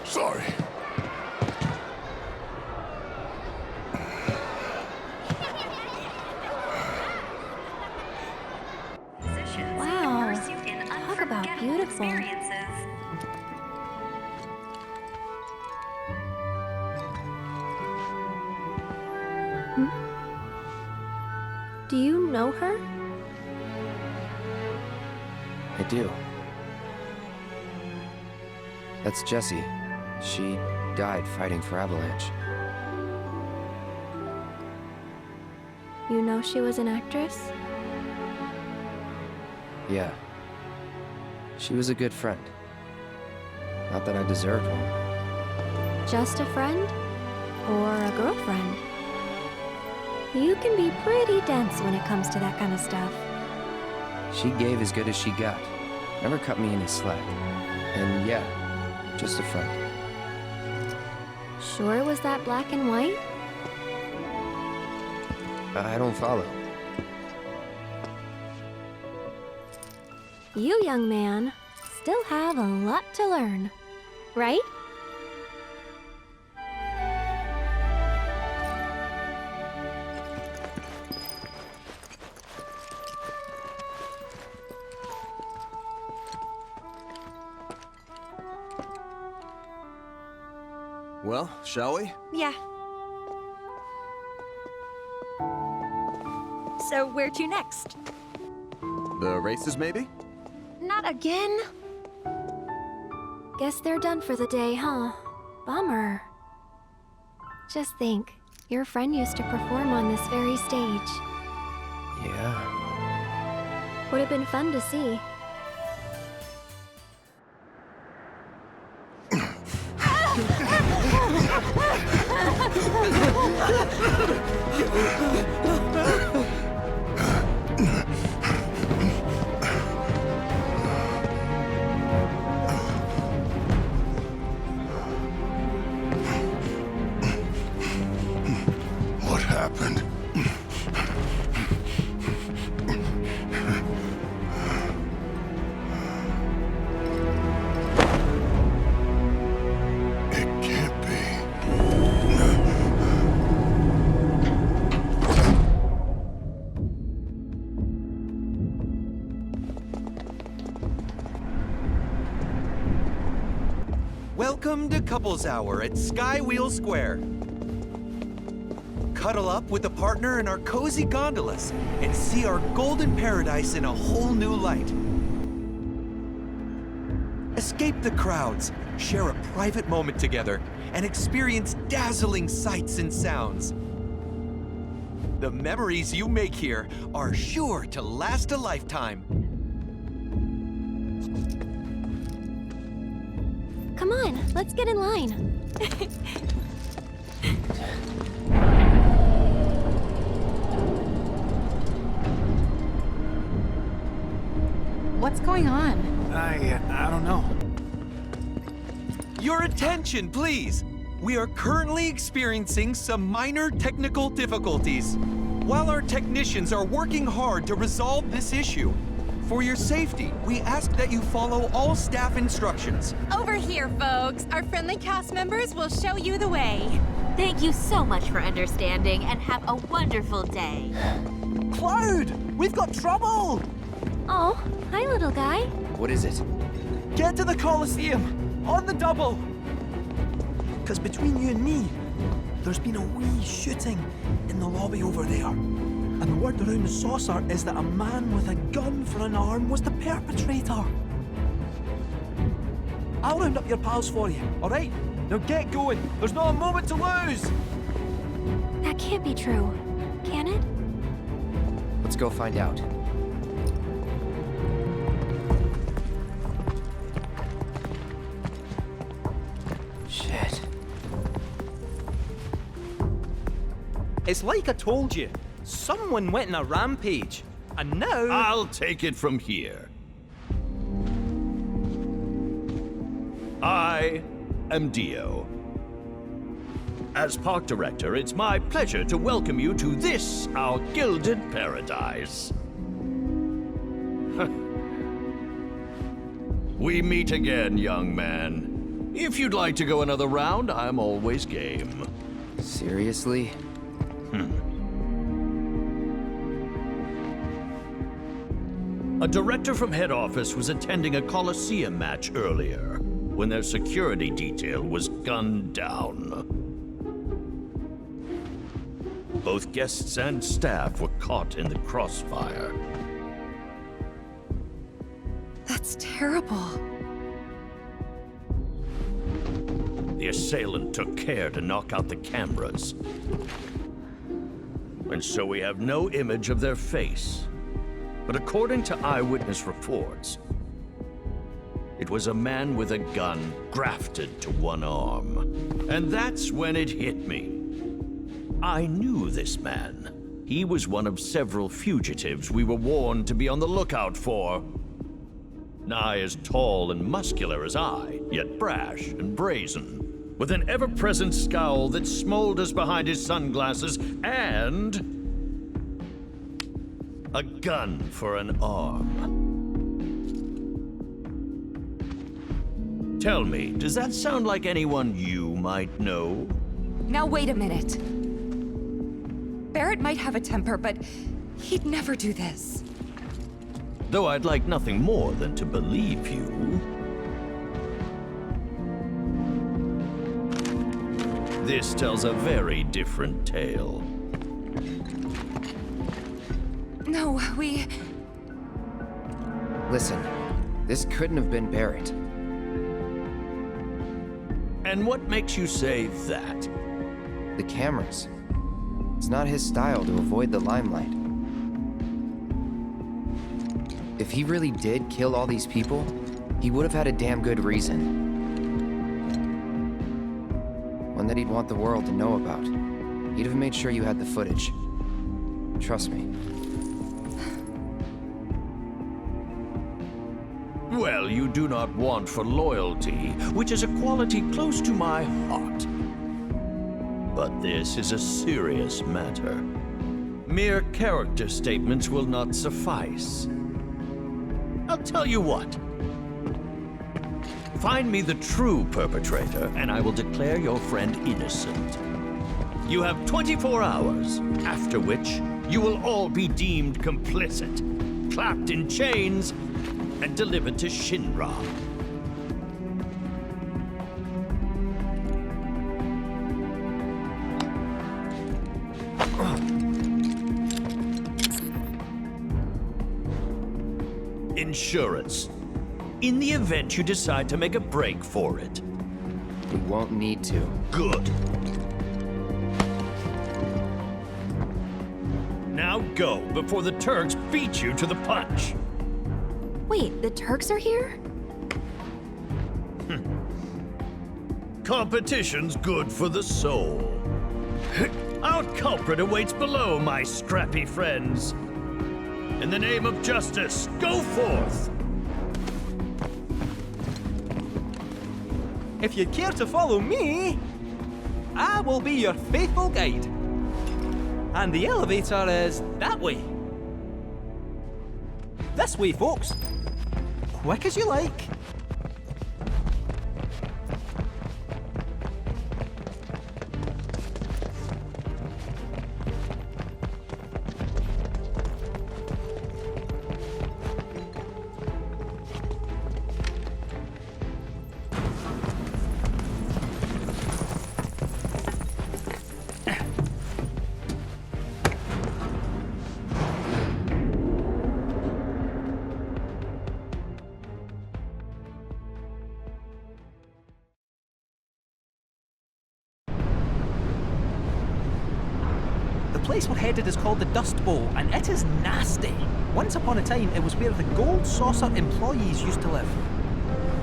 Sorry. Wow, talk about beautiful. Do you know her? I do. That's Jessie. She died fighting for Avalanche. You know she was an actress? Yeah. She was a good friend. Not that I deserved one. Just a friend? Or a girlfriend? You can be pretty dense when it comes to that kind of stuff. She gave as good as she got. Never cut me any slack. And yeah, just a friend. Sure was that black and white? I don't follow. You, young man, still have a lot to learn, right? Well, shall we? Yeah. So where to next? The races, maybe? Not again. Guess they're done for the day, huh? Bummer. Just think, your friend used to perform on this very stage. Yeah. Would have been fun to see. What happened? It can't be. Welcome to Couples Hour at Skywheel Square. Cuddle up with a partner in our cozy gondolas and see our golden paradise in a whole new light. Escape the crowds, share a private moment together, and experience dazzling sights and sounds. The memories you make here are sure to last a lifetime. Come on, let's get in line. What's going on? I don't know. Your attention, please! We are currently experiencing some minor technical difficulties. While our technicians are working hard to resolve this issue, for your safety, we ask that you follow all staff instructions. Over here, folks. Our friendly cast members will show you the way. Thank you so much for understanding, and have a wonderful day. Cloud! We've got trouble! Oh, hi, little guy. What is it? Get to the Coliseum! On the double! Because between you and me, there's been a wee shooting in the lobby over there. And the word around the saucer is that a man with a gun for an arm was the perpetrator. I'll round up your pals for you, alright? Now get going. There's not a moment to lose! That can't be true, can it? Let's go find out. Shit. It's like I told you. Someone went on a rampage. And now... I'll take it from here. I am Dio. As park director, it's my pleasure to welcome you to this, our gilded paradise. We meet again, young man. If you'd like to go another round, I'm always game. Seriously? A director from head office was attending a Coliseum match earlier, when their security detail was gunned down. Both guests and staff were caught in the crossfire. That's terrible. The assailant took care to knock out the cameras. And so we have no image of their face. But according to eyewitness reports, it was a man with a gun grafted to one arm. And that's when it hit me. I knew this man. He was one of several fugitives we were warned to be on the lookout for. Nigh as tall and muscular as I, yet brash and brazen, with an ever-present scowl that smolders behind his sunglasses, and a gun for an arm. Tell me, does that sound like anyone you might know? Now wait a minute. Barrett might have a temper, but he'd never do this. Though I'd like nothing more than to believe you. This tells a very different tale. No, we... Listen, this couldn't have been Barrett. And what makes you say that? The cameras. It's not his style to avoid the limelight. If he really did kill all these people, he would have had a damn good reason. One that he'd want the world to know about. He'd have made sure you had the footage. Trust me. Well, you do not want for loyalty, which is a quality close to my heart. But this is a serious matter. Mere character statements will not suffice. I'll tell you what. Find me the true perpetrator, and I will declare your friend innocent. You have 24 hours, after which you will all be deemed complicit, clapped in chains, and delivered to Shinra. Insurance. In the event you decide to make a break for it. We won't need to. Good. Now go, before the Turks beat you to the punch. Wait, the Turks are here? Competition's good for the soul. Our culprit awaits below, my scrappy friends. In the name of justice, go forth! If you'd care to follow me, I will be your faithful guide. And the elevator is that way. This way, folks. Quick as you like. The place we're headed is called the Dust Bowl, and it is nasty. Once upon a time, it was where the Gold Saucer employees used to live.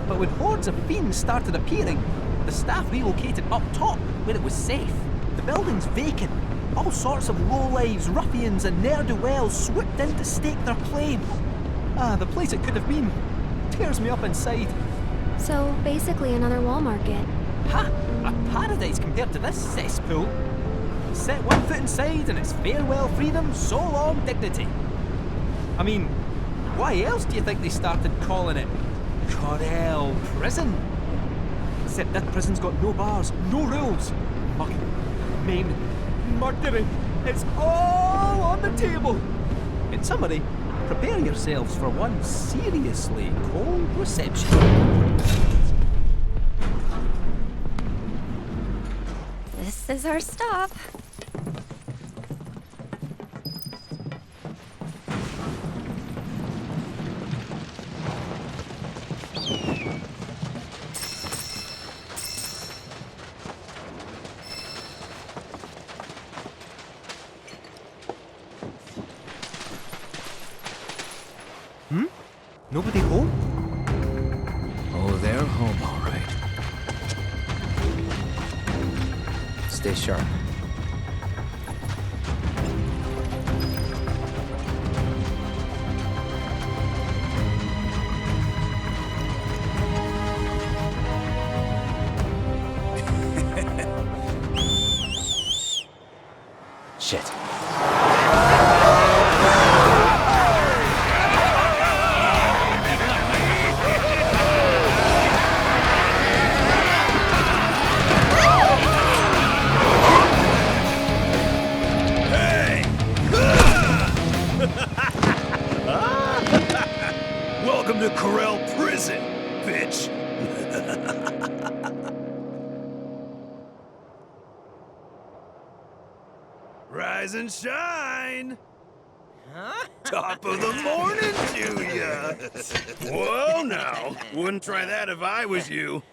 But when hordes of fiends started appearing, the staff relocated up top, where it was safe. The building's vacant. All sorts of lowlives, ruffians, and ne'er-do-wells swooped in to stake their claim. The place it could have been tears me up inside. So, basically another wall market. Ha! A paradise compared to this cesspool. Set one foot inside and it's farewell freedom, so long dignity. I mean, why else do you think they started calling it Corel Prison. Except that prison's got no bars, no rules. Mugging, maiming, murdering. It's all on the table. In summary, prepare yourselves for one seriously cold reception. This is our stop. Nobody home? Oh, they're home, all right. Stay sharp. Shit. Welcome to Corel Prison, bitch. Rise and shine. Huh? Top of the morning to ya. Whoa, now. Wouldn't try that if I was you.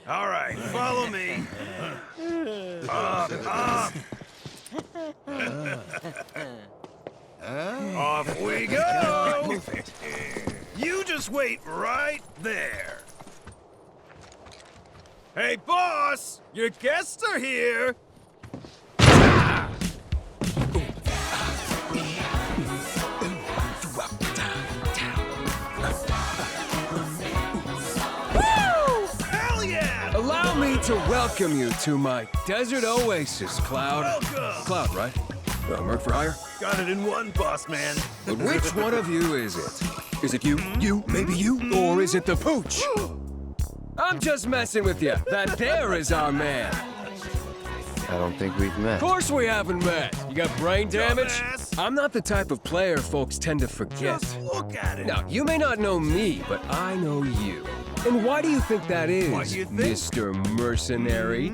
All right, follow me. Up, up. Off we go! You just wait right there. Hey, boss! Your guests are here! Hell yeah! Allow me to welcome you to my desert oasis, Cloud. Welcome! Cloud, right? Merc for hire? Got it in one, boss man. But which one of you is it? Is it you, maybe you, or is it the pooch? I'm just messing with you. That there is our man. I don't think we've met. Of course we haven't met. You got brain damage? Dumbass. I'm not the type of player folks tend to forget. Just look at it. Now, you may not know me, but I know you. And why do you think that is, Why do you think? Mr. Mercenary?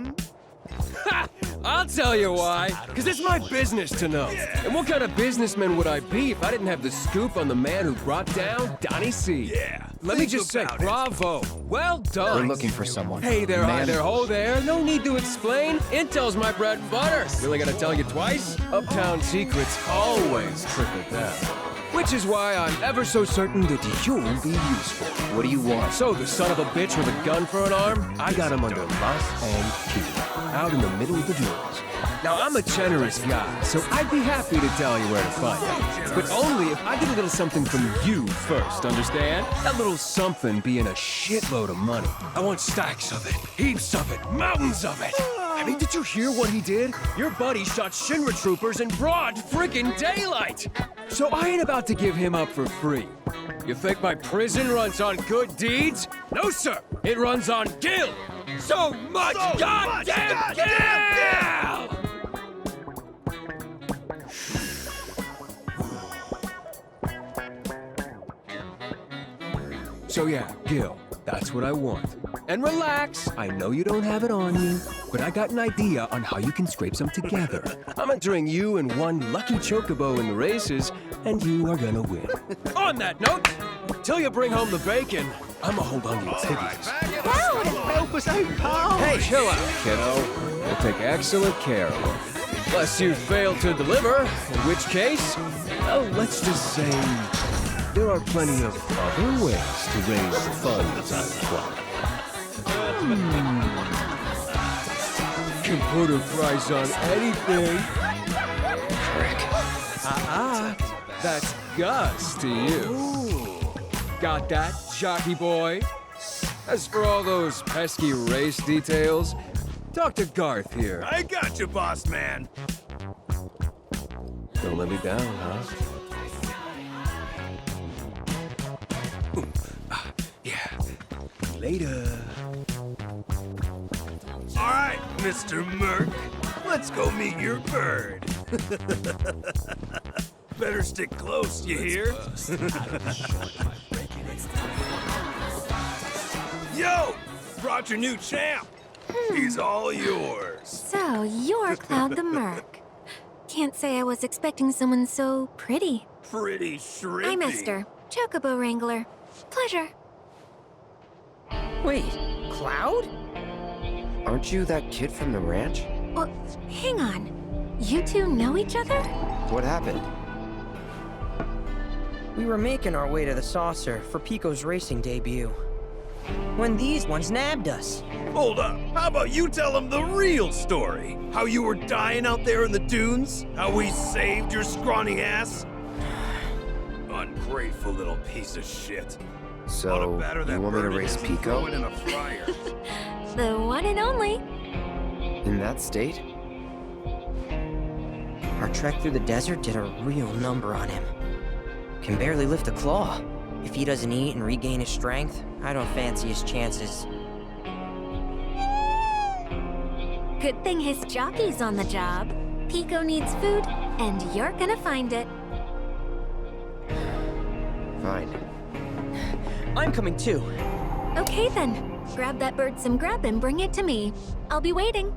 Ha! I'll tell you why. Because it's my business to know. Yeah. And what kind of businessman would I be if I didn't have the scoop on the man who brought down Donnie C? Yeah. Let me think just say, about it. bravo. Well done. We're looking for someone. Hey there, hi Man. there, ho there. No need to explain. Intel's my bread and butter. Really gotta tell you twice? Uptown secrets always trickle down. Which is why I'm ever so certain that you'll be useful. What do you want? So, the son of a bitch with a gun for an arm, I got him under lock and key, out in the middle of the dunes. Now, I'm a generous guy, so I'd be happy to tell you where to find him. But only if I get a little something from you first, understand? That little something being a shitload of money. I want stacks of it, heaps of it, mountains of it. I mean, did you hear what he did? Your buddy shot Shinra troopers in broad friggin' daylight! So I ain't about to give him up for free. You think my prison runs on good deeds? No, sir! It runs on guilt! So much goddamn guilt! So yeah, Gil, that's what I want. And relax, I know you don't have it on you, but I got an idea on how you can scrape some together. I'm entering you and one lucky chocobo in the races, and you are gonna win. On that note, till you bring home the bacon, I'ma hold on to your tickets. Help us out, pal! Hey, chill out, kiddo. We'll take excellent care of you. Unless you fail to deliver, in which case, well, let's just say there are plenty of other ways to raise the funds I require. Can put a price on anything. That's Gus to you. Got that, jockey boy? As for all those pesky race details, talk to Garth here. I got you, boss man. Don't let me down, huh? Later. All right, Mr. Merc. Let's go meet your bird. Better stick close, you hear? Yo! Brought your new champ. He's all yours. So, you're Cloud the Merc. Can't say I was expecting someone so pretty. Pretty shrimpy. I'm Esther, Chocobo Wrangler. Pleasure. Wait, Cloud? Aren't you that kid from the ranch? Well, hang on. You two know each other? What happened? We were making our way to the saucer for Pico's racing debut, when these ones nabbed us. Hold up. How about you tell him the real story? How you were dying out there in the dunes? How we saved your scrawny ass? Ungrateful little piece of shit. So, you want me to race Pico? In a fryer. The one and only. In that state? Our trek through the desert did a real number on him. Can barely lift a claw. If he doesn't eat and regain his strength, I don't fancy his chances. Good thing his jockey's on the job. Pico needs food, and you're gonna find it. Fine. I'm coming too. Okay then. Grab that bird some grub and bring it to me. I'll be waiting.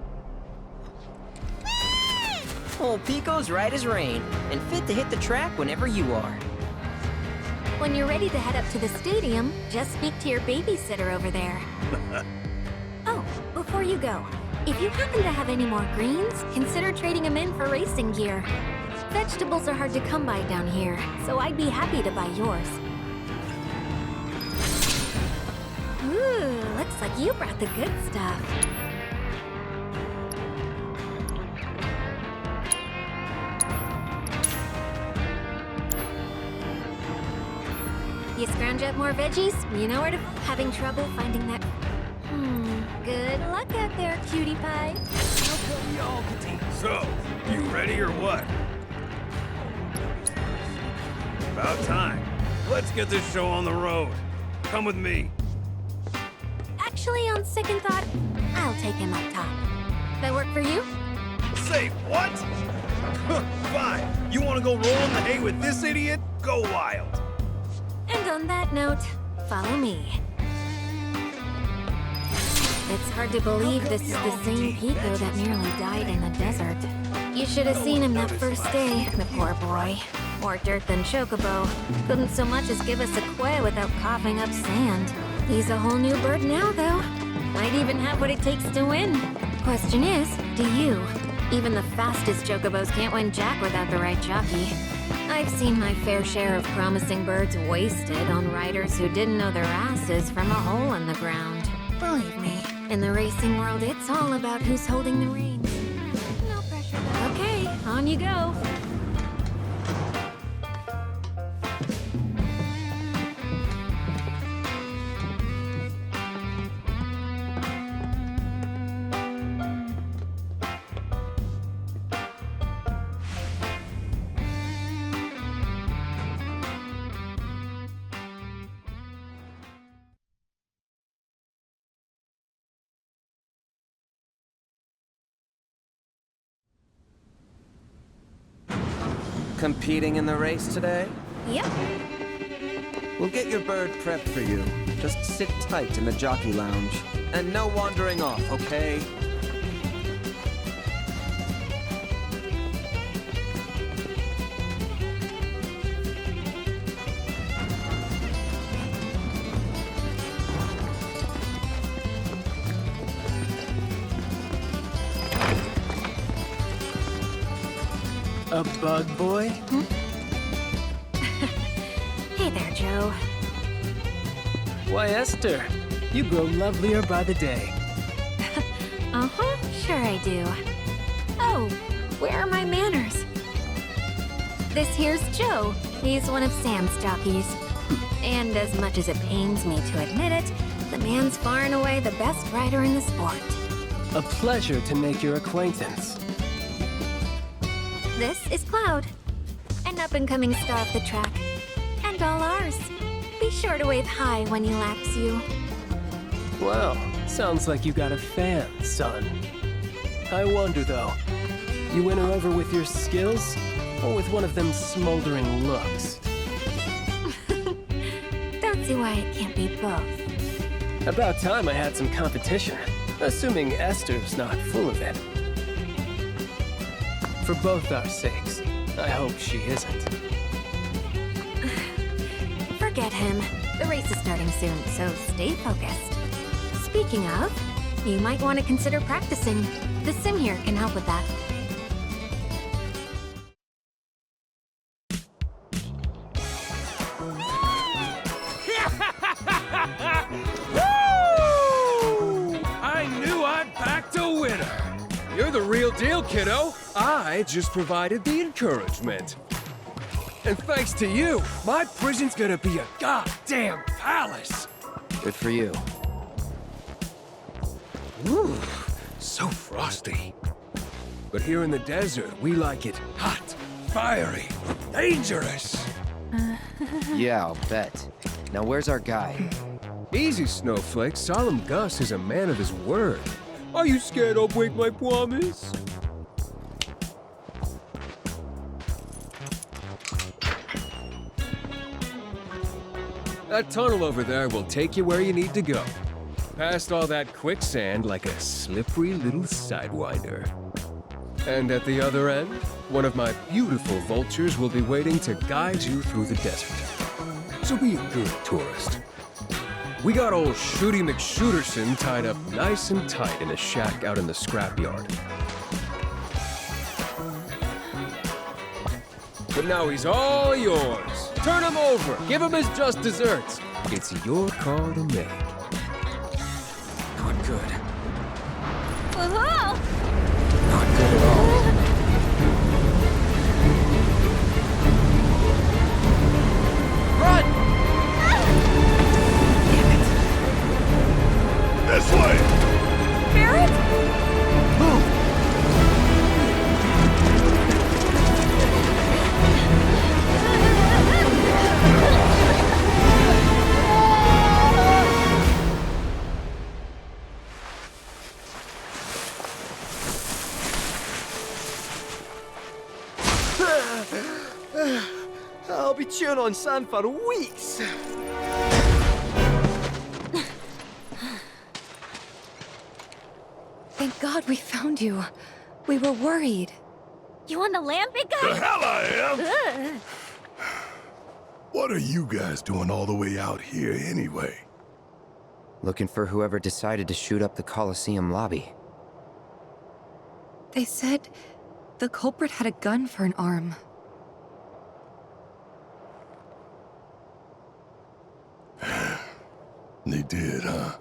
Old Pico's right as rain, and fit to hit the track whenever you are. When you're ready to head up to the stadium, just speak to your babysitter over there. Oh, before you go, if you happen to have any more greens, consider trading them in for racing gear. Vegetables are hard to come by down here, so I'd be happy to buy yours. Ooh, looks like you brought the good stuff. You scrounge up more veggies, you know where to... Having trouble finding that... Good luck out there, cutie pie. So, you ready or what? About time. Let's get this show on the road. Come with me. Actually, on second thought, I'll take him up top. That work for you? Say what? Fine. You want to go roll in the hay with this idiot? Go wild. And on that note, follow me. It's hard to believe this is the same Pico that nearly died in the desert. You should have seen him that first day, the poor boy. More dirt than Chocobo. Couldn't so much as give us a quail without coughing up sand. He's a whole new bird now, though. Might even have what it takes to win. Question is, do you? Even the fastest Chocobos can't win Jack without the right jockey. I've seen my fair share of promising birds wasted on riders who didn't know their asses from a hole in the ground. Believe me, in the racing world, it's all about who's holding the reins. No pressure, though. Okay, on you go. Competing in the race today? Yep. We'll get your bird prepped for you. Just sit tight in the jockey lounge. And no wandering off, okay? A bug boy? Hey there, Joe. Why, Esther, you grow lovelier by the day. Uh-huh, sure I do. Oh, where are my manners? This here's Joe. He's one of Sam's jockeys. And as much as it pains me to admit it, the man's far and away the best rider in the sport. A pleasure to make your acquaintance. This is Cloud, an up-and-coming star of the track. And all ours. Be sure to wave hi when he laps you. Well, sounds like you got a fan, son. I wonder, though, you win her over with your skills, or with one of them smoldering looks? Don't see why it can't be both. About time I had some competition, assuming Esther's not full of it. For both our sakes, I hope she isn't. Forget him. The race is starting soon, so stay focused. Speaking of, you might want to consider practicing. The sim here can help with that. I knew I'd backed a winner! You're the real deal, kiddo! I just provided the encouragement. And thanks to you, my prison's gonna be a goddamn palace! Good for you. Ooh, so frosty. But here in the desert, we like it hot, fiery, dangerous. Yeah, I'll bet. Now where's our guy? Easy, Snowflake. Solemn Gus is a man of his word. Are you scared I'll break my promise? That tunnel over there will take you where you need to go. Past all that quicksand like a slippery little sidewinder. And at the other end, one of my beautiful vultures will be waiting to guide you through the desert. So be a good tourist. We got old Shooty McShooterson tied up nice and tight in a shack out in the scrapyard. But now he's all yours. Turn him over. Give him his just desserts. It's your call to make. Not good. Whoa! Not good at all. Run! This way! Barret? Move! I'll be chewing on sand for weeks. Thank God we found you. We were worried. You on the land, big guy? The hell I am! What are you guys doing all the way out here anyway? Looking for whoever decided to shoot up the Coliseum lobby. They said the culprit had a gun for an arm. They did, huh?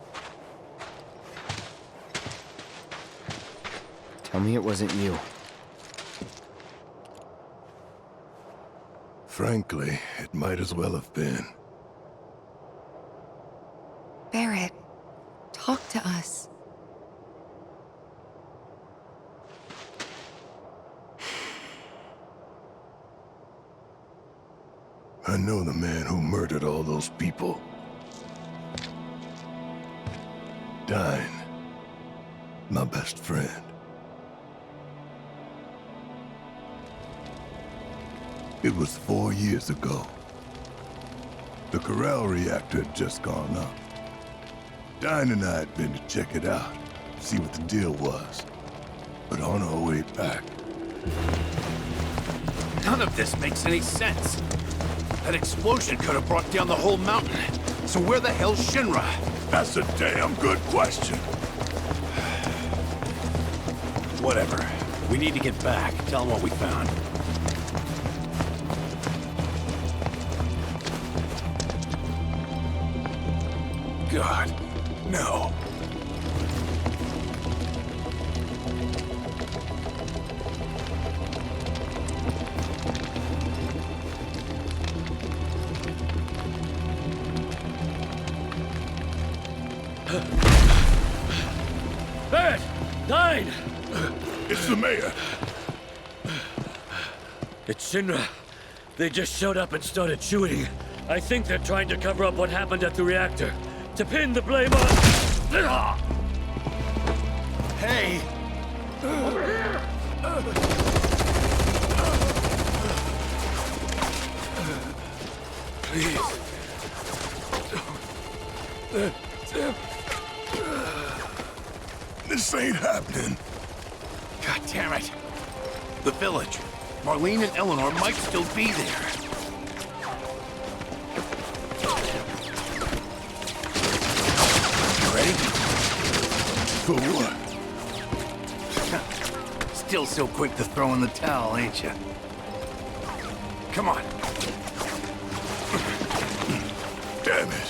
Tell me it wasn't you. Frankly, it might as well have been. Barret, talk to us. I know the man who murdered all those people. Dine. My best friend. It was 4 years ago. The Corral reactor had just gone up. Dine and I had been to check it out, see what the deal was. But on our way back... None of this makes any sense. That explosion could have brought down the whole mountain. So where the hell's Shinra? That's a damn good question. Whatever. We need to get back. Tell them what we found. God, no. Barret! Dine! It's the mayor. It's Shinra. They just showed up and started shooting. I think they're trying to cover up what happened at the reactor. To pin the blame on... Hey! Over here! Please. This ain't happening. God damn it. The village. Marlene and Eleanor might still be there. You ready? For what? Still so quick to throw in the towel, ain't you? Come on. Damn it.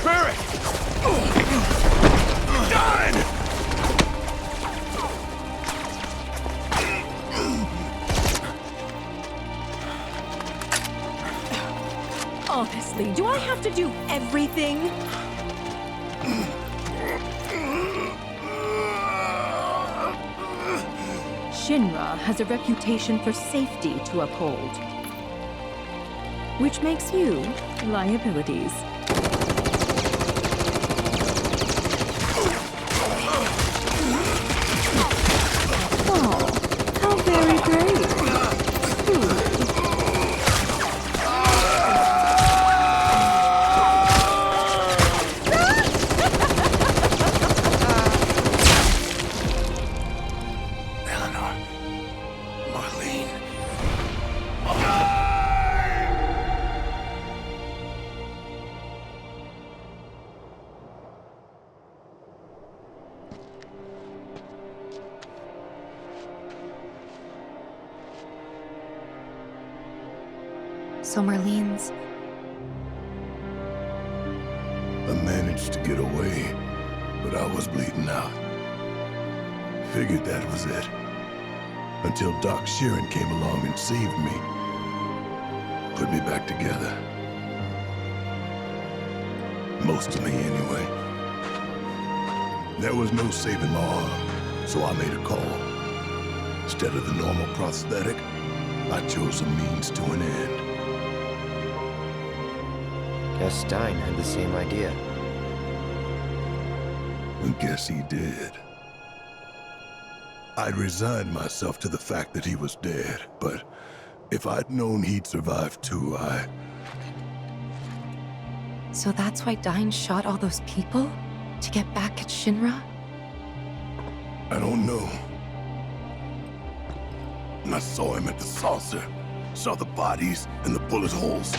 Barrett! Done! Honestly, do I have to do everything? Shinra has a reputation for safety to uphold, which makes you liabilities. Oh, how very brave. So Marlene's... I managed to get away, but I was bleeding out. Figured that was it. Until Doc Sheeran came along and saved me. Put me back together. Most of me, anyway. There was no saving my arm, so I made a call. Instead of the normal prosthetic, I chose a means to an end. Guess Stein had the same idea. I guess he did. I'd resigned myself to the fact that he was dead, but if I'd known he'd survive too, So that's why Stein shot all those people? To get back at Shinra? I don't know. I saw him at the saucer, saw the bodies and the bullet holes.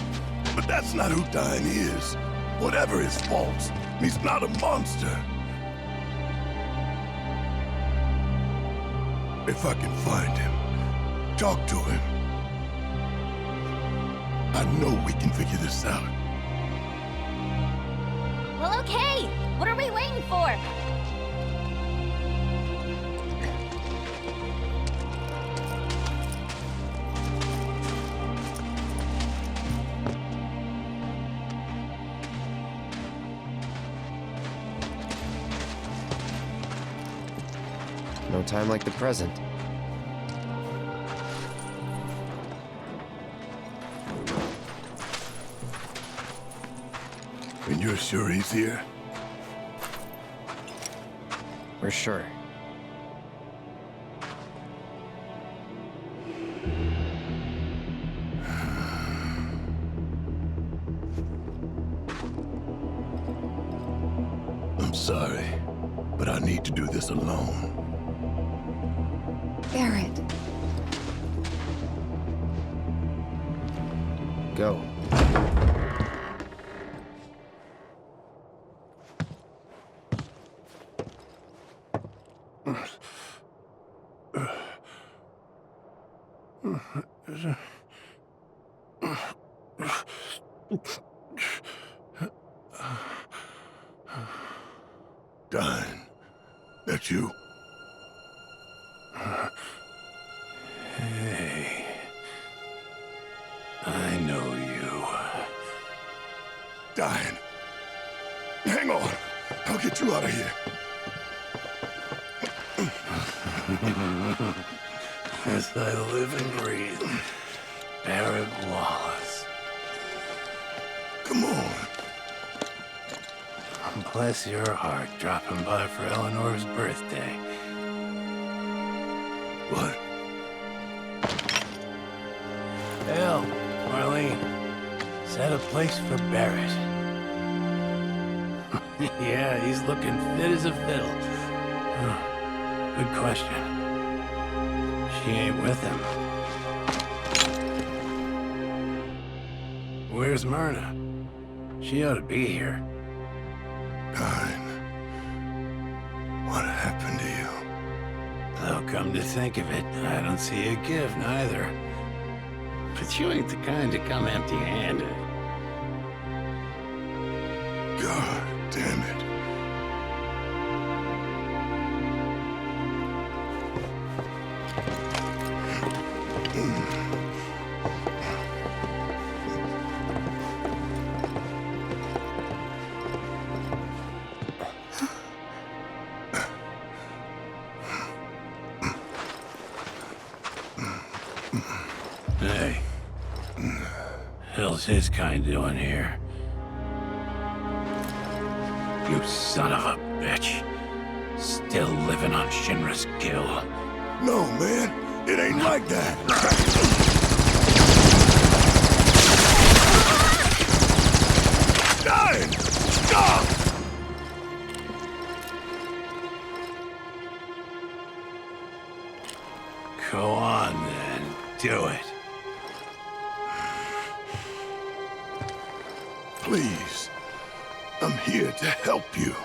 But that's not who Stein is. Whatever his faults, he's not a monster. If I can find him, talk to him, I know we can figure this out. Well, okay. What are we waiting for? No time like the present. And you're sure he's here? We're sure. I'm sorry, but I need to do this alone. Barrett. Go. Stein, that's you? Hey. I know you. Stein, hang on. I'll get you out of here. As I live and breathe, Barrett Wallace. Come on. Bless your heart, dropping by for Eleanor's birthday. What? Hell, Marlene, set a place for Barrett. Yeah, he's looking fit as a fiddle. Huh. Good question. She ain't with him. Where's Myrna? She ought to be here. What happened to you? Though, come to think of it, I don't see a gift neither. But you ain't the kind to come empty-handed. God damn it. Hey. Hell's his kind doing here? You son of a bitch. Still living on Shinra's kill. No, man. It ain't like that. Dying! Stop! Go on, then. Do it. Please. I'm here to help you.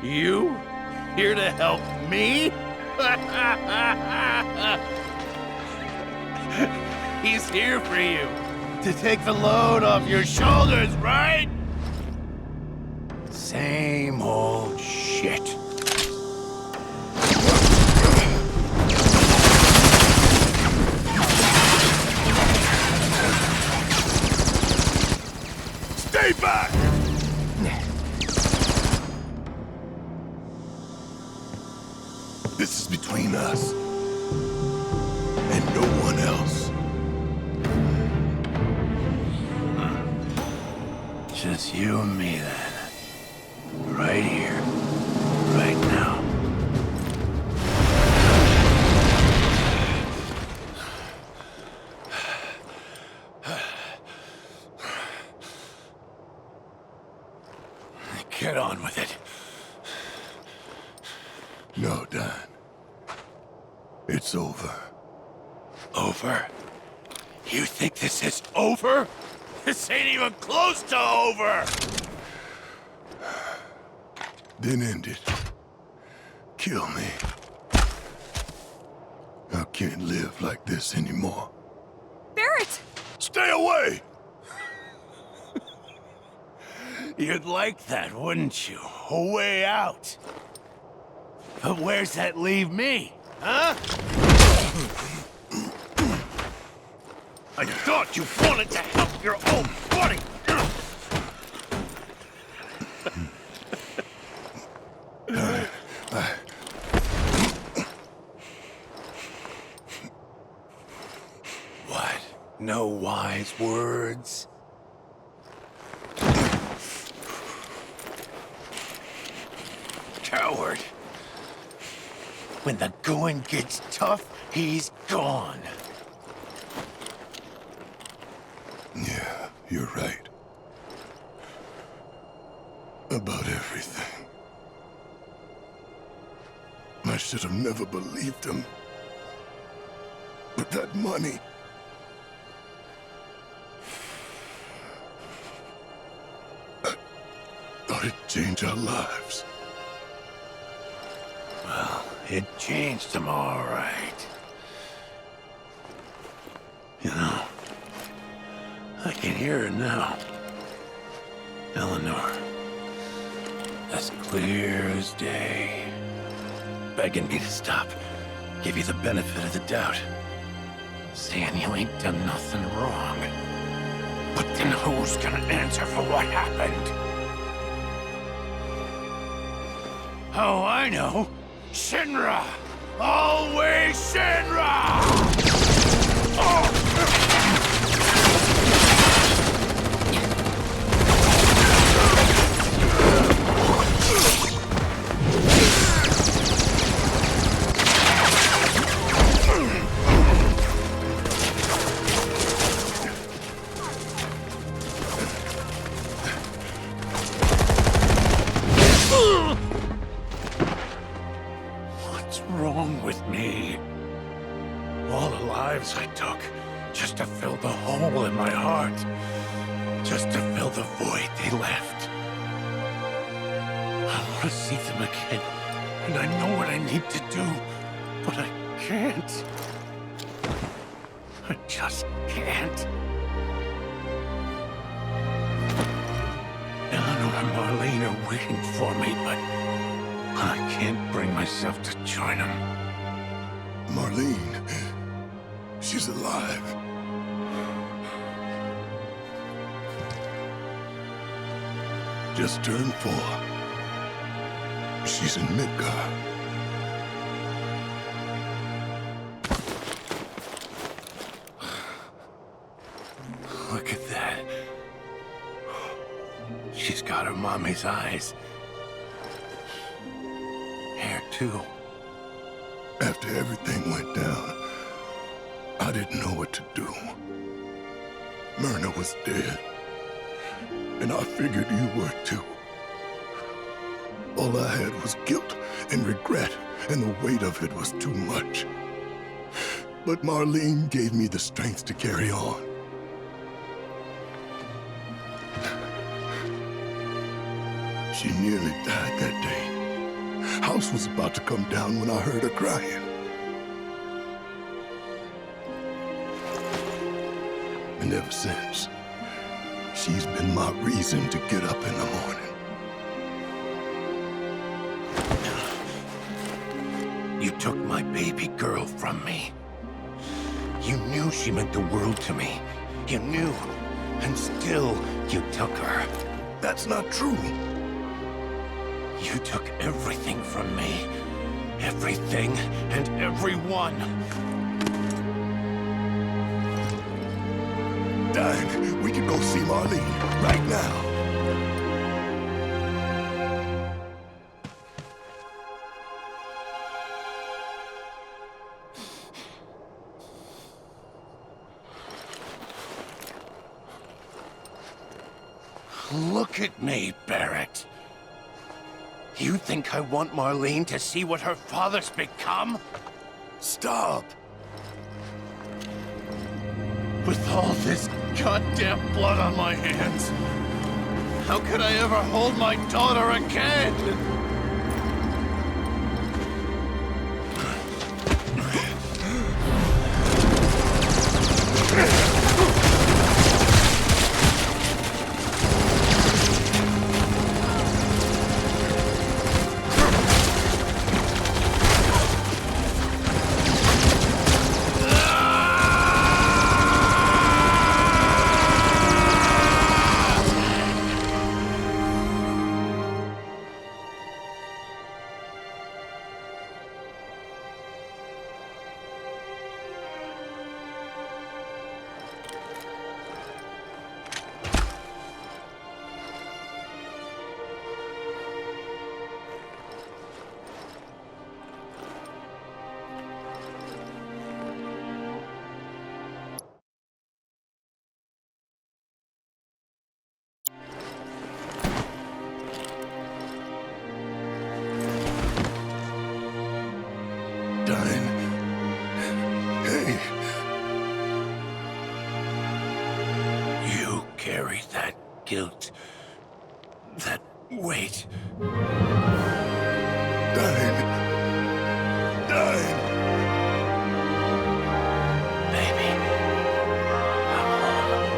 You? Here to help me? He's here for you. To take the load off your shoulders, right? Same old shit. Stay back! This is between us. And no one else. Just you and me, then. Right here. Right now. Get on with it. No, Dan. It's over. Over? You think this is over? This ain't even close to over! Then end it. Kill me. I can't live like this anymore. Barrett! Stay away! You'd like that, wouldn't you? A way out. But where's that leave me, huh? I thought you wanted to help your own buddy! What? No wise words? Coward. When the going gets tough, he's gone. Yeah, you're right. About everything. I should have never believed him. But that money... I thought it'd change our lives. Well, it changed him all right. You know, I can hear her now. Eleanor. As clear as day. Begging me to stop. Give you the benefit of the doubt. Saying you ain't done nothing wrong. But then who's gonna answer for what happened? Oh, I know. Shinra! Always Shinra! What's wrong with me? All the lives I took just to fill the hole in my heart. Just to fill the void they left. I want to see them again, and I know what I need to do, but I can't. I just can't. Eleanor and Marlene are waiting for me, but I can't bring myself to join them. Marlene, she's alive. Just turned 4. She's in Midgar. Look at that. She's got her mommy's eyes. Hair, too. After everything went down, I didn't know what to do. Myrna was dead. And I figured you were too. All I had was guilt and regret, and the weight of it was too much. But Marlene gave me the strength to carry on. She nearly died that day. House was about to come down when I heard her crying. And ever since, she's been my reason to get up in the morning. You took my baby girl from me. You knew she meant the world to me. You knew, and still you took her. That's not true. You took everything from me. Everything and everyone. Dine, we can go see Marlene right now. Look at me, Barrett. You think I want Marlene to see what her father's become? Stop! With all this goddamn blood on my hands, how could I ever hold my daughter again? Hey. You carry that guilt, that weight. Dine. Baby, I'm home.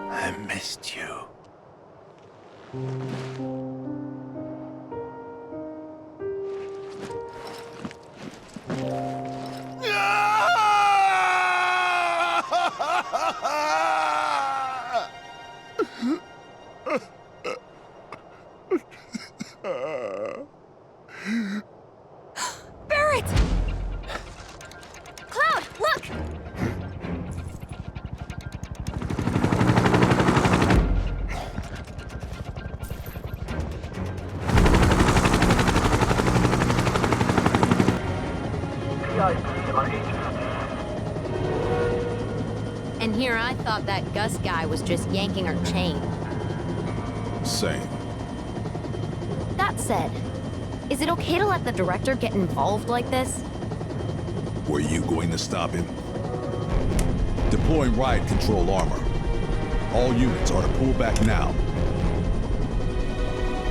I missed you. Barrett! Cloud, look! And here I thought that Gus guy was just yanking our chain. Same. That said, is it okay to let the director get involved like this? Were you going to stop him? Deploying riot control armor. All units are to pull back now.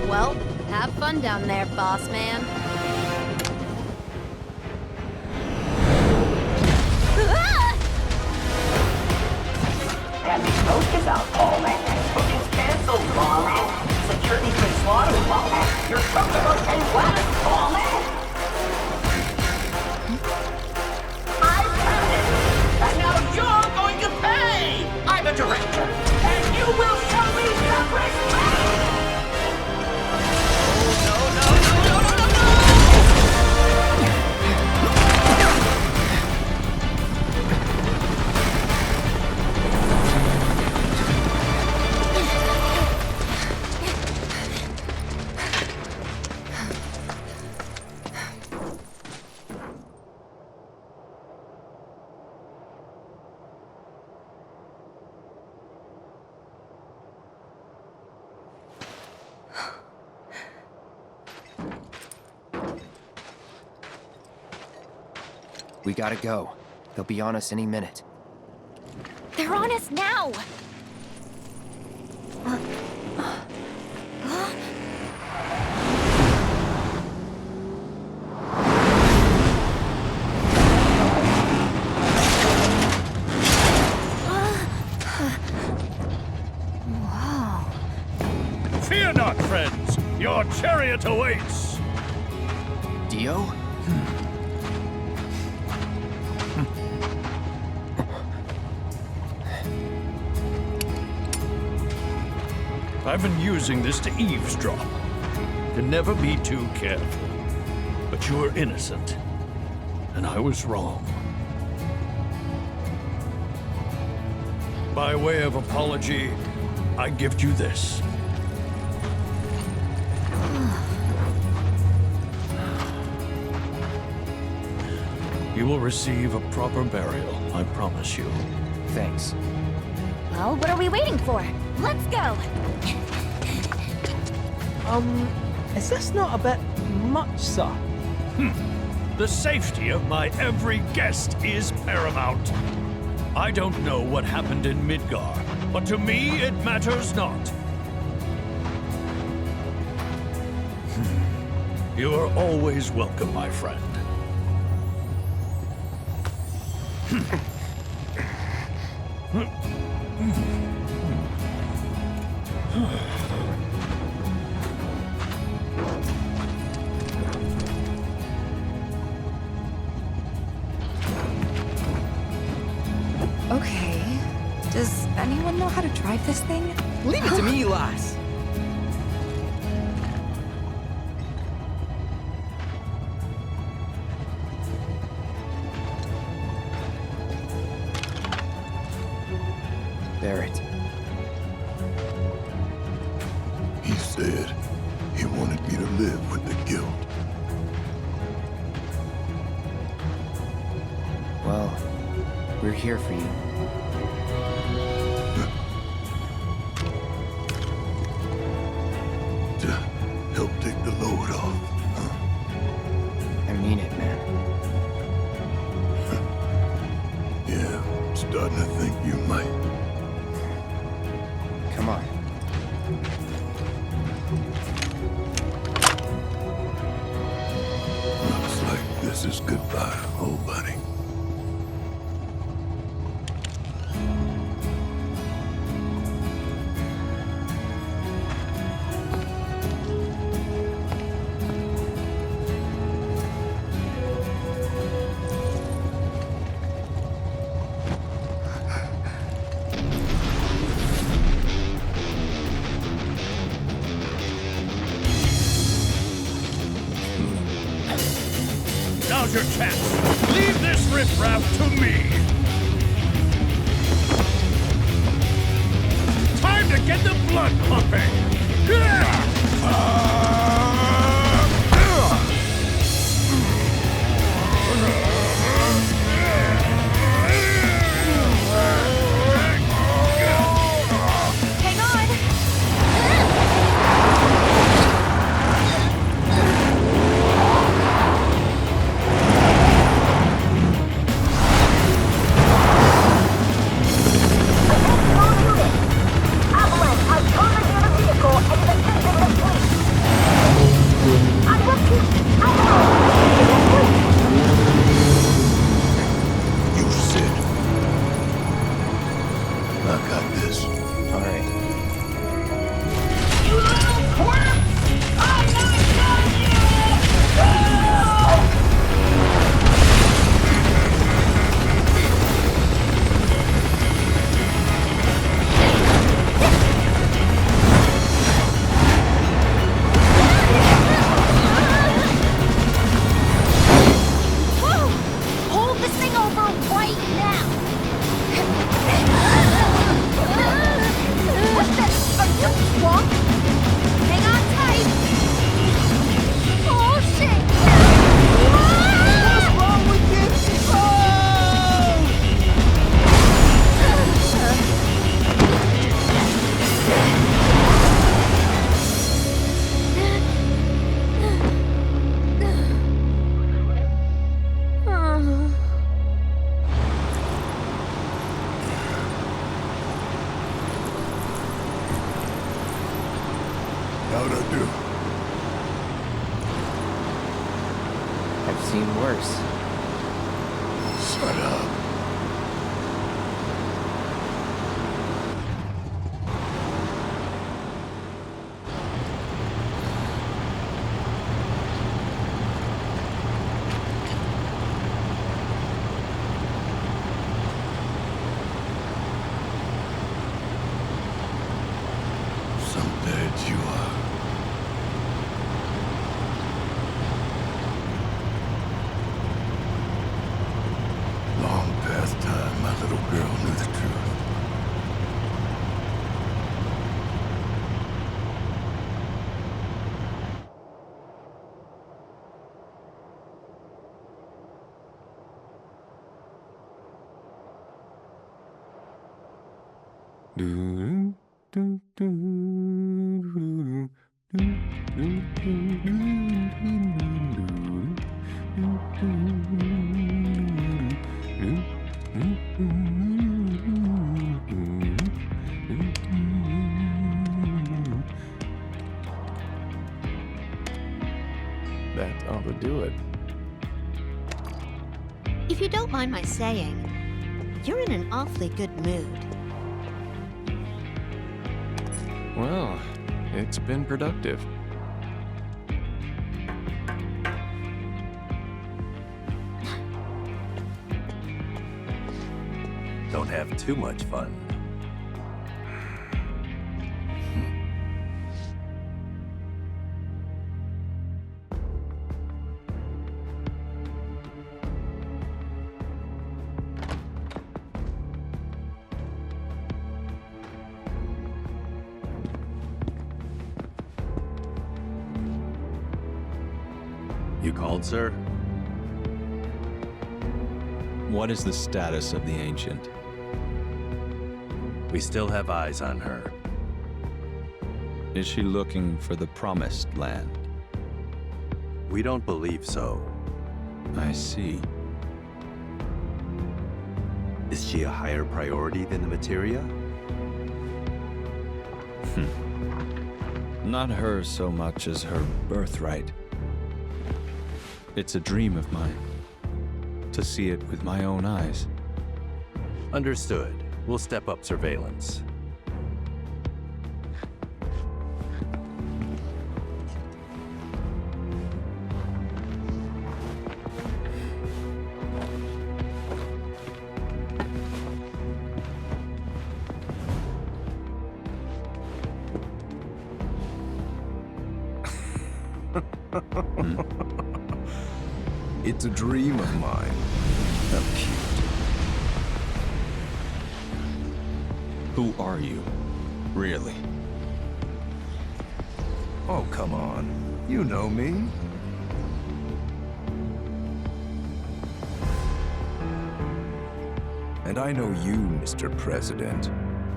Well, have fun down there, boss man. Focus out, Paulman. Booking's canceled, Paulman. Security's been slaughtered, Paulman. Your truck's about 10 weapons, Paulman. I found it. And now you're going to pay. I'm the director. And you will show me some respect. We gotta go. They'll be on us any minute. They're on us now! Fear not, friends. Your chariot awaits. Dio? I've been using this to eavesdrop. Can never be too careful. But you're innocent. And I was wrong. By way of apology, I gift you this. You will receive a proper burial, I promise you. Thanks. Well, what are we waiting for? Let's go! Is this not a bit much, sir? The safety of my every guest is paramount. I don't know what happened in Midgar, but to me it matters not. You are always welcome, my friend. Okay. Does anyone know how to drive this thing? Leave it to me, lass. Barrett. He said he wanted me to live with the guilt. Well, we're here for you. To help take the load off, huh? I mean it, man. Yeah, starting to think you might. Come on. Looks like this is goodbye, old buddy. Now's your chance. Leave this riffraff to me. Time to get the blood pumping. Hang on! You sit. I got this. All right. Whoa! Hold this thing over right now! What the? Are you drunk? Hang on tight! Oh shit! What's wrong with you? How'd I do? I've seen worse. Shut up. Some dead you are. Long past time my little girl knew the truth. That ought to do it. If you don't mind my saying, you're in an awfully good mood. Well, it's been productive. Don't have too much fun. You called, sir? What is the status of the Ancient? We still have eyes on her. Is she looking for the Promised Land? We don't believe so. I see. Is she a higher priority than the materia? Not her so much as her birthright. It's a dream of mine, to see it with my own eyes. Understood. We'll step up surveillance. It's a dream of mine. How cute. Who are you? Really? Oh, come on. You know me. And I know you, Mr. President.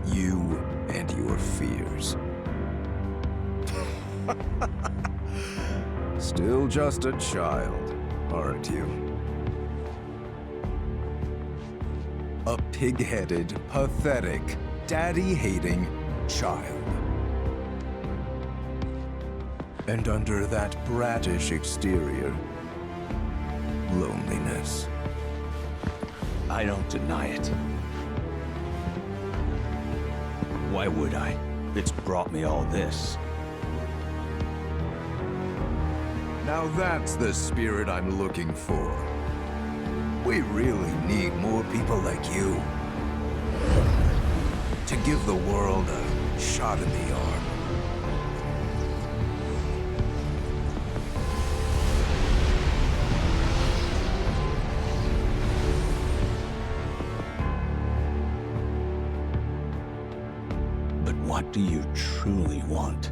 You and your fears. Still just a child, aren't you? A pig-headed, pathetic, daddy-hating child. And under that brattish exterior, loneliness. I don't deny it. Why would I? It's brought me all this. Now that's the spirit I'm looking for. We really need more people like you. To give the world a shot in the arm. But what do you truly want?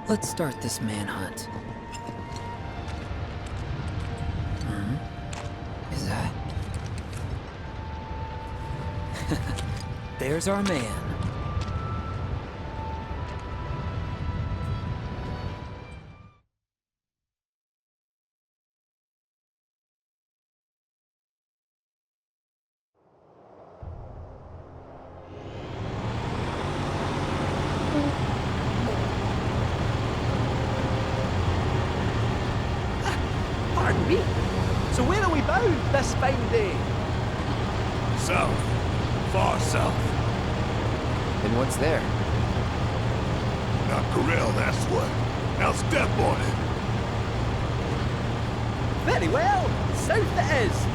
Let's start this manhunt. Is that... There's our man. Pardon me? So where are we bound this fine day? South. Far south. And what's there? Not Corel, that's what. Now step on it. Very well, south it is.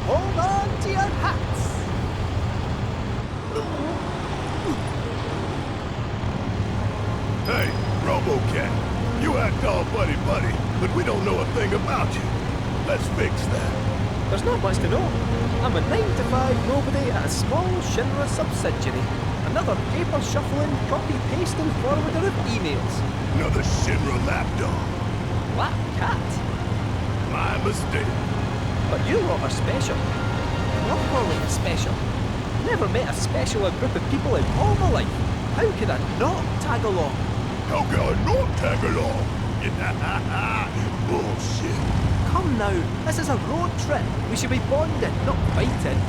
Hold on to your hats. Hey, RoboCat. You act all buddy-buddy, but we don't know a thing about you. Let's fix that. There's not much to know. I'm a 9-to-5 nobody at a small Shinra subsidiary. Another paper-shuffling, copy-pasting forwarder of emails. Another Shinra lapdog. Lap cat. My mistake. But you lot are special. Properly special. Never met a specialer group of people in all my life. How could I not tag along? How can I not tag along? Bullshit. Come now, this is a road trip. We should be bonding, not fighting.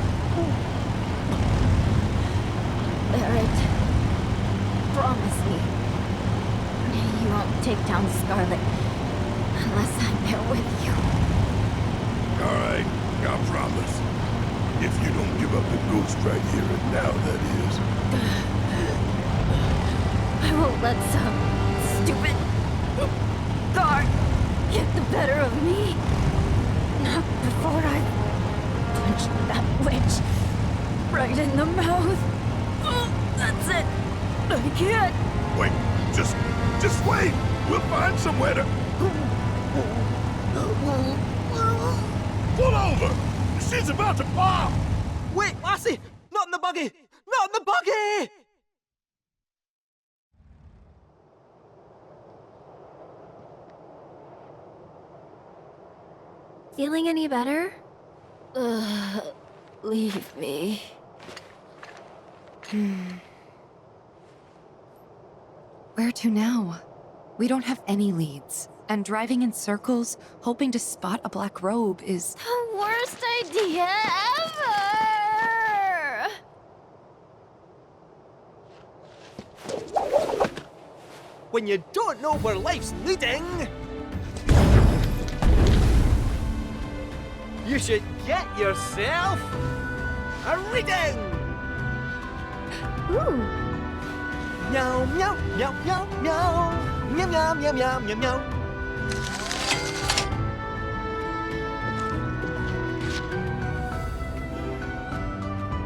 Barrett, promise me you won't take down Scarlet unless I'm there with you. All right, I promise. If you don't give up the ghost right here and now, that is. I won't let some stupid guard get the better of me. Not before I punch that witch right in the mouth. Oh, that's it. I can't. Wait, just wait. We'll find somewhere to... Pull over. She's about to pop. Wait, Lassie! Not in the buggy! Not in the buggy! Feeling any better? Leave me. Where to now? We don't have any leads. And driving in circles, hoping to spot a black robe is... The worst idea ever! When you don't know where life's leading... You should get yourself a reading! Ooh. Meow, meow, meow, meow, meow. Meow, meow, meow, meow, meow, meow.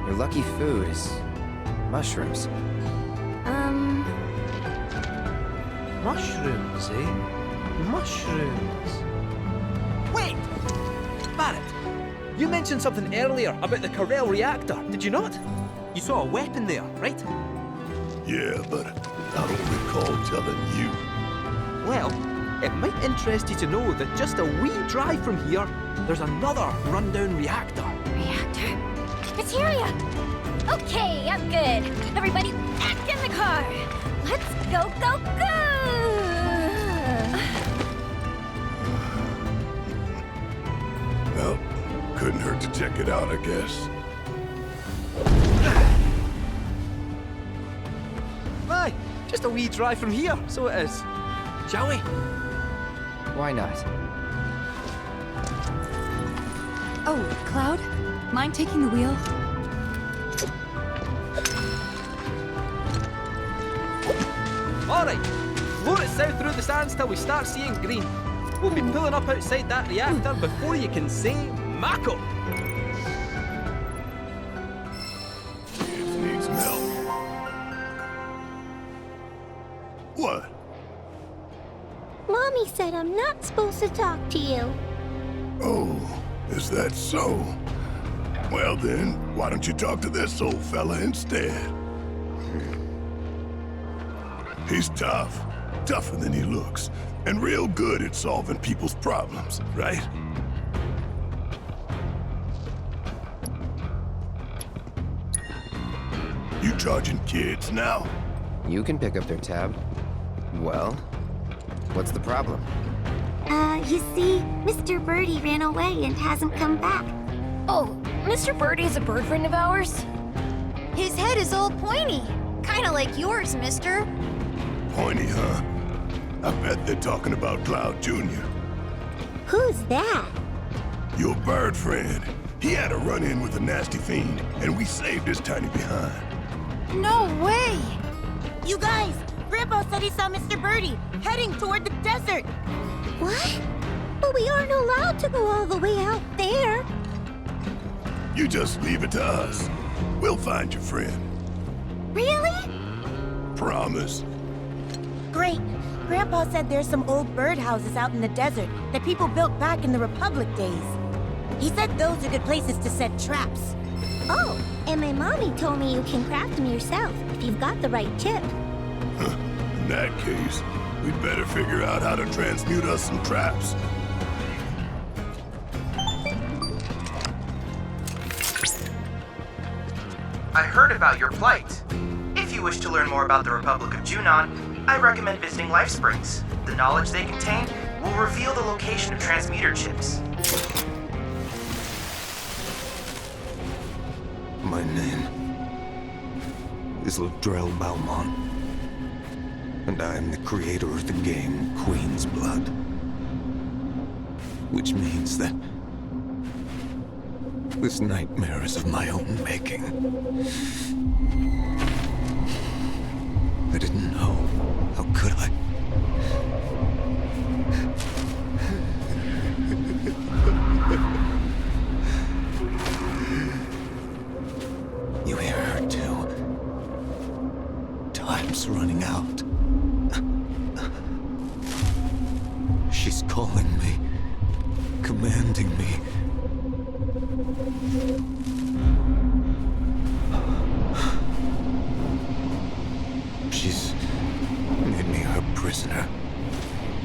Your lucky food is mushrooms. Mushrooms, eh? Mushrooms. Wait! Barrett, you mentioned something earlier about the Corel reactor, did you not? You saw a weapon there, right? Yeah, but I don't recall telling you. Well, it might interest you to know that just a wee drive from here, there's another rundown reactor. Reactor? Materia! Okay, I'm good. Everybody back in the car. Let's go, go, go! Well, couldn't hurt to check it out, I guess. Aye, just a wee drive from here, so it is. Shall we? Why not? Oh, Cloud? Mind taking the wheel? Alright, float it south through the sands till we start seeing green. We'll be pulling up outside that reactor before you can say Mako. It needs milk. What? Mommy said I'm not supposed to talk to you. Oh, is that so? Well then, why don't you talk to this old fella instead? He's tough. Tougher than he looks. And real good at solving people's problems, right? You charging kids now? You can pick up their tab. Well, what's the problem? You see, Mr. Birdie ran away and hasn't come back. Oh, Mr. Birdie's a bird friend of ours? His head is all pointy. Kinda like yours, mister. Pointy, huh? I bet they're talking about Cloud Jr. Who's that? Your bird friend. He had a run-in with a nasty fiend, and we saved his tiny behind. No way! You guys, Grandpa said he saw Mr. Birdie heading toward the desert. What? But we aren't allowed to go all the way out there. You just leave it to us. We'll find your friend. Really? Promise. Great. Grandpa said there's some old birdhouses out in the desert that people built back in the Republic days. He said those are good places to set traps. Oh, and my mommy told me you can craft them yourself if you've got the right chip. In that case, we'd better figure out how to transmute us some traps. I heard about your plight. If you wish to learn more about the Republic of Junon, I recommend visiting Life Springs. The knowledge they contain will reveal the location of transmuter chips. My name is Ladrell Balmont, and I am the creator of the game Queen's Blood. Which means that this nightmare is of my own making. I didn't know. How could I? You hear her too. Time's running out. She's calling me, commanding me. She's made me her prisoner.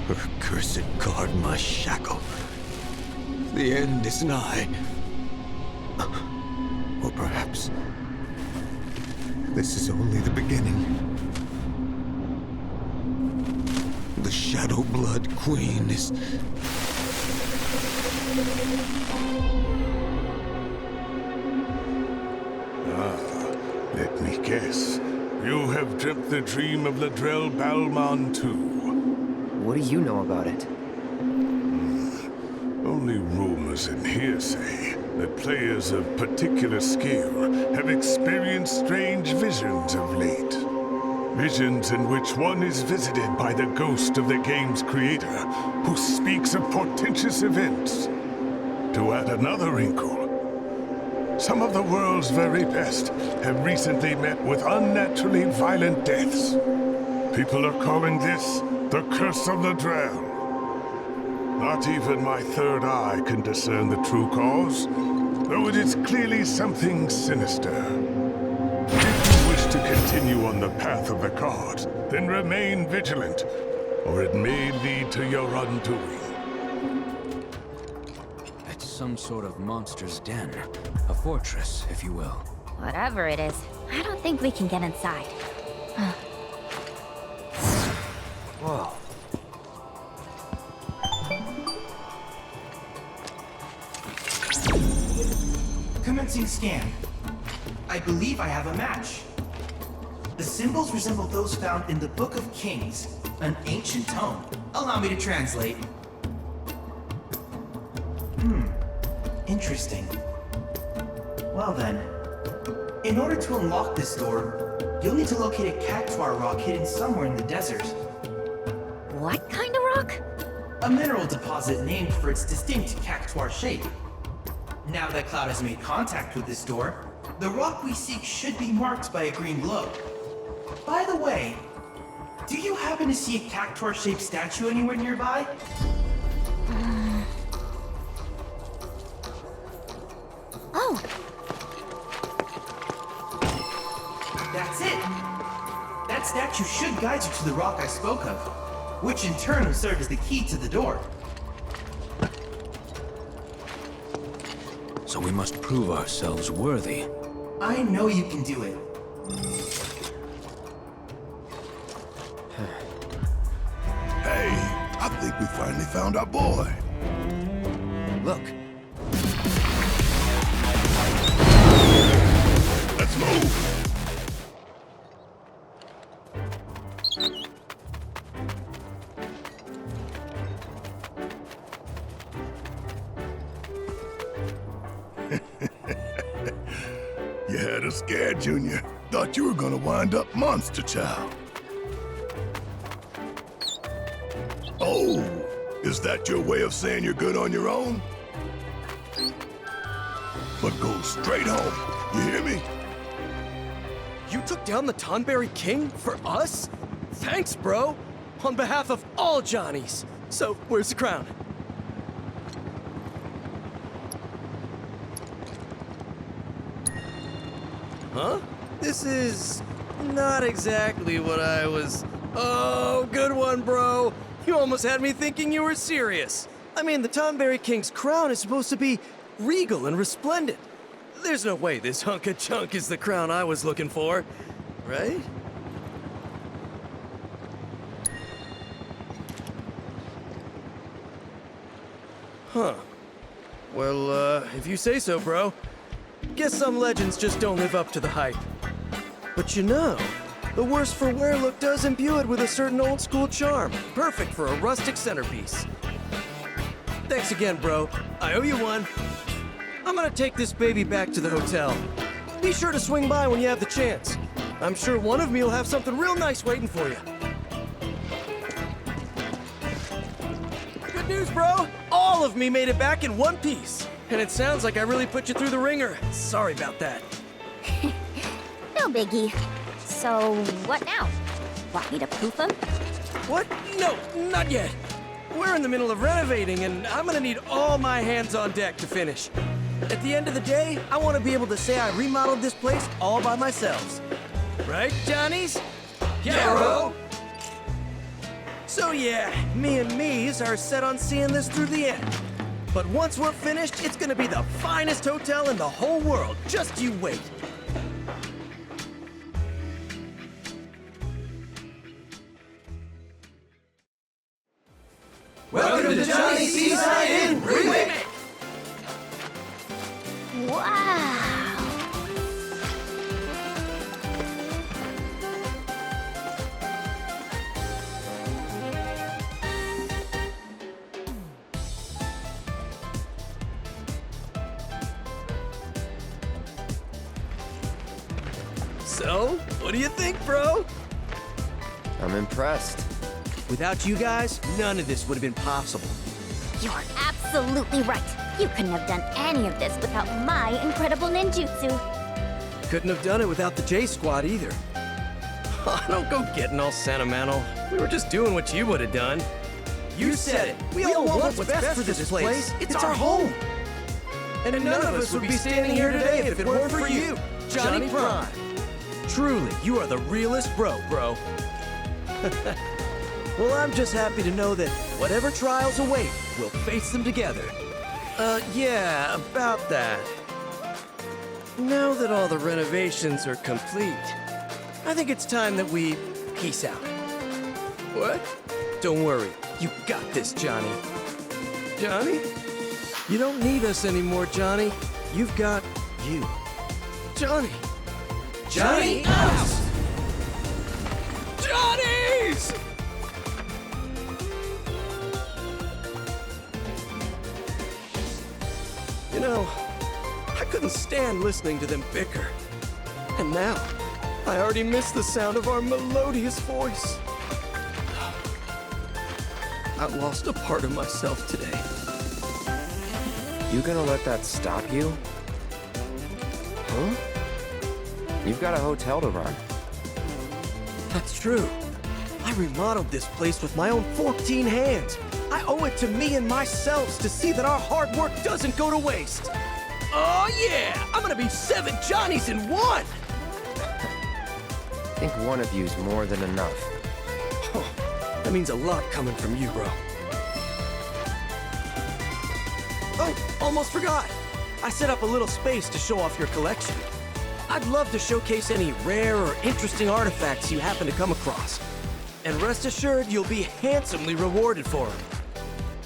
Her cursed guard, my shackle. The end is nigh. Or perhaps this is only the beginning. The Shadow Blood Queen is... Let me guess. You have dreamt the dream of Ladrell Balmont too. What do you know about it? Only rumors rumors and hearsay that players of particular skill have experienced strange visions of late. Visions in which one is visited by the ghost of the game's creator, who speaks of portentous events. To add another wrinkle, some of the world's very best have recently met with unnaturally violent deaths. People are calling this the Curse of the Drow. Not even my third eye can discern the true cause, though it is clearly something sinister. If you wish to continue on the path of the cards, then remain vigilant, or it may lead to your undoing. It's some sort of monster's den. A fortress, if you will. Whatever it is, I don't think we can get inside. Whoa. Commencing scan. I believe I have a match. The symbols resemble those found in the Book of Kings, an ancient tome. Allow me to translate. Interesting. Well then, in order to unlock this door, you'll need to locate a cactuar rock hidden somewhere in the desert. What kind of rock? A mineral deposit named for its distinct cactuar shape. Now that Cloud has made contact with this door, the rock we seek should be marked by a green glow. By the way, do you happen to see a cactuar-shaped statue anywhere nearby? Oh! That's it! That statue should guide you to the rock I spoke of, which in turn will serve as the key to the door. So we must prove ourselves worthy. I know you can do it. Hey, I think we finally found our boy. Look. Let's move. You had us scared, Junior. Thought you were gonna wind up Monster Child. Oh, is that your way of saying you're good on your own? But go straight home, you hear me? You took down the Tonberry King for us? Thanks, bro! On behalf of all Johnnies. So, where's the crown? Huh? This is not exactly what I was... Oh, good one, bro! You almost had me thinking you were serious. I mean, the Tonberry King's crown is supposed to be regal and resplendent. There's no way this hunk of junk is the crown I was looking for, right? Huh. Well, if you say so, bro. Guess some legends just don't live up to the hype. But you know, the worse for wear look does imbue it with a certain old school charm, perfect for a rustic centerpiece. Thanks again, bro. I owe you one. I'm gonna take this baby back to the hotel. Be sure to swing by when you have the chance. I'm sure one of me will have something real nice waiting for you. Good news, bro! All of me made it back in one piece. And it sounds like I really put you through the ringer. Sorry about that. No biggie. So, what now? Want me to poof him? What? No, not yet. We're in the middle of renovating, and I'm gonna need all my hands on deck to finish. At the end of the day, I want to be able to say I remodeled this place all by myself. Right, Johnnies? Yeah, bro! So yeah, me and me's are set on seeing this through the end. But once we're finished, it's gonna be the finest hotel in the whole world. Just you wait. Welcome to Johnny Seaside Inn Remake! Wow! So, what do you think, bro? I'm impressed. Without you guys, none of this would have been possible. You're absolutely right. You couldn't have done any of this without my incredible ninjutsu. Couldn't have done it without the J Squad either. Oh, don't go getting all sentimental. We were just doing what you would have done. You said it. We all want what's best for this place. It's our home. And none of us would be standing here today if it weren't for you, Johnny Prime. Truly, you are the realest bro. Well, I'm just happy to know that whatever trials await, we'll face them together. Yeah, about that. Now that all the renovations are complete, I think it's time that we peace out. What? Don't worry, you got this, Johnny. Johnny? You don't need us anymore, Johnny. You've got you. Johnny! Johnny us! Johnnies! You know, I couldn't stand listening to them bicker. And now, I already miss the sound of our melodious voice. I lost a part of myself today. You gonna let that stop you? Huh? You've got a hotel to run. That's true. I remodeled this place with my own 14 hands. I owe it to me and myself to see that our hard work doesn't go to waste. Oh yeah! I'm gonna be 7 Johnnies in one! I think one of you's more than enough. Oh, that means a lot coming from you, bro. Oh, almost forgot. I set up a little space to show off your collection. I'd love to showcase any rare or interesting artifacts you happen to come across. And rest assured, you'll be handsomely rewarded for them.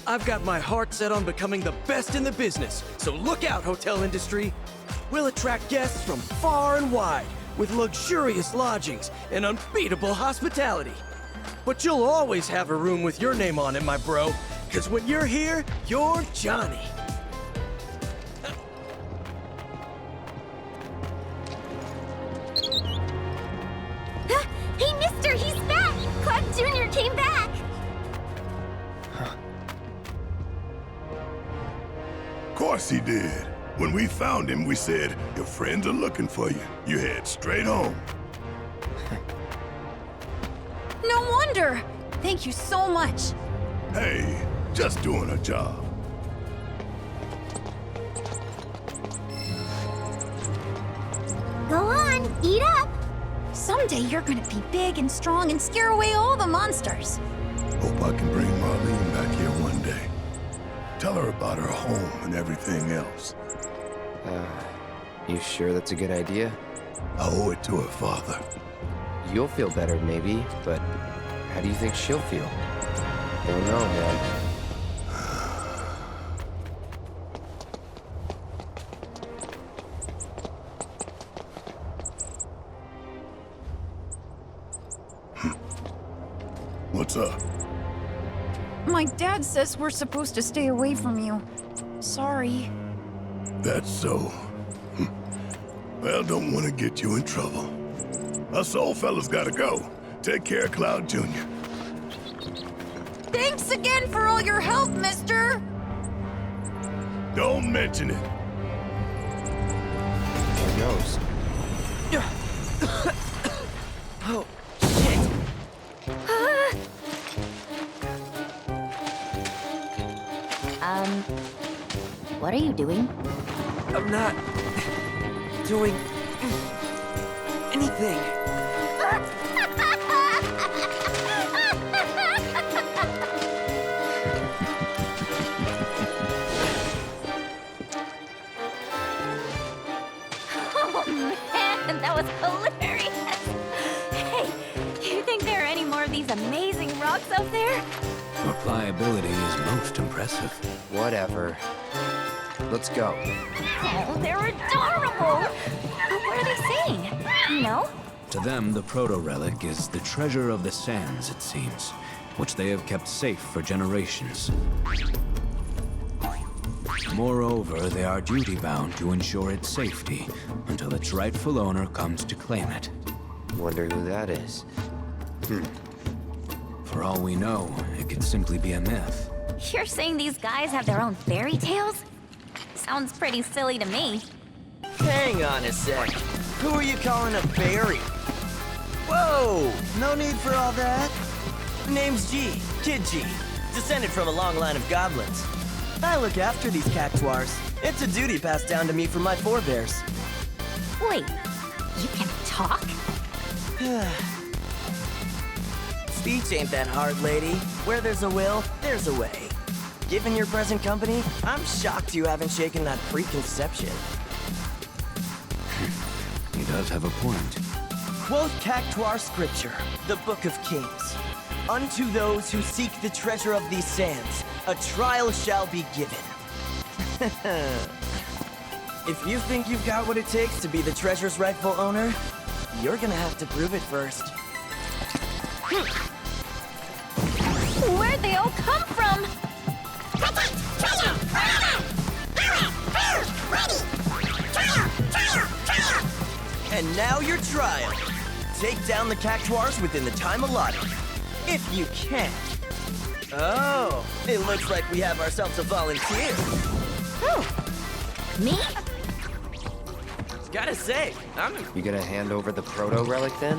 I've got my heart set on becoming the best in the business, so look out, hotel industry. We'll attract guests from far and wide, with luxurious lodgings and unbeatable hospitality. But you'll always have a room with your name on it, my bro, because when you're here, you're Johnny. Hey, mister, he's back! Cloud Jr. came back! Of course he did. When we found him, we said, your friends are looking for you. You head straight home. No wonder! Thank you so much. Hey, just doing a job. Go on, eat up! Someday you're gonna be big and strong and scare away all the monsters. Hope I can bring Marlene back here one day. Tell her about her home and everything else. You sure that's a good idea? I owe it to her father. You'll feel better, maybe, but how do you think she'll feel? Don't know, man. What's up? My dad says we're supposed to stay away from you. Sorry. That's so. Well, don't want to get you in trouble. Us old fellas gotta go. Take care of Cloud Jr. Thanks again for all your help, mister! Don't mention it. Who knows? Oh, What are you doing? I'm not doing anything. Oh man, that was hilarious! Hey, do you think there are any more of these amazing rocks out there? Replyability is most impressive. Whatever. Let's go. Oh, they're adorable! What are they saying? You know? To them, the proto-relic is the treasure of the sands, it seems, which they have kept safe for generations. Moreover, they are duty-bound to ensure its safety until its rightful owner comes to claim it. Wonder who that is. For all we know, it could simply be a myth. You're saying these guys have their own fairy tales? Sounds pretty silly to me. Hang on a sec. Who are you calling a fairy? Whoa! No need for all that. Name's G, Kid G. Descended from a long line of goblins. I look after these cactuars. It's a duty passed down to me from my forebears. Wait, you can talk? Speech ain't that hard, lady. Where there's a will, there's a way. Given your present company, I'm shocked you haven't shaken that preconception. He does have a point. Quote Cactuar scripture, the Book of Kings. Unto those who seek the treasure of these sands, a trial shall be given. If you think you've got what it takes to be the treasure's rightful owner, you're gonna have to prove it first. Where'd they all come from? And now your trial. Take down the cactuars within the time allotted. If you can. Oh, it looks like we have ourselves a volunteer. Me? Gotta say, You gonna hand over the proto-relic then?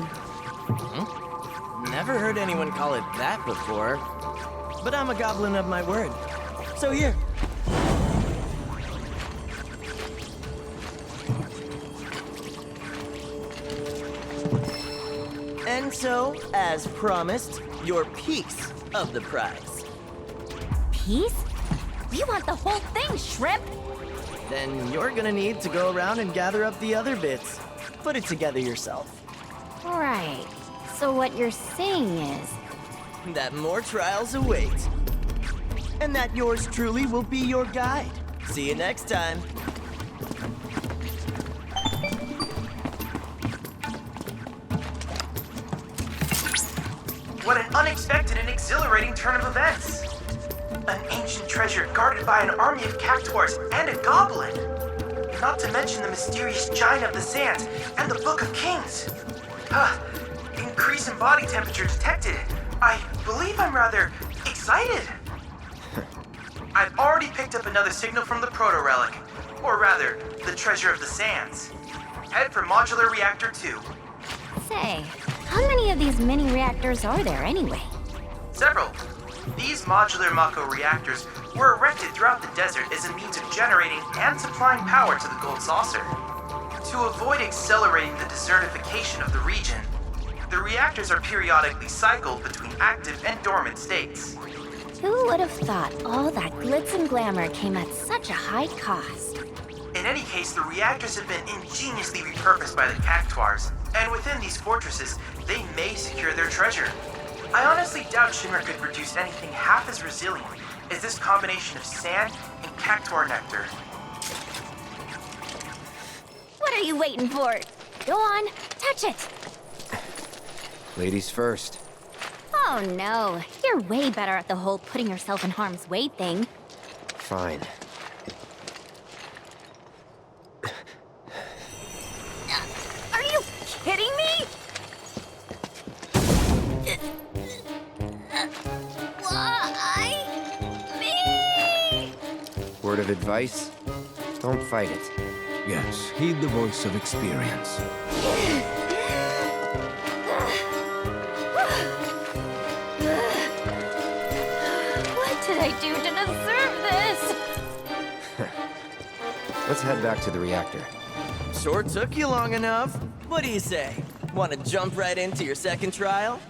Never heard anyone call it that before. But I'm a goblin of my word. So here. And so, as promised, your piece of the prize. Piece? We want the whole thing, Shrimp! Then you're gonna need to go around and gather up the other bits. Put it together yourself. Right. So what you're saying is... that more trials await. And that yours truly will be your guide. See you next time. What an unexpected and exhilarating turn of events! An ancient treasure guarded by an army of cactuars and a goblin! Not to mention the mysterious giant of the sands and the Book of Kings! Increase in body temperature detected. I believe I'm rather excited. I've already picked up another signal from the proto-relic, or rather, the treasure of the sands. Head for modular reactor 2. Say, how many of these mini reactors are there anyway? Several. These modular Mako reactors were erected throughout the desert as a means of generating and supplying power to the Gold Saucer. To avoid accelerating the desertification of the region, the reactors are periodically cycled between active and dormant states. Who would have thought all that glitz and glamour came at such a high cost? In any case, the reactors have been ingeniously repurposed by the cactuars, and within these fortresses, they may secure their treasure. I honestly doubt Shimmer could produce anything half as resilient as this combination of sand and cactuar nectar. What are you waiting for? Go on, touch it! Ladies first. Oh no, you're way better at the whole putting yourself in harm's way thing. Fine. Are you kidding me? Why? Me? Word of advice? Don't fight it. Yes, heed the voice of experience. What did I do to deserve this? Let's head back to the reactor. Sure took you long enough. What do you say? Want to jump right into your second trial?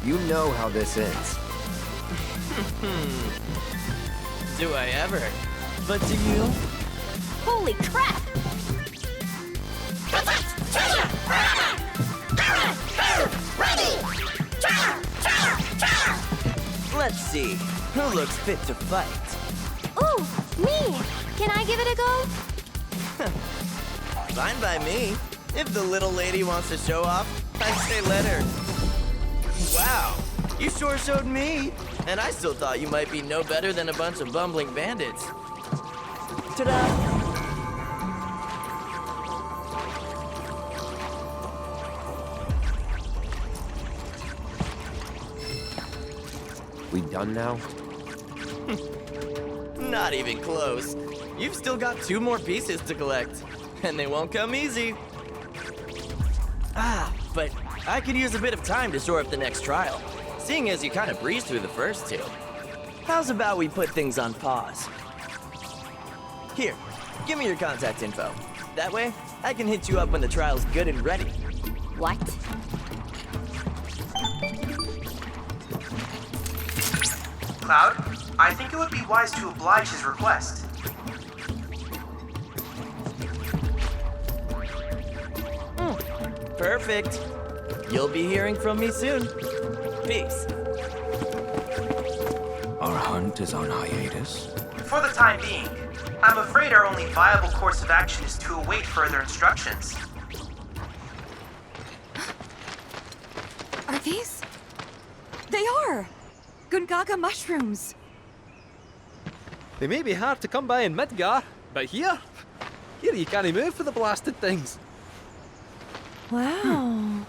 You know how this ends. Do I ever? But do you? Holy crap! Let's see. Who looks fit to fight? Ooh, me! Can I give it a go? Fine by me. If the little lady wants to show off, I say let her. Wow, you sure showed me. And I still thought you might be no better than a bunch of bumbling bandits. Ta-da! We done now? Not even close. You've still got 2 more pieces to collect, and they won't come easy. But I could use a bit of time to shore up the next trial, seeing as you kind of breezed through the first 2. How's about we put things on pause? Here, give me your contact info. That way, I can hit you up when the trial's good and ready. What? Cloud, I think it would be wise to oblige his request. Perfect. You'll be hearing from me soon. Peace. Our hunt is on hiatus. For the time being, I'm afraid our only viable course of action is to await further instructions. Are these? They are! Gungaga mushrooms. They may be hard to come by in Midgar, but here you can't move for the blasted things. Wow.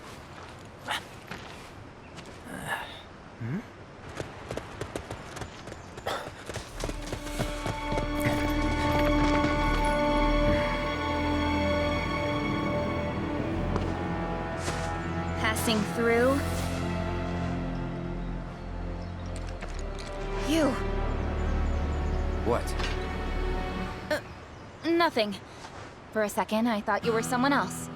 Passing through. You. What? Nothing. For a second, I thought you were someone else.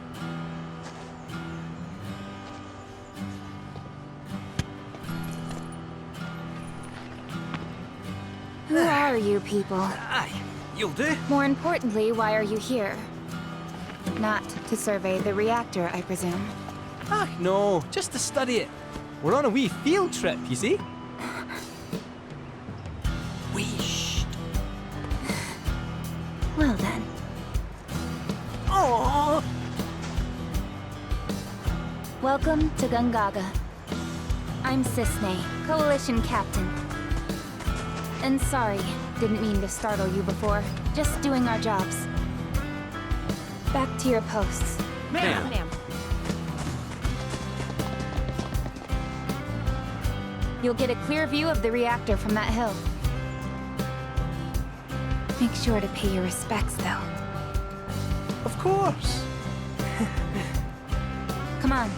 Who are you people? Aye, you'll do. More importantly, why are you here? Not to survey the reactor, I presume. Ah, no, just to study it. We're on a wee field trip, you see? Well then. Oh. Welcome to Gungaga. I'm Cisne, Coalition Captain. And sorry, didn't mean to startle you before. Just doing our jobs. Back to your posts. Ma'am. You'll get a clear view of the reactor from that hill. Make sure to pay your respects, though. Of course. Come on.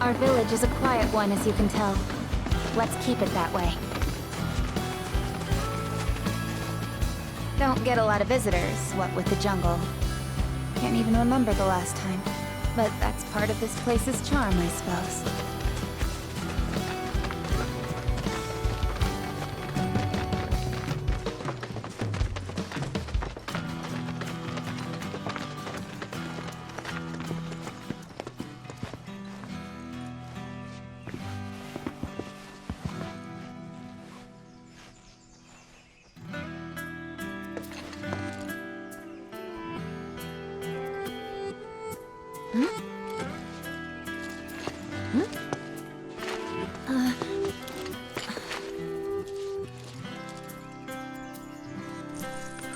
Our village is a quiet one, as you can tell. Let's keep it that way. Don't get a lot of visitors, what with the jungle. Can't even remember the last time. But that's part of this place's charm, I suppose.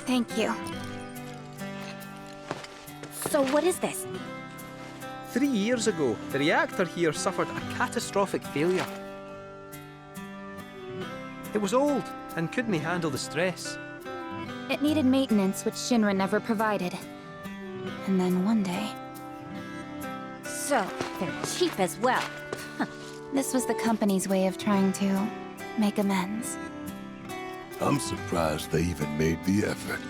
Thank you. So what is this? 3 years ago, the reactor here suffered a catastrophic failure. It was old and couldn't handle the stress. It needed maintenance, which Shinra never provided. And then one day... So, they're cheap as well. This was the company's way of trying to make amends. I'm surprised they even made the effort.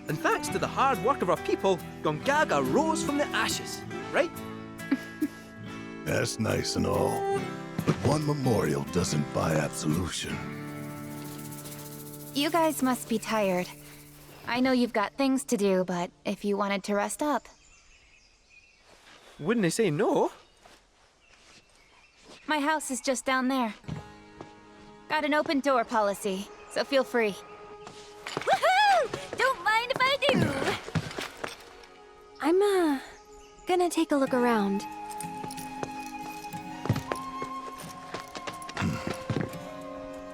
And thanks to the hard work of our people, Gongaga rose from the ashes, right? That's nice and all, but one memorial doesn't buy absolution. You guys must be tired. I know you've got things to do, but if you wanted to rest up... Wouldn't I say no? My house is just down there. Got an open door policy, so feel free. Woohoo! Don't mind if I do! I'm, gonna take a look around.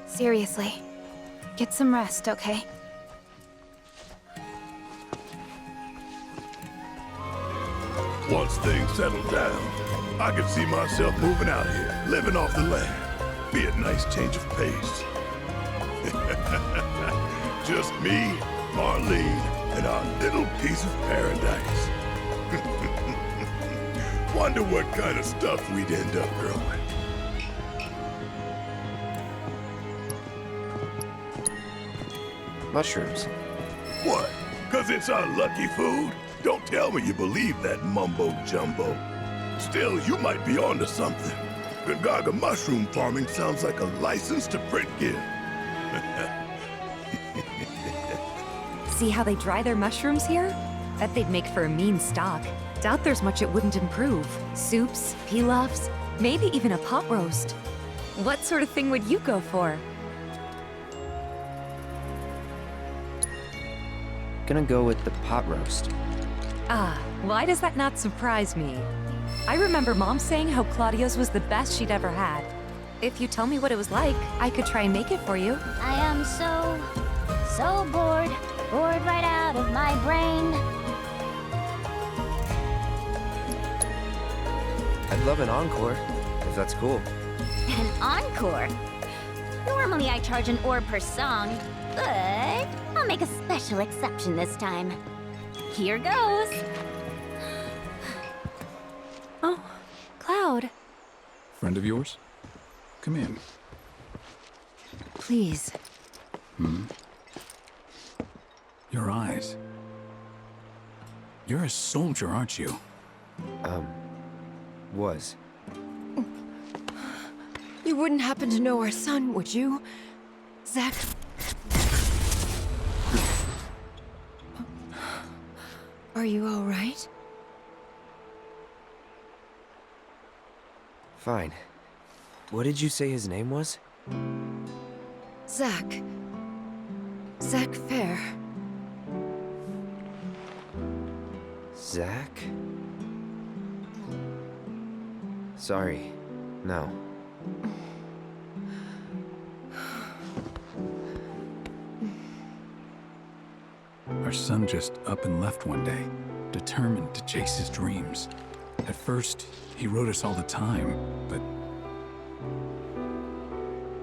Seriously, get some rest, okay? Once things settle down, I could see myself moving out here, living off the land. Be a nice change of pace. Just me, Marlene, and our little piece of paradise. Wonder what kind of stuff we'd end up growing. Mushrooms. What? 'Cause it's our lucky food? Don't tell me you believe that mumbo-jumbo. Still, you might be onto something. Gongaga mushroom farming sounds like a license to print gift. See how they dry their mushrooms here? Bet they'd make for a mean stock. Doubt there's much it wouldn't improve. Soups, pilafs, maybe even a pot roast. What sort of thing would you go for? Gonna go with the pot roast. Ah, why does that not surprise me? I remember Mom saying how Claudio's was the best she'd ever had. If you tell me what it was like, I could try and make it for you. I am so bored. Bored right out of my brain. I'd love an encore, if that's cool. An encore? Normally I charge an orb per song, but I'll make a special exception this time. Here goes. Oh, Cloud. Friend of yours? Come in. Please. Your eyes. You're a soldier, aren't you? Was. You wouldn't happen to know our son, would you? Zach? Are you all right? Fine. What did you say his name was? Zach. Zach Fair. Zach? Sorry. No. Our son just up and left one day, determined to chase his dreams. At first, he wrote us all the time, but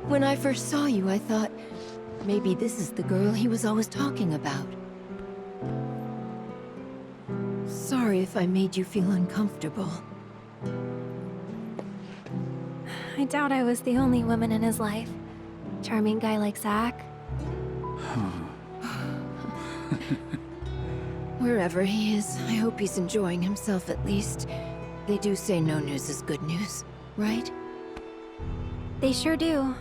When I first saw you, I thought, maybe this is the girl he was always talking about. Sorry if I made you feel uncomfortable. I doubt I was the only woman in his life. Charming guy like Zach. Wherever he is, I hope he's enjoying himself at least. They do say no news is good news, right? They sure do.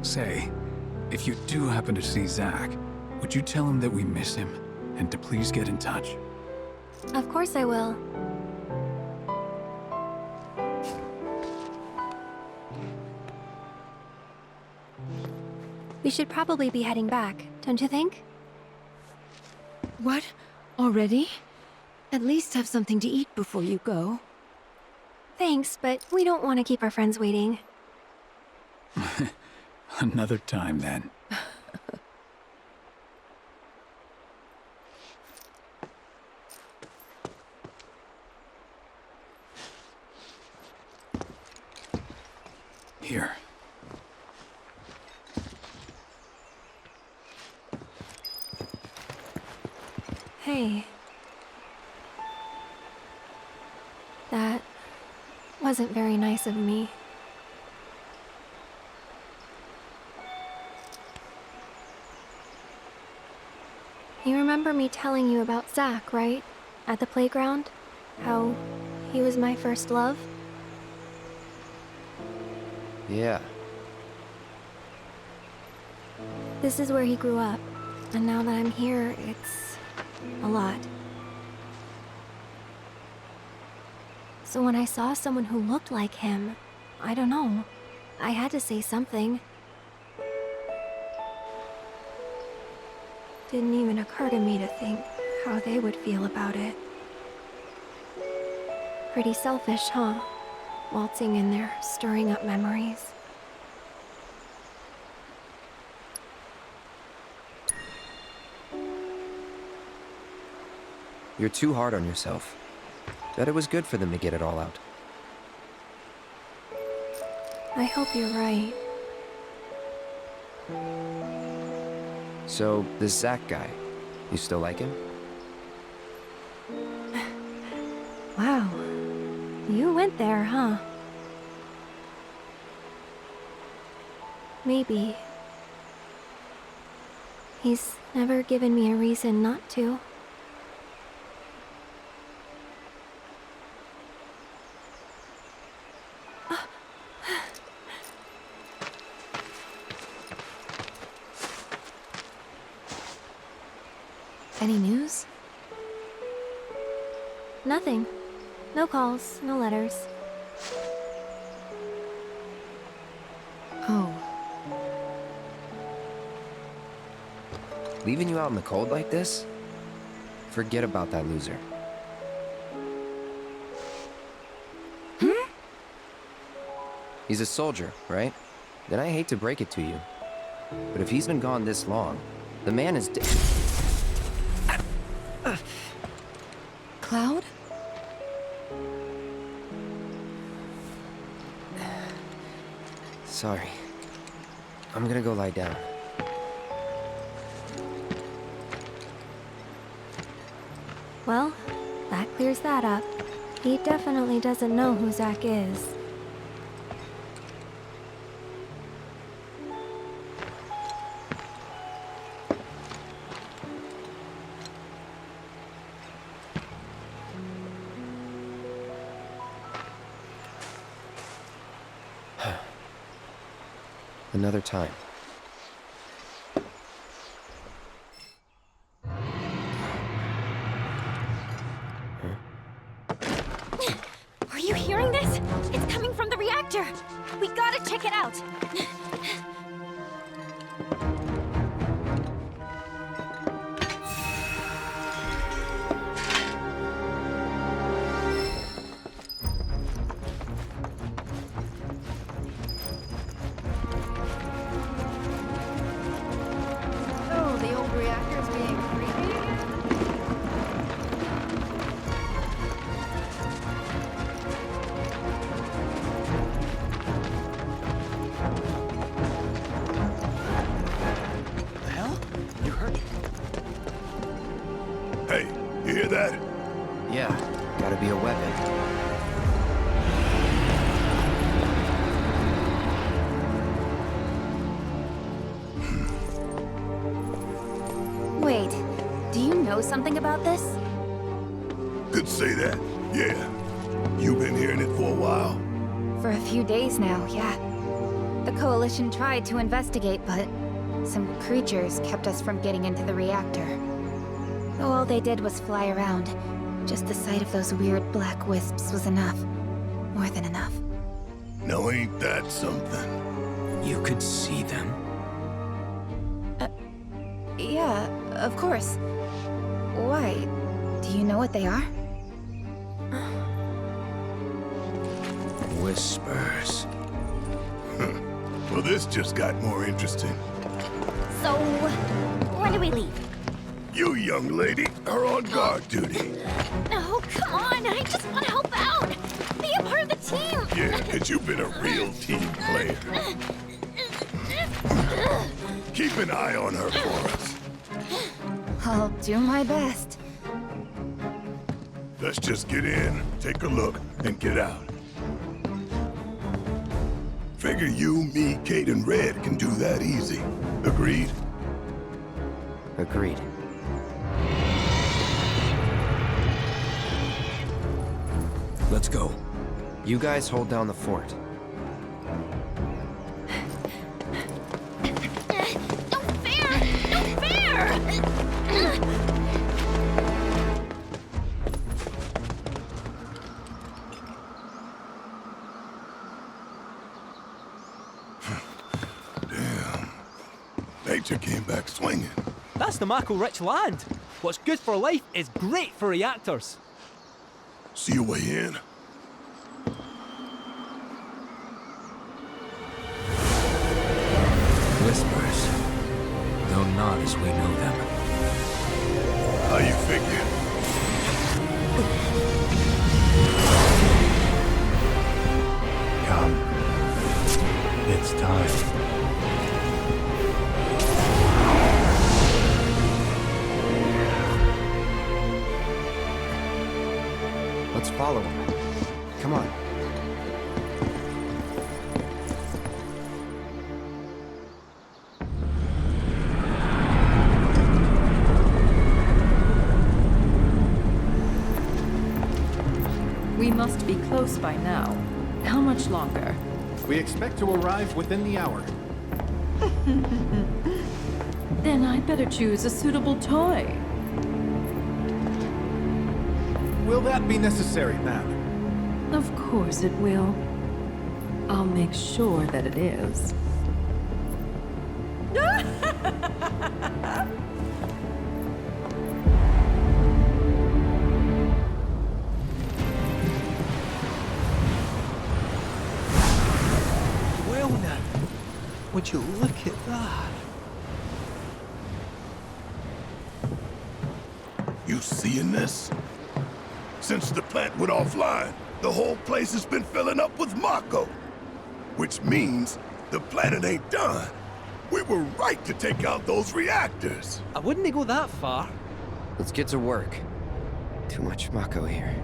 say, if you do happen to see Zach, would you tell him that we miss him and to please get in touch? Of course I will. We should probably be heading back, don't you think? What? Already? At least have something to eat before you go. Thanks, but we don't want to keep our friends waiting. Another time, then. Here. Hey. That wasn't very nice of me. You remember me telling you about Zach, right? At the playground? How he was my first love? Yeah. This is where he grew up, and now that I'm here, it's a lot. So when I saw someone who looked like him, I don't know, I had to say something. Didn't even occur to me to think how they would feel about it. Pretty selfish, huh? Waltzing in there, stirring up memories. You're too hard on yourself. Bet it was good for them to get it all out. I hope you're right. So, this Zach guy, you still like him? Wow. You went there, huh? Maybe. He's never given me a reason not to. Any news? Nothing. No calls, no letters. Oh. Leaving you out in the cold like this? Forget about that loser. He's a soldier, right? Then I hate to break it to you. But if he's been gone this long, the man is dead. Cloud? Sorry. I'm gonna go lie down. Well, that clears that up. He definitely doesn't know who Zach is. Another time. Are you hearing this? It's coming from the reactor. We gotta check it out. Oh, the old reactor's being creepy again? The hell? You heard it? Hey, you hear that? Yeah, gotta be a weapon. Wait, do you know something about this? Could say that, yeah. You been hearing it for a while? For a few days now, yeah. The Coalition tried to investigate, but some creatures kept us from getting into the reactor. All they did was fly around. Just the sight of those weird black wisps was enough. More than enough. Now ain't that something? You could see them? Yeah, of course. Why? Do you know what they are? Whispers. Well, this just got more interesting. So, when do we leave? You, young lady, are on guard duty. Oh, come on! I just want to help out! Be a part of the team! Yeah, 'cause you've been a real team player. Keep an eye on her for us. I'll do my best. Let's just get in, take a look, and get out. Figure you, me, Kate, and Red can do that easy. Agreed? Agreed. Let's go. You guys hold down the fort. No fair! No fair! Damn. Nature came back swinging. That's the Mako-rich land. What's good for life is great for reactors. See your way in? Whispers. Though not as we know them. How you figure? Come. It's time. Let's follow him. Come on. We must be close by now. How much longer? We expect to arrive within the hour. Then I'd better choose a suitable toy. Will that be necessary, ma'am? Of course it will. I'll make sure that it is. Well now, would you look at that? You seeing this? Since the plant went offline, the whole place has been filling up with Mako. Which means the planet ain't done. We were right to take out those reactors. I wouldn't go that far. Let's get to work. Too much Mako here.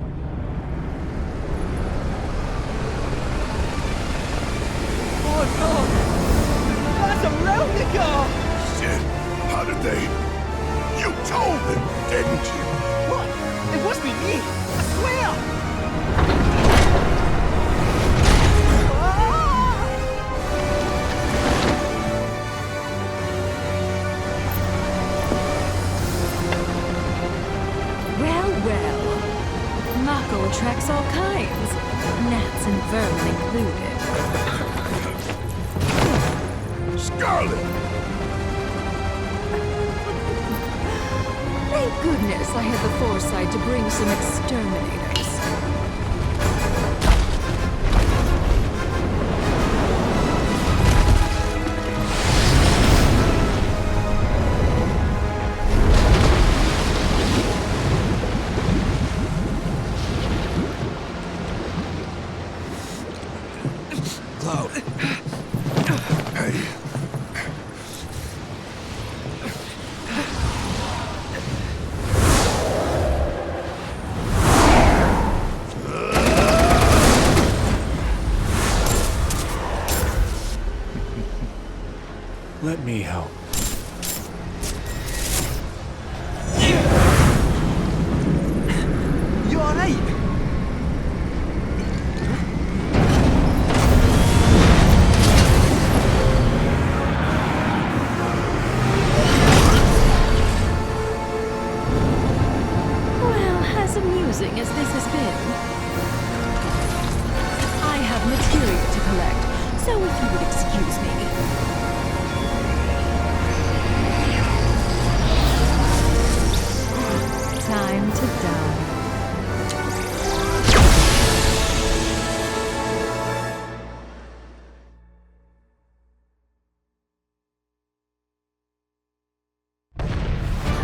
Oh no! That's a replica! Shit, how did they... You told them, didn't you? What? It wasn't me! I swear! Mako attracts all kinds, gnats and vermin included. Scarlet! Thank goodness I had the foresight to bring some exterminators. Let me help. You alright? Well, as amusing as this has been, I have material to collect, so if you would excuse me. Time to die.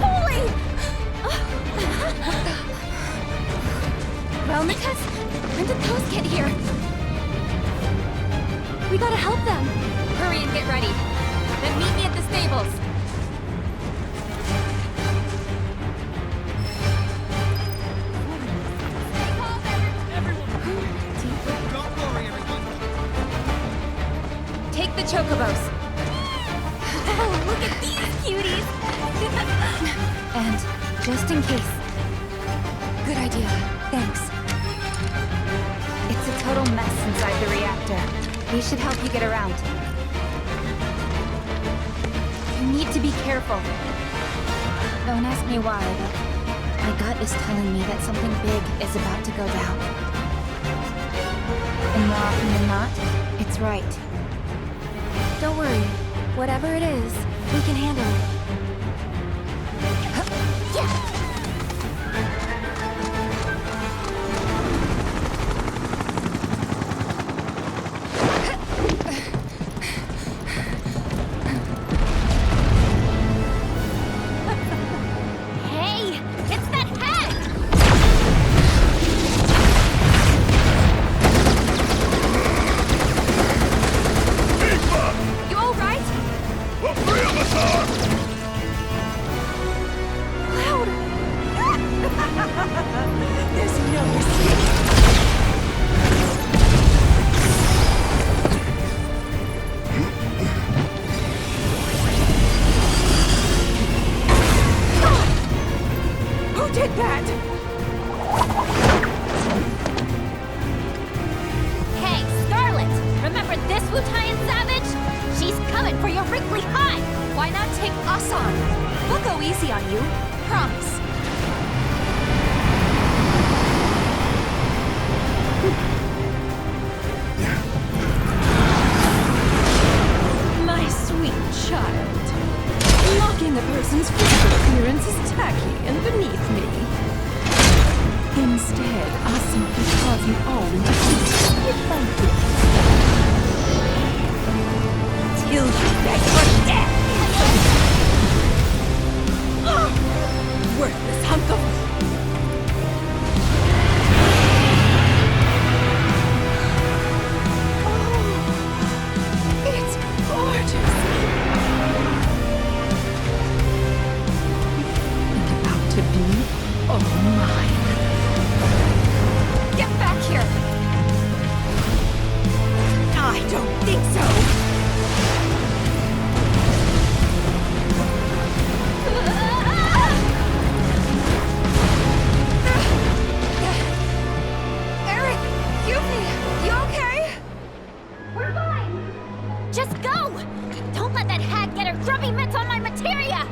Holy! Well, Nikas, when did those get here? We gotta help them. Hurry and get ready. Then meet me at the stables. Take the chocobos. Oh, look at these cuties! And just in case. Good idea. Thanks. It's a total mess inside the reactor. We should help you get around. You need to be careful. Don't ask me why, but my gut is telling me that something big is about to go down. And more often than not, it's right. Don't worry. Whatever it is, we can handle it. Hey! It's that head! Cloud! There's no escape. Who did that? Hey, Scarlet! Remember this Wu-Tai savage? She's coming for your wrinkly hide! Why not take us on? We'll go easy on you. Promise. My sweet child. Mocking a person's physical appearance is tacky and beneath me. Instead, I'll simply carve you all into pieces bit by bit. Till you beg for death! Worthless hunk of... It's gorgeous. And about to be all mine. Get back here! I don't think so! Eric! Yuffie! You okay? We're fine! Just go! Don't let that hag get her grubby mitts on my materia!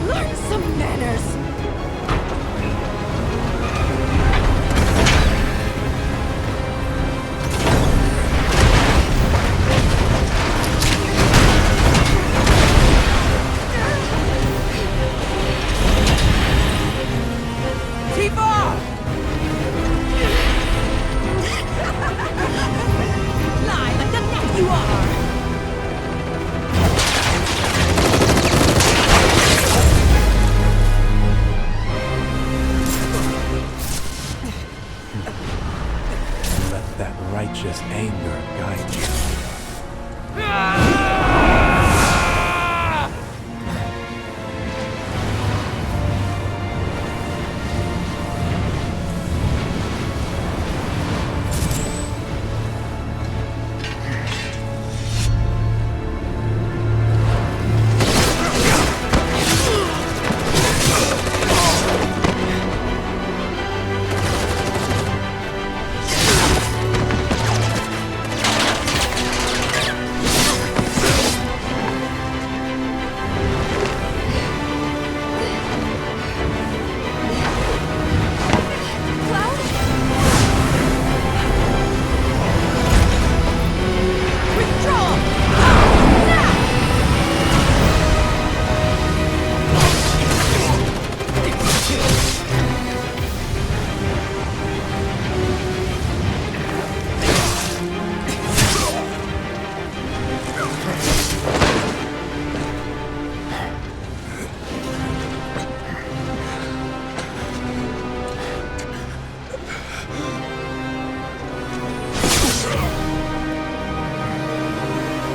Learn some manners! Tifa! Lie like the net you are! Let that righteous anger guide you.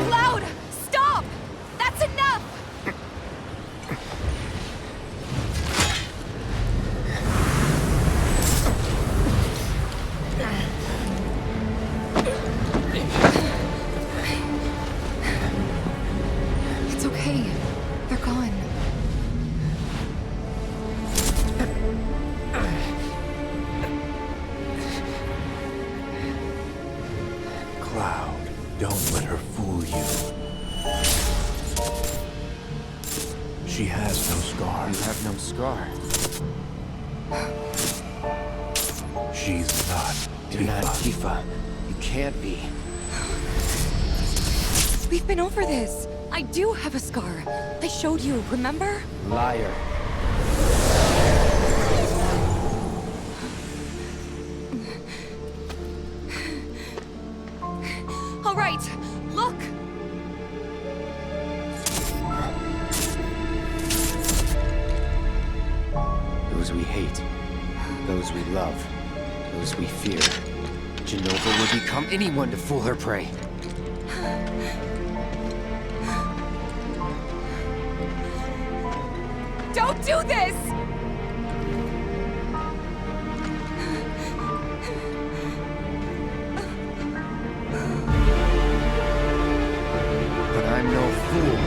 Cloud! Stop! That's enough! It's okay. They're gone. Cloud, don't let her fool you. She has no scar. You have no scar. She's not You're not Tifa. Tifa. You can't be. We've been over this. I do have a scar. I showed you, remember? Liar. All right, look! Those we hate, those we love, those we fear. Jenova would become anyone to fool her prey. Don't do this! But I'm no fool.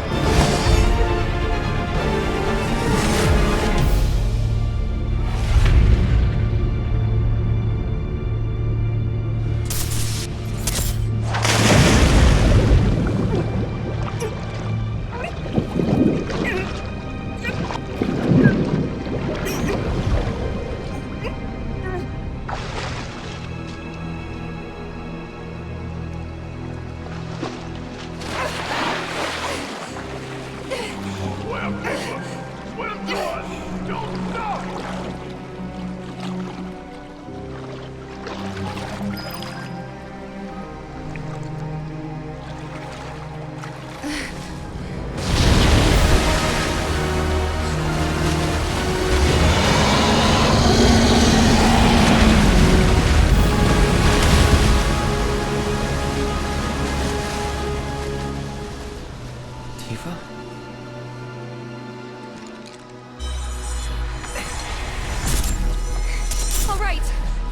All right,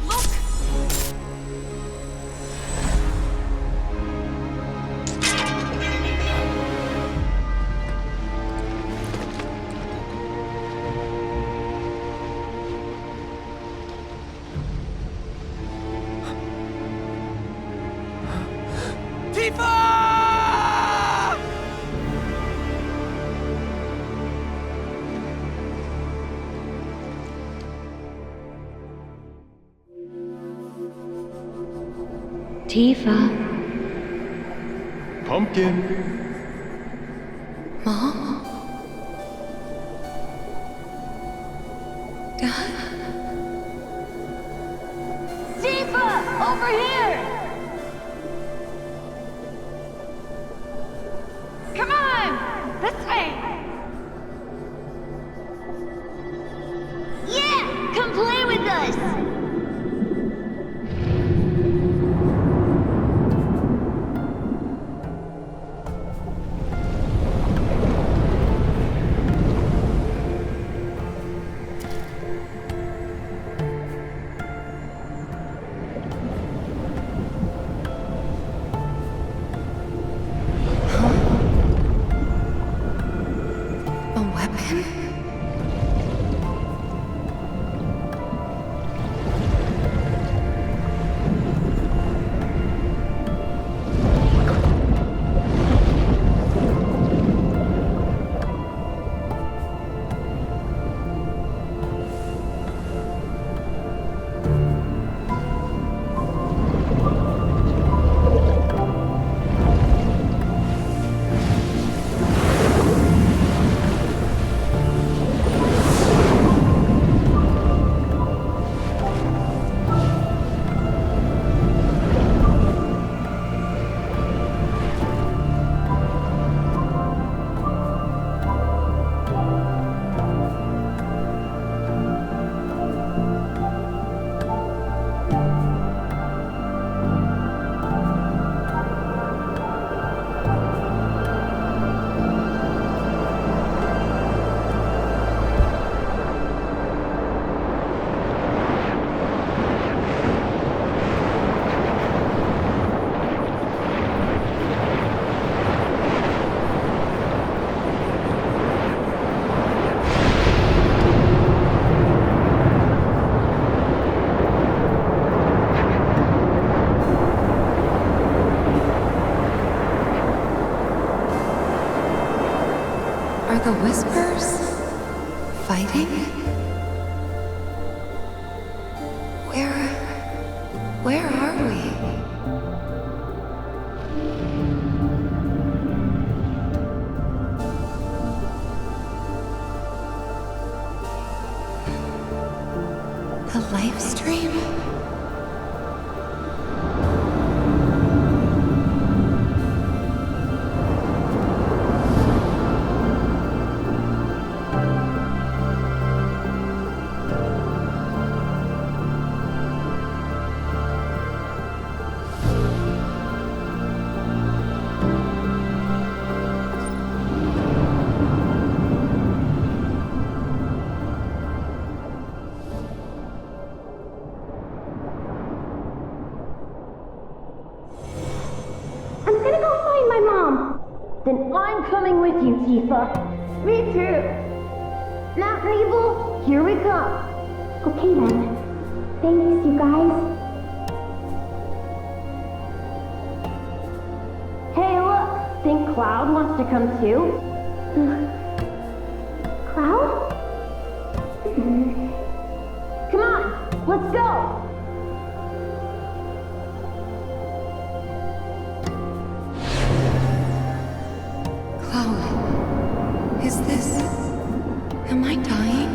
look! Tifa. Pumpkin. Mom? Dad? Tifa! Over here! Come on! This way! Yeah! Come play with us! Are the Whispers fighting? Where are we? live stream? I'm gonna go find my mom. Then I'm coming with you, Tifa. Me too. Mountain Evil, here we come. Okay then. Thanks, you guys. Hey, look. Think Cloud wants to come too? Cloud? Come on, let's go. Cloud, is this... Am I dying?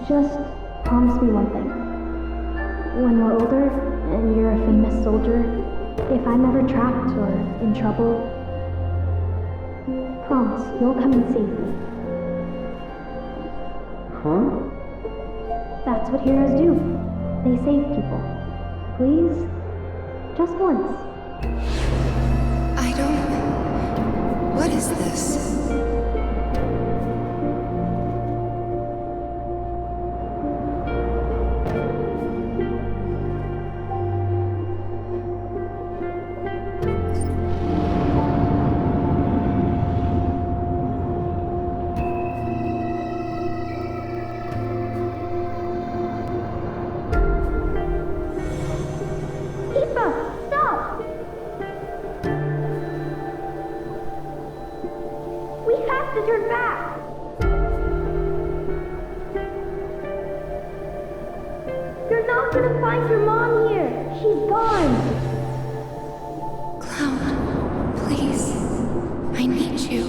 Just promise me one thing. When we're older, and you're a famous soldier, if I'm ever trapped or in trouble, promise you'll come and save me. Huh? That's what heroes do. They save people. Please? Just once. I don't... What is this? Tifa, stop! We have to turn back! You're not gonna find your mom here! She's gone! Cloud, please. I need you.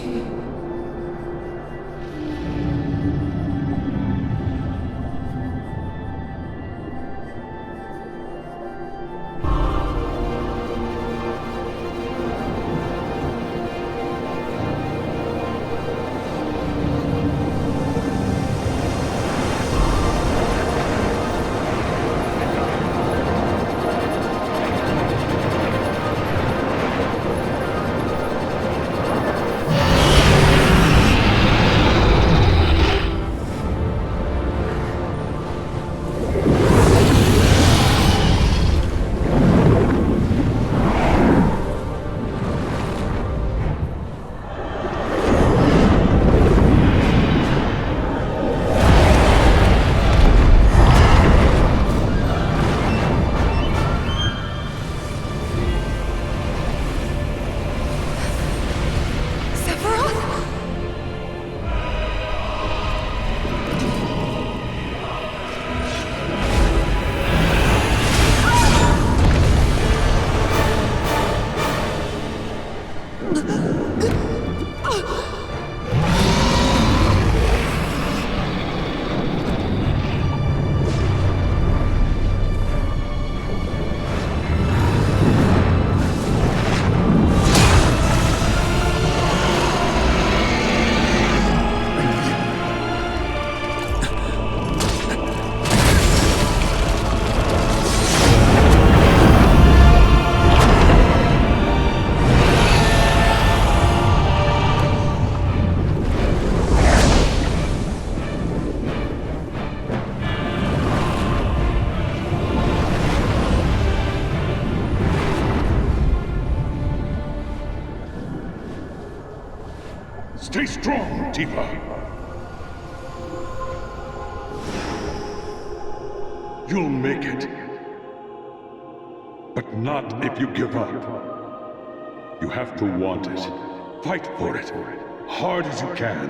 Stay strong, Tifa. You'll make it. But not if you give up. You have to want it. Fight for it. Hard as you can.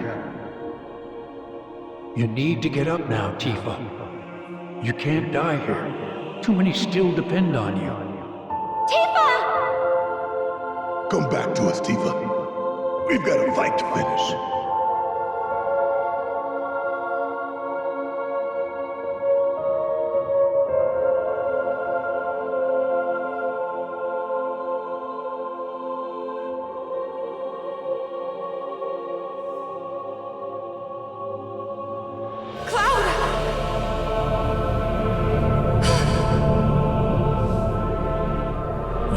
You need to get up now, Tifa. You can't die here. Too many still depend on you. Tifa! Come back to us, Tifa. We've got a fight to finish.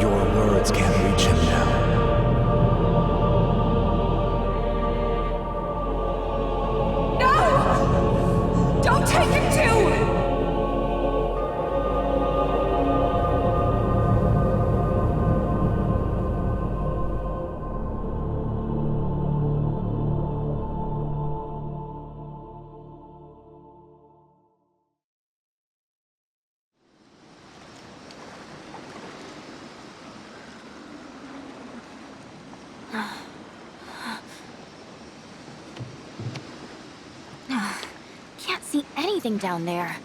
Your words can't reach him now. No! Don't take him too! Can't see anything down there.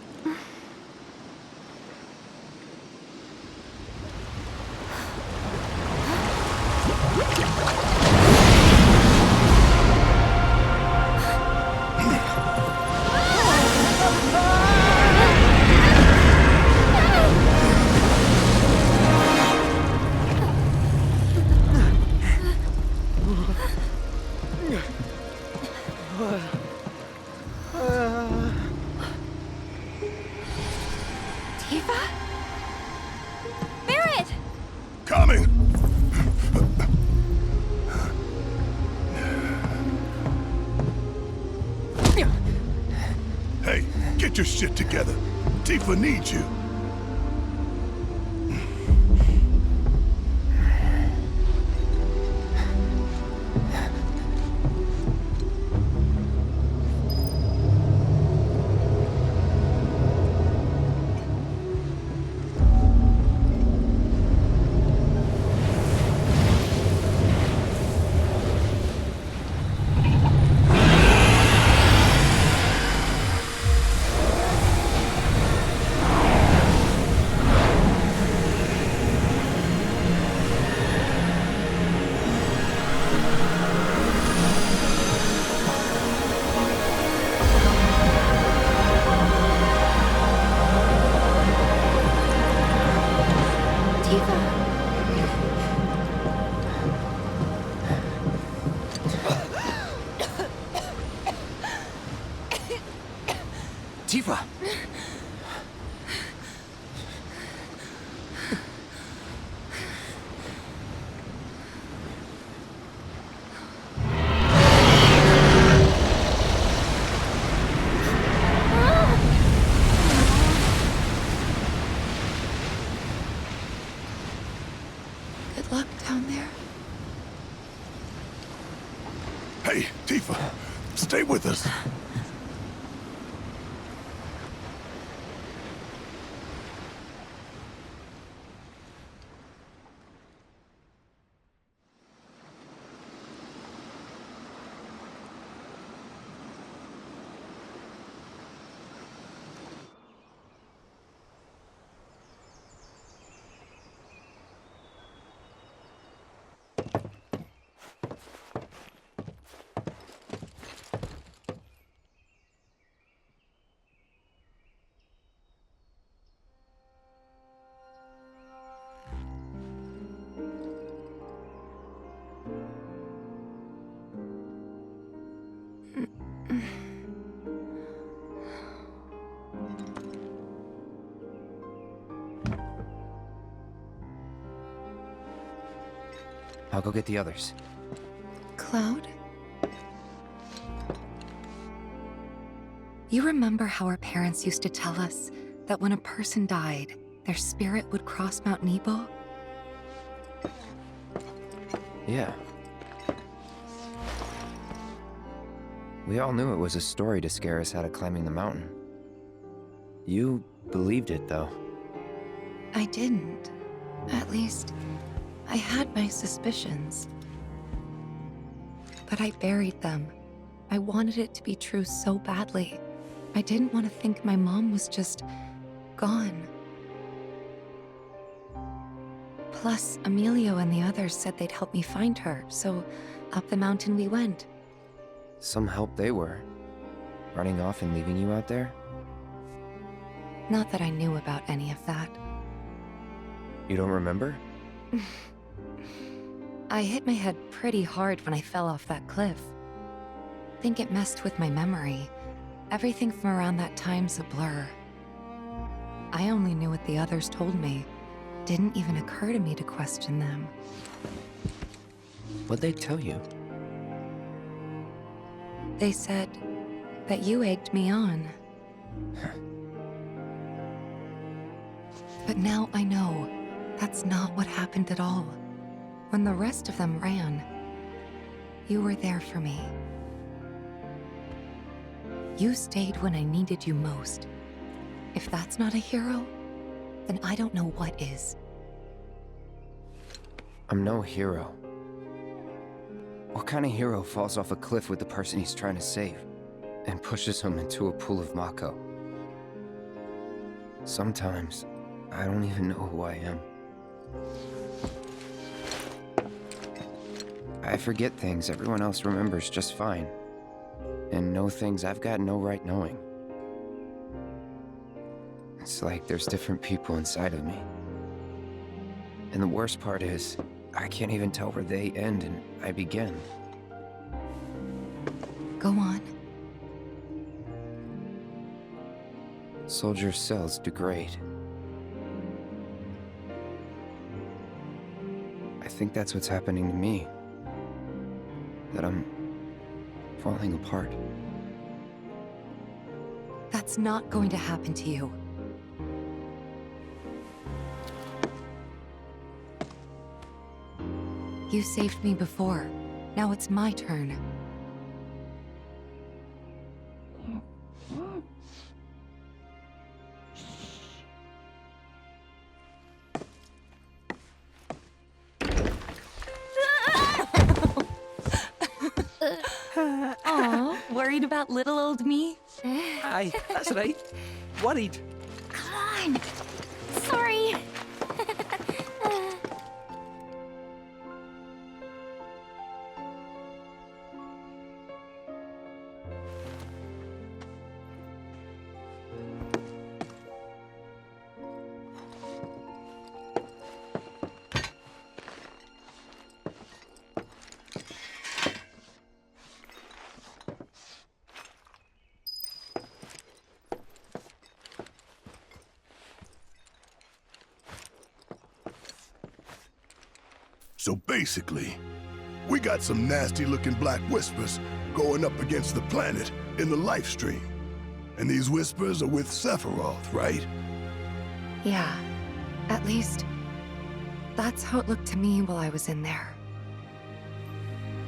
Tifa? Barret! Coming! Hey, get your shit together. Tifa needs you. Tifa! Good luck down there. Hey, Tifa, stay with us. I'll go get the others. Cloud? You remember how our parents used to tell us that when a person died, their spirit would cross Mount Nebo? Yeah. We all knew it was a story to scare us out of climbing the mountain. You believed it, though. I didn't. At least, I had my suspicions. But I buried them. I wanted it to be true so badly. I didn't want to think my mom was just gone. Plus, Emilio and the others said they'd help me find her, so up the mountain we went. Some help they were. Running off and leaving you out there? Not that I knew about any of that. You don't remember? I hit my head pretty hard when I fell off that cliff. Think it messed with my memory. Everything from around that time's a blur. I only knew what the others told me. Didn't even occur to me to question them. What'd they tell you? They said that you egged me on. But now I know that's not what happened at all. When the rest of them ran, you were there for me. You stayed when I needed you most. If that's not a hero, then I don't know what is. I'm no hero. What kind of hero falls off a cliff with the person he's trying to save and pushes him into a pool of Mako? Sometimes, I don't even know who I am. I forget things everyone else remembers just fine, and know things I've got no right knowing. It's like there's different people inside of me. And the worst part is, I can't even tell where they end and I begin. Go on. Soldier cells degrade. I think that's what's happening to me. That I'm falling apart. That's not going to happen to you. You saved me before. Now it's my turn. Aw, worried about little old me? Aye, that's right. Worried. Come on. Sorry. So basically, we got some nasty-looking black whispers going up against the planet in the life stream. And these whispers are with Sephiroth, right? Yeah, at least that's how it looked to me while I was in there.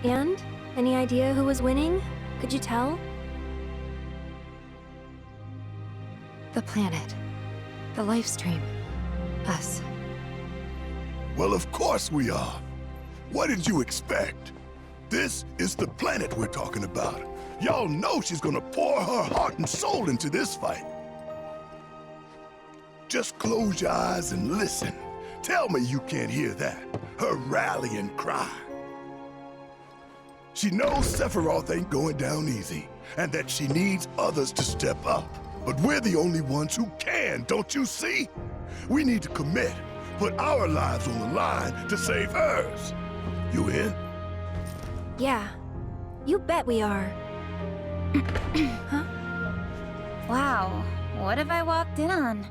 And? Any idea who was winning? Could you tell? The planet. The life stream. Us. Well, of course we are. What did you expect? This is the planet we're talking about. Y'all know she's gonna pour her heart and soul into this fight. Just close your eyes and listen. Tell me you can't hear that. Her rallying cry. She knows Sephiroth ain't going down easy, and that she needs others to step up. But we're the only ones who can, don't you see? We need to commit, put our lives on the line to save hers. You in? Yeah. You bet we are. Huh? Wow, what have I walked in on?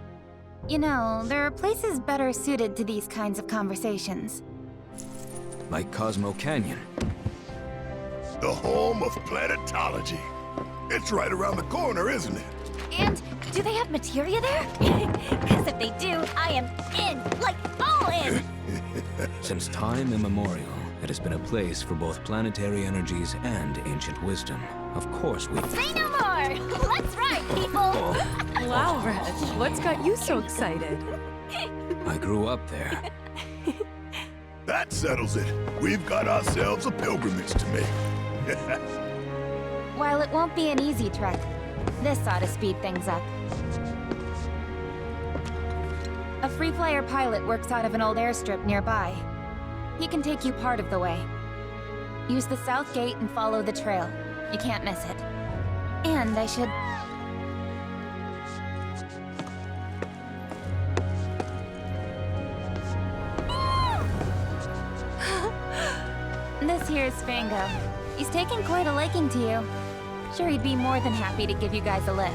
You know, there are places better suited to these kinds of conversations. Like Cosmo Canyon. The home of planetology. It's right around the corner, isn't it? And do they have materia there? Because if they do, I am in, like all in. Since time immemorial, it has been a place for both planetary energies and ancient wisdom. Of course we... Say no more! Let's ride, people! Wow, Reg, what's got you so excited? I grew up there. That settles it. We've got ourselves a pilgrimage to make. While it won't be an easy trek, this ought to speed things up. A free flyer pilot works out of an old airstrip nearby. He can take you part of the way. Use the south gate and follow the trail. You can't miss it. And I should... This here's Fango. He's taken quite a liking to you. Sure, he'd be more than happy to give you guys a lift.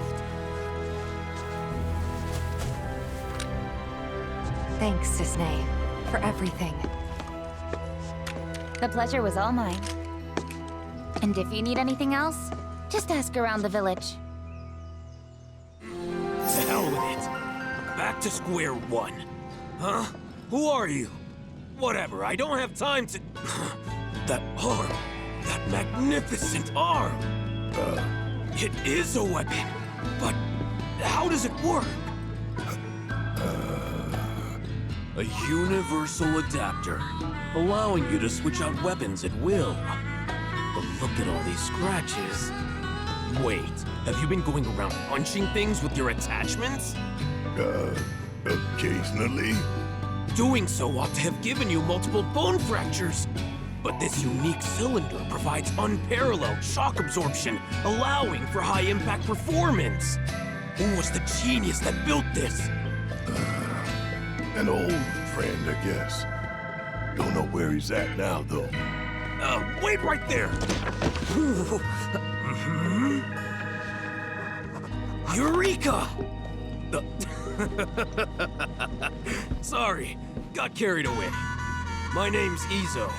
Thanks, Disney, for everything. The pleasure was all mine. And if you need anything else, just ask around the village. To hell with it. Back to square one. Huh? Who are you? Whatever, I don't have time to... That arm. That magnificent arm. It is a weapon. But how does it work? A universal adapter, allowing you to switch out weapons at will. But look at all these scratches. Wait, have you been going around punching things with your attachments? Occasionally. Doing so ought to have given you multiple bone fractures. But this unique cylinder provides unparalleled shock absorption, allowing for high-impact performance. Who was the genius that built this? An old friend, I guess. Don't know where he's at now, though. Wait right there! Eureka! Sorry, got carried away. My name's Izo.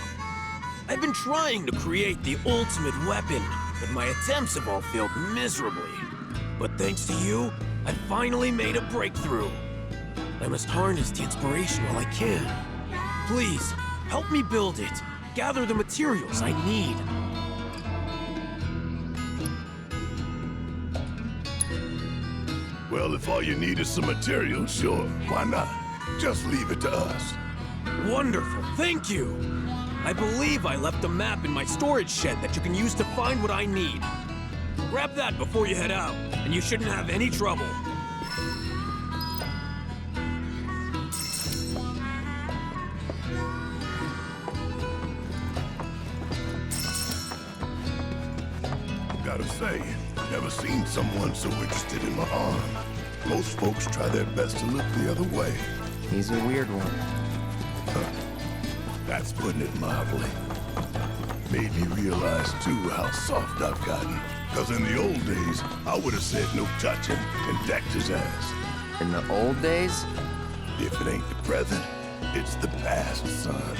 I've been trying to create the ultimate weapon, but my attempts have all failed miserably. But thanks to you, I finally made a breakthrough. I must harness the inspiration while I can. Please, help me build it. Gather the materials I need. Well, if all you need is some materials, sure, why not? Just leave it to us. Wonderful, thank you! I believe I left a map in my storage shed that you can use to find what I need. Grab that before you head out, and you shouldn't have any trouble. Gotta say, never seen someone so interested in my arm. Most folks try their best to look the other way. He's a weird one. That's putting it mildly. Made me realize, too, how soft I've gotten. Because in the old days, I would have said no touching and decked his ass. In the old days? If it ain't the present, it's the past, son.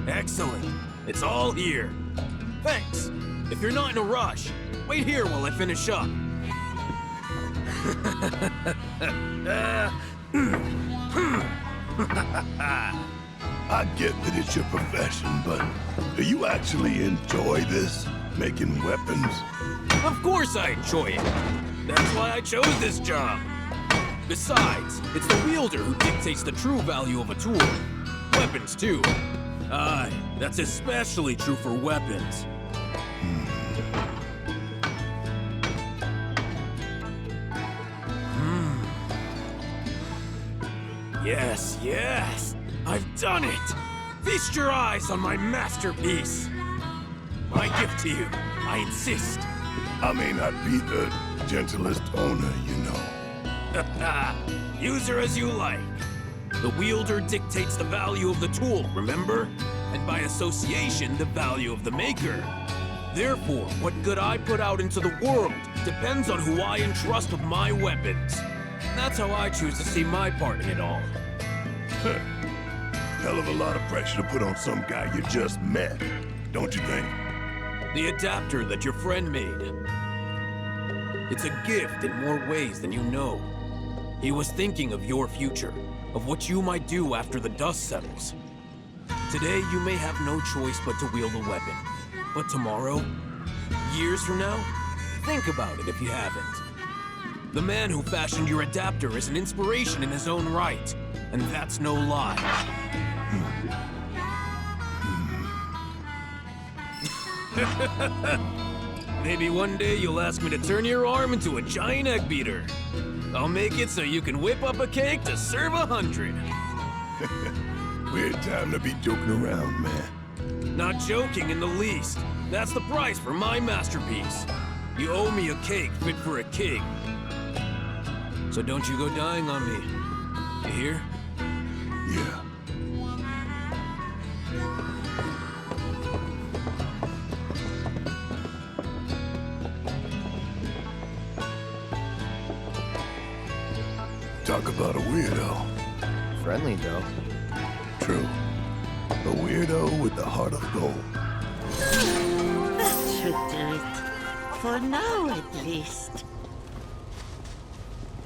Excellent. It's all here. Thanks. If you're not in a rush, wait here while I finish up. I get that it's your profession, but do you actually enjoy this? Making weapons? Of course I enjoy it. That's why I chose this job. Besides, it's the wielder who dictates the true value of a tool. Weapons, too. Aye, that's especially true for weapons. Yes, yes! I've done it! Feast your eyes on my masterpiece! My gift to you, I insist. I may not be the gentlest owner, you know. Use her as you like. The wielder dictates the value of the tool, remember? And by association, the value of the maker. Therefore, what good I put out into the world depends on who I entrust with my weapons. That's how I choose to see my part in it all. Hell of a lot of pressure to put on some guy you just met, don't you think? The adapter that your friend made. It's a gift in more ways than you know. He was thinking of your future, of what you might do after the dust settles. Today, you may have no choice but to wield a weapon. But tomorrow, years from now, think about it if you haven't. The man who fashioned your adapter is an inspiration in his own right. And that's no lie. Maybe one day you'll ask me to turn your arm into a giant egg beater. I'll make it so you can whip up a cake to serve 100. Weird time to be joking around, man. Not joking in the least. That's the price for my masterpiece. You owe me a cake fit for a king. So don't you go dying on me. You hear? Yeah. Talk about a weirdo. Friendly, though. True. A weirdo with the heart of gold. That should do it. For now, at least.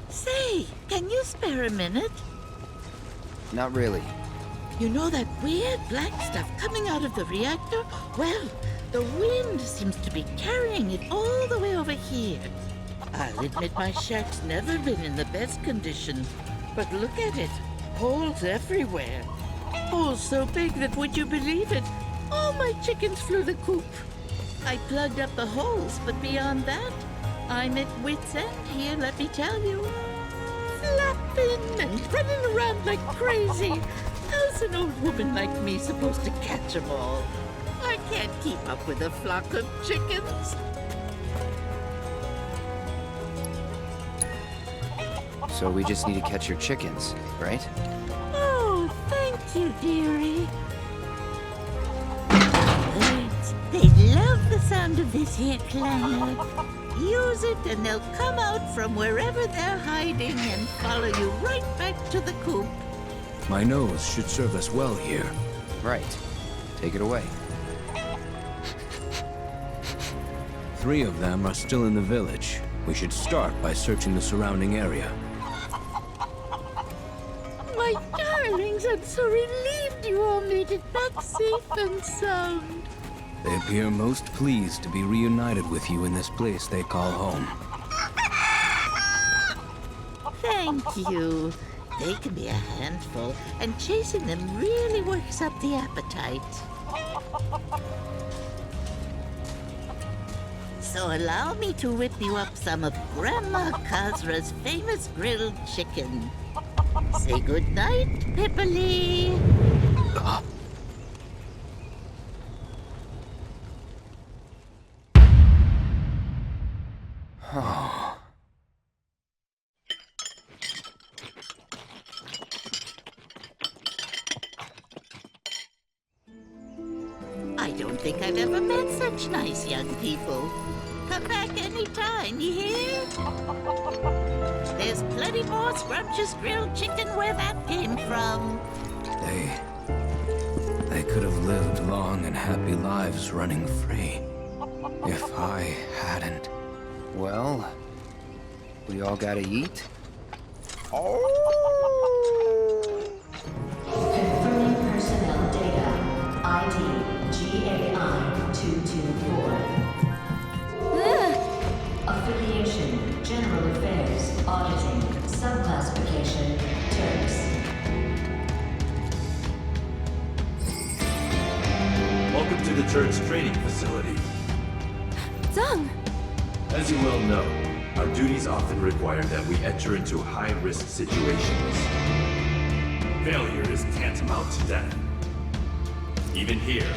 Say, can you spare a minute? Not really. You know that weird black stuff coming out of the reactor? Well, the wind seems to be carrying it all the way over here. I'll admit my shack's never been in the best condition, but look at it. Holes everywhere. Holes so big that, would you believe it, all my chickens flew the coop. I plugged up the holes, but beyond that, I'm at wit's end here, let me tell you. Flapping and running around like crazy. How's an old woman like me supposed to catch 'em all? I can't keep up with a flock of chickens. So we just need to catch your chickens, right? Oh, thank you, dearie. Birds, they love the sound of this here clangor. Use it and they'll come out from wherever they're hiding and follow you right back to the coop. My nose should serve us well here. Right. Take it away. 3 of them are still in the village. We should start by searching the surrounding area. My darlings, I'm so relieved you all made it back safe and sound. They appear most pleased to be reunited with you in this place they call home. Thank you. They can be a handful, and chasing them really works up the appetite. So allow me to whip you up some of Grandma Kazra's famous grilled chicken. Say goodnight, Pipperly. I don't think I've ever met such nice young people. Come back anytime, you hear? There's plenty more scrumptious grilled chicken where that came from. They could have lived long and happy lives running free. If I hadn't. Well, we all gotta eat? Confirming personnel data. ID GAI-224. Affiliation, General Affairs, Auditing, Subclassification, Turks. Welcome to the Turks training facility. Zung! As you well know, our duties often require that we enter into high-risk situations. Failure is tantamount to death. Even here,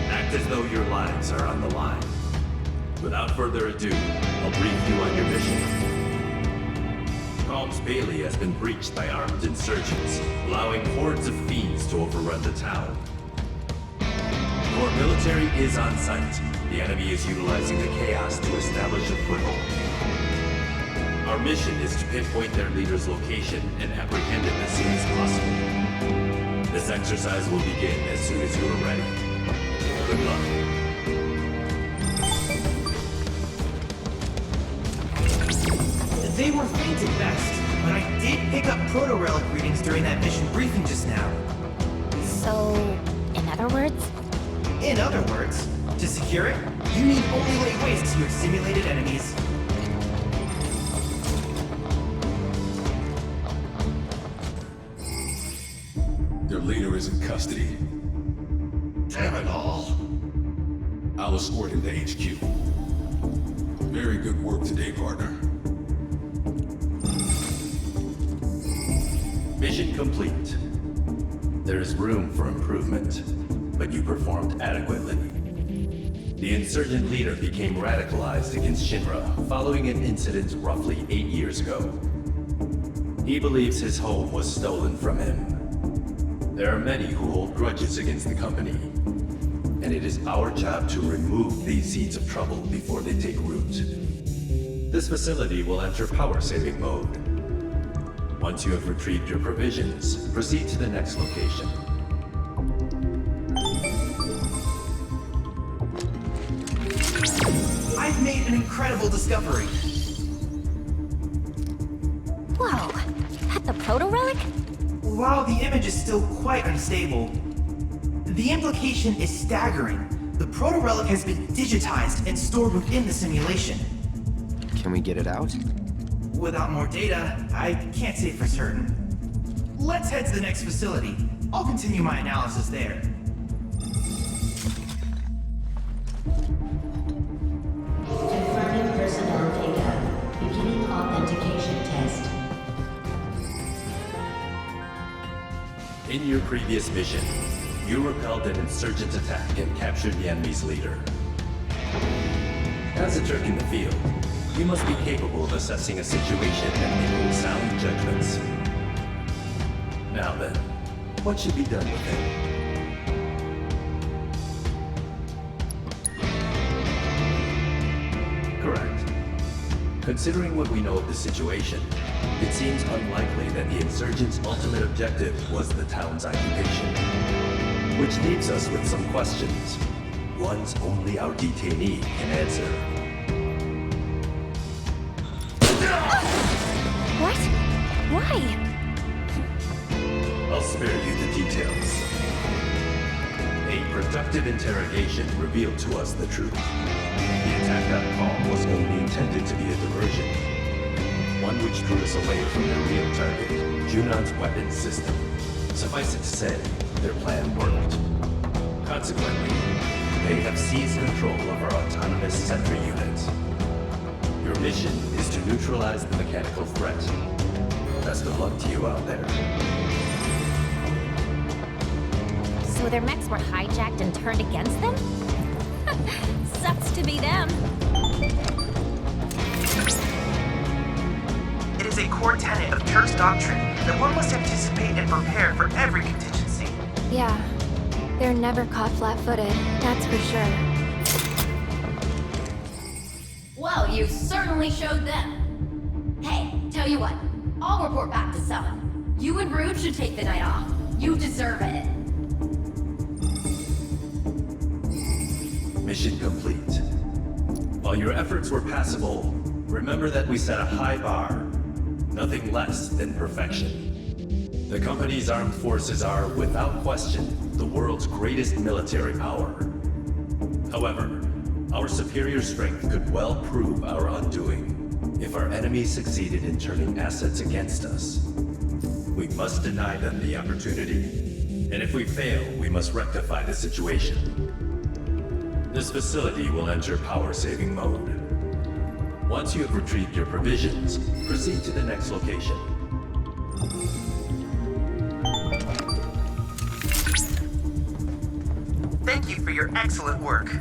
act as though your lives are on the line. Without further ado, I'll brief you on your mission. Calm's Bailey has been breached by armed insurgents, allowing hordes of fiends to overrun the town. Our military is on site. The enemy is utilizing the chaos to establish a foothold. Our mission is to pinpoint their leader's location and apprehend him as soon as possible. This exercise will begin as soon as you are ready. Good luck. They were faint at best, but I did pick up proto-relic readings during that mission briefing just now. So, in other words? In other words, to secure it, you need only lay waste to your simulated enemies. is in custody. Damn it all. I'll escort him to HQ. Very good work today, partner. Mission complete. There is room for improvement, but you performed adequately. The insurgent leader became radicalized against Shinra following an incident roughly 8 years ago. He believes his home was stolen from him. There are many who hold grudges against the company, and it is our job to remove these seeds of trouble before they take root. This facility will enter power-saving mode. Once you have retrieved your provisions, proceed to the next location. I've made an incredible discovery. Whoa, that the proto-relic? While the image is still quite unstable, the implication is staggering. The proto-relic has been digitized and stored within the simulation. Can we get it out? Without more data, I can't say for certain. Let's head to the next facility. I'll continue my analysis there. Confirming personnel data. Beginning authentication test. In your previous mission, you repelled an insurgent attack and captured the enemy's leader. As a Turk in the field, you must be capable of assessing a situation and making sound judgments. Now then, what should be done with him? Correct. Considering what we know of the situation, it seems unlikely that the insurgents' ultimate objective was the town's occupation. Which leaves us with some questions. Ones only our detainee can answer. What? Why? I'll spare you the details. A productive interrogation revealed to us the truth. The attack.com was only intended to be a diversion. One which drew us away from their real target, Junon's weapons system. Suffice it to say, their plan worked. Consequently, they have seized control of our autonomous sentry unit. Your mission is to neutralize the mechanical threat. Best of luck to you out there. So their mechs were hijacked and turned against them? Sucks to be them. It is a core tenet of Turk's doctrine that one must anticipate and prepare for every contingency. Yeah, they're never caught flat-footed, that's for sure. Well, you certainly showed them. Hey, tell you what, I'll report back to Summon. You and Rude should take the night off. You deserve it. Mission complete. While your efforts were passable, remember that we set a high bar. Nothing less than perfection. The company's armed forces are, without question, the world's greatest military power. However, our superior strength could well prove our undoing if our enemies succeeded in turning assets against us. We must deny them the opportunity, and if we fail, we must rectify the situation. This facility will enter power-saving mode. Once you have retrieved your provisions, proceed to the next location. Thank you for your excellent work.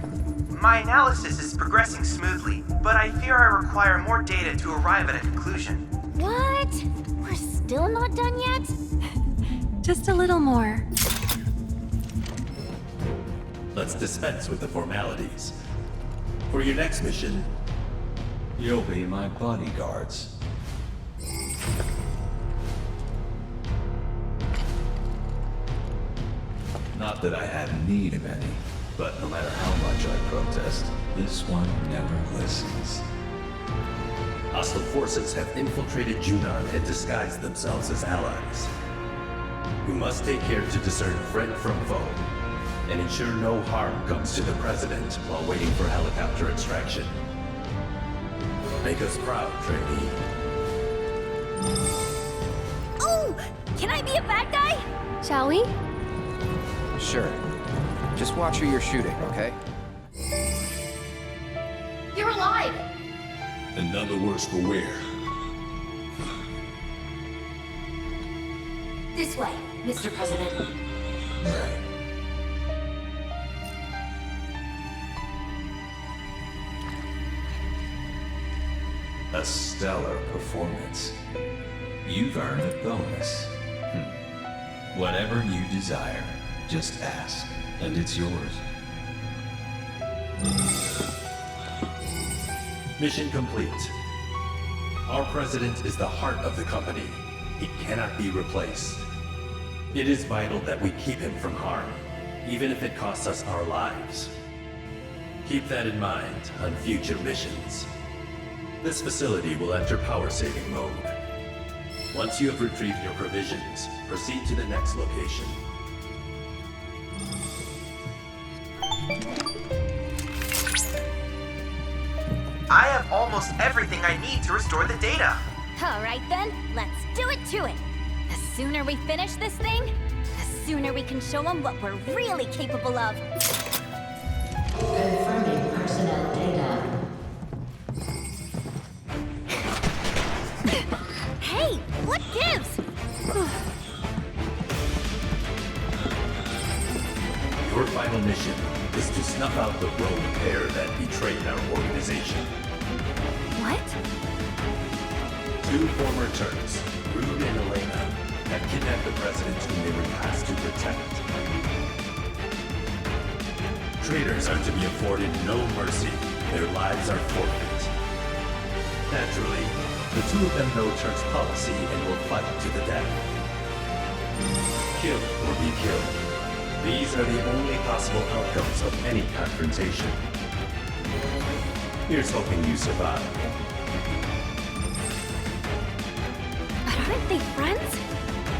My analysis is progressing smoothly, but I fear I require more data to arrive at a conclusion. What? We're still not done yet? Just a little more. Let's dispense with the formalities. For your next mission, you'll be my bodyguards. Not that I have need of any, but no matter how much I protest, this one never listens. Hostile forces have infiltrated Junon and disguised themselves as allies. We must take care to discern friend from foe, and ensure no harm comes to the President while waiting for helicopter extraction. Make us proud, trainee. Oh! Can I be a bad guy? Shall we? Sure. Just watch who you're shooting, okay? You're alive! And none the worse for wear. This way, Mr. President. Right. A stellar performance. You've earned a bonus. Whatever you desire, just ask, and it's yours. Mission complete. Our president is the heart of the company. He cannot be replaced. It is vital that we keep him from harm, even if it costs us our lives. Keep that in mind on future missions. This facility will enter power-saving mode. Once you have retrieved your provisions, proceed to the next location. I have almost everything I need to restore the data. Alright then, let's do it to it! The sooner we finish this thing, the sooner we can show them what we're really capable of. Confirming personnel data. Hey, what gives? Your final mission is to snuff out the rogue pair that betrayed our organization. What? 2 former Turks, Rude and Elena, have kidnapped the president whom they were tasked to protect. Traitors are to be afforded no mercy. Their lives are forfeit. Naturally, the 2 of them know Turk's policy and will fight to the death. Kill or be killed. These are the only possible outcomes of any confrontation. Here's hoping you survive. But aren't they friends?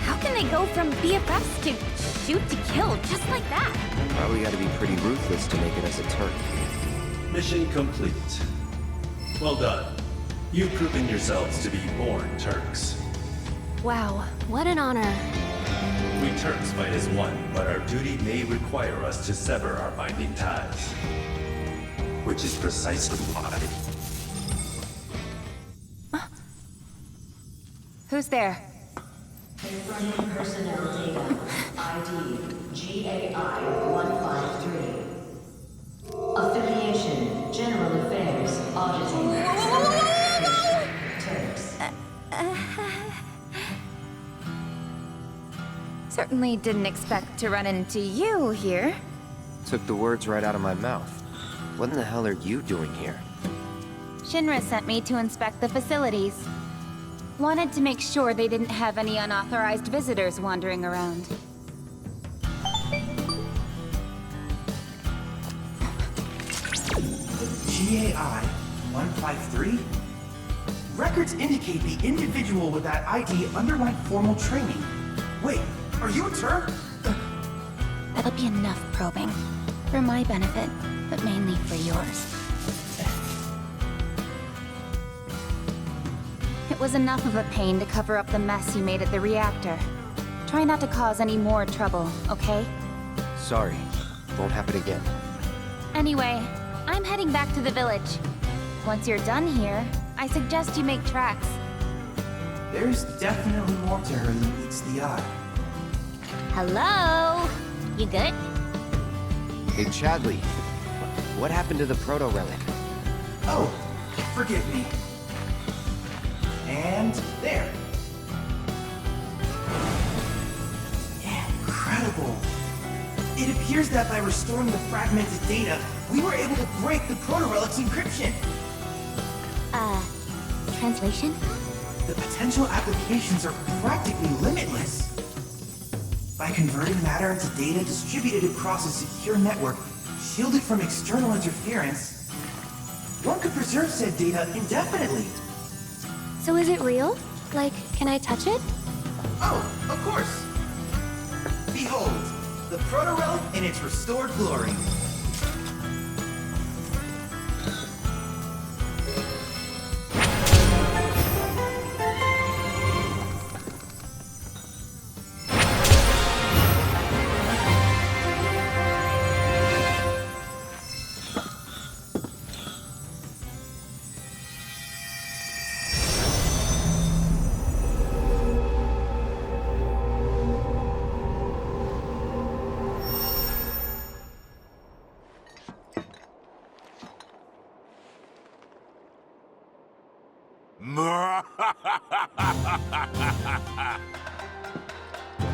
How can they go from BFFs to shoot to kill just like that? Probably gotta be pretty ruthless to make it as a Turk. Mission complete. Well done. You've proven yourselves to be born Turks. Wow, what an honor. We Turks fight as one, but our duty may require us to sever our binding ties. Which is precisely why. Who's there? Confirming personnel data. ID GAI-153. Affiliation, General Affairs, Auditing. Turks. Certainly didn't expect to run into you here. Took the words right out of my mouth. What in the hell are you doing here? Shinra sent me to inspect the facilities. Wanted to make sure they didn't have any unauthorized visitors wandering around. GAI-153? Records indicate the individual with that ID underwent formal training. Wait, are you a Turk? That'll be enough probing. For my benefit, but mainly for yours. It was enough of a pain to cover up the mess you made at the reactor. Try not to cause any more trouble, okay? Sorry. Won't happen again. Anyway, I'm heading back to the village. Once you're done here, I suggest you make tracks. There's definitely more to her than meets the eye. Hello? You good? Hey, Chadley. What happened to the proto-relic? Oh, forgive me. And there. Incredible. It appears that by restoring the fragmented data, we were able to break the proto-relic's encryption. Translation? The potential applications are practically limitless. By converting matter into data distributed across a secure network, shielded from external interference, one could preserve said data indefinitely. So is it real? Like, can I touch it? Oh, of course. Behold, the proto-relic in its restored glory.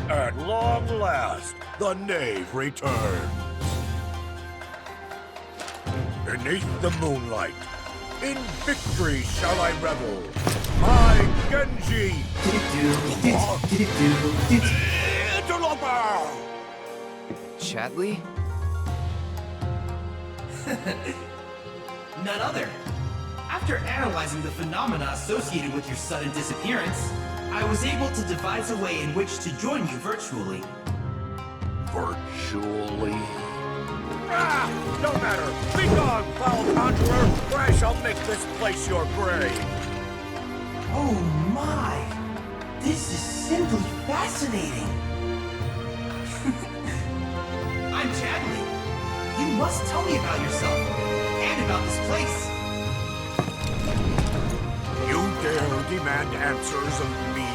At long last, the knave returns. Beneath the moonlight, in victory shall I revel. I, Genji! Interloper! Chadley? None other. After analyzing the phenomena associated with your sudden disappearance, I was able to devise a way in which to join you virtually. Virtually? Ah! No matter! Be gone, foul conjurer, or I shall make this place your grave! Oh my! This is simply fascinating! I'm Chadley. You must tell me about yourself, and about this place. You dare demand answers of me?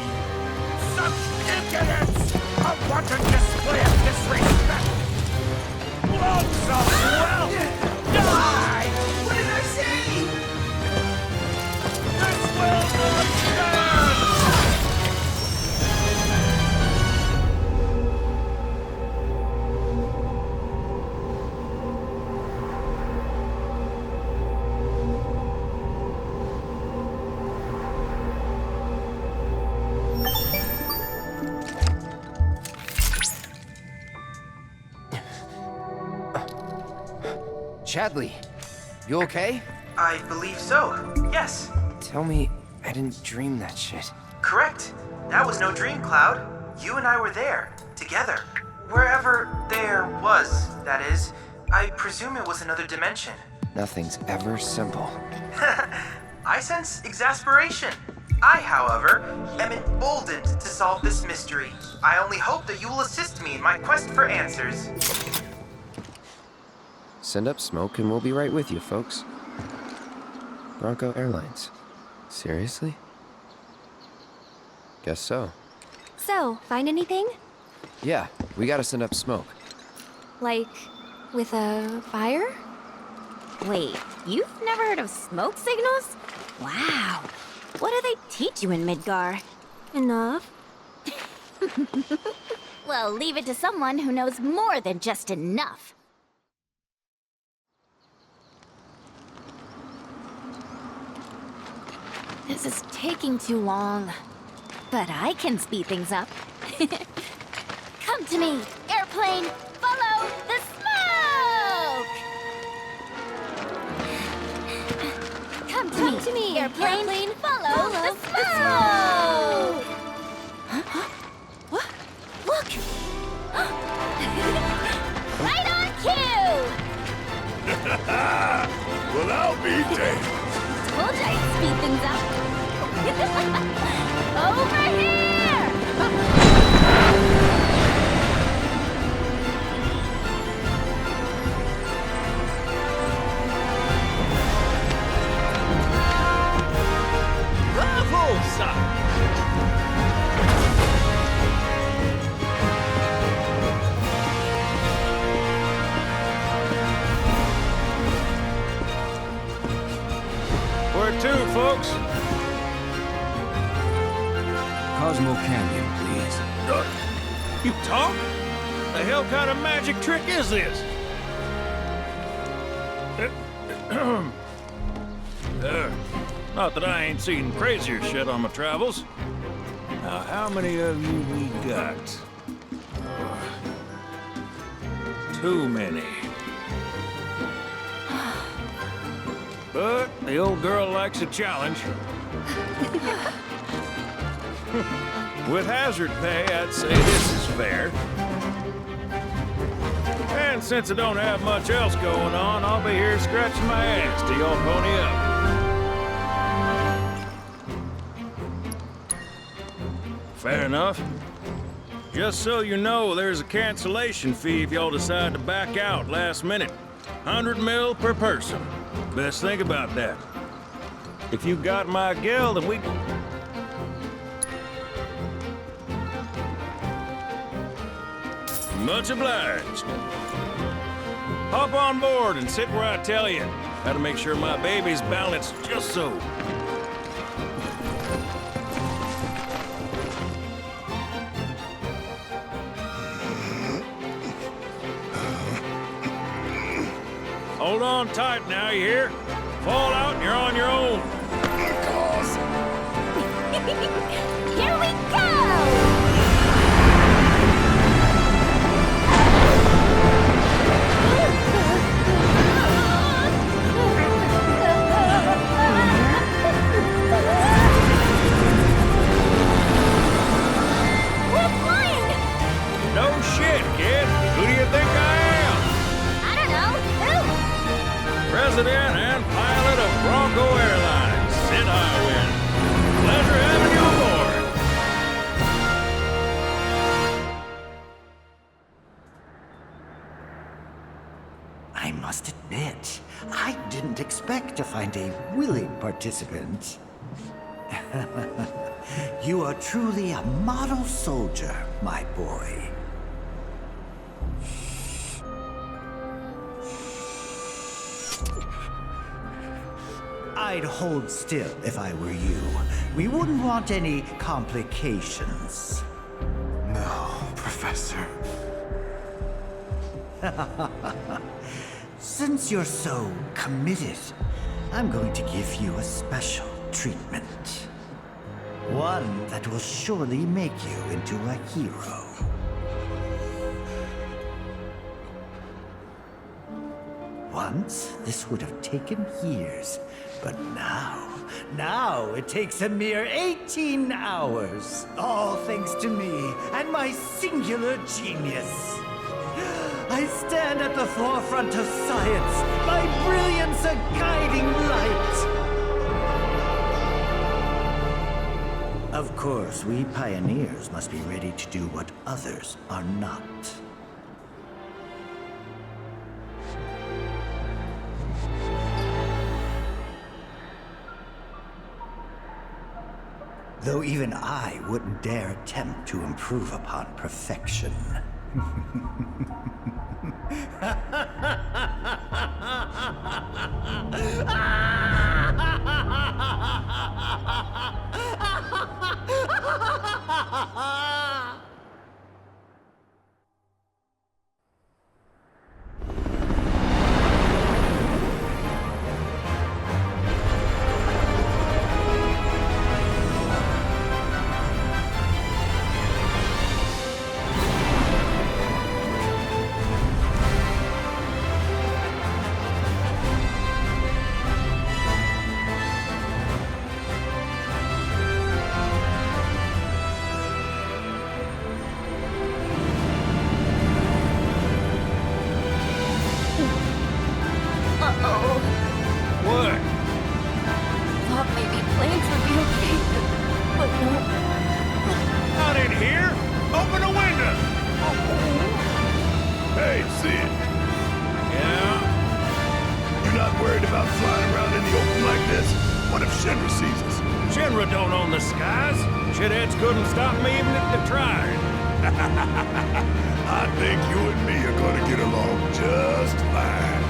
Such impudence! A wanton display of disrespect! Lonesome wealth! Die! What did I say? This will not stand! Chadley, you okay? I believe so, yes. Tell me I didn't dream that shit. Correct. That was no dream, Cloud. You and I were there, together. Wherever there was, that is. I presume it was another dimension. Nothing's ever simple. I sense exasperation. I, however, am emboldened to solve this mystery. I only hope that you will assist me in my quest for answers. Send up smoke and we'll be right with you, folks. Bronco Airlines. Seriously? Guess so. So, find anything? Yeah, we gotta send up smoke. Like, with a fire? Wait, you've never heard of smoke signals? Wow. What do they teach you in Midgar? Enough. Well, leave it to someone who knows more than just enough. This is taking too long. But I can speed things up. Come to me, airplane! Follow the smoke! Come to me, airplane! Follow the smoke! What? Look! Right on cue! Well, I'll be damned. Told you I'd speed things up. Over here! Bravo, son! Where to, folks? Cosmo Canyon, please. You talk? The hell kind of magic trick is this? Not that I ain't seen crazier shit on my travels. Now, how many of you we got? Too many. But the old girl likes a challenge. With hazard pay, I'd say this is fair. And since I don't have much else going on, I'll be here scratching my ass till y'all pony up. Fair enough. Just so you know, there's a cancellation fee if y'all decide to back out last minute. 100 mil per person. Best think about that. If you got my gal, then we... Much obliged. Hop on board and sit where I tell you. Gotta make sure my baby's balanced just so. Hold on tight now, you hear? Fall out and you're on your own. Here we go! We're flying! No shit, kid. Who do you think I am? I don't know. Who? President and pilot of Bronco Airlines, Sid Highwind. Pleasure having you aboard. I must admit, I didn't expect to find a willing participant. You are truly a model soldier, my boy. I'd hold still if I were you. We wouldn't want any complications. No, Professor. Since you're so committed, I'm going to give you a special treatment. One that will surely make you into a hero. Once, this would have taken years, but now it takes a mere 18 hours. All thanks to me and my singular genius. I stand at the forefront of science, my brilliance a guiding light. Of course, we pioneers must be ready to do what others are not. Though even I wouldn't dare attempt to improve upon perfection. What? Thought maybe planes would be okay, but no. Not in here! Open the window! Hey, Sid. Yeah? You're not worried about flying around in the open like this? What if Shinra sees us? Shinra don't own the skies. Shitheads couldn't stop me even if they tried. I think you and me are gonna get along just fine.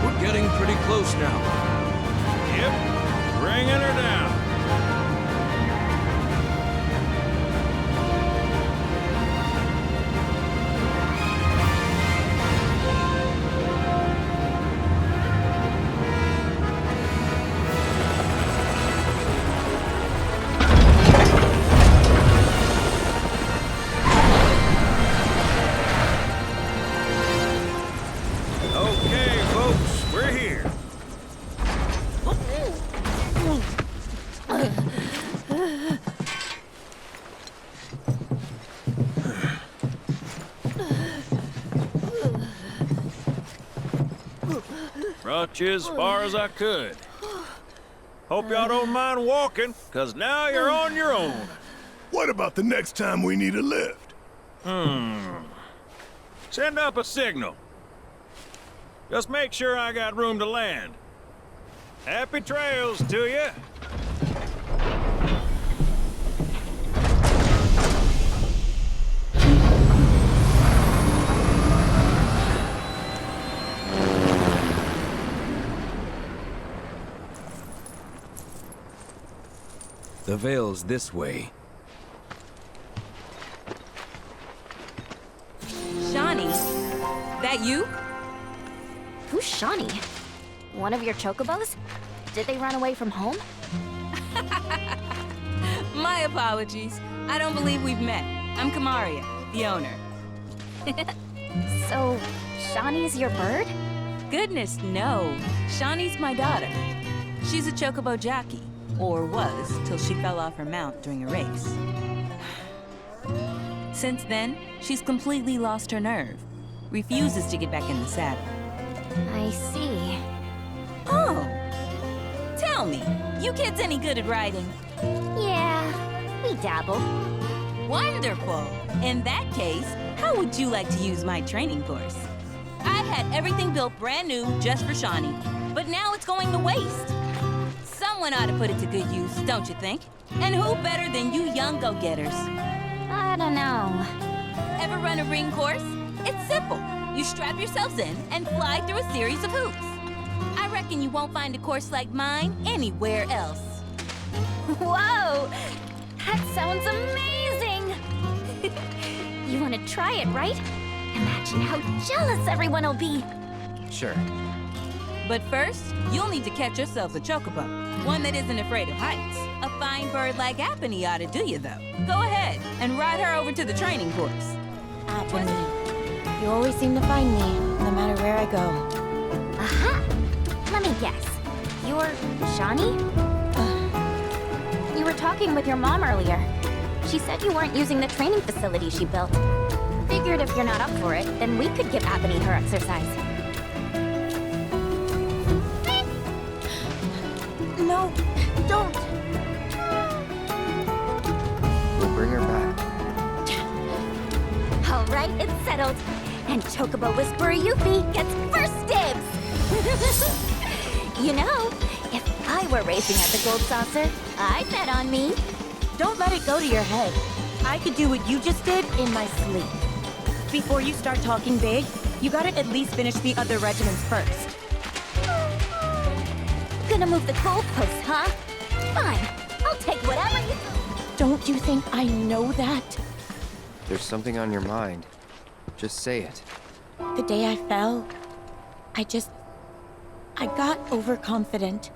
We're getting pretty close now. Yep, bringing her down. Okay, folks, we're here. Brought you as far as I could. Hope y'all don't mind walking, 'cause now you're on your own. What about the next time we need a lift? Send up a signal. Just make sure I got room to land. Happy trails to you. The Veil's this way. Shawnee? That you? Who's Shawnee? One of your chocobos? Did they run away from home? My apologies. I don't believe we've met. I'm Kamaria, the owner. So, Shawnee's your bird? Goodness, no. Shawnee's my daughter. She's a chocobo jockey, or was, till she fell off her mount during a race. Since then, she's completely lost her nerve. Refuses to get back in the saddle. I see. Oh! Tell me, you kids any good at riding? Yeah, we dabble. Wonderful! In that case, how would you like to use my training course? I had everything built brand new just for Shawnee, but now it's going to waste. Someone ought to put it to good use, don't you think? And who better than you young go-getters? I don't know. Ever run a ring course? It's simple. You strap yourselves in and fly through a series of hoops. I reckon you won't find a course like mine anywhere else. Whoa! That sounds amazing! You want to try it, right? Imagine how jealous everyone will be. Sure. But first, you'll need to catch yourself a chocobo. One that isn't afraid of heights. A fine bird like Apony ought to do you, though. Go ahead and ride her over to the training course. Apony. You always seem to find me, no matter where I go. Aha! Let me guess. You're Shawnee? You were talking with your mom earlier. She said you weren't using the training facility she built. Figured if you're not up for it, then we could give Apony her exercise. No, don't! We'll bring her back. All right, it's settled. And Chocobo Whisperer Yuffie gets first dibs! You know, if I were racing at the Gold Saucer, I'd bet on me. Don't let it go to your head. I could do what you just did in my sleep. Before you start talking big, you gotta at least finish the other regiments first. Gonna move the goalposts, huh? Fine, I'll take whatever you... Don't you think I know that? There's something on your mind. Just say it. The day I fell, I got overconfident.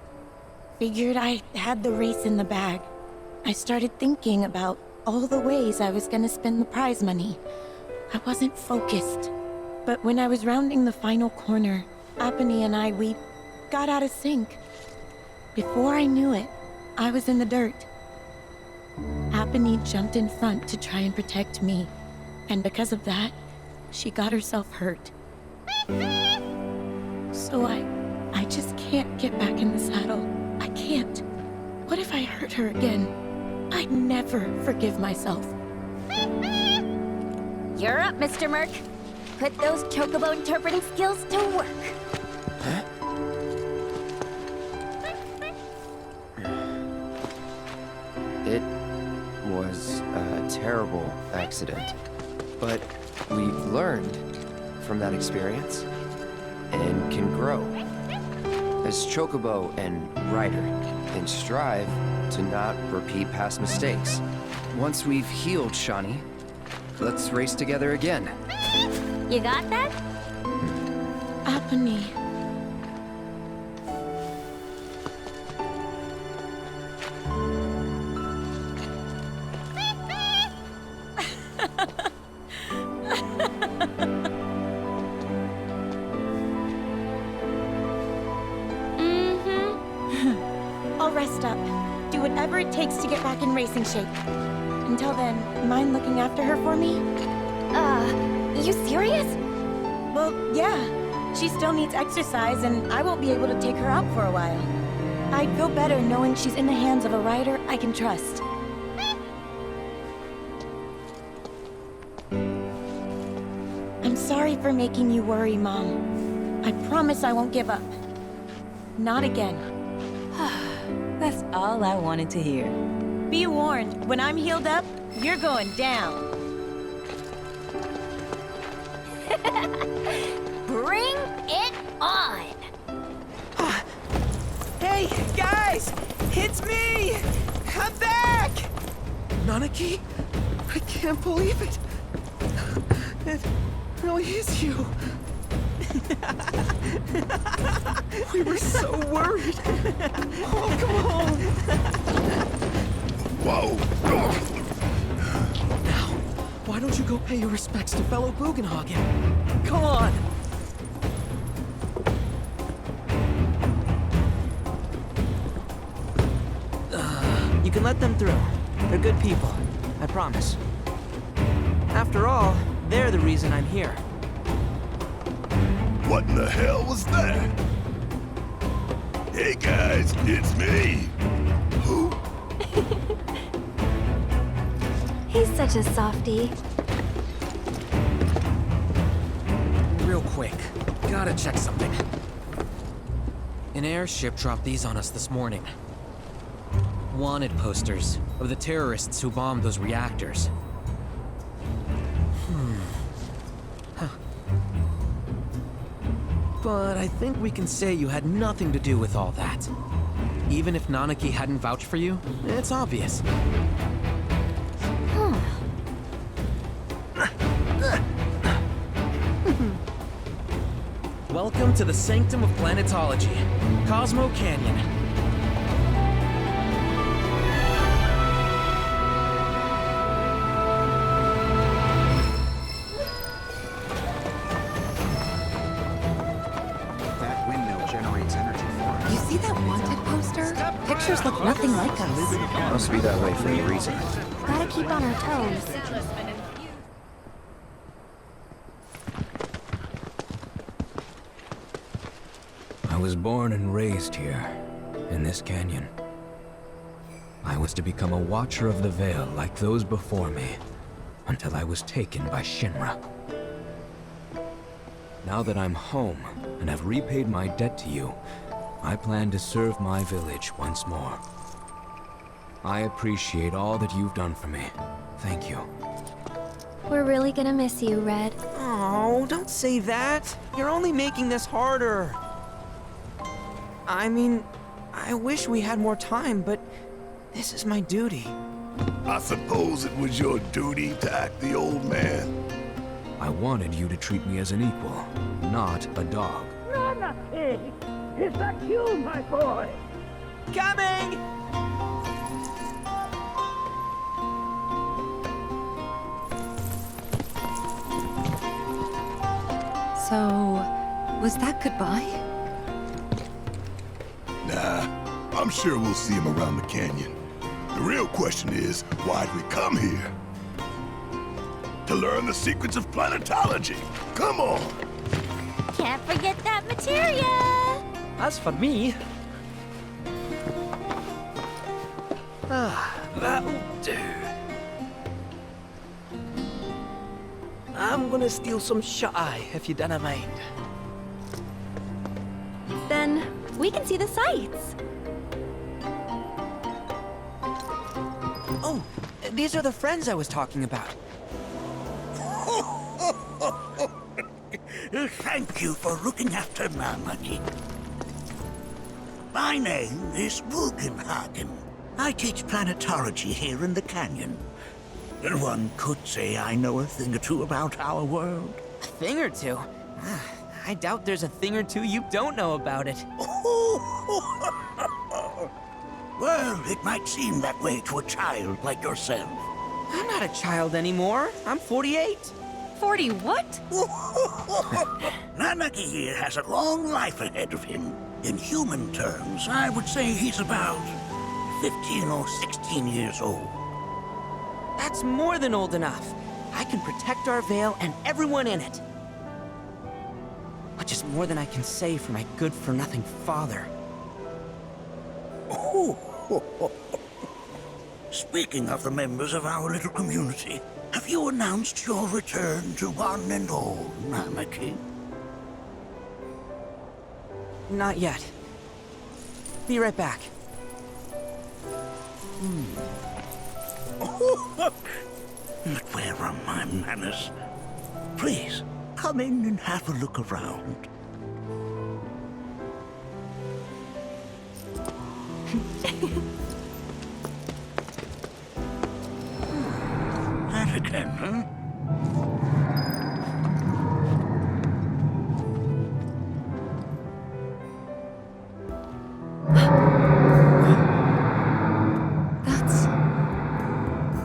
Figured I had the race in the bag. I started thinking about all the ways I was gonna spend the prize money. I wasn't focused. But when I was rounding the final corner, Apony and we got out of sync. Before I knew it, I was in the dirt. Apony jumped in front to try and protect me. And because of that, she got herself hurt. So I just can't get back in the saddle. I can't. What if I hurt her again? I'd never forgive myself. You're up, Mr. Merc. Put those chocobo interpreting skills to work. It was a terrible accident, but we've learned from that experience and can grow. As chocobo and rider, and strive to not repeat past mistakes. Once we've healed Shawnee, let's race together again. You got that? Apony. I'll rest up. Do whatever it takes to get back in racing shape. Until then, mind looking after her for me? You serious? Well, yeah. She still needs exercise, and I won't be able to take her out for a while. I'd feel better knowing she's in the hands of a rider I can trust. I'm sorry for making you worry, Mom. I promise I won't give up. Not again. That's all I wanted to hear. Be warned, when I'm healed up, you're going down. Bring it on! Hey, guys! It's me! Come back! Nanaki? I can't believe it. It really is you. We were so worried. Oh, come on. Whoa! Now, why don't you go pay your respects to fellow Bugenhagen? Come on. You can let them through. They're good people. I promise. After all, they're the reason I'm here. What in the hell was that? Hey guys, it's me. Who? He's such a softie. Real quick, gotta check something. An airship dropped these on us this morning. Wanted posters of the terrorists who bombed those reactors. Huh. But I think we can say you had nothing to do with all that. Even if Nanaki hadn't vouched for you, it's obvious. Welcome to the Sanctum of Planetology, Cosmo Canyon. That windmill generates energy for us. You see that wanted poster? Pictures look nothing like us. Must be that way for a reason. Gotta keep on our toes. I was born and raised here, in this canyon. I was to become a watcher of the Veil like those before me, until I was taken by Shinra. Now that I'm home, and have repaid my debt to you, I plan to serve my village once more. I appreciate all that you've done for me. Thank you. We're really gonna miss you, Red. Oh, don't say that. You're only making this harder. I mean, I wish we had more time, but this is my duty. I suppose it was your duty to act the old man. I wanted you to treat me as an equal, not a dog. Nanaki! Is that you, my boy? Coming! So, was that goodbye? Nah, I'm sure we'll see him around the canyon. The real question is, why'd we come here? To learn the secrets of planetology. Come on! Can't forget that materia! As for me... that'll do. I'm gonna steal some shot-eye, if you don't mind. Then we can see the sights. Oh, these are the friends I was talking about. Thank you for looking after Nanaki. My name is Bugenhagen. I teach planetology here in the canyon. One could say I know a thing or two about our world. A thing or two? I doubt there's a thing or two you don't know about it. Well, it might seem that way to a child like yourself. I'm not a child anymore. I'm 48. 40 what? Nanaki here has a long life ahead of him. In human terms, I would say he's about 15 or 16 years old. That's more than old enough. I can protect our Veil and everyone in it. Which is more than I can say for my good-for-nothing father. Speaking of the members of our little community, have you announced your return to one and all, Nanaki? Not yet. Be right back. But where are my manners? Please, come in and have a look around. then, huh?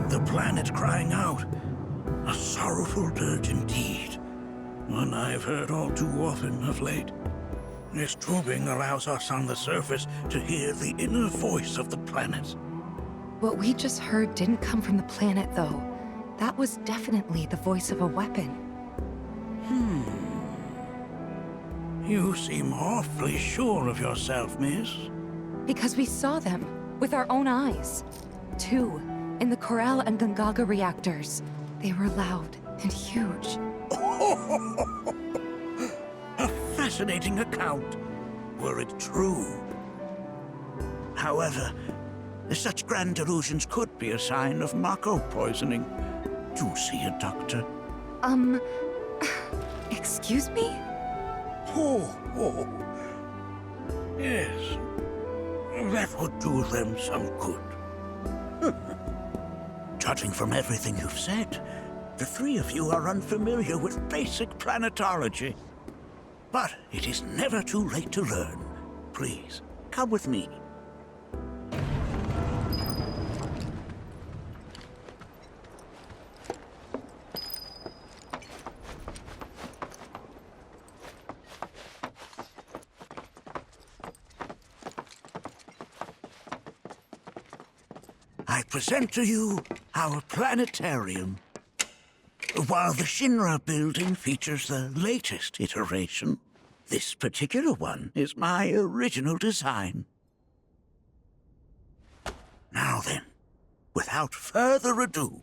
The planet crying out. A sorrowful dirge indeed. One I've heard all too often of late. This tubing allows us on the surface to hear the inner voice of the planet. What we just heard didn't come from the planet, though. That was definitely the voice of a weapon. You seem awfully sure of yourself, miss. Because we saw them, with our own eyes. 2, in the Corral and Gungaga reactors. They were loud and huge. A fascinating account, were it true. However, such grand delusions could be a sign of Mako poisoning. Do see a doctor. Excuse me? Oh. Yes. That would do them some good. Judging from everything you've said, the three of you are unfamiliar with basic planetology. But it is never too late to learn. Please, come with me. I present to you our planetarium. While the Shinra building features the latest iteration, this particular one is my original design. Now then, without further ado,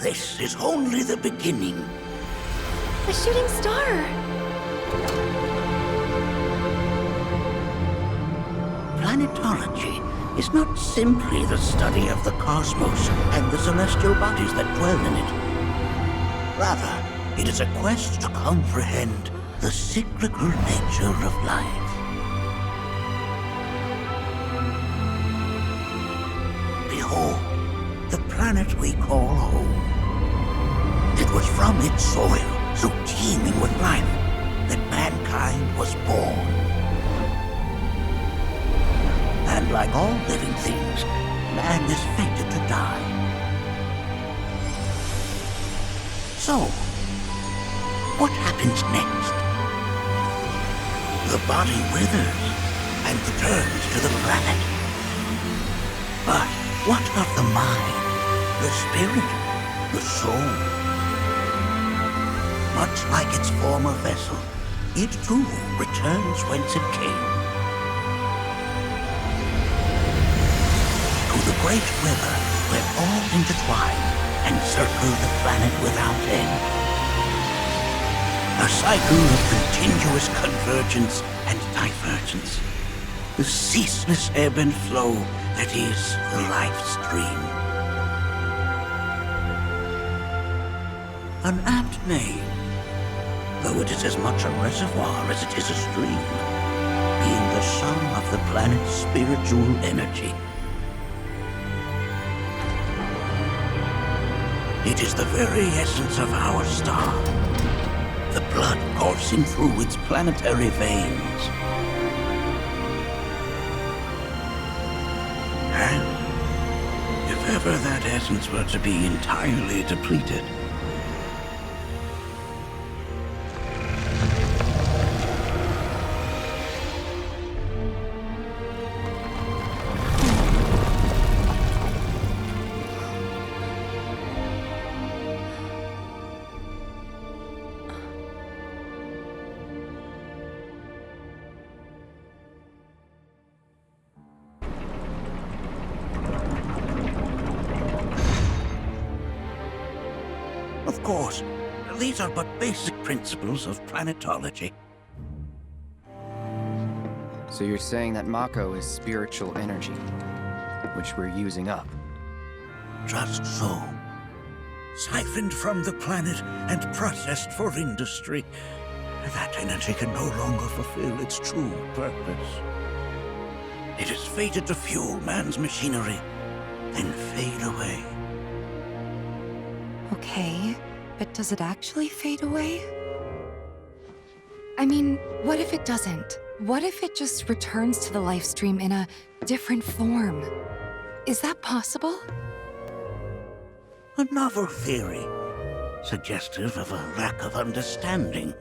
this is only the beginning. A shooting star! Planetology is not simply the study of the cosmos and the celestial bodies that dwell in it. Rather, it is a quest to comprehend the cyclical nature of life. Behold, the planet we call home. It was from its soil, so teeming with life, that mankind was born. And like all living things, man is fated to die. So, what happens next? The body withers and returns to the planet. But what of the mind, the spirit, the soul? Much like its former vessel, it too returns whence it came. To the great river where all intertwine and circle the planet without end. A cycle of continuous convergence and divergence. The ceaseless ebb and flow that is the life stream. An apt name, though it is as much a reservoir as it is a stream, being the sum of the planet's spiritual energy. It is the very essence of our star, the blood coursing through its planetary veins. And if ever that essence were to be entirely depleted, course, these are but basic principles of planetology. So you're saying that Mako is spiritual energy, which we're using up? Just so. Siphoned from the planet and processed for industry, that energy can no longer fulfill its true purpose. It is fated to fuel man's machinery, then fade away. Okay, but does it actually fade away? I mean, what if it doesn't? What if it just returns to the life stream in a different form? Is that possible? A novel theory, suggestive of a lack of understanding.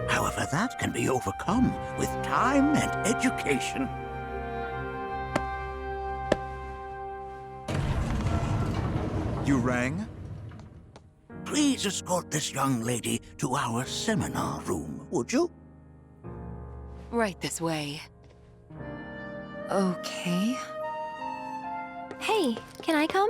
However, that can be overcome with time and education. You rang? Please escort this young lady to our seminar room, would you? Right this way. Okay. Hey, can I come?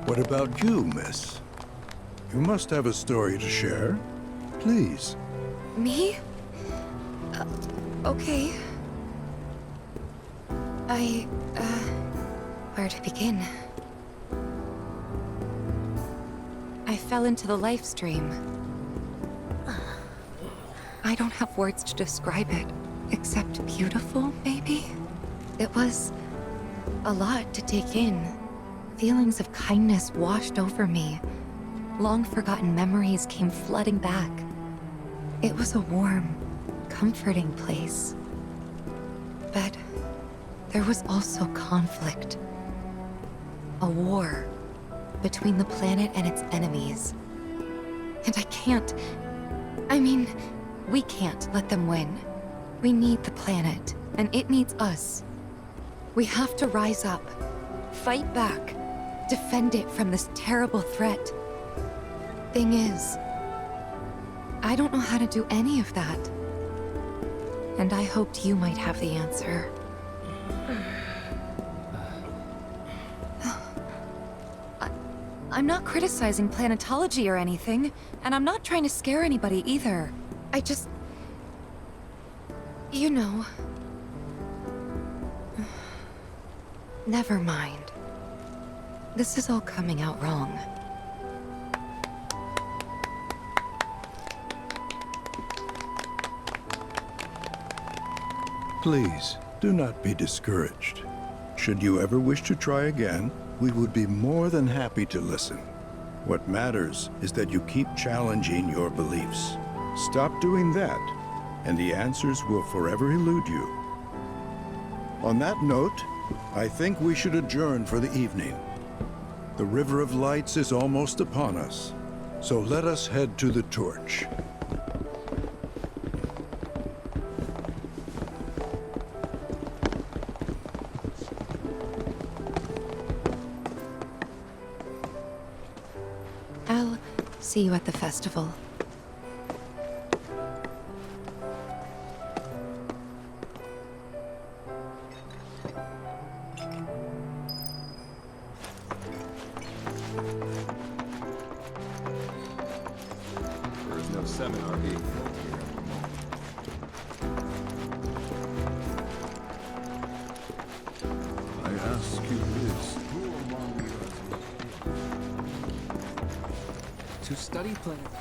What about you, miss? You must have a story to share. Please. Me? Okay. Where to begin? I fell into the life stream. I don't have words to describe it, except beautiful, maybe? It was a lot to take in. Feelings of kindness washed over me. Long-forgotten memories came flooding back. It was a warm, comforting place. But there was also conflict. A war between the planet and its enemies. And we can't let them win. We need the planet, and it needs us. We have to rise up, fight back, defend it from this terrible threat. Thing is, I don't know how to do any of that. And I hoped you might have the answer. I'm not criticizing planetology or anything, and I'm not trying to scare anybody either. I just... You know... Never mind. This is all coming out wrong. Please, do not be discouraged. Should you ever wish to try again, we would be more than happy to listen. What matters is that you keep challenging your beliefs. Stop doing that, and the answers will forever elude you. On that note, I think we should adjourn for the evening. The River of Lights is almost upon us, so let us head to the torch. I'll see you at the festival. There's no seminar being held here at the moment. I ask you this. To study planetology.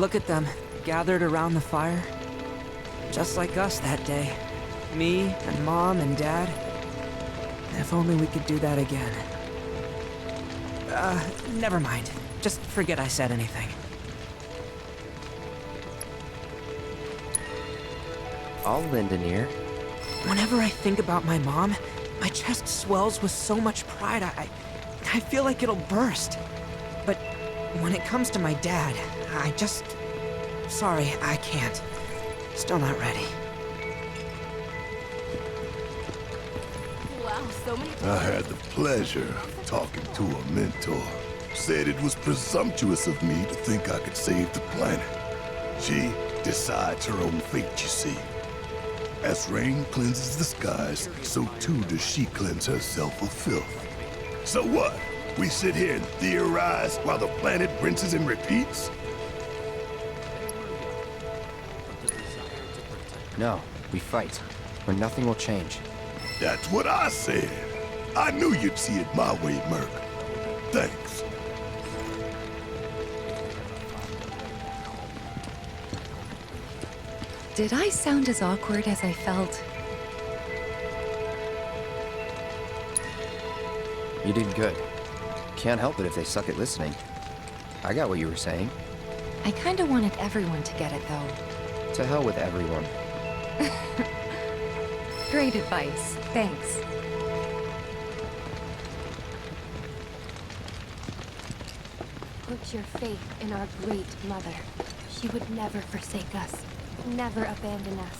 Look at them, gathered around the fire. Just like us that day. Me and Mom and Dad. If only we could do that again. Never mind. Just forget I said anything. I'll lend an ear. Whenever I think about my mom, my chest swells with so much pride, I feel like it'll burst. But when it comes to my dad, Sorry, I can't. Still not ready. Wow, so many... I had the pleasure of talking to a mentor. Said it was presumptuous of me to think I could save the planet. She decides her own fate, you see. As rain cleanses the skies, so too does she cleanse herself of filth. So what? We sit here and theorize while the planet rinses and repeats? No, we fight, or nothing will change. That's what I said. I knew you'd see it my way, Merc. Thanks. Did I sound as awkward as I felt? You did good. Can't help it if they suck at listening. I got what you were saying. I kinda wanted everyone to get it, though. To hell with everyone. Great advice. Thanks. Put your faith in our great mother. She would never forsake us, never abandon us.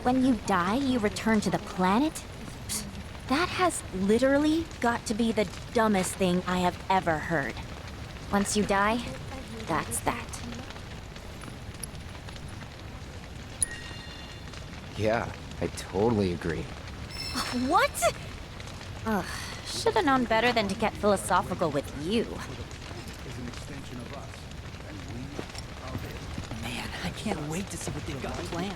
When you die, you return to the planet? Psst, that has literally got to be the dumbest thing I have ever heard. Once you die, that's that. Yeah, I totally agree. What? Ugh, should have known better than to get philosophical with you. Man, I can't wait to see what they've got planned.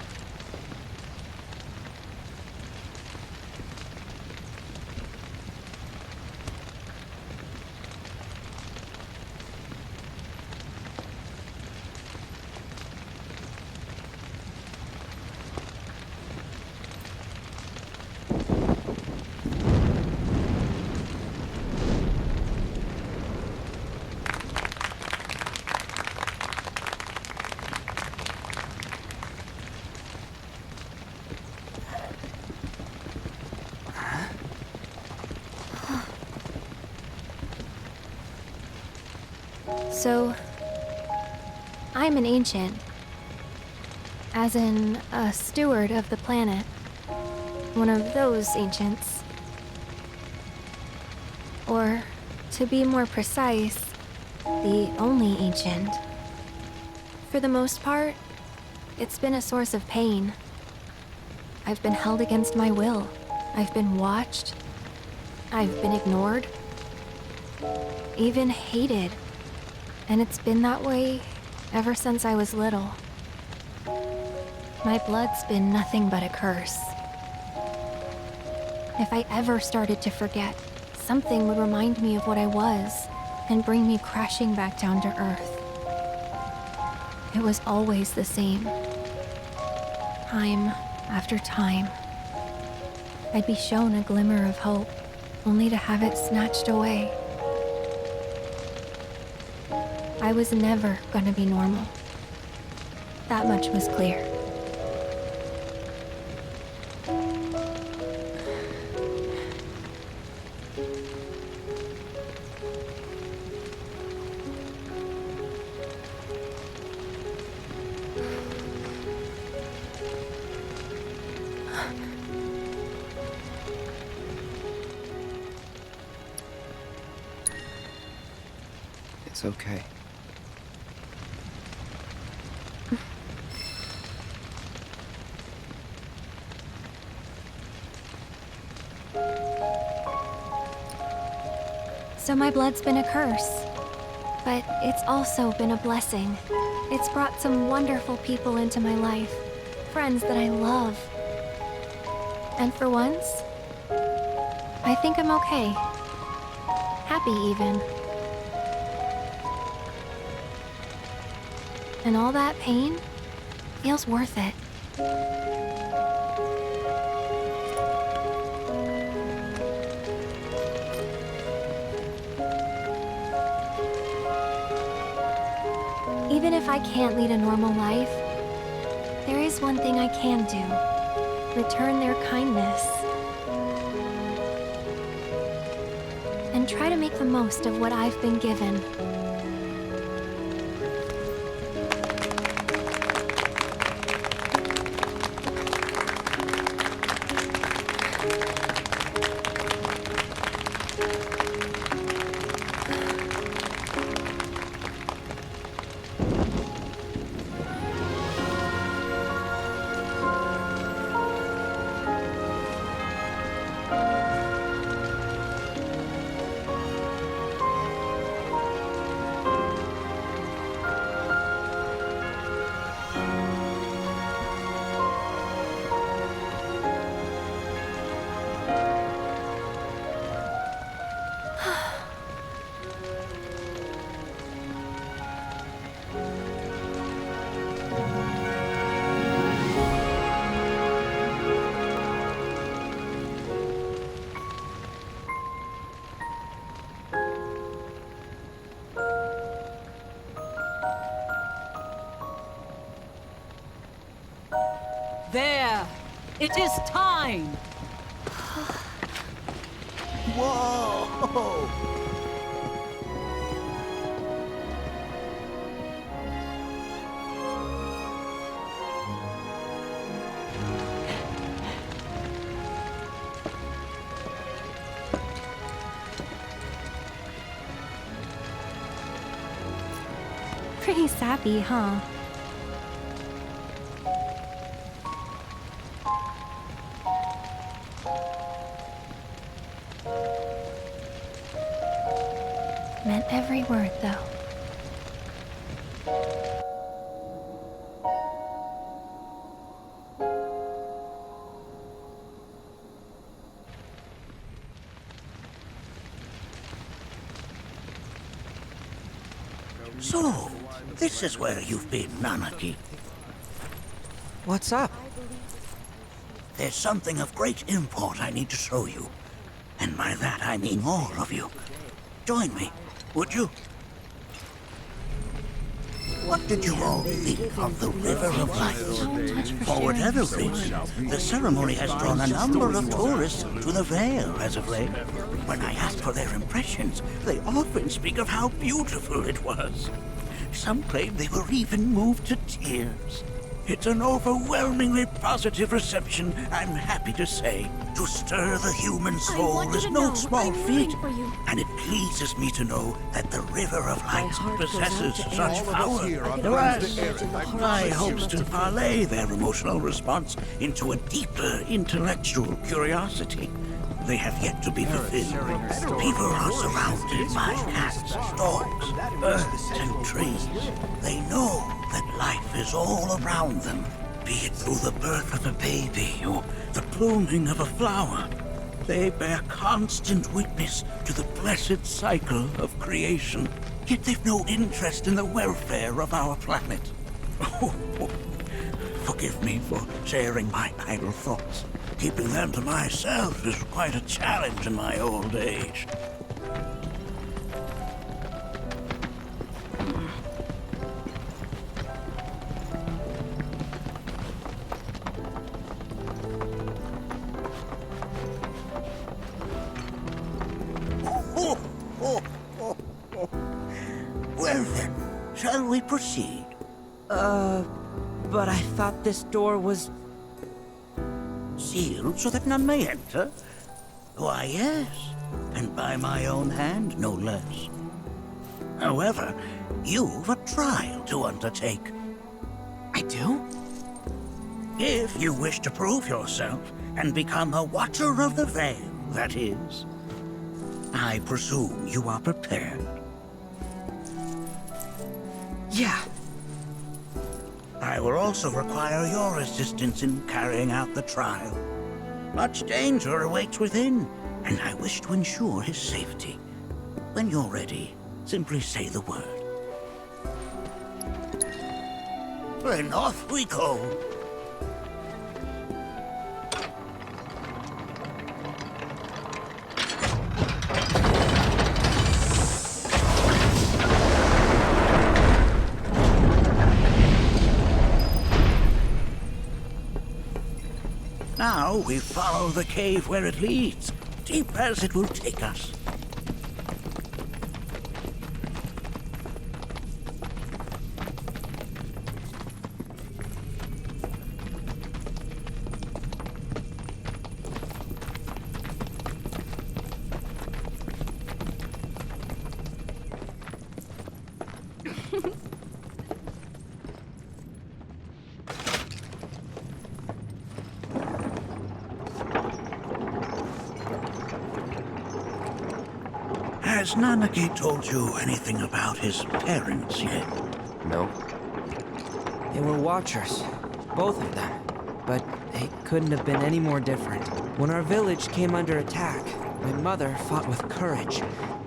So, I'm an ancient. As in, a steward of the planet. One of those ancients. Or, to be more precise, the only ancient. For the most part, it's been a source of pain. I've been held against my will. I've been watched. I've been ignored. Even hated. And it's been that way ever since I was little. My blood's been nothing but a curse. If I ever started to forget, something would remind me of what I was and bring me crashing back down to Earth. It was always the same. Time after time. I'd be shown a glimmer of hope, only to have it snatched away. I was never gonna be normal. That much was clear. It's okay. So my blood's been a curse. But it's also been a blessing. It's brought some wonderful people into my life. Friends that I love. And for once, I think I'm okay. Happy even. And all that pain feels worth it. Even if I can't lead a normal life, there is one thing I can do. Return their kindness. And try to make the most of what I've been given. There! It is time! Whoa! Pretty sappy, huh? Meant every word, though. So, this is where you've been, Nanaki. What's up? There's something of great import I need to show you. And by that I mean all of you. Join me, would you? What did you all think of the River of Lights? For whatever reason, the ceremony has drawn a number of tourists to the Vale as of late. When I ask for their impressions, they often speak of how beautiful it was. Some claim they were even moved to tears. It's an overwhelmingly positive reception, I'm happy to say. To stir the human soul is no small feat, and it pleases me to know that the River of Lights possesses such power. Alas, my hopes to parlay their emotional response into a deeper intellectual curiosity. They have yet to be fulfilled. People are surrounded by cats, dogs, birds, and trees. They know that life is all around them, be it through the birth of a baby or the blooming of a flower. They bear constant witness to the blessed cycle of creation, yet they've no interest in the welfare of our planet. Forgive me for sharing my idle thoughts. Keeping them to myself is quite a challenge in my old age. Well then, shall we proceed? But I thought this door was... Sealed so that none may enter? Why, yes, and by my own hand, no less. However, you've a trial to undertake. I do? If you wish to prove yourself and become a Watcher of the Vale, that is. I presume you are prepared. Yeah. I will also require your assistance in carrying out the trial. Much danger awaits within, and I wish to ensure his safety. When you're ready, simply say the word. Then off we go. Now we follow the cave where it leads, deep as it will take us. Has Nanaki told you anything about his parents yet? No. They were watchers, both of them. But they couldn't have been any more different. When our village came under attack, my mother fought with courage,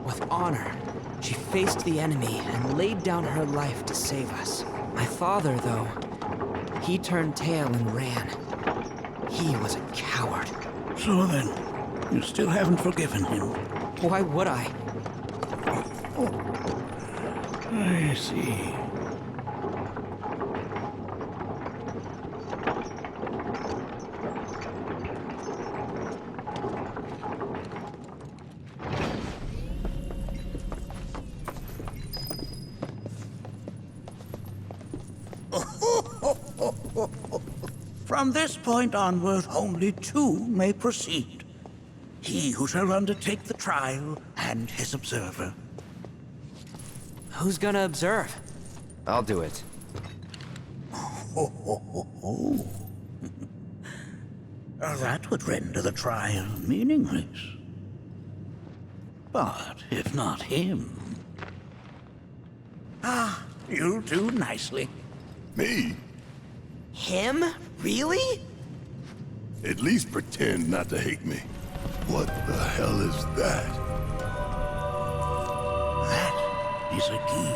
with honor. She faced the enemy and laid down her life to save us. My father, though, he turned tail and ran. He was a coward. So then, you still haven't forgiven him? Why would I? I see. From this point onward, only two may proceed. He who shall undertake the trial and his observer. Who's gonna observe? I'll do it. That would render the trial meaningless. But if not him... Ah, you'll do nicely. Me? Him? Really? At least pretend not to hate me. What the hell is that? That is a key.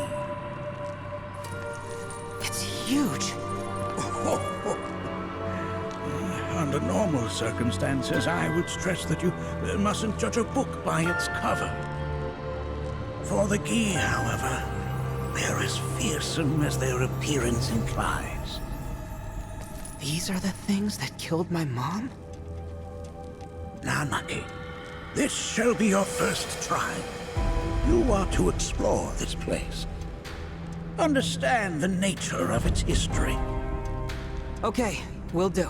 It's huge. Under normal circumstances, I would stress that you mustn't judge a book by its cover. For the Gi, however, they're as fearsome as their appearance implies. These are the things that killed my mom? Nanaki, this shall be your first trial. You are to explore this place. Understand the nature of its history. Okay, will do.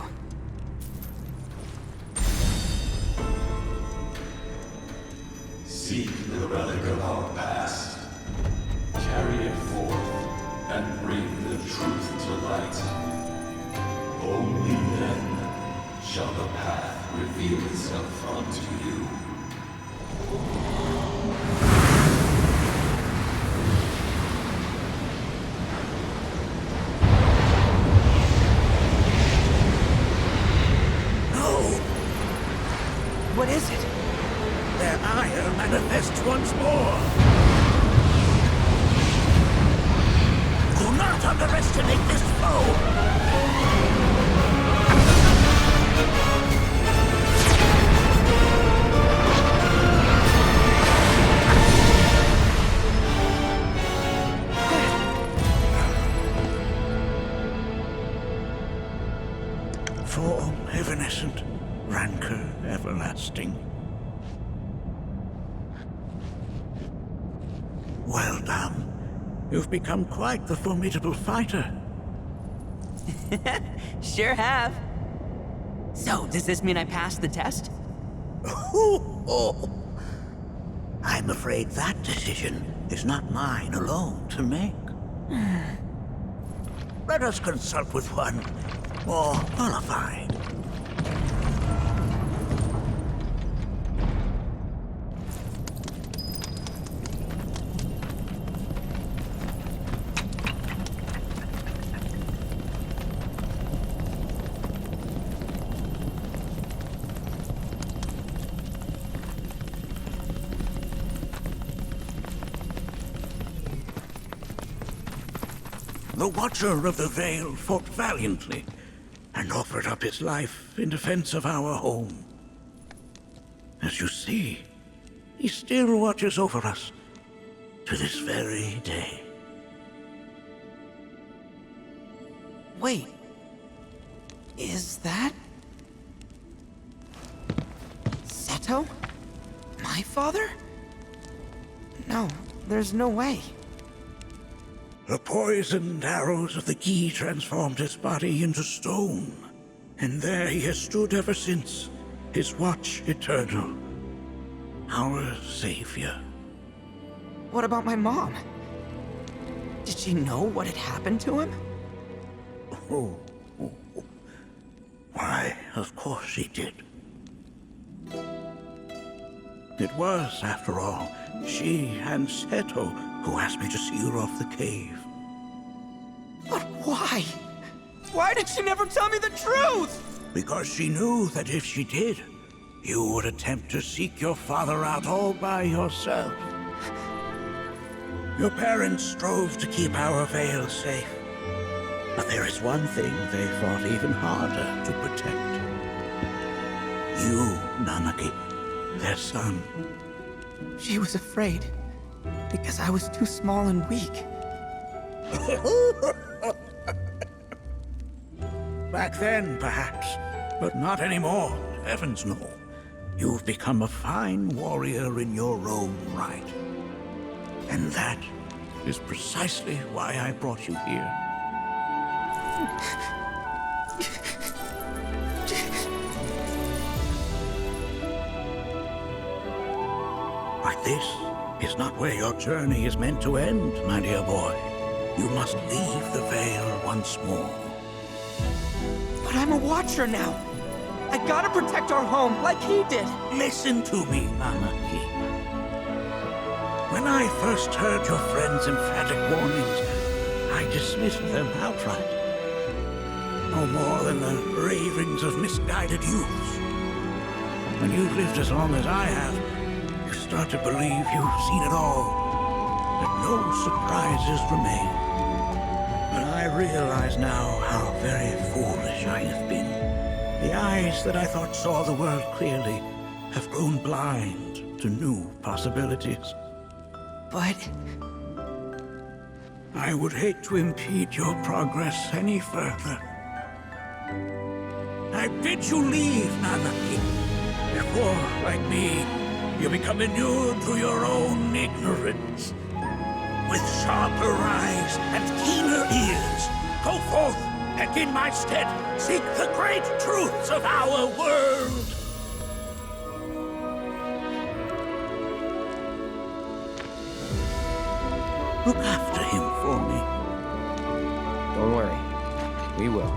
Seek the relic of our past. Carry it forth and bring the truth to light. Only then shall the path reveal itself unto you. No! What is it? Their ire manifests once more. Do not underestimate this foe. Form evanescent, rancor everlasting. Well done. You've become quite the formidable fighter. Sure have. So, does this mean I passed the test? I'm afraid that decision is not mine alone to make. Let us consult with one more qualified. The Watcher of the Veil fought valiantly and offered up his life in defense of our home. As you see, he still watches over us to this very day. Wait. Is that... Seto? My father? No, there's no way. The poisoned arrows of the key transformed his body into stone, and there he has stood ever since, his watch eternal. Our savior. What about my mom? Did she know what had happened to him? Oh. Why, of course she did. It was, after all, she and Seto who asked me to seal off the cave. But why? Why did she never tell me the truth? Because she knew that if she did, you would attempt to seek your father out all by yourself. Your parents strove to keep our veil safe. But there is one thing they fought even harder to protect. You, Nanaki, their son. She was afraid, because I was too small and weak. Back then, perhaps, but not anymore. Heavens no. You've become a fine warrior in your own right. And that is precisely why I brought you here. But this is not where your journey is meant to end, my dear boy. You must leave the Veil once more. But I'm a Watcher now. I gotta protect our home like he did. Listen to me, Nanaki. When I first heard your friend's emphatic warnings, I dismissed them outright. No more than the ravings of misguided youths. When you've lived as long as I have, you start to believe you've seen it all, that no surprises remain. But I realize now how very foolish I have been. The eyes that I thought saw the world clearly have grown blind to new possibilities. But... I would hate to impede your progress any further. I bid you leave, Nanaki, before, like me, you become inured to your own ignorance. With sharper eyes and keener ears, go forth and in my stead seek the great truths of our world. Look after him for me. Don't worry. We will.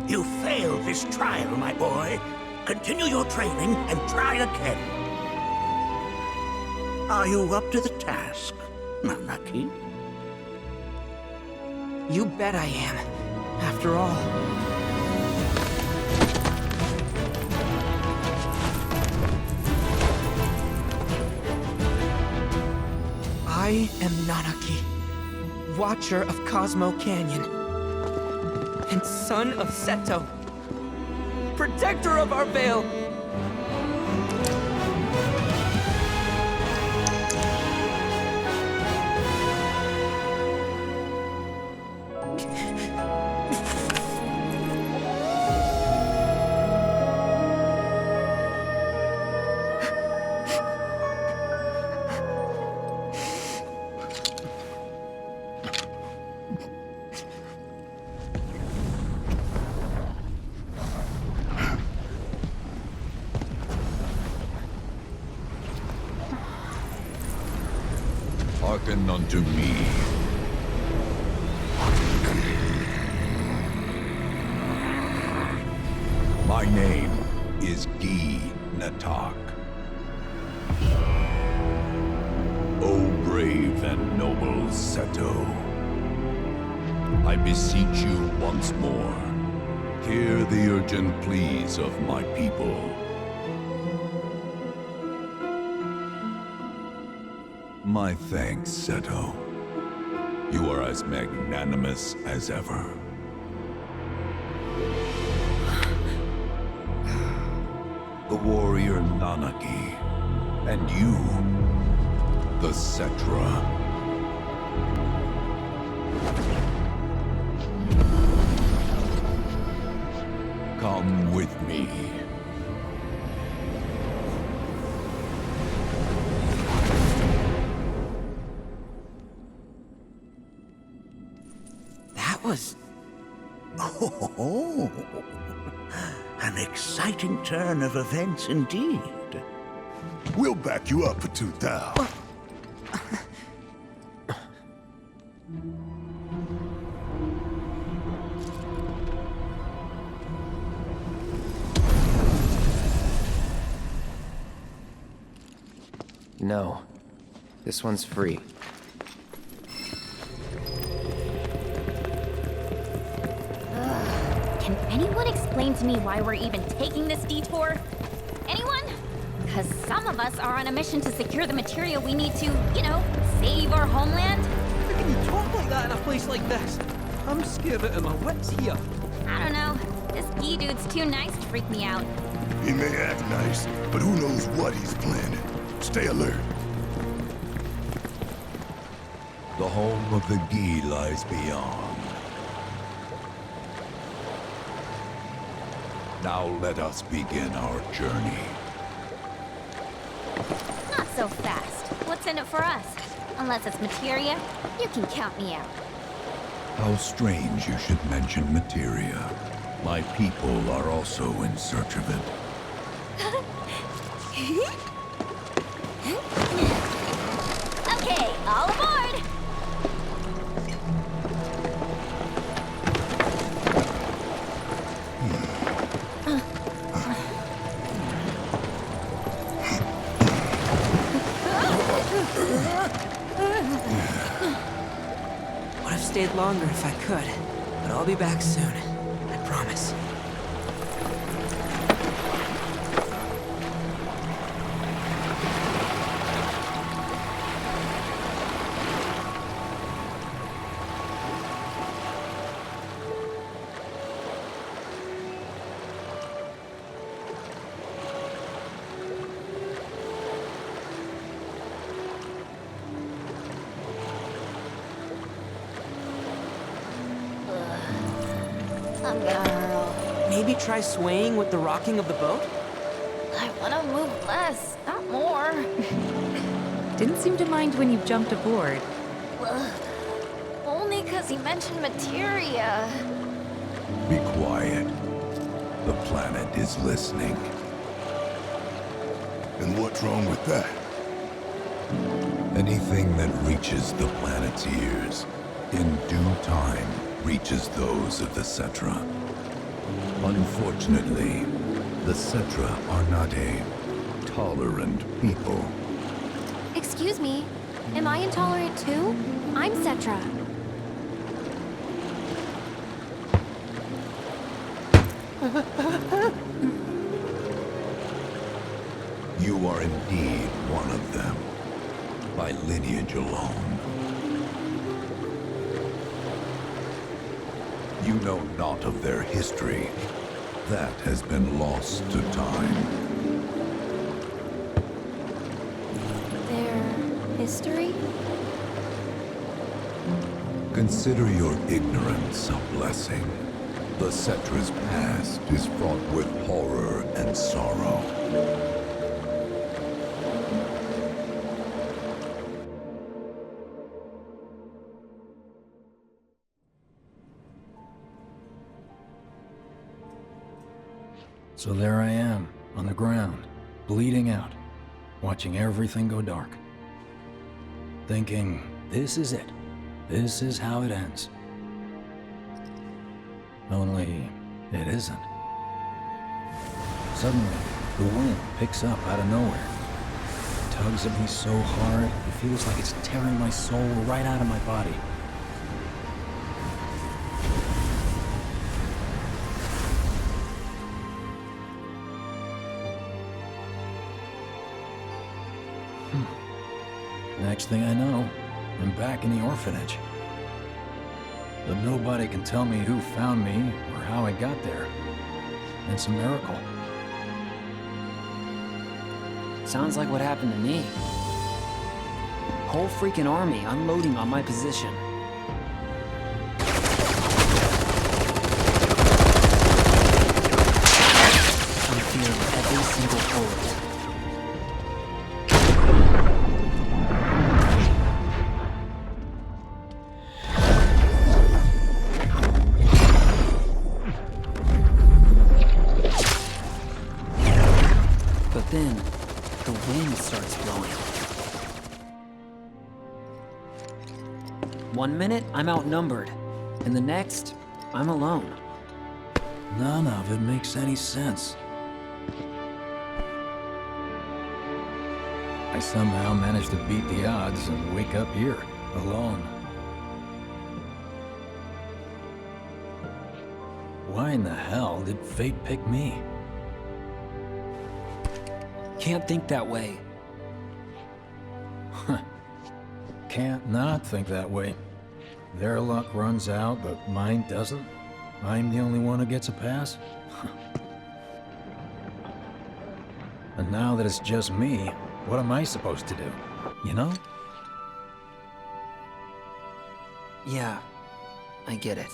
You failed this trial, my boy. Continue your training and try again. Are you up to the task, Nanaki? You bet I am. After all. I am Nanaki, Watcher of Cosmo Canyon, and son of Seto, protector of our veil. Hearken unto me. My name is Gi Natak. O brave and noble Seto, I beseech you once more, hear the urgent pleas of my people. My thanks, Seto. You are as magnanimous as ever. The warrior Nanaki, and you, the Cetra. Come with me. That was... Oh, an exciting turn of events indeed. We'll back you up for 2,000. No. This one's free. Can anyone explain to me why we're even taking this detour? Anyone? Because some of us are on a mission to secure the material we need to, you know, save our homeland. How can you talk like that in a place like this? I'm scared out of my wits here. I don't know. This Gi dude's too nice to freak me out. He may act nice, but who knows what he's planning. Stay alert. The home of the Gi lies beyond. Now let us begin our journey. Not so fast. What's in it for us? Unless it's materia, you can count me out. How strange you should mention materia. My people are also in search of it. Okay, all aboard! Would have stayed longer if I could, but I'll be back soon. I promise. I'm gonna hurl. Maybe try swaying with the rocking of the boat? I wanna move less, not more. Didn't seem to mind when you jumped aboard. Ugh. Only 'cause he mentioned materia. Be quiet. The planet is listening. And what's wrong with that? Anything that reaches the planet's ears, in due time, reaches those of the Cetra. Unfortunately, the Cetra are not a tolerant people. Excuse me, am I intolerant too? I'm Cetra. You are indeed one of them, by lineage alone. You know not of their history. That has been lost to time. Their history? Consider your ignorance a blessing. The Cetra's past is fraught with horror and sorrow. So there I am, on the ground, bleeding out, watching everything go dark. Thinking, this is it. This is how it ends. Only, it isn't. Suddenly, the wind picks up out of nowhere. It tugs at me so hard, it feels like it's tearing my soul right out of my body. Next thing I know, I'm back in the orphanage. But nobody can tell me who found me or how I got there. It's a miracle. Sounds like what happened to me. Whole freaking army unloading on my position. I'm feeling every single bullet. But then, the wind starts blowing. 1 minute, I'm outnumbered. And the next, I'm alone. None of it makes any sense. I somehow managed to beat the odds and wake up here, alone. Why in the hell did fate pick me? Can't think that way. Can't not think that way. Their luck runs out, but mine doesn't. I'm the only one who gets a pass. And now that it's just me, what am I supposed to do? You know? Yeah, I get it.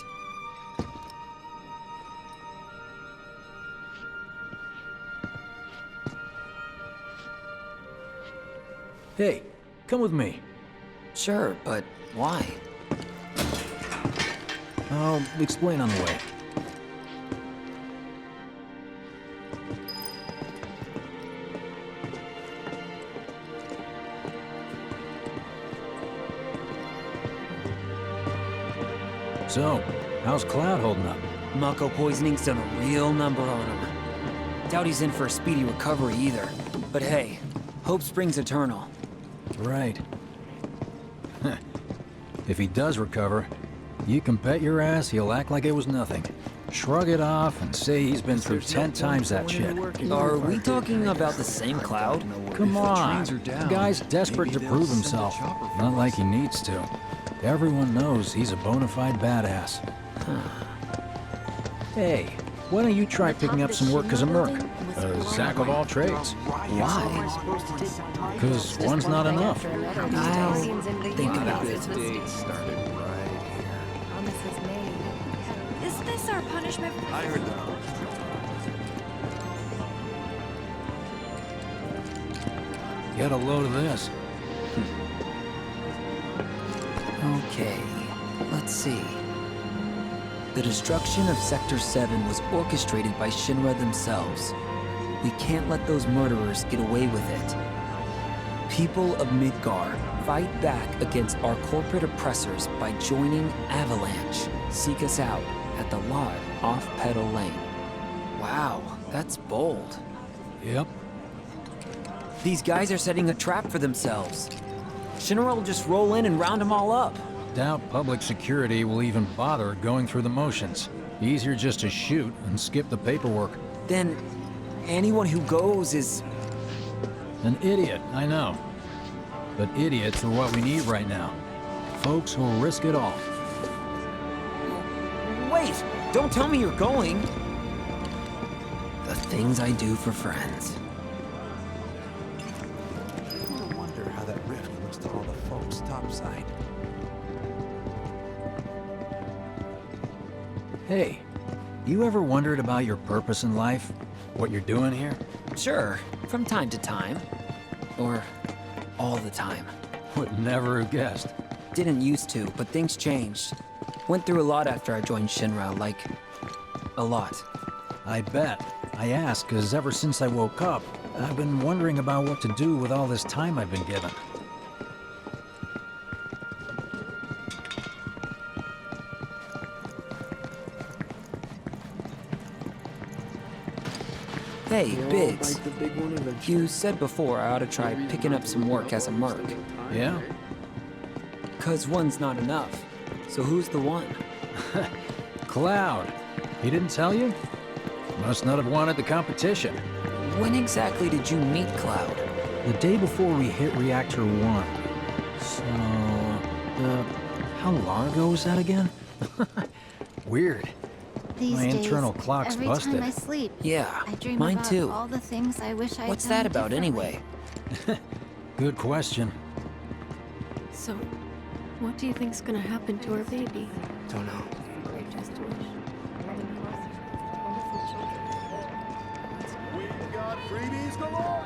Hey, come with me. Sure, but why? I'll explain on the way. So, how's Cloud holding up? Mako poisoning's done a real number on him. Doubt he's in for a speedy recovery either. But hey, hope springs eternal. Right. If he does recover, you can bet your ass he'll act like it was nothing. Shrug it off and say he's been through 10 times that shit. Are we talking about the same Cloud? Come on, the guy's desperate to prove himself. Not like he needs to. Everyone knows he's a bona fide badass. Hey, why don't you try picking up some work as a merc? A Zack of all trades. Why? Because one's not enough. I'll think about it. Is this our punishment? I heard that. Get a load of this. Okay, let's see. The destruction of Sector 7 was orchestrated by Shinra themselves. We can't let those murderers get away with it. People of Midgar, fight back against our corporate oppressors by joining Avalanche. Seek us out at the lot off Petal Lane. Wow, that's bold. Yep. These guys are setting a trap for themselves. Shinra will just roll in and round them all up. Doubt public security will even bother going through the motions. Easier just to shoot and skip the paperwork. Then, anyone who goes is... An idiot, I know. But idiots are what we need right now. Folks who'll risk it all. Wait! Don't tell me you're going! The things I do for friends. I wonder how that rift looks to all the folks topside. Hey, you ever wondered about your purpose in life? What you're doing here? Sure, from time to time. Or all the time. Would never have guessed. Didn't used to, but things changed. Went through a lot after I joined Shinra, like... a lot. I bet. I ask because ever since I woke up, I've been wondering about what to do with all this time I've been given. Hey, Biggs. You said before I ought to try picking up some work as a merc. Yeah? 'Cause one's not enough. So who's the one? Cloud. He didn't tell you? Must not have wanted the competition. When exactly did you meet Cloud? The day before we hit Reactor 1. So, how long ago was that again? Weird. These My days, internal clock's every busted. time I sleep, Yeah, I dream mine about too. all the things I wish I'd What's done that about differently. anyway? Good question. So, what do you think's gonna happen to our baby? Don't know. We've got freebies galore.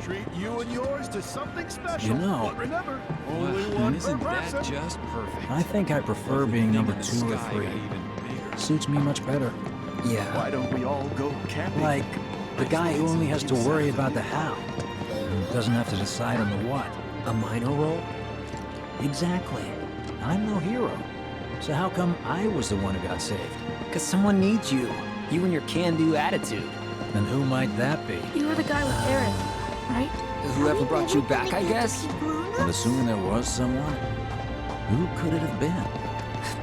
Treat you and yours to something special. You know, but remember, only one per person. just perfect? I think I prefer being number 2 or 3. Suits me much better. Yeah. Why don't we all go camping? Like the guy who only has to worry about the how, and doesn't have to decide on the what. A minor role? Exactly. I'm no hero. So how come I was the one who got saved? Because someone needs you. You and your can-do attitude. And who might that be? You were the guy with Aerith, right? Whoever brought you back, I guess? And assuming there was someone, who could it have been?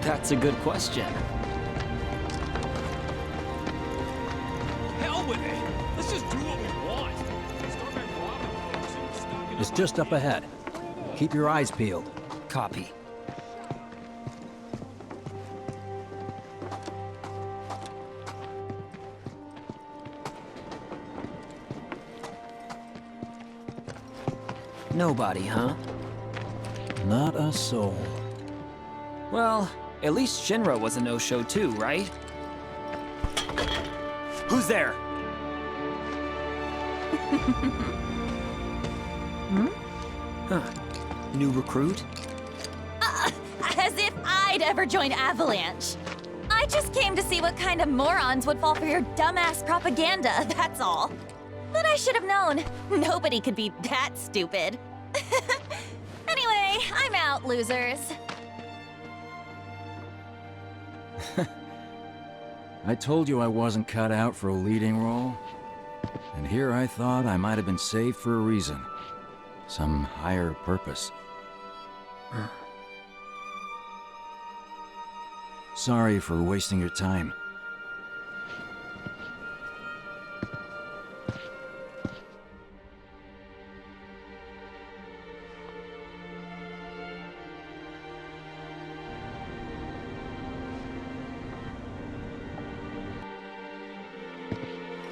That's a good question. Hell with it! Let's just do what we want. Start back robbing folks and stocking It's just up ahead. Keep your eyes peeled. Copy. Nobody, huh? Not a soul. Well, at least Shinra was a no-show too, right? Who's there? Huh. New recruit? As if I'd ever join Avalanche. I just came to see what kind of morons would fall for your dumbass propaganda, that's all. But I should have known. Nobody could be that stupid. Anyway, I'm out, losers. I told you I wasn't cut out for a leading role. And here I thought I might have been saved for a reason. Some higher purpose. Sorry for wasting your time.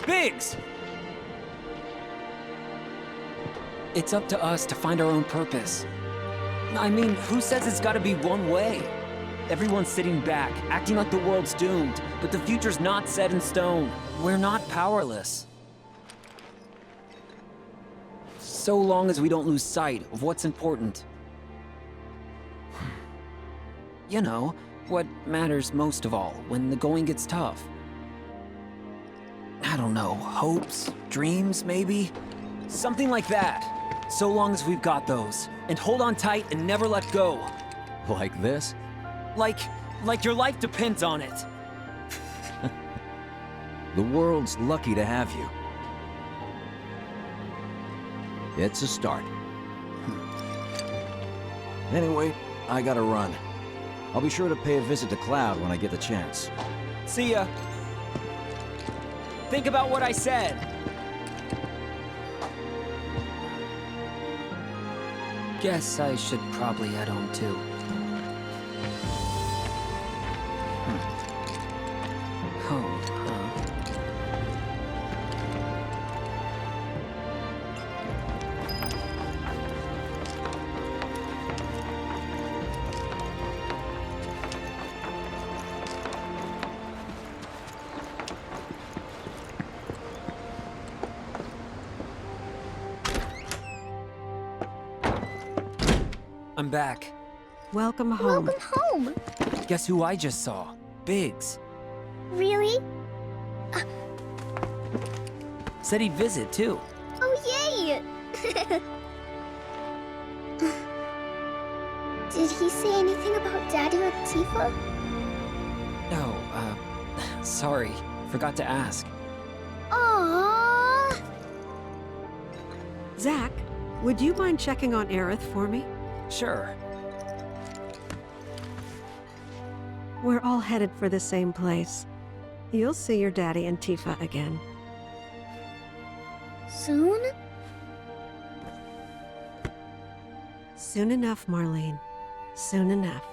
Biggs! It's up to us to find our own purpose. I mean, who says it's gotta be one way? Everyone's sitting back, acting like the world's doomed, but the future's not set in stone. We're not powerless. So long as we don't lose sight of what's important. You know, what matters most of all when the going gets tough. I don't know, hopes, dreams, maybe? Something like that. So long as we've got those. And hold on tight and never let go. Like this? Like your life depends on it. The world's lucky to have you. It's a start. Anyway, I gotta run. I'll be sure to pay a visit to Cloud when I get the chance. See ya. Think about what I said. Guess I should probably head home too. Home, huh? I'm back. Welcome home. Welcome home. Guess who I just saw? Biggs. Really? Said he'd visit, too. Oh, yay! Did he say anything about Daddy or Tifa? Oh, sorry. Forgot to ask. Aww! Zach, would you mind checking on Aerith for me? Sure. We're all headed for the same place. You'll see your daddy and Tifa again. Soon? Soon enough, Marlene. Soon enough.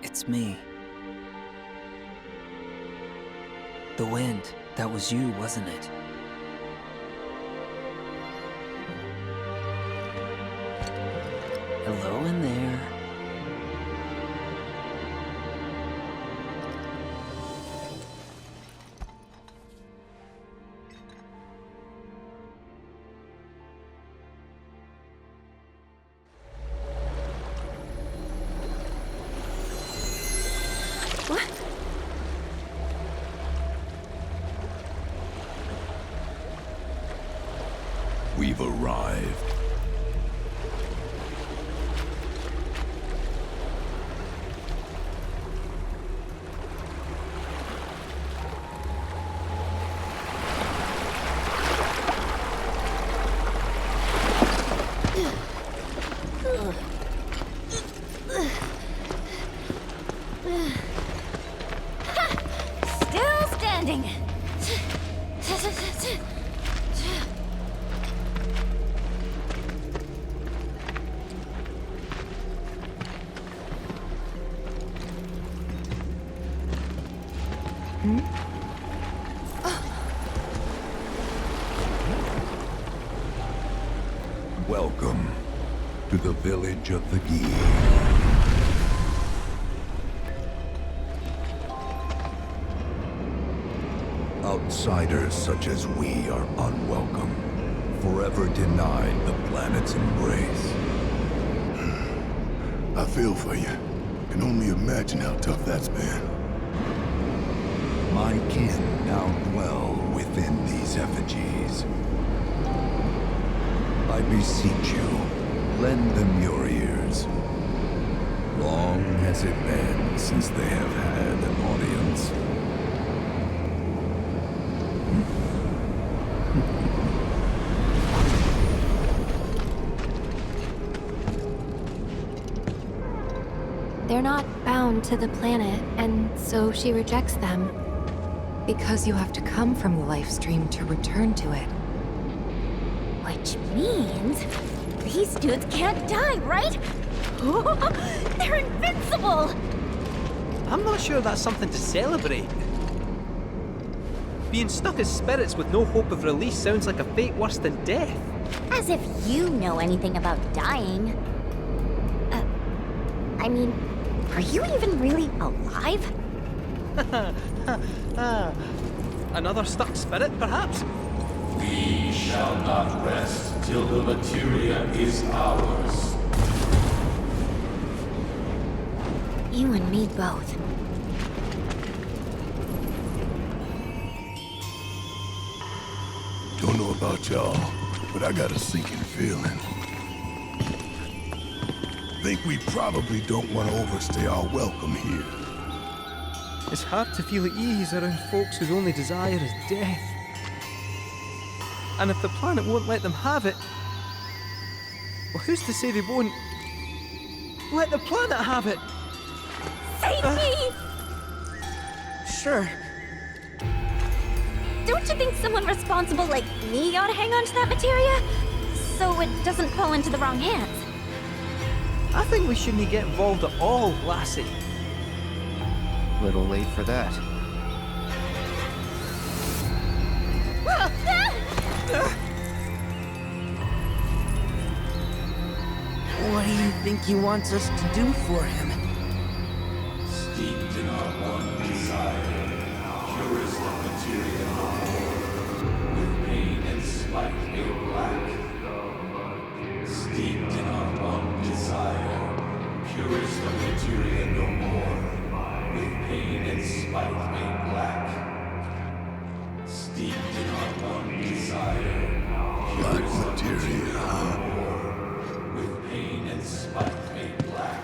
It's me. The wind. That was you, wasn't it? Hello in there. We've arrived. Still standing. Welcome to the village of the Gi. Outsiders such as we are unwelcome, forever denied the planet's embrace. I feel for you. Can only imagine how tough that's been. My kin now dwell within these effigies. I beseech you, lend them your ears. Long has it been since they have had an audience. They're not bound to the planet, and so she rejects them. Because you have to come from the life stream to return to it. Which means these dudes can't die, right? They're invincible! I'm not sure that's something to celebrate. Being stuck as spirits with no hope of release sounds like a fate worse than death. As if you know anything about dying. I mean, are you even really alive? Another stuck spirit, perhaps? We shall not rest till the materia is ours. You and me both. Don't know about y'all, but I got a sinking feeling. Think we probably don't want to overstay our welcome here. It's hard to feel at ease around folks whose only desire is death. And if the planet won't let them have it, well, who's to say they won't let the planet have it? Save me! Sure. Don't you think someone responsible like me ought to hang on to that materia? So it doesn't fall into the wrong hands. I think we shouldn't get involved at all, lassie. Little late for that. What do you think he wants us to do for him? Steeped in our one desire, purest of materia no more, with pain and spite made black. Steeped in our one desire, purest of materia no more, with pain and spite made black. Steeped in our one desire, Black materia, huh? with pain and spite made black.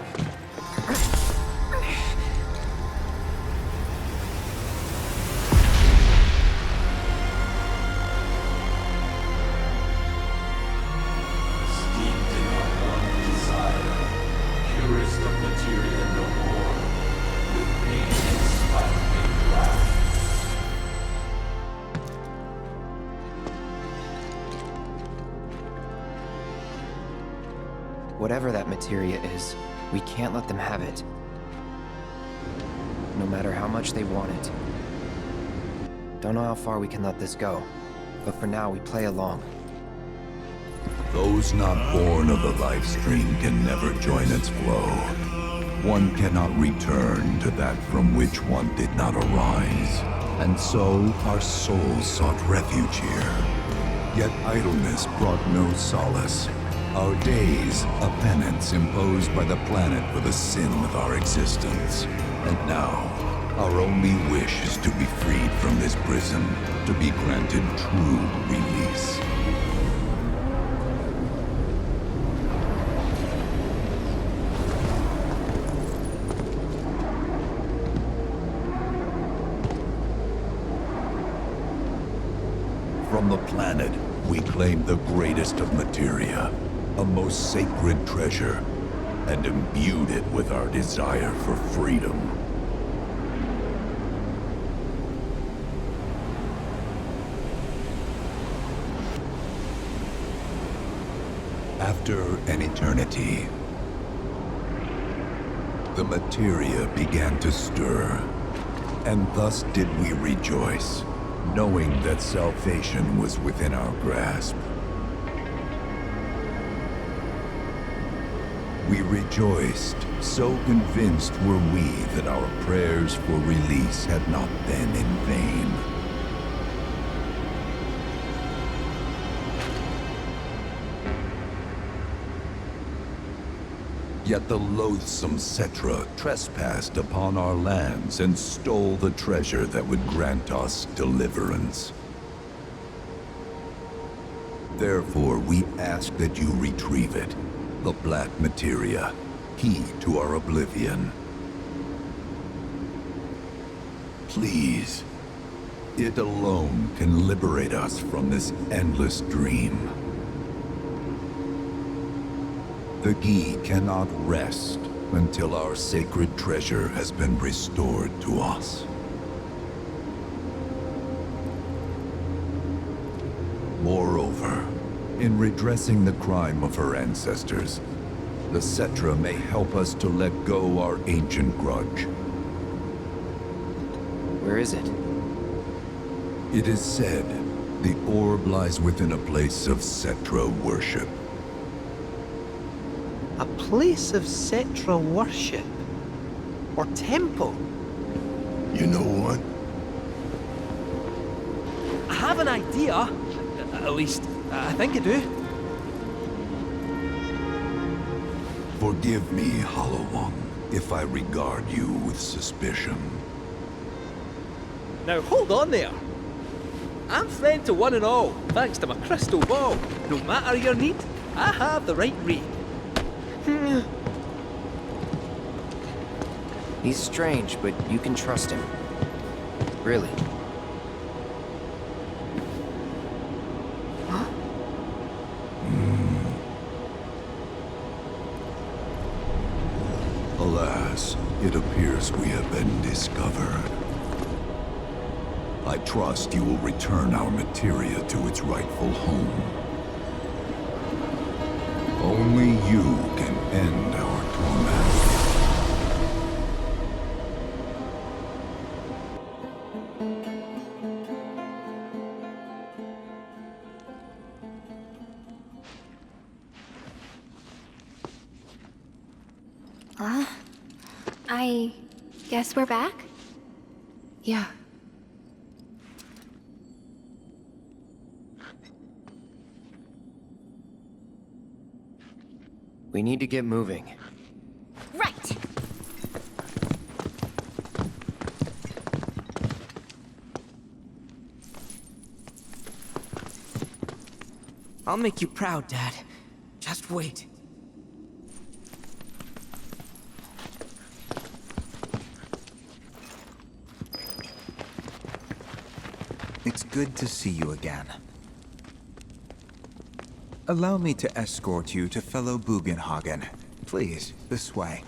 Whatever that materia is, we can't let them have it. No matter how much they want it. Don't know how far we can let this go, but for now we play along. Those not born of the life stream can never join its flow. One cannot return to that from which one did not arise. And so our souls sought refuge here. Yet idleness brought no solace. Our days, a penance imposed by the planet for the sin of our existence. And now, our only wish is to be freed from this prison, to be granted true release. From the planet, we claim the greatest of materia, a most sacred treasure, and imbued it with our desire for freedom. After an eternity, the materia began to stir, and thus did we rejoice, knowing that salvation was within our grasp. We rejoiced, so convinced were we that our prayers for release had not been in vain. Yet the loathsome Cetra trespassed upon our lands and stole the treasure that would grant us deliverance. Therefore, we ask that you retrieve it, the black materia, key to our oblivion. Please, it alone can liberate us from this endless dream. The Gi cannot rest until our sacred treasure has been restored to us. Moreover, in redressing the crime of her ancestors, the Cetra may help us to let go our ancient grudge. Where is it? It is said the orb lies within a place of Cetra worship. A place of Cetra worship? Or temple? You know what? I have an idea. At least, I think I do. Forgive me, Hollow One, if I regard you with suspicion. Now hold on there. I'm friend to one and all, thanks to my crystal ball. No matter your need, I have the right read. He's strange, but you can trust him. Really. Alas, it appears we have been discovered. I trust you will return our materia to its rightful home. Only you can end our torment. I guess we're back? Yeah. We need to get moving. Right. I'll make you proud, Dad. Just wait. It's good to see you again. Allow me to escort you to fellow Bugenhagen. Please, this way.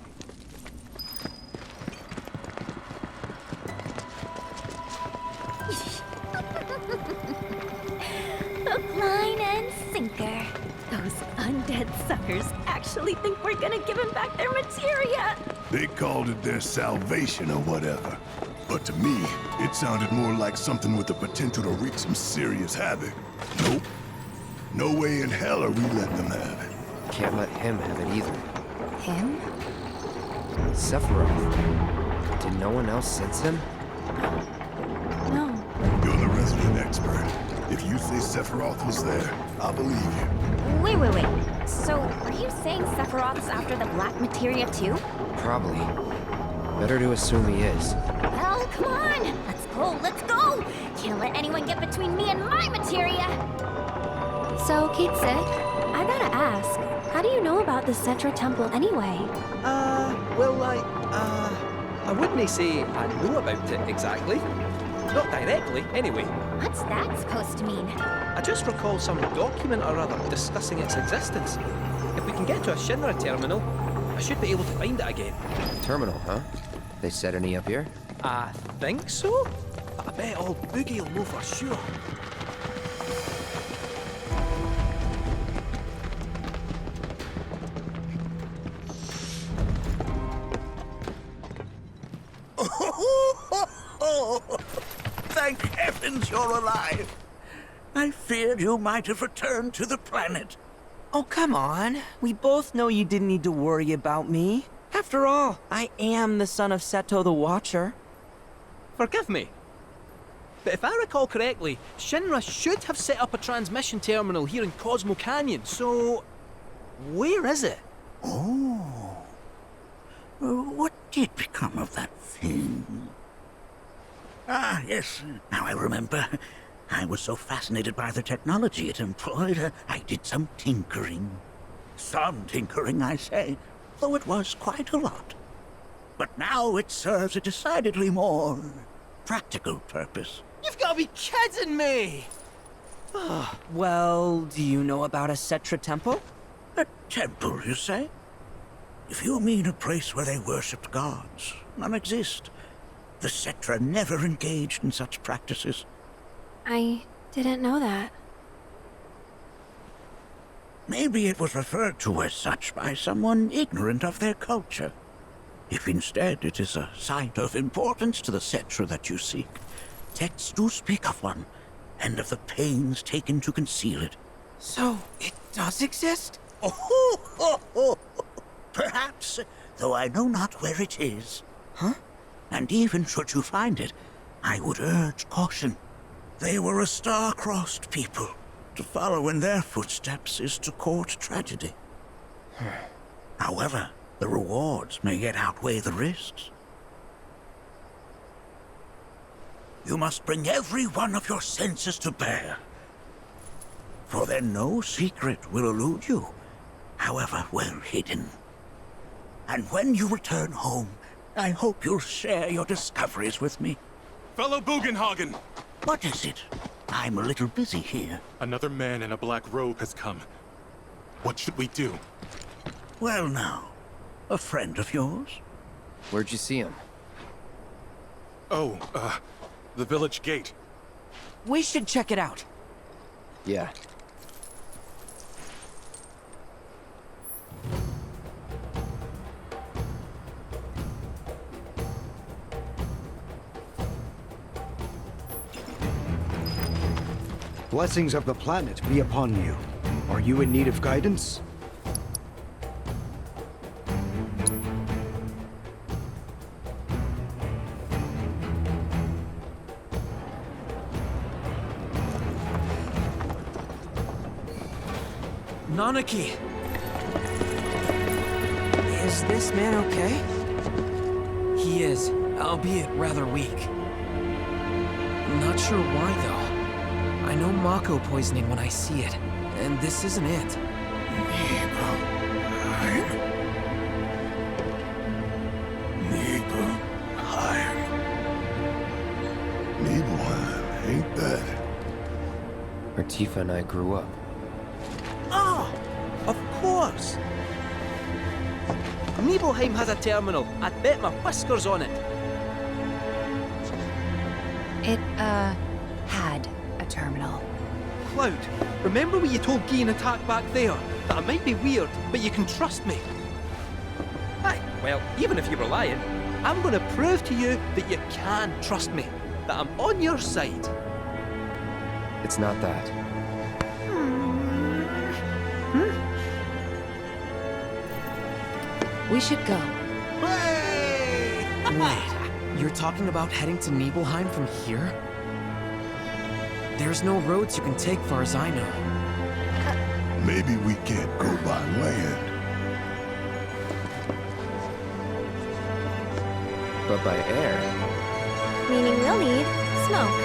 Hook, line, and sinker. Those undead suckers actually think we're gonna give him back their materia. They called it their salvation or whatever. But to me, it sounded more like something with the potential to wreak some serious havoc. Nope. No way in hell are we letting them have it. Can't let him have it either. Him? Sephiroth. Did no one else sense him? No. You're the resident expert. If you say Sephiroth was there, I'll believe you. Wait. So, are you saying Sephiroth's after the black materia too? Probably. Better to assume he is. Well, come on! Let's go! Can't let anyone get between me and my materia! So, Kate said, I gotta ask, how do you know about the Cetra Temple anyway? Well, I wouldn't say I know about it exactly. Not directly, anyway. What's that supposed to mean? I just recall some document or other discussing its existence. If we can get to a Shinra terminal, I should be able to find it again. Terminal, huh? They set any up here? I think so? I bet old Boogie will know for sure. Thank heavens you're alive. I feared you might have returned to the planet. Oh, come on. We both know you didn't need to worry about me. After all, I am the son of Seto the Watcher. Forgive me, but if I recall correctly, Shinra should have set up a transmission terminal here in Cosmo Canyon, so... where is it? Oh. What did become of that thing? Ah, yes. Now I remember. I was so fascinated by the technology it employed, I did some tinkering. Some tinkering, I say, though it was quite a lot. But now it serves a decidedly more practical purpose. You've got to be kidding me! Well, do you know about a Cetra temple? A temple, you say? If you mean a place where they worshipped gods, none exist. The Cetra never engaged in such practices. I didn't know that. Maybe it was referred to as such by someone ignorant of their culture. If instead it is a site of importance to the Cetra that you seek, texts do speak of one, and of the pains taken to conceal it. So, it does exist? Oh, perhaps, though I know not where it is. Huh? And even should you find it, I would urge caution. They were a star-crossed people. To follow in their footsteps is to court tragedy. However, the rewards may yet outweigh the risks. You must bring every one of your senses to bear. For then no secret will elude you, however well hidden. And when you return home, I hope you'll share your discoveries with me. Fellow Bugenhagen! What is it? I'm a little busy here. Another man in a black robe has come. What should we do? Well now, a friend of yours? Where'd you see him? Oh, the village gate. We should check it out. Yeah. Blessings of the planet be upon you. Are you in need of guidance? Nanaki! Is this man okay? He is, albeit rather weak. Not sure why, though. I know Mako poisoning when I see it, and this isn't it. Nibelheim, ain't that? Where Tifa and I grew up. Ah, of course. Nibelheim has a terminal. I'd bet my whiskers on it. It, had a terminal. Cloud, remember when you told Guy an attack back there? That I might be weird, but you can trust me. Aye, well, even if you were lying, I'm gonna prove to you that you can trust me. That I'm on your side. It's not that. We should go. Wait, you're talking about heading to Nibelheim from here? There's no roads you can take far as I know. Maybe we can't go by land. But by air. Meaning we'll need smoke.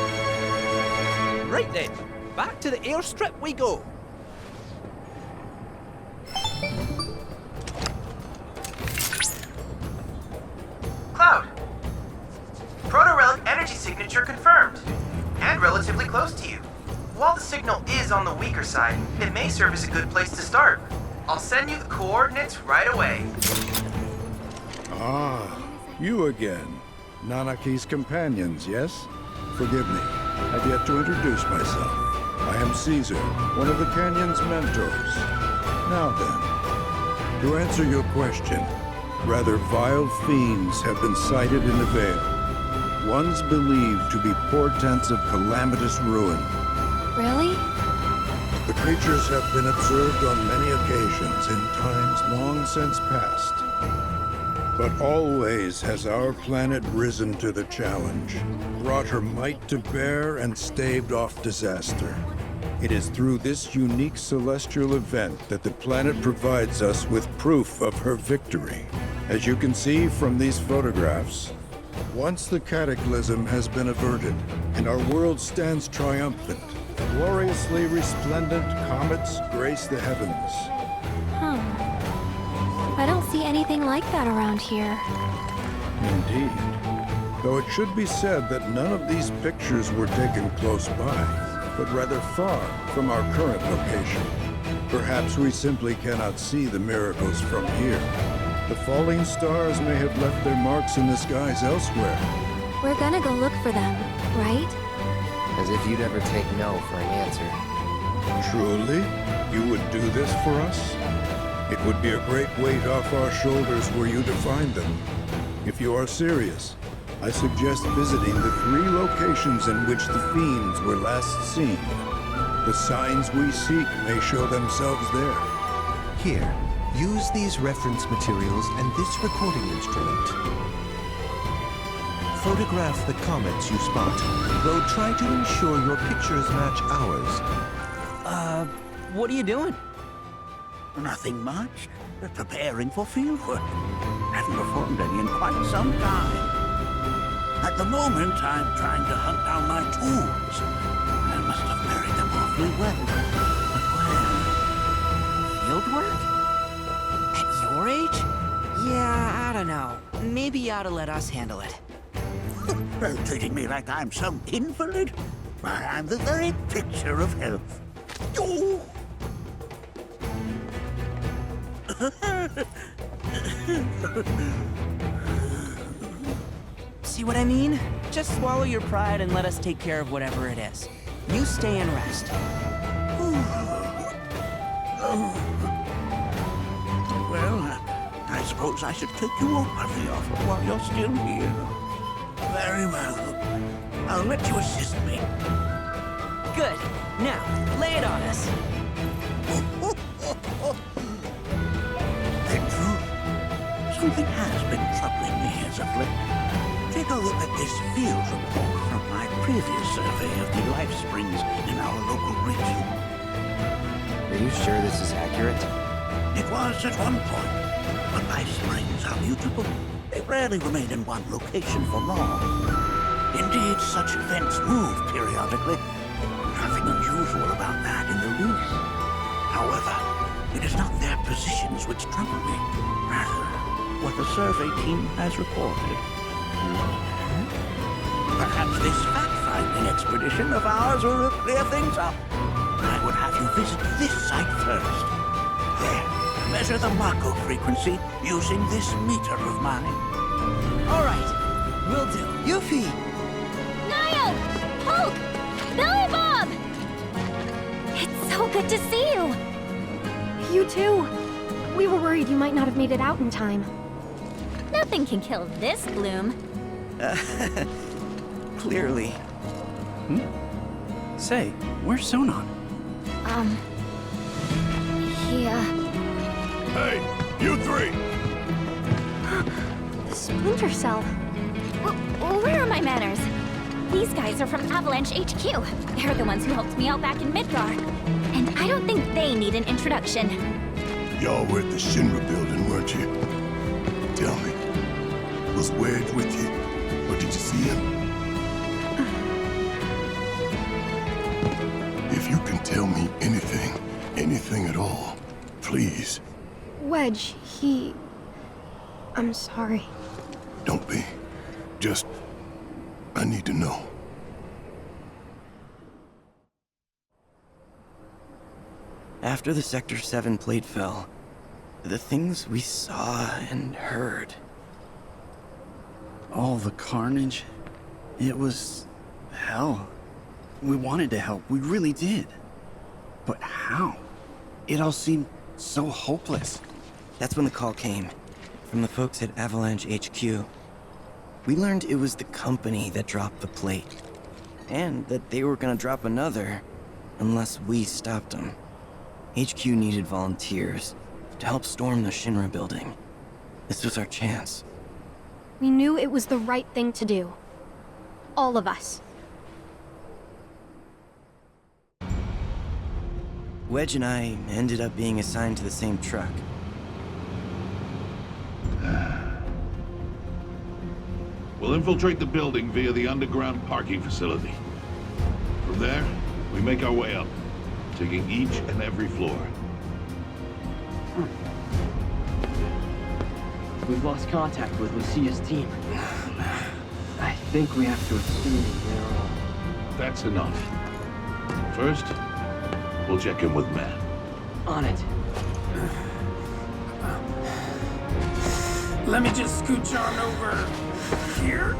Right then, back to the airstrip we go. Cloud. Proto-relic energy signature confirmed. And relatively close to you. While the signal is on the weaker side, it may serve as a good place to start. I'll send you the coordinates right away. Ah, you again. Nanaki's companions, yes? Forgive me, I've yet to introduce myself. I am Caesar, one of the Canyon's mentors. Now then, to answer your question, rather vile fiends have been sighted in the Vale. Ones believed to be portents of calamitous ruin. Really? The creatures have been observed on many occasions in times long since past. But always has our planet risen to the challenge, brought her might to bear and staved off disaster. It is through this unique celestial event that the planet provides us with proof of her victory. As you can see from these photographs, once the cataclysm has been averted and our world stands triumphant, gloriously resplendent comets grace the heavens. Huh. I don't see anything like that around here. Indeed. Though it should be said that none of these pictures were taken close by, but rather far from our current location. Perhaps we simply cannot see the miracles from here. The falling stars may have left their marks in the skies elsewhere. We're gonna go look for them, right? As if you'd ever take no for an answer. Truly? You would do this for us? It would be a great weight off our shoulders were you to find them. If you are serious, I suggest visiting the 3 locations in which the fiends were last seen. The signs we seek may show themselves there. Here, use these reference materials and this recording instrument. Photograph the comets you spot, though try to ensure your pictures match ours. What are you doing? Nothing much. Preparing for fieldwork. Haven't performed any in quite some time. At the moment, I'm trying to hunt down my tools. I must have buried them awfully well. But where? Fieldwork? At your age? Yeah, I don't know. Maybe you ought to let us handle it. Treating me like I'm some invalid? Why, I'm the very picture of health. Oh! See what I mean? Just swallow your pride and let us take care of whatever it is. You stay and rest. Well, I suppose I should take you up on the offer while you're still here. Very well. I'll let you assist me. Good. Now, lay it on us. In truth, something has been troubling me as of late. Take a look at this field report from my previous survey of the life springs in our local region. Are you sure this is accurate? It was at one point, but life springs are mutable. They rarely remain in one location for long. Indeed, such events move periodically. Nothing unusual about that in the least. However, it is not their positions which trouble me. Rather, what the survey team has reported. Perhaps this fact-finding expedition of ours will clear things up. I would have you visit this site first. There, measure the Mako frequency using this meter of mine. All right, will do. Yuffie! Niall! Hulk! Billy Bob! So good to see you! You too. We were worried you might not have made it out in time. Nothing can kill this gloom. Clearly. Say, where's Sonon? Hey, you three! The Splinter Cell. Where are my manners? These guys are from Avalanche HQ. They're the ones who helped me out back in Midgar. And I don't think they need an introduction. Y'all were at the Shinra building, weren't you? Tell me, was Wedge with you? Or did you see him? If you can tell me anything at all, please. Wedge, I'm sorry. Don't be. Just, I need to know. After the Sector 7 plate fell, the things we saw and heard. All the carnage. It was hell. We wanted to help, we really did. But how? It all seemed so hopeless. That's when the call came, from the folks at Avalanche HQ. We learned it was the company that dropped the plate, and that they were gonna drop another, unless we stopped them. HQ needed volunteers to help storm the Shinra building. This was our chance. We knew it was the right thing to do. All of us. Wedge and I ended up being assigned to the same truck. We'll infiltrate the building via the underground parking facility. From there, we make our way up, taking each and every floor. We've lost contact with Lucia's team. I think we have to assume they're all... That's enough. First, we'll check in with Matt. On it. Let me just scooch on over here.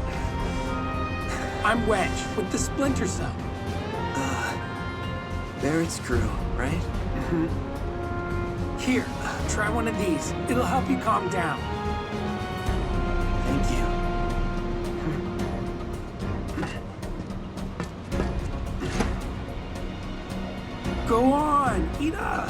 I'm Wedge with the Splinter Cell. Barrett's crew, right? Mm-hmm. Here, try one of these. It'll help you calm down. Thank you. Go on, eat up.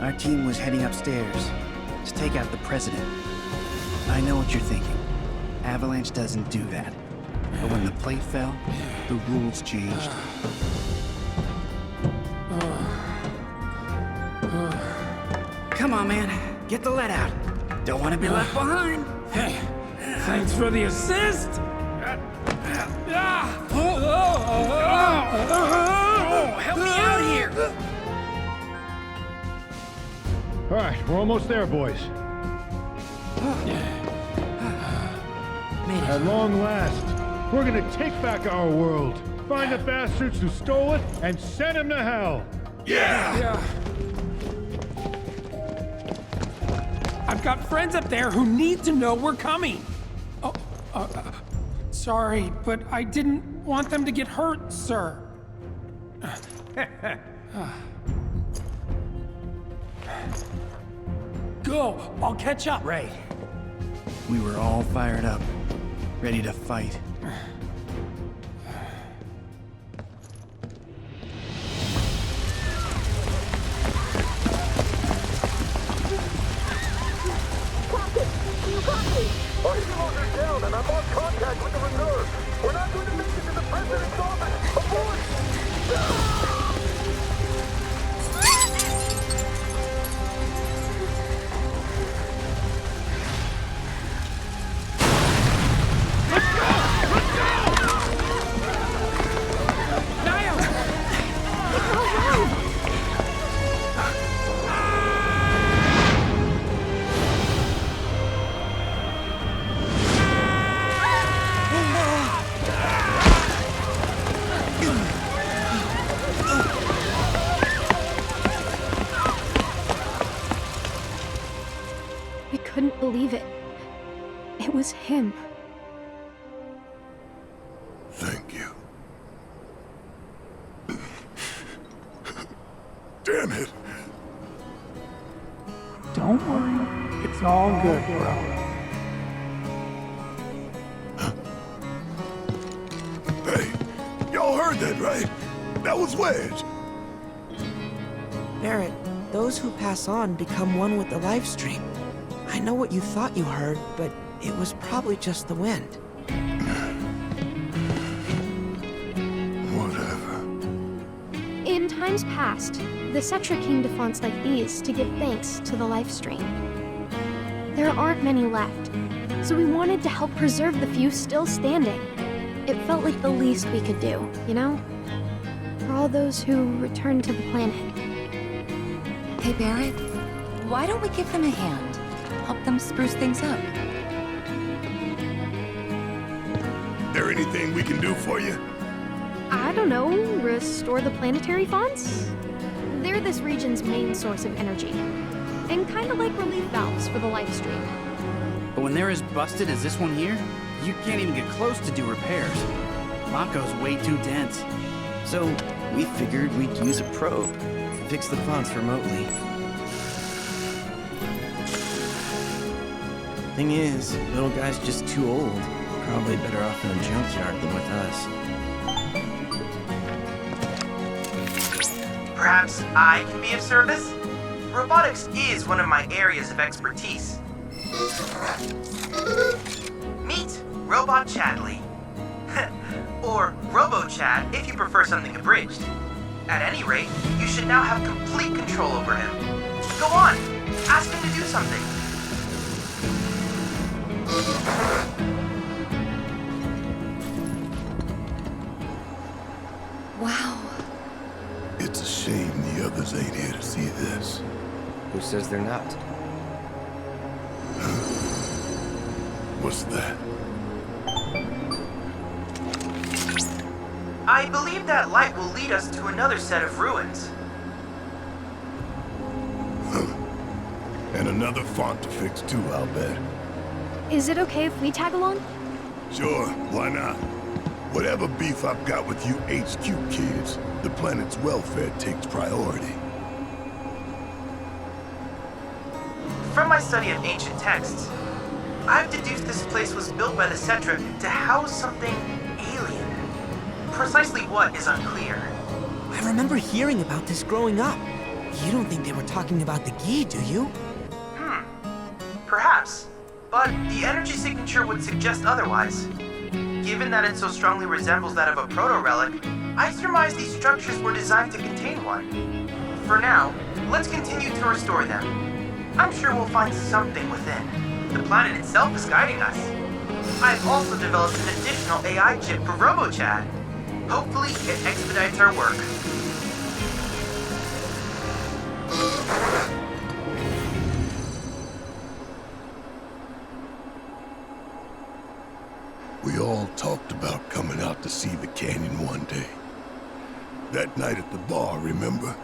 Our team was heading upstairs to take out the president. I know what you're thinking. Avalanche doesn't do that. But when the plate fell, the rules changed. Come on, man. Get the lead out. Don't want to be left behind. Hey, thanks for the assist. Help me out here. All right, we're almost there, boys. At long last, we're gonna take back our world, find the bastards who stole it, and send them to hell. Yeah. I've got friends up there who need to know we're coming. Sorry, but I didn't want them to get hurt, sir. Go, I'll catch up. Right. We were all fired up, ready to fight. Our heroes are down and I've lost contact with the reserve. We're not going to make it to the president's office. Abort! We couldn't believe it. It was him. Don't worry. It's all good, bro. Hey, y'all heard that, right? That was Wedge. Barrett, those who pass on become one with the life stream. I know what you thought you heard, but it was probably just the wind. Whatever. In times past, the Cetra came to fonts like these to give thanks to the life stream. There aren't many left, so we wanted to help preserve the few still standing. It felt like the least we could do, you know? For all those who returned to the planet. Hey, Barrett, why don't we give them a hand? Help them spruce things up. There anything we can do for you? I don't know, restore the planetary fonts? They're this region's main source of energy, and kind of like relief valves for the life stream. But when they're as busted as this one here, you can't even get close to do repairs. Mako's way too dense. So we figured we'd use a probe to fix the fonts remotely. Thing is, little guy's just too old. Probably better off in a junkyard than with us. Perhaps I can be of service? Robotics is one of my areas of expertise. Meet Robot Chadley. Or Robo-Chad if you prefer something abridged. At any rate, you should now have complete control over him. Go on, ask him to do something. Wow. It's a shame the others ain't here to see this. Who says they're not? What's that? I believe that light will lead us to another set of ruins. And another font to fix too, I'll bet. Is it okay if we tag along? Sure, why not? Whatever beef I've got with you HQ kids, the planet's welfare takes priority. From my study of ancient texts, I've deduced this place was built by the Cetra to house something alien. Precisely what is unclear. I remember hearing about this growing up. You don't think they were talking about the Gi, do you? Perhaps, but the energy signature would suggest otherwise. Given that it so strongly resembles that of a proto-relic, I surmise these structures were designed to contain one. For now, let's continue to restore them. I'm sure we'll find something within. The planet itself is guiding us. I've also developed an additional AI chip for Robo-Chad. Hopefully, it expedites our work. We all talked about coming out to see the canyon one day. That night at the bar, remember?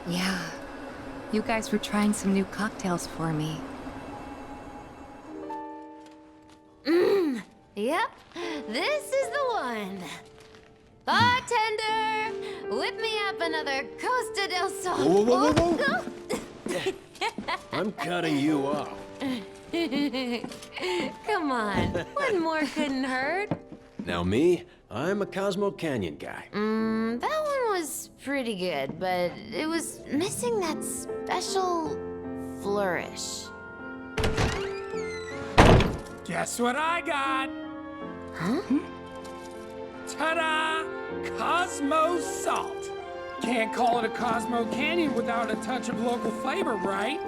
Yeah. You guys were trying some new cocktails for me. Yep, this is the one. Bartender, whip me up another Costa del Sol. Whoa, whoa, whoa, whoa. I'm cutting you off. Come on, one more couldn't hurt. Now me, I'm a Cosmo Canyon guy. That one was pretty good, but it was missing that special flourish. Guess what I got? Huh? Ta-da! Cosmo Salt. Can't call it a Cosmo Canyon without a touch of local flavor, right?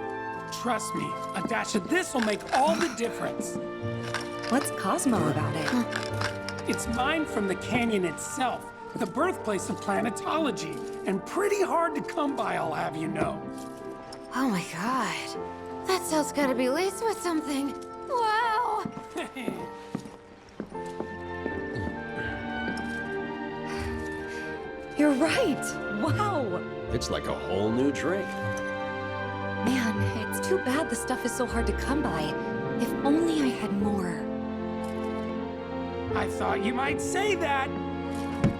Trust me, a dash of this will make all the difference. What's Cosmo about it? It's mined from the canyon itself, the birthplace of planetology, and pretty hard to come by, I'll have you know. Oh my god. That salt's gotta be laced with something. Wow! You're right! Wow! It's like a whole new drink. Man, it's too bad the stuff is so hard to come by. If only I had more. I thought you might say that.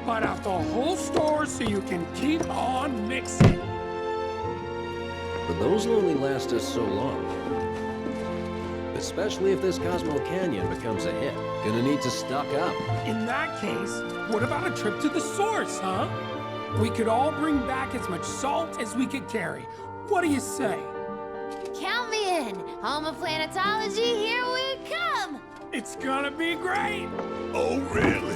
Bought out the whole store so you can keep on mixing. but those will only last us so long. Especially if this Cosmo Canyon becomes a hit. Gonna need to stock up. In that case, what about a trip to the source, huh? We could all bring back as much salt as we could carry. What do you say? Count me in. Home of planetology, here we come. It's gonna be great. Oh, really?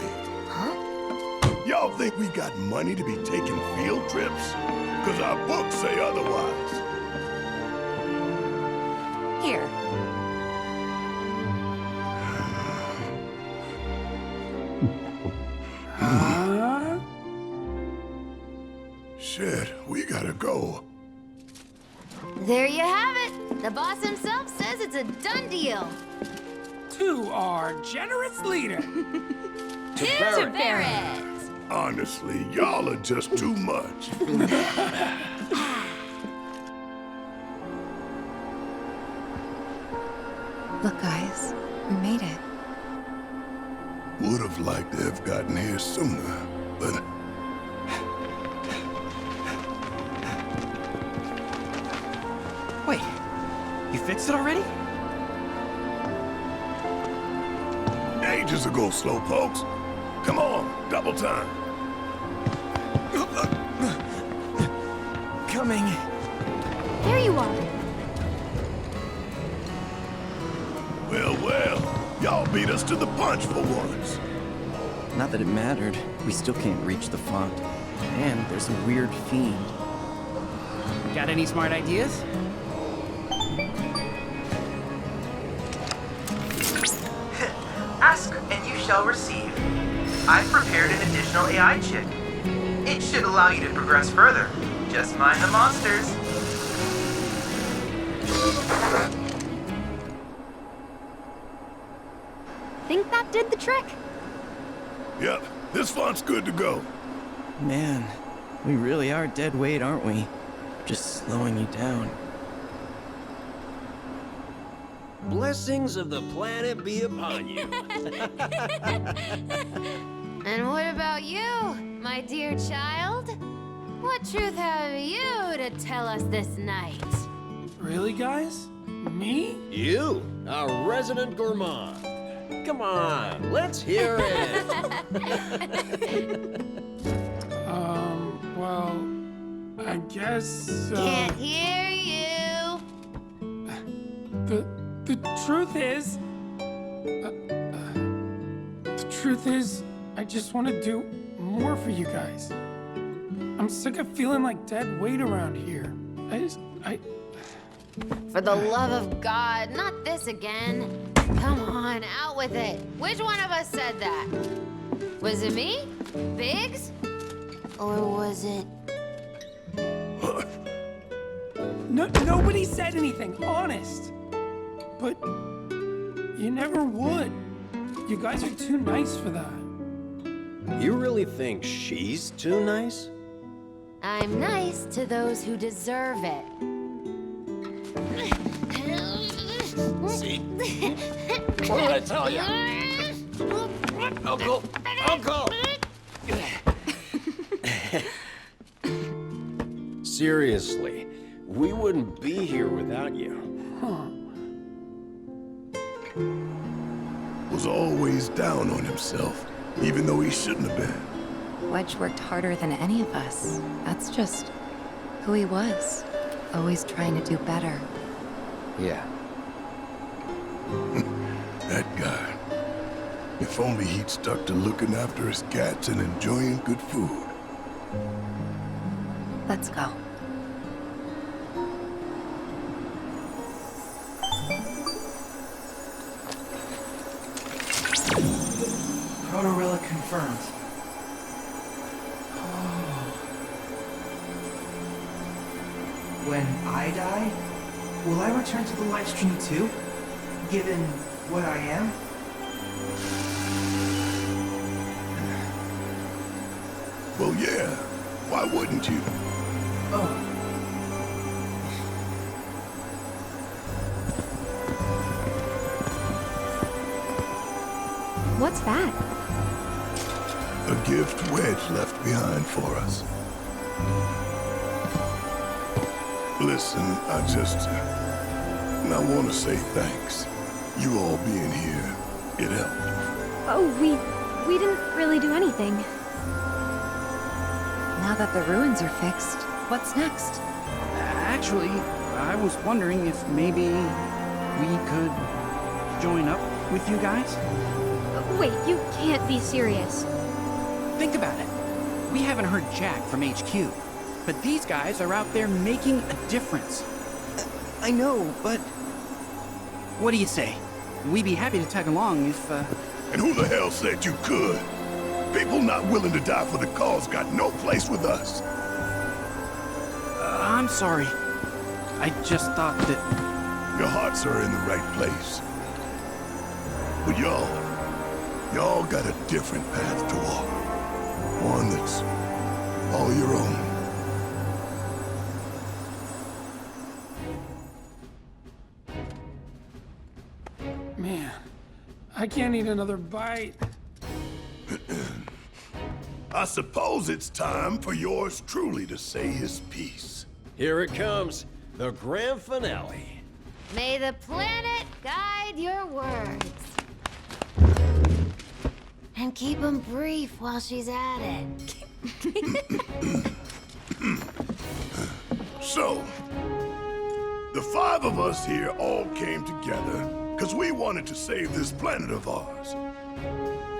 Y'all think we got money to be taking field trips? Because our books say otherwise. Here. Huh? Shit, we gotta go. There you have it. The boss himself says it's a done deal. To our generous leader. To Barrett. Honestly, y'all are just too much. Look, guys, we made it. Would have liked to have gotten here sooner, but... Wait, you fixed it already? Ages ago, slowpokes. Come on, double time. Coming. There you are. Well, y'all beat us to the punch for once. Not that it mattered. We still can't reach the font. And there's a weird fiend. Got any smart ideas? Ask and you shall receive. I've prepared an additional AI chip. It should allow you to progress further. Just mind the monsters. Think that did the trick? Yep, this font's good to go. Man, we really are dead weight, aren't we? Just slowing you down. Blessings of the planet be upon you. And what about you, my dear child? What truth have you to tell us this night? Really, guys? Me? You, our resident gourmand. Come on, let's hear it. Well, I guess, Can't hear you. The truth is, I just want to do more for you guys. I'm sick of feeling like dead weight around here. For the love of God, not this again. Come on, out with it. Which one of us said that? Was it me? Biggs? Or was it... Nobody said anything, honest. But you never would. You guys are too nice for that. You really think she's too nice? I'm nice to those who deserve it. See? What did I tell you? Uncle! Uncle! Seriously, we wouldn't be here without you. Was always down on himself, even though he shouldn't have been. Wedge worked harder than any of us. That's just who he was. Always trying to do better. Yeah. That guy. If only he'd stuck to looking after his cats and enjoying good food. Let's go. Proto-relic confirmed. When I die, will I return to the live stream too? Given what I am? Well, yeah. Why wouldn't you? Oh. What's that? A gift Wedge left behind for us. Listen. Listen, I want to say thanks. You all being here, it helped. Oh, we didn't really do anything. Now that the ruins are fixed, what's next? Actually, I was wondering if maybe we could join up with you guys? Wait, you can't be serious. Think about it. We haven't heard Jack from HQ, but these guys are out there making a difference. I know, but... What do you say? We'd be happy to tag along if, And who the hell said you could? People not willing to die for the cause got no place with us. I'm sorry. I just thought that... Your hearts are in the right place. But y'all got a different path to walk. One that's all your own. Man, I can't eat another bite. I suppose it's time for yours truly to say his piece. Here it comes, the grand finale. May the planet guide your words. And keep them brief while she's at it. So, the 5 of us here all came together because we wanted to save this planet of ours.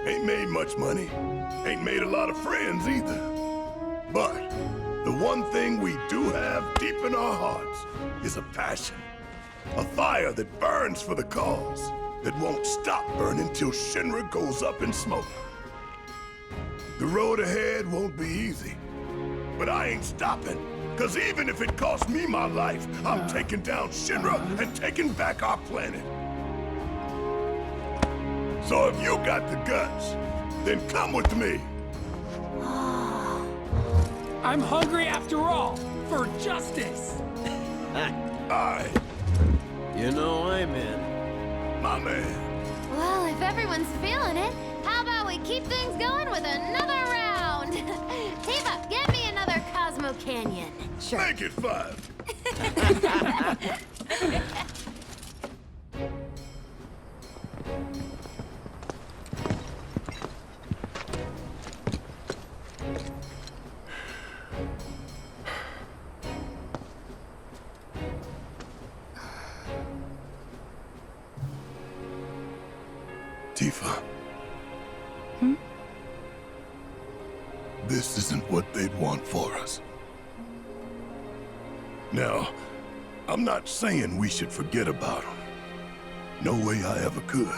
Ain't made much money, ain't made a lot of friends either. But the one thing we do have deep in our hearts is a passion. A fire that burns for the cause, that won't stop burning till Shinra goes up in smoke. The road ahead won't be easy, but I ain't stopping. Cause even if it costs me my life, I'm taking down Shinra and taking back our planet. So if you got the guts, then come with me. I'm hungry after all, for justice. Aye. You know I'm in. My man. Well, if everyone's feeling it, how about we keep things going with another round? Tifa, get me another Cosmo Canyon. Sure. Make it 5. Tifa. This isn't what they'd want for us. Now, I'm not saying we should forget about them. No way I ever could.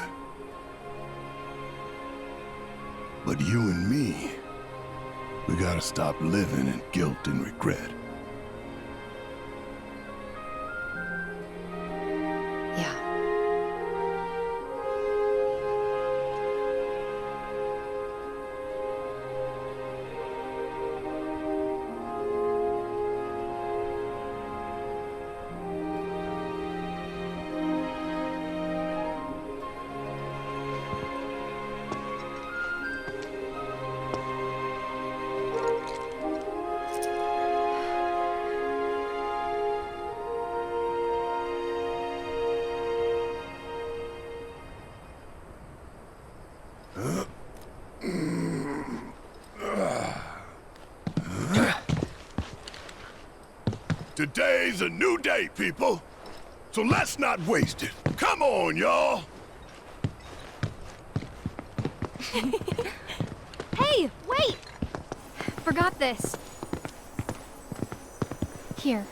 But you and me, we gotta stop living in guilt and regret. Yeah. Today's a new day, people. So let's not waste it. Come on, y'all. Hey, wait! Forgot this. Here.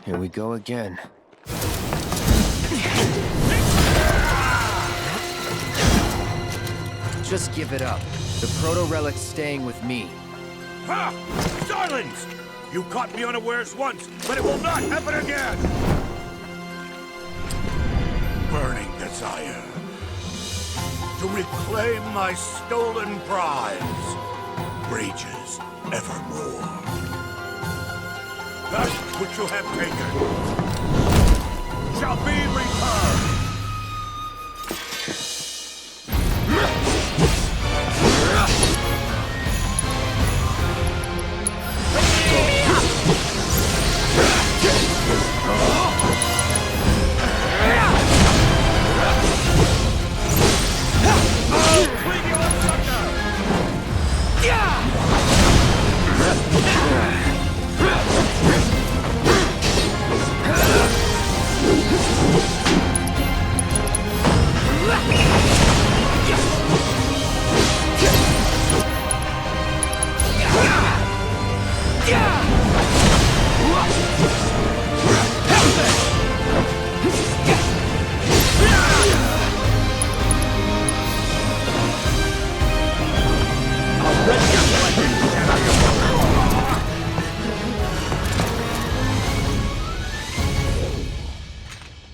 Here we go again. Just give it up. The proto-relic's staying with me. Ha! Silence! You caught me unawares once, but it will not happen again! Burning desire to reclaim my stolen prize rages evermore. That which you have taken shall be returned!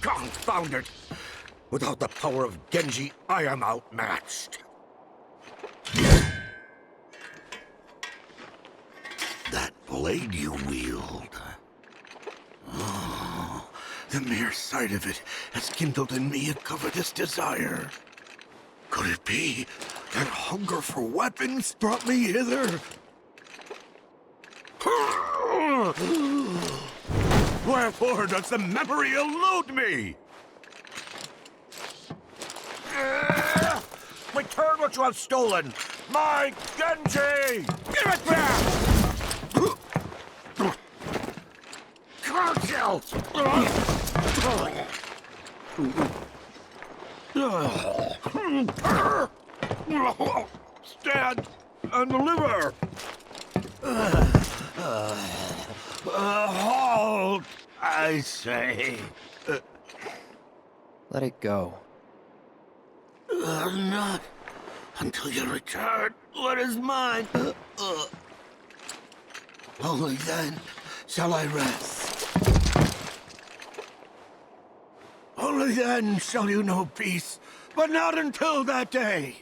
Confound it! Without the power of Genji, I am outmatched. That blade you wield. Oh, the mere sight of it has kindled in me a covetous desire. Could it be that hunger for weapons brought me hither? Wherefore does the memory elude me? Return what you have stolen! My Genji! Give it back! Council! Stand and deliver! Hold, I say. Let it go. Not until you return what is mine. Only then shall I rest. Only then shall you know peace, but not until that day.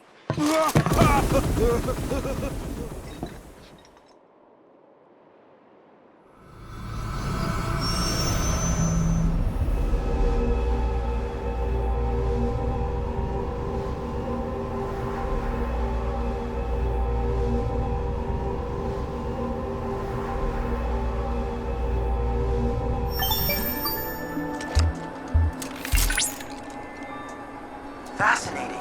Fascinating.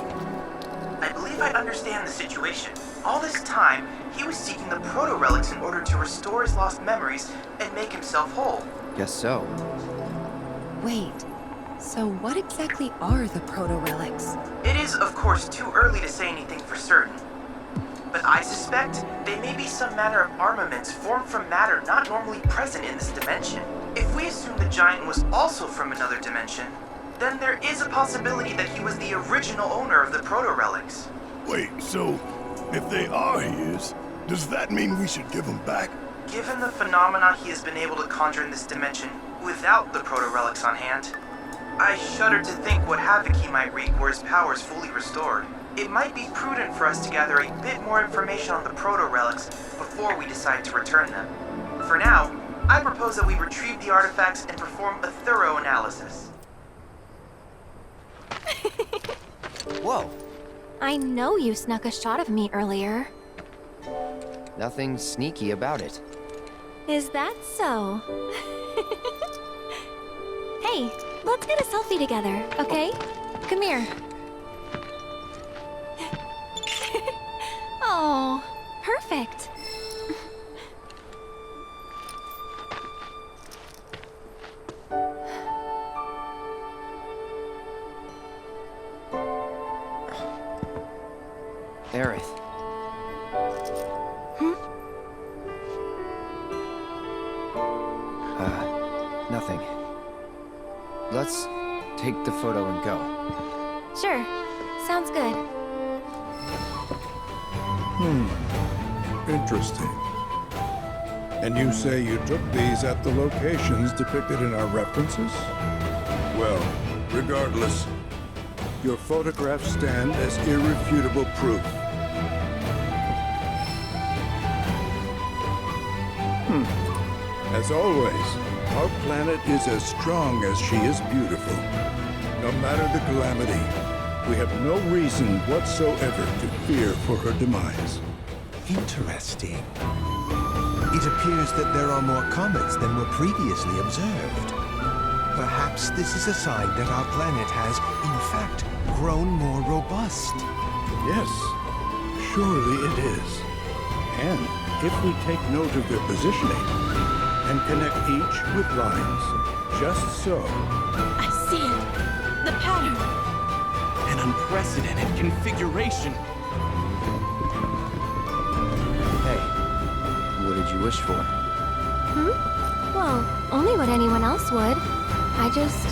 I believe I understand the situation. All this time, he was seeking the proto-relics in order to restore his lost memories and make himself whole. Guess so. Wait, so what exactly are the proto-relics? It is, of course, too early to say anything for certain. But I suspect they may be some manner of armaments formed from matter not normally present in this dimension. If we assume the giant was also from another dimension, then there is a possibility that he was the original owner of the proto-relics. Wait, so if they are his, does that mean we should give them back? Given the phenomena he has been able to conjure in this dimension without the proto-relics on hand, I shudder to think what havoc he might wreak were his powers fully restored. It might be prudent for us to gather a bit more information on the proto-relics before we decide to return them. For now, I propose that we retrieve the artifacts and perform a thorough analysis. Whoa. I know you snuck a shot of me earlier. Nothing sneaky about it. Is that so? Hey, let's get a selfie together, okay? Come here. Oh, perfect. Aerith. Nothing. Let's take the photo and go. Sure, sounds good. Interesting. And you say you took these at the locations depicted in our references? Well, regardless, your photographs stand as irrefutable proof. As always, our planet is as strong as she is beautiful. No matter the calamity, we have no reason whatsoever to fear for her demise. Interesting. It appears that there are more comets than were previously observed. Perhaps this is a sign that our planet has, in fact, grown more robust. Yes, surely it is. And if we take note of their positioning and connect each with lines, just so. I see it. The pattern. An unprecedented configuration. Hey, what did you wish for? Well, only what anyone else would. I just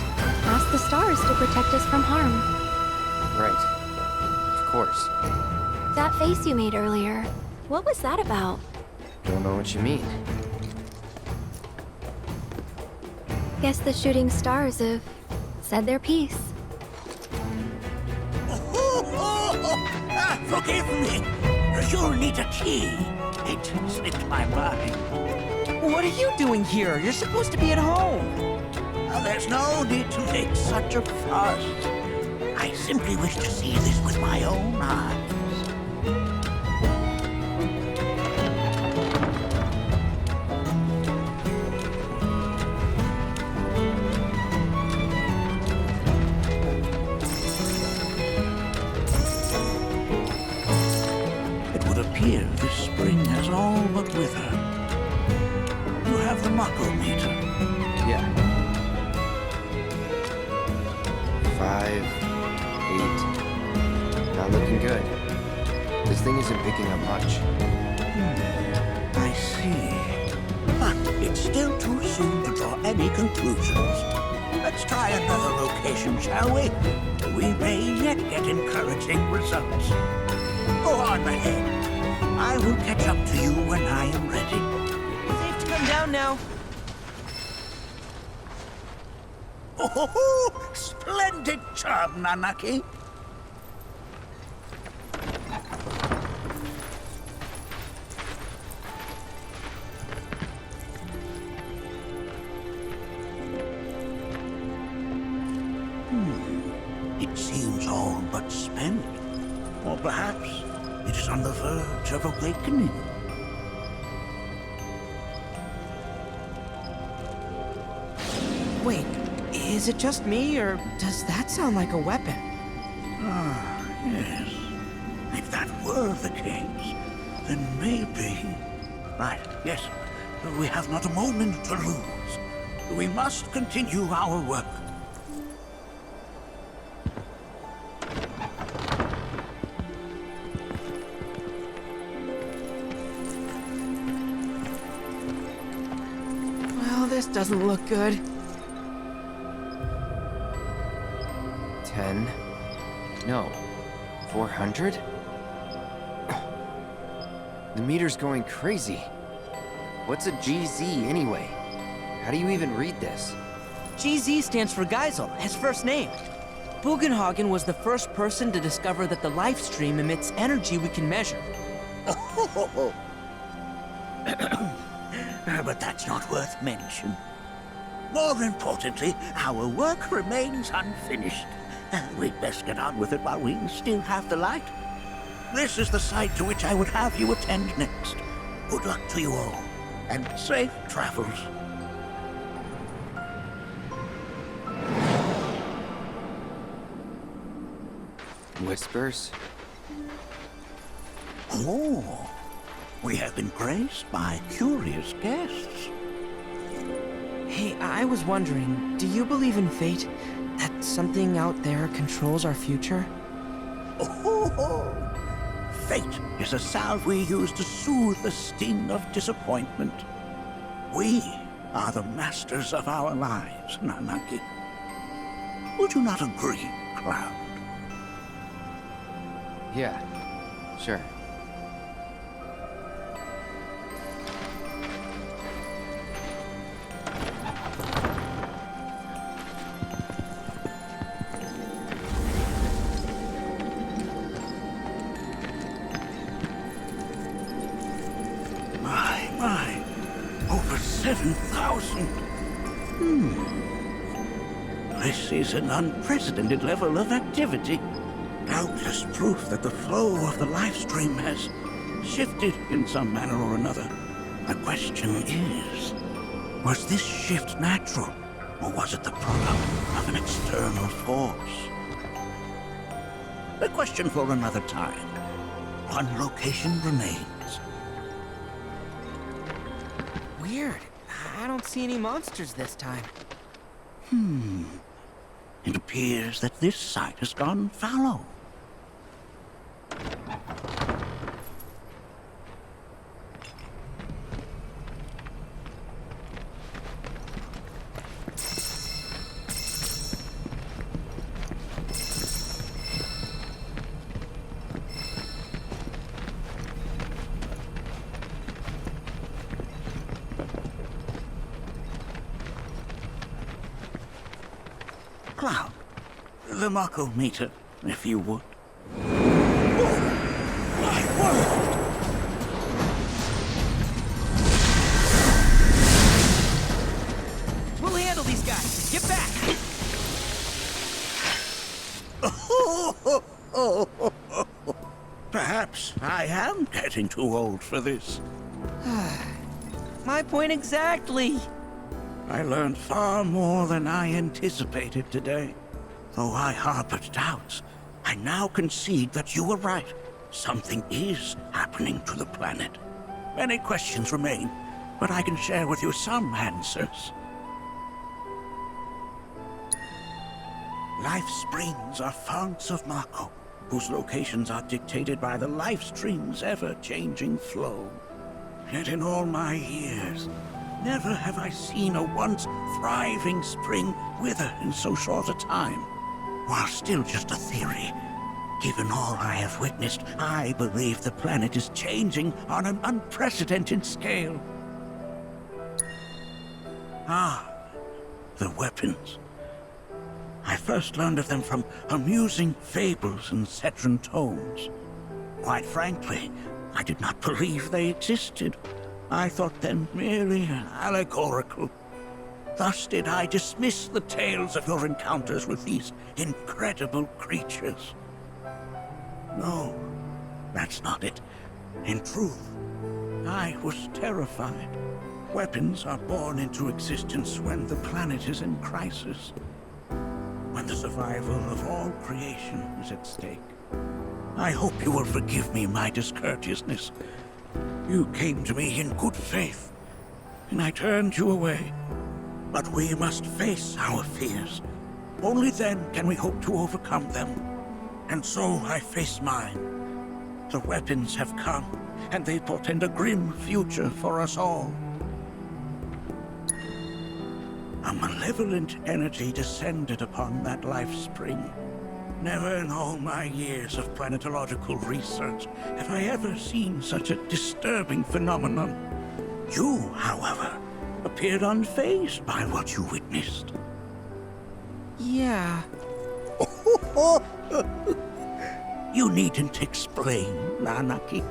asked the stars to protect us from harm. Right. Of course. That face you made earlier, what was that about? Don't know what you mean. Guess the shooting stars have said their piece. Forgive me. You'll need a key. It slipped my mind. What are you doing here? You're supposed to be at home. There's no need to make such a fuss. I simply wish to see this with my own eyes. It would appear this spring has all but withered. You have the Mako-meter. Yeah. 5, 8. Not looking good. This thing isn't picking up much. I see. But it's still too soon to draw any conclusions. Let's try another location, shall we? We may yet get encouraging results. Go on ahead. I will catch up to you when I am ready. Safe to come down now. Oh, splendid job, Nanaki. It seems all but spent. Or perhaps it is on the verge of awakening. Wait, is it just me, or does that sound like a weapon? Ah, yes. If that were the case, then maybe... Right, yes. We have not a moment to lose. We must continue our work. Well, this doesn't look good. 10. No. 400? The meter's going crazy. What's a GZ anyway? How do you even read this? GZ stands for Geisel, his first name. Bugenhagen was the first person to discover that the life stream emits energy we can measure. But that's not worth mention. More importantly, our work remains unfinished. We'd best get on with it while we still have the light. This is the site to which I would have you attend next. Good luck to you all, and safe travels. Whispers? Oh, we have been graced by curious guests. Hey, I was wondering, do you believe in fate? That something out there controls our future? Oh, fate is a salve we use to soothe the sting of disappointment. We are the masters of our lives, Nanaki. Would you not agree, Cloud? Yeah, sure. My, over 7,000. This is an unprecedented level of activity. Doubtless proof that the flow of the life stream has shifted in some manner or another. The question is, was this shift natural, or was it the product of an external force? A question for another time. One location remains. Weird. I don't see any monsters this time. It appears that this site has gone fallow. Cloud, the Mako meter, if you would. We'll handle these guys. Get back! Perhaps I am getting too old for this. My point exactly. I learned far more than I anticipated today. Though I harbored doubts, I now concede that you were right. Something is happening to the planet. Many questions remain, but I can share with you some answers. Life springs are founts of Mako, whose locations are dictated by the life stream's ever-changing flow. Yet in all my years, never have I seen a once thriving spring wither in so short a time. While still just a theory, given all I have witnessed, I believe the planet is changing on an unprecedented scale. The weapons. I first learned of them from amusing fables and Cetran tomes. Quite frankly, I did not believe they existed. I thought them merely allegorical. Thus did I dismiss the tales of your encounters with these incredible creatures. No, that's not it. In truth, I was terrified. Weapons are born into existence when the planet is in crisis. When the survival of all creation is at stake. I hope you will forgive me my discourteousness. You came to me in good faith, and I turned you away. But we must face our fears. Only then can we hope to overcome them. And so I face mine. The weapons have come, and they portend a grim future for us all. A malevolent energy descended upon that life spring. Never in all my years of planetological research have I ever seen such a disturbing phenomenon. You, however, appeared unfazed by what you witnessed. Yeah. You needn't explain, Nanaki.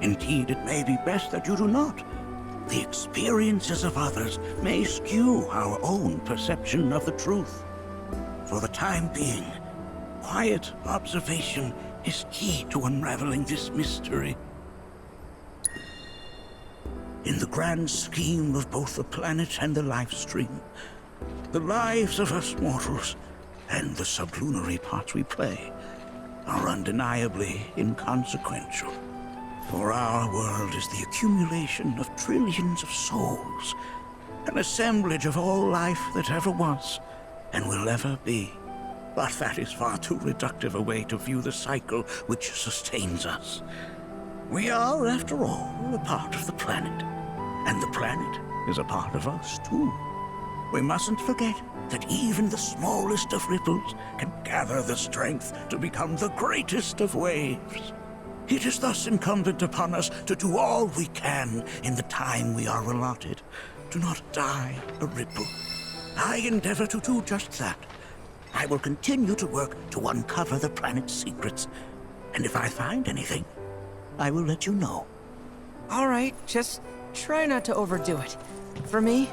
Indeed, it may be best that you do not. The experiences of others may skew our own perception of the truth. For the time being, quiet observation is key to unraveling this mystery. In the grand scheme of both the planet and the life stream, the lives of us mortals and the sublunary parts we play are undeniably inconsequential. For our world is the accumulation of trillions of souls, an assemblage of all life that ever was and will ever be. But that is far too reductive a way to view the cycle which sustains us. We are, after all, a part of the planet, and the planet is a part of us too. We mustn't forget that even the smallest of ripples can gather the strength to become the greatest of waves. It is thus incumbent upon us to do all we can in the time we are allotted. Do not die a ripple. I endeavor to do just that. I will continue to work to uncover the planet's secrets, and if I find anything, I will let you know. All right, just try not to overdo it. For me?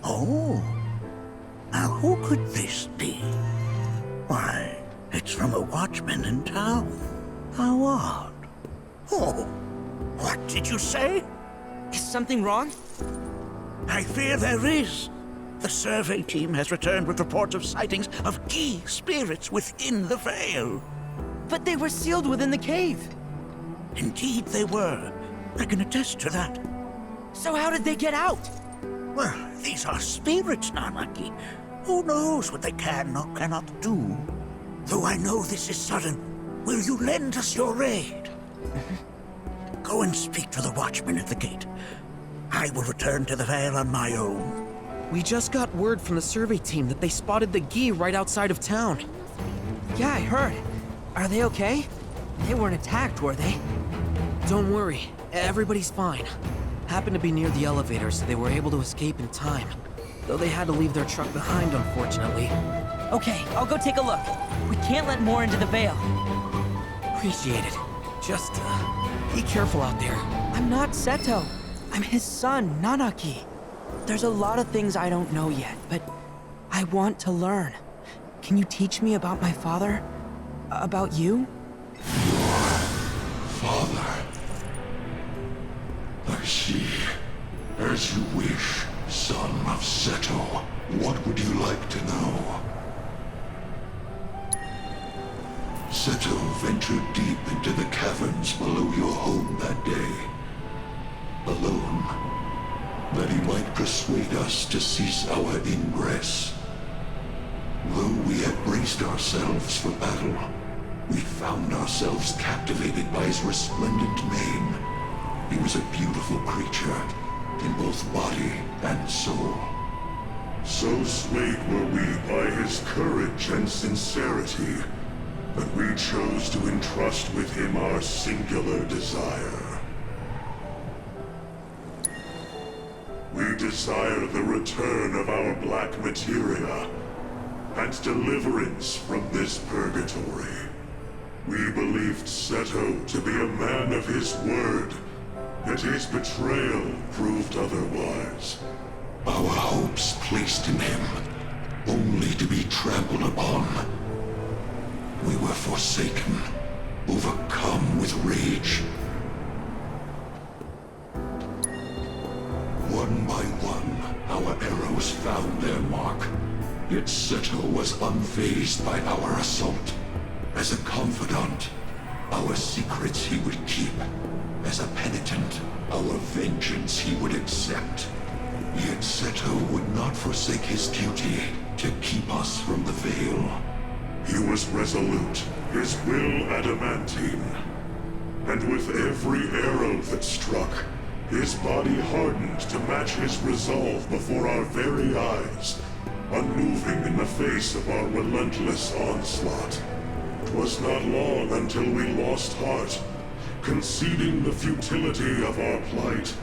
Oh, now who could this be? Why, it's from a watchman in town. How odd. Oh, what did you say? Is something wrong? I fear there is. The survey team has returned with reports of sightings of Gi spirits within the Vale. But they were sealed within the cave. Indeed they were. I can attest to that. So how did they get out? Well, these are spirits, Nanaki. Who knows what they can or cannot do? Though I know this is sudden, will you lend us your aid? Go and speak to the watchman at the gate. I will return to the Vale on my own. We just got word from the survey team that they spotted the Gi right outside of town. Yeah, I heard. Are they okay? They weren't attacked, were they? Don't worry, everybody's fine. Happened to be near the elevator, so they were able to escape in time. Though they had to leave their truck behind, unfortunately. Okay, I'll go take a look. We can't let more into the Vale. Appreciate it. Just, be careful out there. I'm not Seto. I'm his son, Nanaki. There's a lot of things I don't know yet, but I want to learn. Can you teach me about my father? About you? Father. I see. As you wish, son of Seto. What would you like to know? Seto ventured deep into the caverns below your home that day. Alone. That he might persuade us to cease our ingress. Though we had braced ourselves for battle, we found ourselves captivated by his resplendent mane. He was a beautiful creature, in both body and soul. So swayed were we by his courage and sincerity, that we chose to entrust with him our singular desire. We desire the return of our black materia, and deliverance from this purgatory. We believed Seto to be a man of his word, yet his betrayal proved otherwise. Our hopes placed in him, only to be trampled upon. We were forsaken, overcome with rage. One by one, our arrows found their mark. Yet Seto was unfazed by our assault. As a confidant, our secrets he would keep. As a penitent, our vengeance he would accept. Yet Seto would not forsake his duty to keep us from the Vale. He was resolute, his will adamantine. And with every arrow that struck, his body hardened to match his resolve before our very eyes, unmoving in the face of our relentless onslaught. 'Twas not long until we lost heart, conceding the futility of our plight,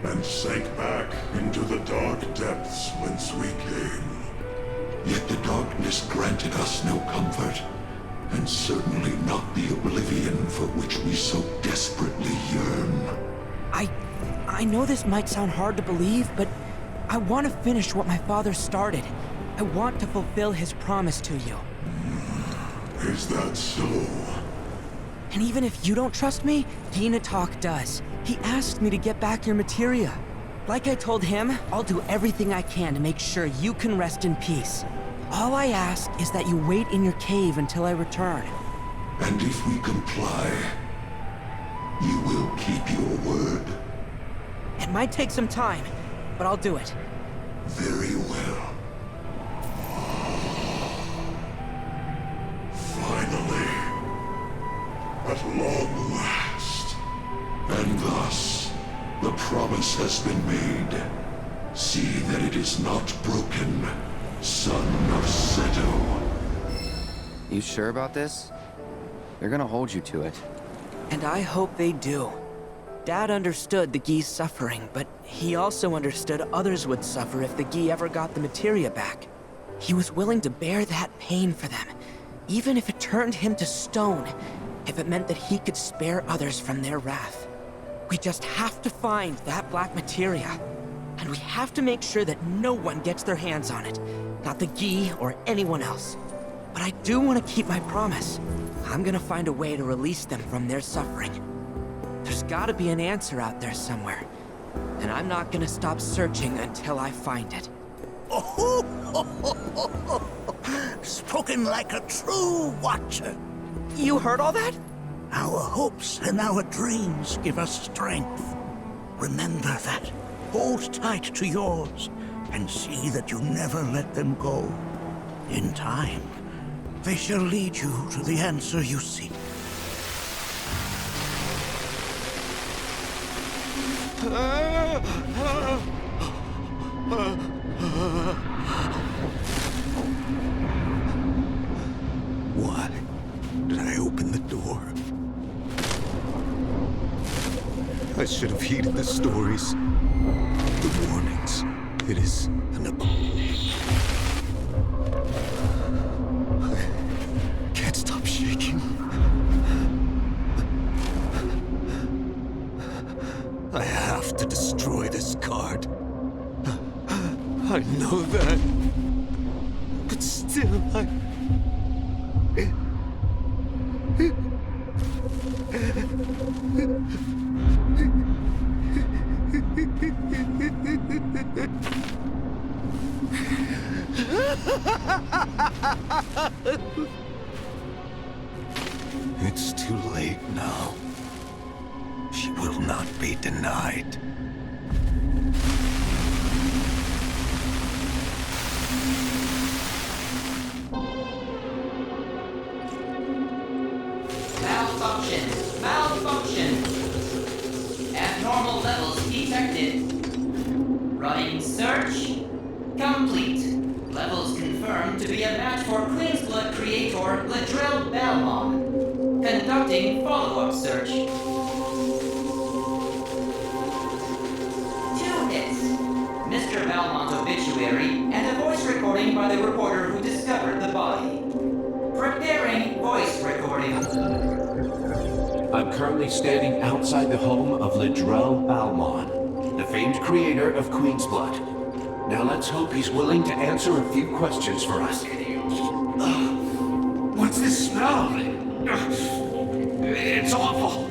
and sank back into the dark depths whence we came. Yet the darkness granted us no comfort, and certainly not the oblivion for which we so desperately yearn. I know this might sound hard to believe, but I want to finish what my father started. I want to fulfill his promise to you. Is that so? And even if you don't trust me, Ginatok does. He asked me to get back your materia. Like I told him, I'll do everything I can to make sure you can rest in peace. All I ask is that you wait in your cave until I return. And if we comply, you will keep your word. It might take some time, but I'll do it. Very well. Finally. At long last. And thus, the promise has been made. See that it is not broken, son of Seto. You sure about this? They're gonna hold you to it. And I hope they do. Dad understood the Gi's suffering, but he also understood others would suffer if the Gi ever got the materia back. He was willing to bear that pain for them, Even if it turned him to stone, if it meant that he could spare others from their wrath. We just have to find that black materia. And we have to make sure that no one gets their hands on it. Not the Gi or anyone else. But I do want to keep my promise. I'm gonna find a way to release them from their suffering. There's gotta be an answer out there somewhere. And I'm not gonna stop searching until I find it. Spoken like a true watcher. You heard all that? Our hopes and our dreams give us strength. Remember that. Hold tight to yours, and see that you never let them go. In time, they shall lead you to the answer you seek. Why did I open the door? I should have heeded the stories. The warnings. It is an I can't stop shaking. I have to destroy this card. I know that. But still, It's too late now. She will not be denied. Malfunction. Malfunction. Abnormal levels detected. Running search. Complete. Levels confirmed to be a match for Queensblood creator Ladrell Balmon. Conducting follow-up search. 2 hits. Mr. Balmont's obituary and a voice recording by the reporter who discovered the body. Preparing voice recording. I'm currently standing outside the home of Ladrell Balmon, the famed creator of Queensblood. Now let's hope he's willing to answer a few questions for us. What's this smell? It's awful.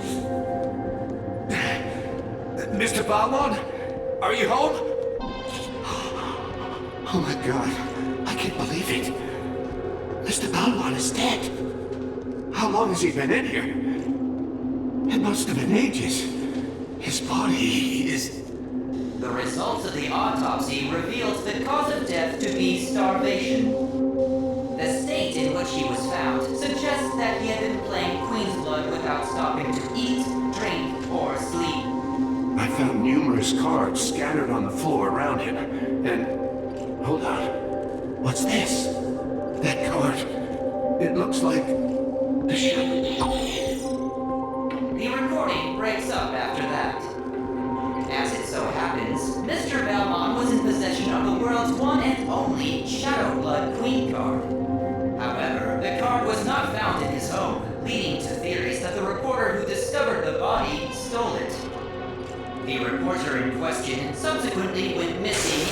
Mr. Balmon, are you home? Oh my god, I can't believe it. Mr. Balmon is dead. How long has he been in here? It must have been ages. His body is... The results of the autopsy revealed the cause of death to be starvation. The state in which he was found suggests that he had been playing Queensblood without stopping to eat, drink, or sleep. I found numerous cards scattered on the floor around him, and... Hold on. What's this? That card. It looks like... the ship. The recording breaks up after that. As it so happens, Mr. Balmon was in possession of the world's one and only Shadow Blood Queen card. However, the card was not found in his home, leading to theories that the reporter who discovered the body stole it. The reporter in question subsequently went missing.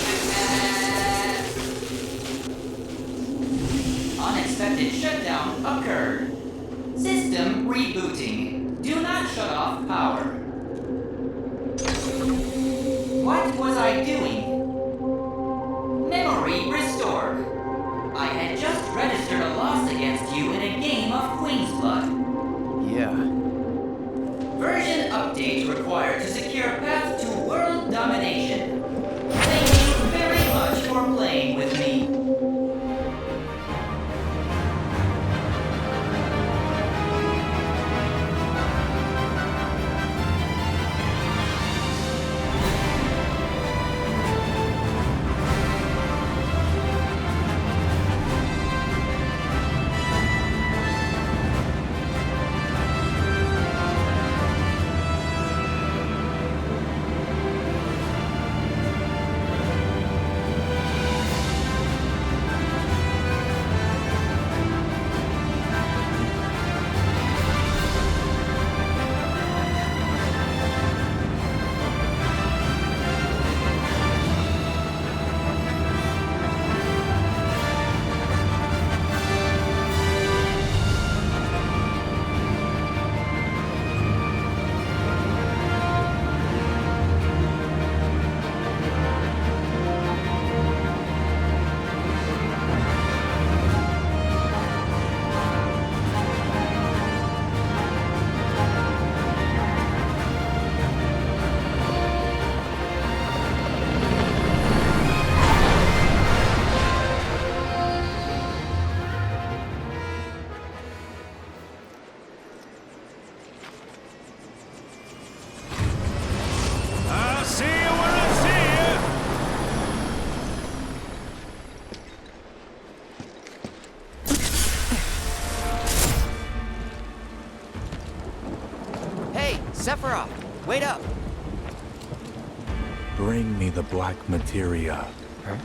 Unexpected shutdown occurred. System rebooting. Do not shut off power. What was I doing? Memory restored. I had just registered a loss against you in a game of Queensblood. Yeah. Version update required to secure path to world domination. Thank you very much for playing with me. Sephiroth, wait up! Bring me the black materia. Huh?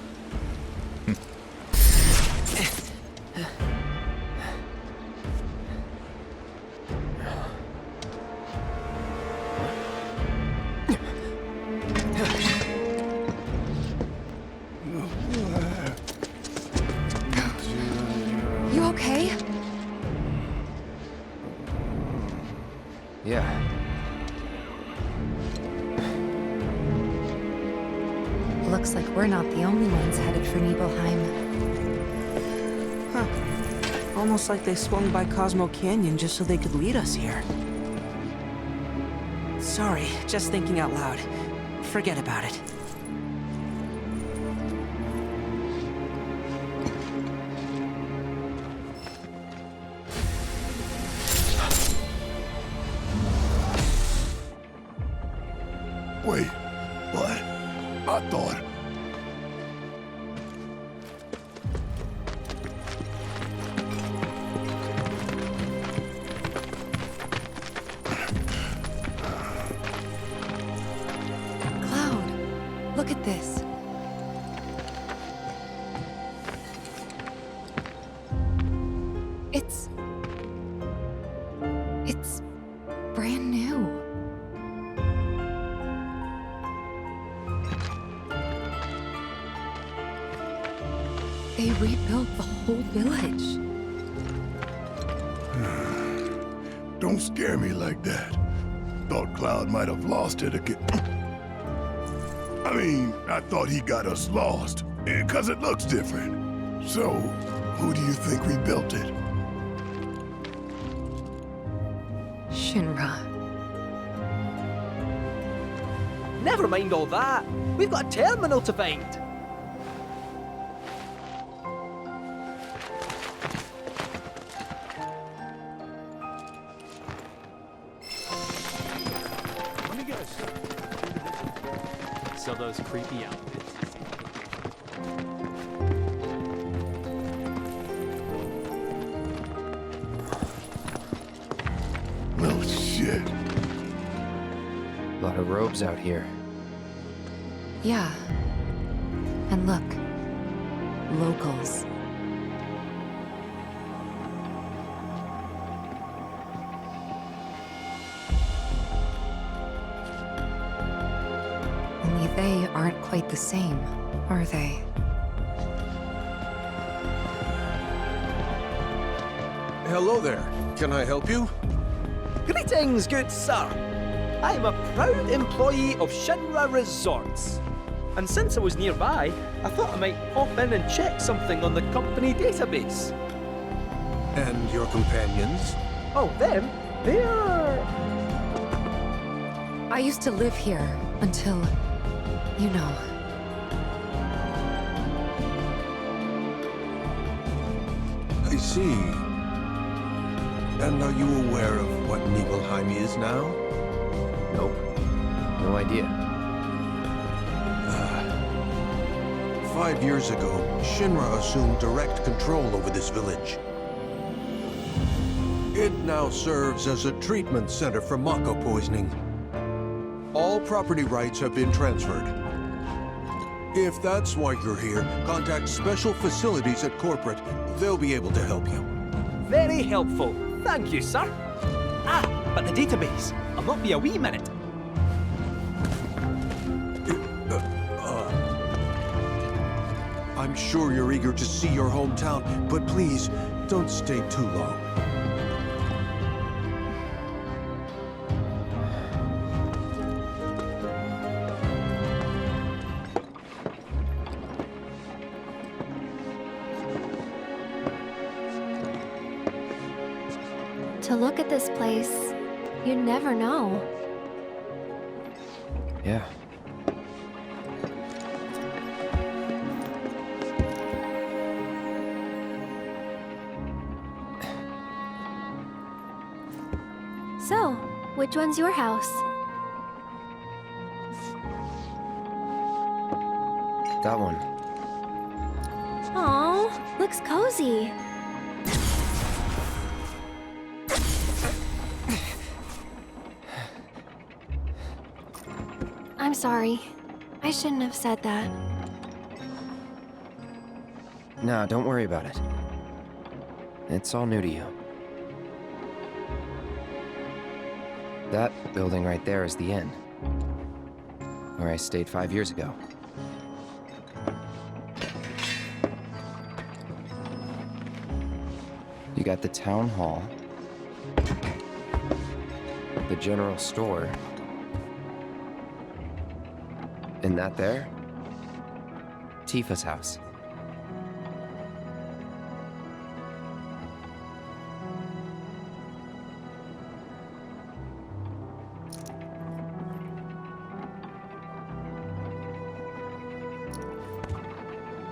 You okay? Yeah. Looks like we're not the only ones headed for Nibelheim. Huh. Almost like they swung by Cosmo Canyon just so they could lead us here. Sorry, just thinking out loud. Forget about it. Wait, what? I thought... Cloud, look at this. It's brand new. They rebuilt the whole village. Don't scare me like that. Thought Cloud might have lost it again. I mean, I thought he got us lost, because it looks different. So, who do you think rebuilt it? Shinra. Never mind all that. We've got a terminal to find. So those creepy outfits. Well, shit. A lot of robes out here. Yeah. And look. Locals. Only they aren't quite the same, are they? Hello there. Can I help you? Greetings, good sir. I am a proud employee of Shinra Resorts. And since I was nearby, I thought I might pop in and check something on the company database. And your companions? Oh, them? They're... I used to live here until, you know. I see. And are you aware of what Nibelheim is now? Nope. No idea. 5 years ago, Shinra assumed direct control over this village. It now serves as a treatment center for Mako poisoning. All property rights have been transferred. If that's why you're here, contact Special Facilities at Corporate. They'll be able to help you. Very helpful. Thank you, sir. Ah, but the database. I'll not be a wee minute. I'm sure you're eager to see your hometown, but please, don't stay too long. To look at this place, you'd never know. Yeah. So, which one's your house? That one. Aw, looks cozy. I'm sorry. I shouldn't have said that. No, don't worry about it. It's all new to you. That building right there is the inn, where I stayed 5 years ago. You got the town hall, the general store, and that there, Tifa's house.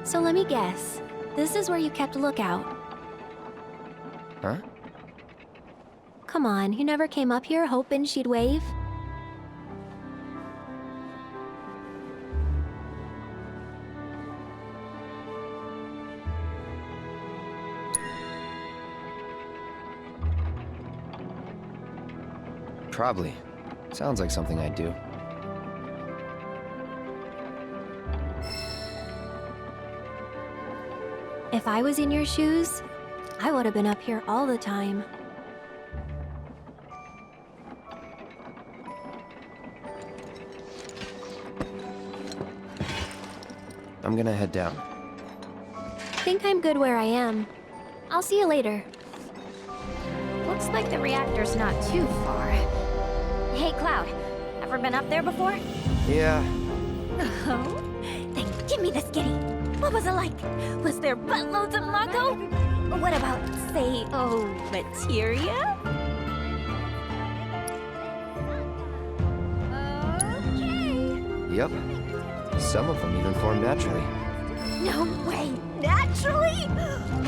So let me guess. This is where you kept lookout. Huh? Come on, you never came up here hoping she'd wave? Probably. Sounds like something I'd do. If I was in your shoes, I would have been up here all the time. I'm gonna head down. Think I'm good where I am. I'll see you later. Looks like the reactor's not too far. Hey, Cloud, ever been up there before? Yeah. Oh? Then give me the skitty. What was it like? Was there buttloads of Mako? What about, say, materia? Yep. Some of them even form naturally. No way! Naturally?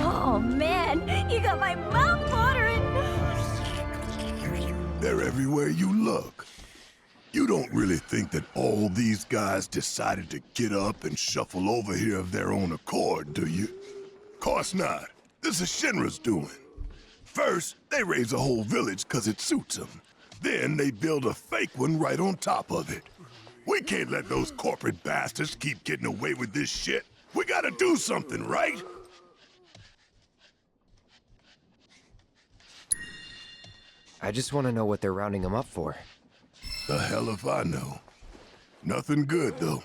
Oh, man! You got my mouth watering! They're everywhere you look. You don't really think that all these guys decided to get up and shuffle over here of their own accord, do you? Course not. This is Shinra's doing. First, they raise a whole village 'cause it suits them. Then they build a fake one right on top of it. We can't let those corporate bastards keep getting away with this shit. We gotta do something, right? I just want to know what they're rounding them up for. The hell if I know. Nothing good, though.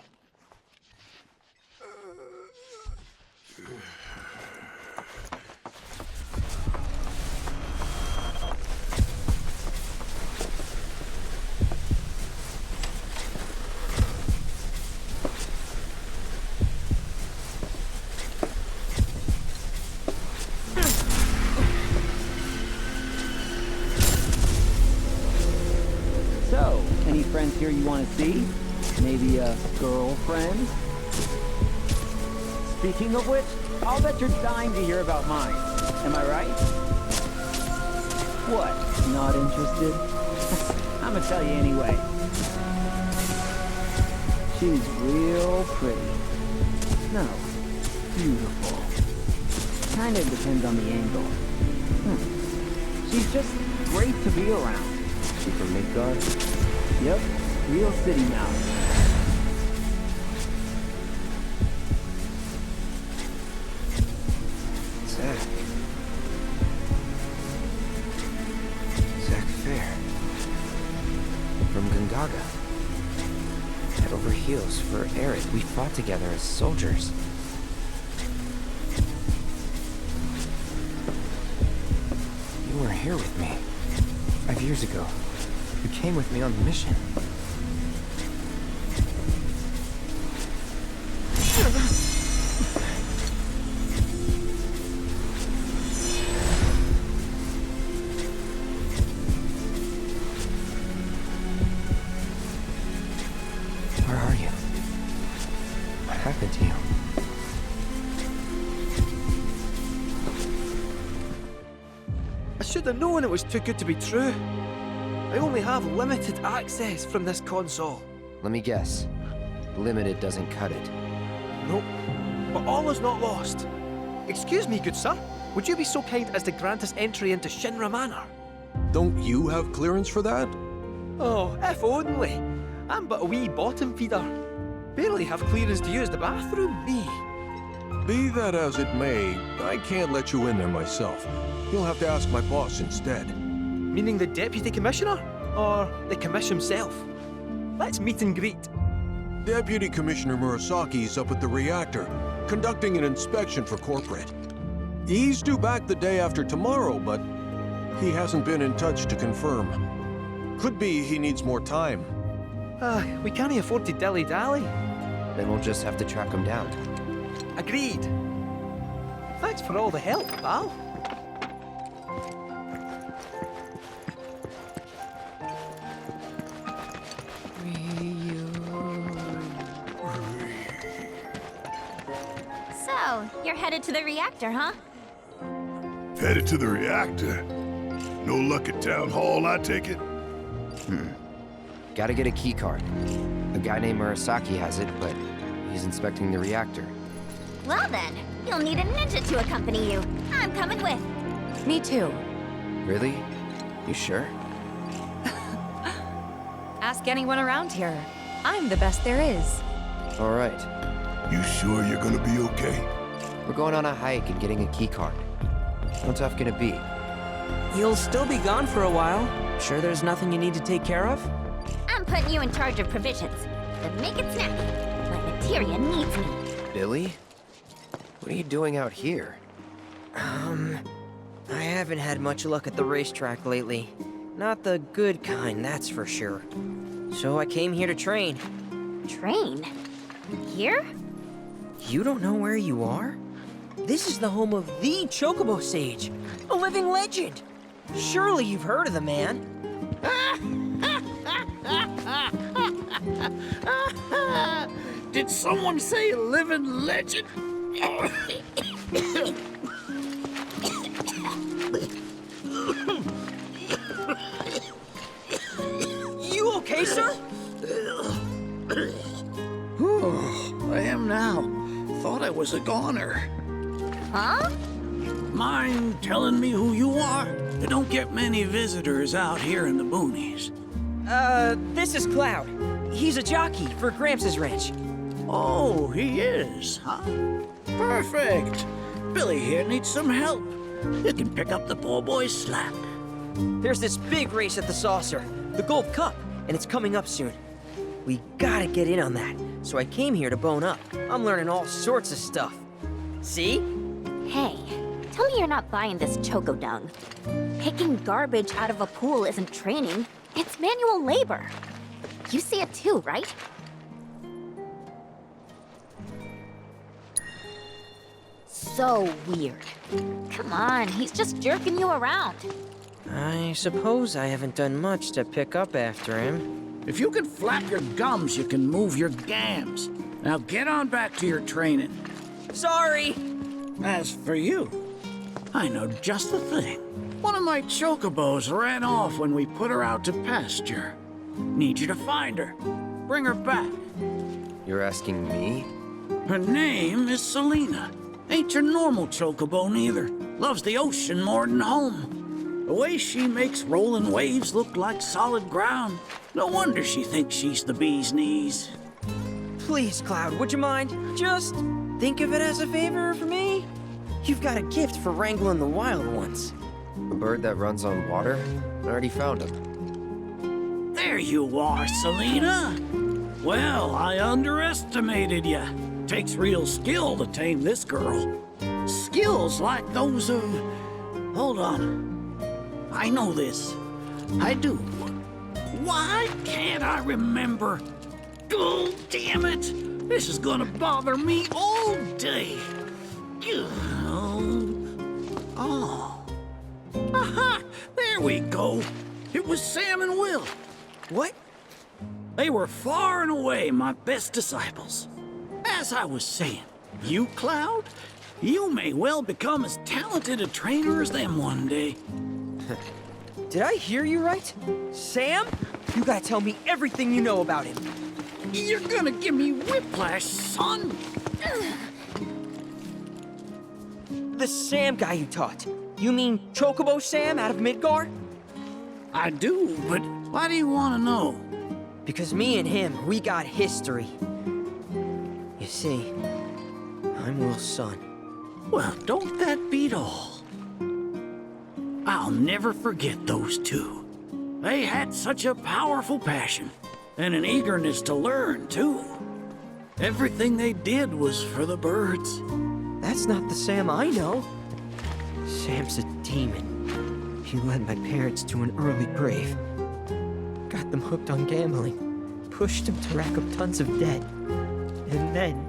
So, any friends here you want to see? Maybe a girlfriend? Speaking of which, I'll bet you're dying to hear about mine. Am I right? What? Not interested? I'm gonna tell you anyway. She's real pretty. No, beautiful. Kinda depends on the angle. She's just great to be around. She from Midgard? Yep, real city mouse. Zack Fair. From Gungaga. Head over heels for Aerith. We fought together as soldiers. You were here with me 5 years ago. You came with me on the mission. Where are you? What happened to you? I should have known it was too good to be true. I only have limited access from this console. Let me guess. Limited doesn't cut it. Nope. But all is not lost. Excuse me, good sir. Would you be so kind as to grant us entry into Shinra Manor? Don't you have clearance for that? Oh, if only. I'm but a wee bottom feeder. Barely have clearance to use the bathroom, me. Be that as it may, I can't let you in there myself. You'll have to ask my boss instead. Meaning the deputy commissioner? Or the commish himself? Let's meet and greet. Deputy Commissioner Murasaki's up at the reactor, conducting an inspection for corporate. He's due back the day after tomorrow, but he hasn't been in touch to confirm. Could be he needs more time. We can't afford to dilly-dally. Then we'll just have to track him down. Agreed. Thanks for all the help, pal. So, you're headed to the reactor, huh? Headed to the reactor? No luck at town hall, I take it? Gotta get a key card. A guy named Murasaki has it, but he's inspecting the reactor. Well then, you'll need a ninja to accompany you. I'm coming with. Me too. Really? You sure? Ask anyone around here. I'm the best there is. All right. You sure you're gonna be okay? We're going on a hike and getting a key card. How tough can it be? You'll still be gone for a while. Sure there's nothing you need to take care of? I'm putting you in charge of provisions. But make it snappy. My materia needs me. Billy? What are you doing out here? I haven't had much luck at the racetrack lately. Not the good kind, that's for sure. So I came here to train. Train? Here? You don't know where you are? This is the home of the Chocobo Sage, a living legend. Surely you've heard of the man. Did someone say living legend? You okay, sir? I am now. Thought I was a goner. Huh? Mind telling me who you are? There don't get many visitors out here in the boonies. This is Cloud. He's a jockey for Gramps' ranch. Oh, he is, huh? Perfect. Billy here needs some help. You can pick up the poor boy's slack. There's this big race at the Saucer, the Gold Cup, and it's coming up soon. We gotta get in on that, so I came here to bone up. I'm learning all sorts of stuff. See? Hey, tell me you're not buying this choco dung. Picking garbage out of a pool isn't training, it's manual labor. You see it too, right? So weird. Come on, he's just jerking you around. I suppose I haven't done much to pick up after him. If you can flap your gums, you can move your gams. Now get on back to your training. Sorry! As for you, I know just the thing. One of my chocobos ran off when we put her out to pasture. Need you to find her. Bring her back. You're asking me? Her name is Selena. Ain't your normal chocobo neither. Loves the ocean more than home. The way she makes rolling waves look like solid ground. No wonder she thinks she's the bee's knees. Please, Cloud, would you mind? Just think of it as a favor for me. You've got a gift for wrangling the wild ones. A bird that runs on water? I already found him. There you are, Selena. Well, I underestimated you. Takes real skill to tame this girl. Skills like those of... Hold on. I know this. I do. Why can't I remember? Oh, damn it! This is gonna bother me all day. Oh. Aha! There we go. It was Sam and Will. What? They were far and away my best disciples. As I was saying, you, Cloud, you may well become as talented a trainer as them one day. Did I hear you right? Sam? You gotta tell me everything you know about him. You're gonna give me whiplash, son. The Sam guy you taught. You mean Chocobo Sam out of Midgar? I do, but why do you want to know? Because me and him, we got history. You see, I'm Will's son. Well, don't that beat all? I'll never forget those two. They had such a powerful passion, and an eagerness to learn, too. Everything they did was for the birds. That's not the Sam I know. Sam's a demon. He led my parents to an early grave. Got them hooked on gambling. Pushed them to rack up tons of debt. And then...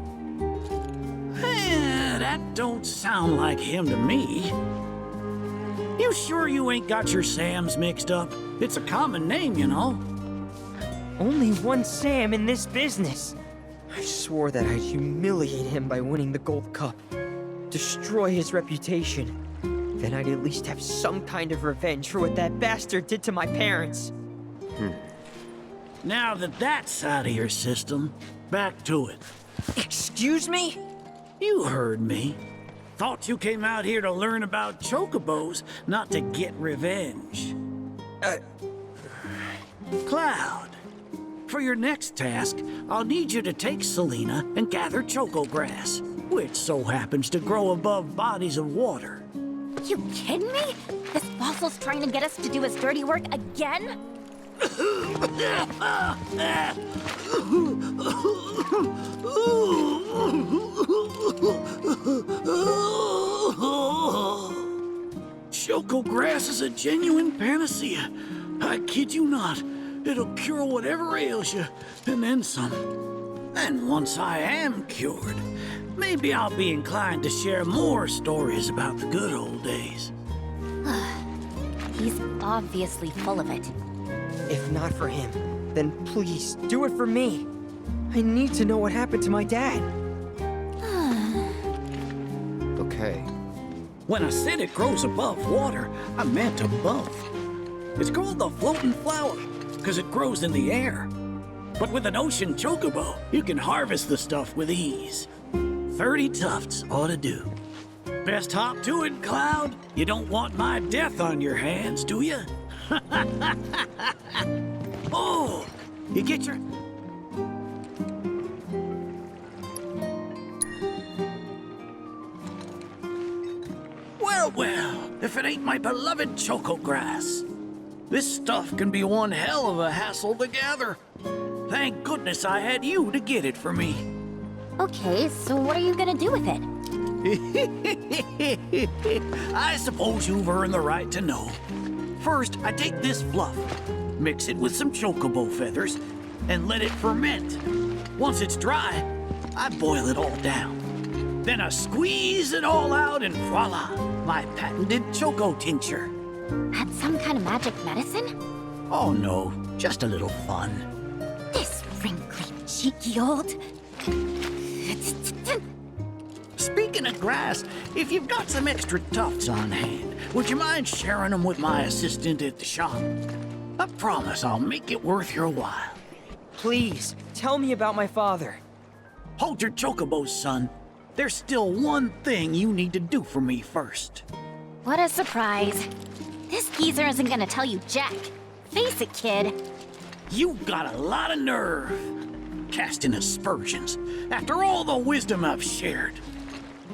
That don't sound like him to me. You sure you ain't got your Sams mixed up? It's a common name, you know. Only one Sam in this business. I swore that I'd humiliate him by winning the Gold Cup. Destroy his reputation. Then I'd at least have some kind of revenge for what that bastard did to my parents. Now that that's out of your system, back to it. Excuse me? You heard me. Thought you came out here to learn about chocobos, not to get revenge. Cloud, for your next task, I'll need you to take Selena and gather choco grass, which so happens to grow above bodies of water. You kidding me? This fossil's trying to get us to do his dirty work again? Choco grass is a genuine panacea. I kid you not. It'll cure whatever ails you, and then some. And once I am cured, maybe I'll be inclined to share more stories about the good old days. He's obviously full of it. If not for him, then please, do it for me. I need to know what happened to my dad. Okay. When I said it grows above water, I meant above. It's called the floating flower, because it grows in the air. But with an ocean chocobo, you can harvest the stuff with ease. 30 tufts ought to do. Best hop to it, Cloud. You don't want my death on your hands, do you? Oh, you get your... Well, if it ain't my beloved choco grass. This stuff can be one hell of a hassle to gather. Thank goodness I had you to get it for me. Okay, so what are you gonna do with it? I suppose you've earned the right to know. First, I take this fluff, mix it with some chocobo feathers, and let it ferment. Once it's dry, I boil it all down. Then I squeeze it all out and voila, my patented choco tincture. That's some kind of magic medicine? Oh no, just a little fun. This wrinkly, cheeky old... Speaking of grass, if you've got some extra tufts on hand, would you mind sharing them with my assistant at the shop? I promise I'll make it worth your while. Please, tell me about my father. Hold your chocobos, son. There's still one thing you need to do for me first. What a surprise. This geezer isn't gonna tell you jack. Face it, kid. You've got a lot of nerve. Casting aspersions, after all the wisdom I've shared.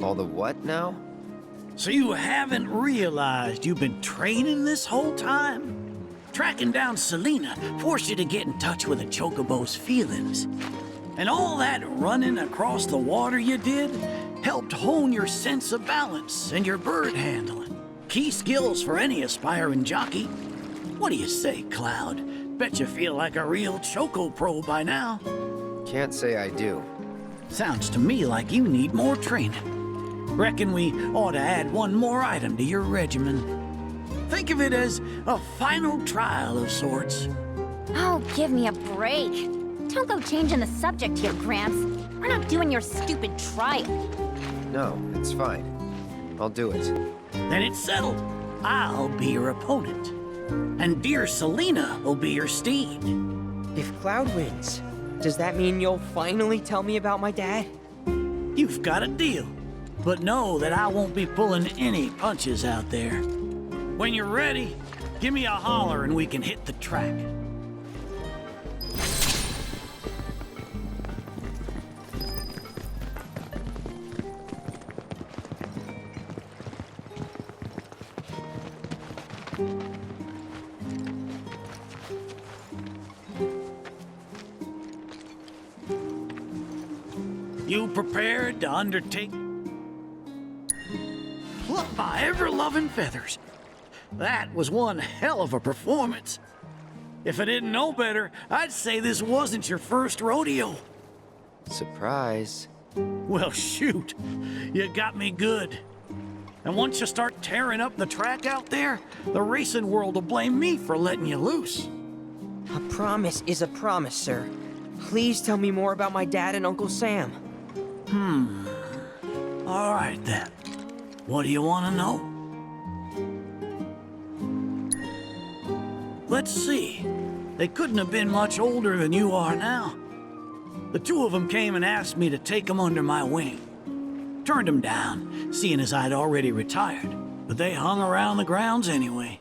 All the what now? So you haven't realized you've been training this whole time? Tracking down Selena forced you to get in touch with a chocobo's feelings. And all that running across the water you did helped hone your sense of balance and your bird handling. Key skills for any aspiring jockey. What do you say, Cloud? Bet you feel like a real choco pro by now. Can't say I do. Sounds to me like you need more training. Reckon we ought to add one more item to your regimen. Think of it as a final trial of sorts. Oh, give me a break. Don't go changing the subject here, Gramps. We're not doing your stupid trial. No, it's fine. I'll do it. Then it's settled. I'll be your opponent. And dear Selena will be your steed. If Cloud wins, does that mean you'll finally tell me about my dad? You've got a deal. But know that I won't be pulling any punches out there. When you're ready, give me a holler and we can hit the track. You prepared to undertake... Pluck my ever-loving feathers. That was one hell of a performance. If I didn't know better, I'd say this wasn't your first rodeo. Surprise. Well, shoot. You got me good. And once you start tearing up the track out there, the racing world will blame me for letting you loose. A promise is a promise, sir. Please tell me more about my dad and Uncle Sam. All right, then. What do you want to know? Let's see. They couldn't have been much older than you are now. The two of them came and asked me to take them under my wing. Turned them down, seeing as I'd already retired, but they hung around the grounds anyway.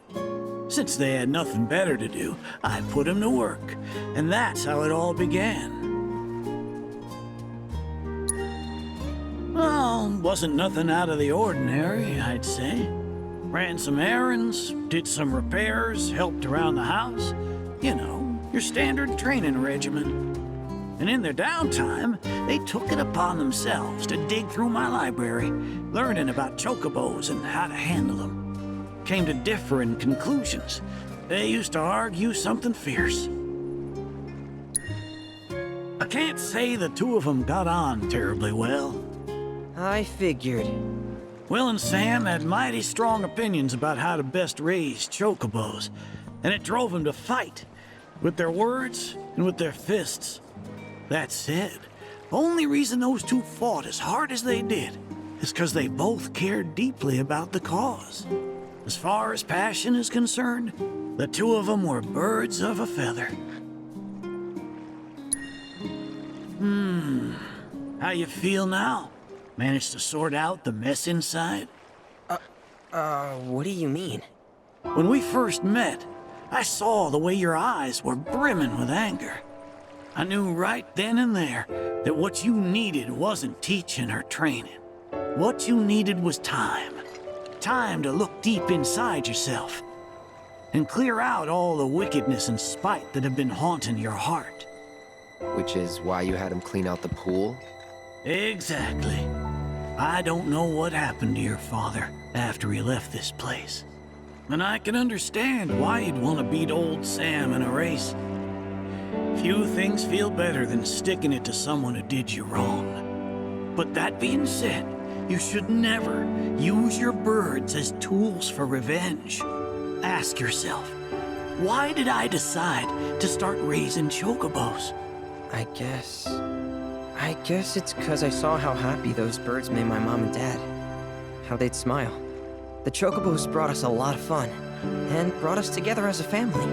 Since they had nothing better to do, I put them to work, and that's how it all began. Well, wasn't nothing out of the ordinary, I'd say. Ran some errands, did some repairs, helped around the house. You know, your standard training regimen. And in their downtime, they took it upon themselves to dig through my library, learning about chocobos and how to handle them. Came to differing conclusions. They used to argue something fierce. I can't say the two of them got on terribly well. I figured. Will and Sam had mighty strong opinions about how to best raise chocobos, and it drove them to fight, with their words and with their fists. That said, only reason those two fought as hard as they did is because they both cared deeply about the cause. As far as passion is concerned, the two of them were birds of a feather. How you feel now? Managed to sort out the mess inside? What do you mean? When we first met, I saw the way your eyes were brimming with anger. I knew right then and there that what you needed wasn't teaching or training. What you needed was time. Time to look deep inside yourself and clear out all the wickedness and spite that have been haunting your heart. Which is why you had him clean out the pool? Exactly. I don't know what happened to your father after he left this place. And I can understand why you'd want to beat old Sam in a race. Few things feel better than sticking it to someone who did you wrong. But that being said, you should never use your birds as tools for revenge. Ask yourself, why did I decide to start raising chocobos? I guess it's because I saw how happy those birds made my mom and dad. How they'd smile. The chocobos brought us a lot of fun, and brought us together as a family.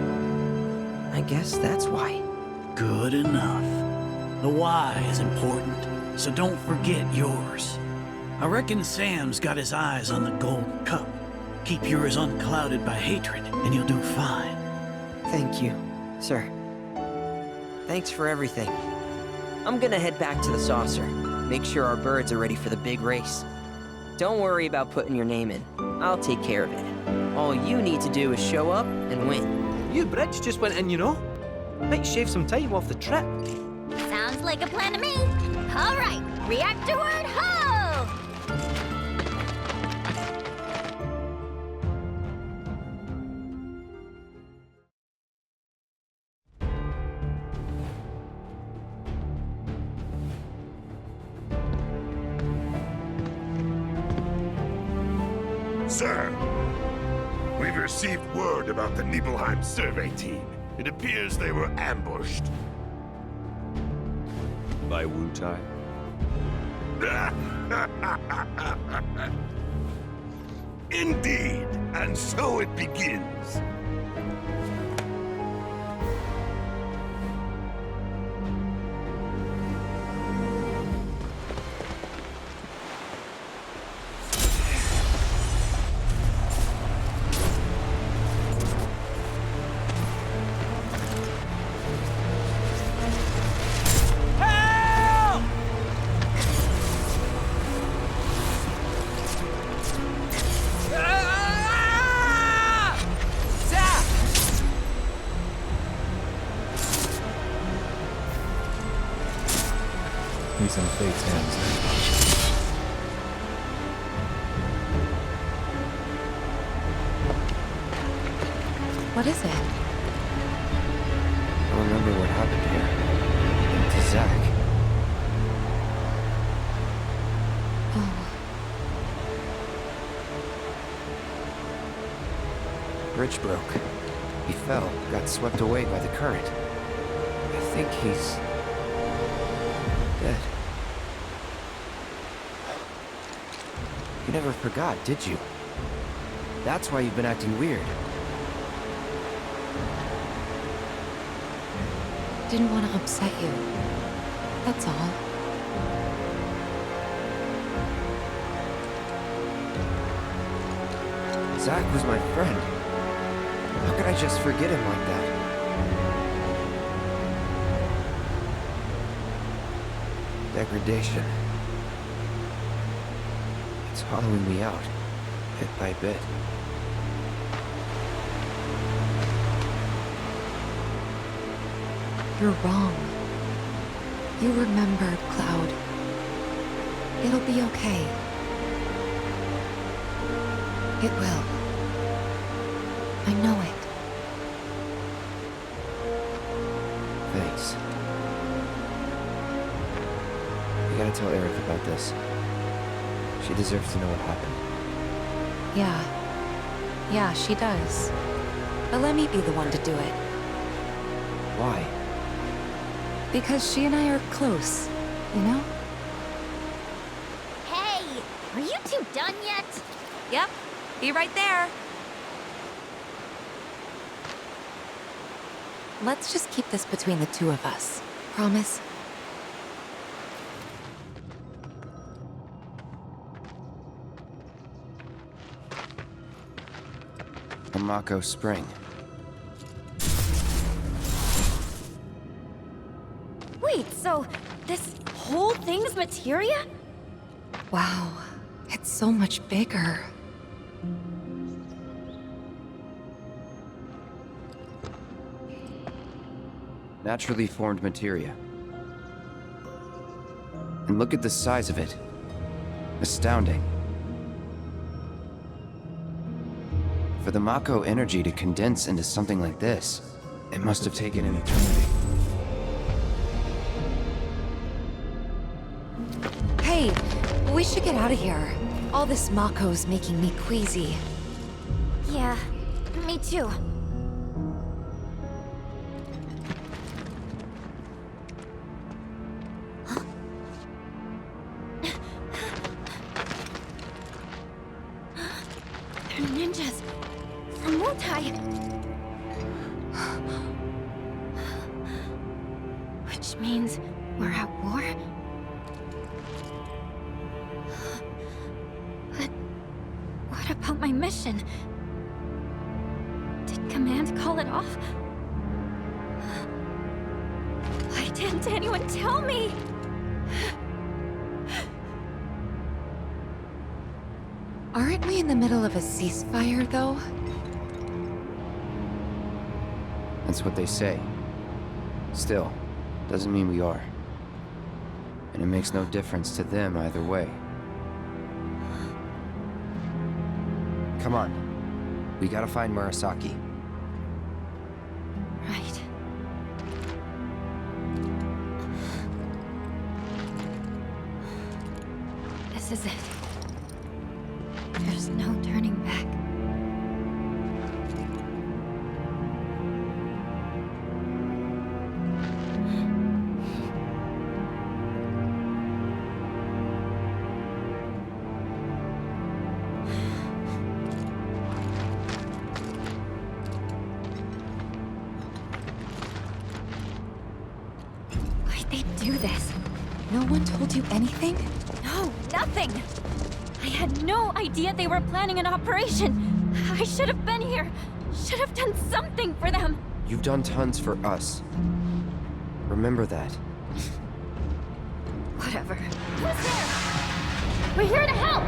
I guess that's why. Good enough. The why is important, so don't forget yours. I reckon Sam's got his eyes on the gold cup. Keep yours unclouded by hatred, and you'll do fine. Thank you, sir. Thanks for everything. I'm gonna head back to the saucer. Make sure our birds are ready for the big race. Don't worry about putting your name in. I'll take care of it. All you need to do is show up and win. You bridge just went in, you know. Might shave some time off the trip. Sounds like a plan to me. All right, reactor word ho! Sir, we've received word about the Nibelheim survey team. It appears they were ambushed. By Wutai? Indeed, and so it begins. Sam! He's in fate's hands. What is it? I remember what happened here. To Zack. Oh. Bridge broke. He fell, got swept away by the current. I think he's... dead. You never forgot, did you? That's why you've been acting weird. Didn't want to upset you. That's all. Zack was my friend. How could I just forget him like that? Degradation. It's hollowing me out, bit by bit. You're wrong. You remembered, Cloud. It'll be okay. It will. I know it. Thanks. You gotta tell Aerith about this. She deserves to know what happened. Yeah, she does. But let me be the one to do it. Why? Because she and I are close, you know? Hey, are you two done yet? Yep, be right there. Let's just keep this between the two of us. Promise? Mako Spring. Wait, so this whole thing's materia? Wow, it's so much bigger. Naturally formed materia. And look at the size of it. Astounding. For the Mako energy to condense into something like this, it must have taken an eternity. Hey, we should get out of here. All this Mako's making me queasy. Yeah, me too. They're ninjas from Wutai. Which means we're at war? But what about my mission? Did Command call it off? Why didn't anyone tell me? Aren't we in the middle of a ceasefire, though? That's what they say. Still, doesn't mean we are. And it makes no difference to them either way. Come on. We gotta find Murasaki. Right. This is it. There's no turning back. Why'd they do this? No one told you anything? No, nothing! I had no idea they were planning an operation. I should have been here. Should have done something for them. You've done tons for us. Remember that. Whatever. Who's there? We're here to help!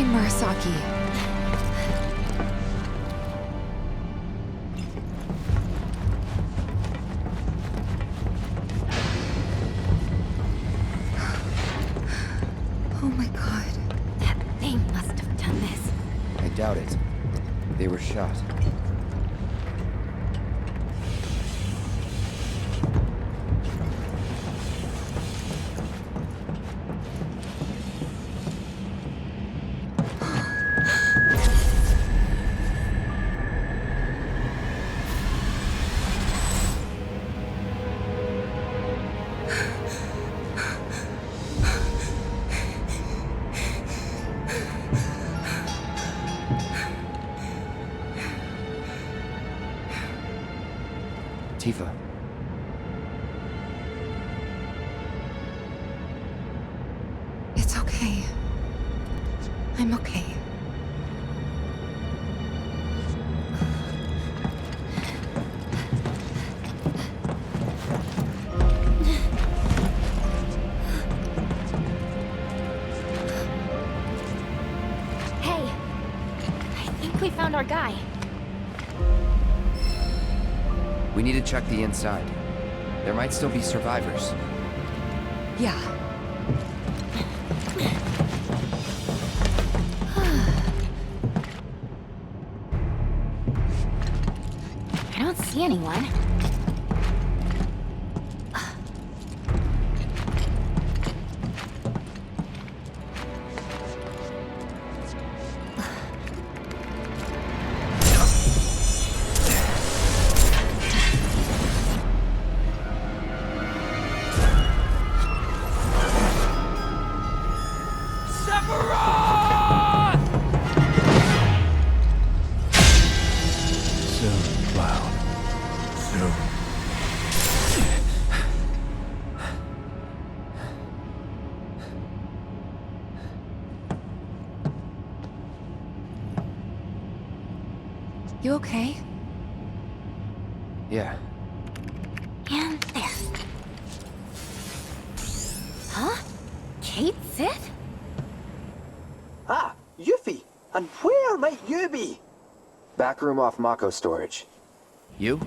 find Murasaki. Oh my god. That thing must have done this. I doubt it. They were shot. Tifa. It's okay. I'm okay. Hey, I think we found our guy. We need to check the inside. There might still be survivors. Yeah. I don't see anyone. Soon, Cloud. Soon. You okay? Yeah. And there. Huh? Kate Sith? Ah, Yuffie! And where might you be? Back room off Mako storage. You?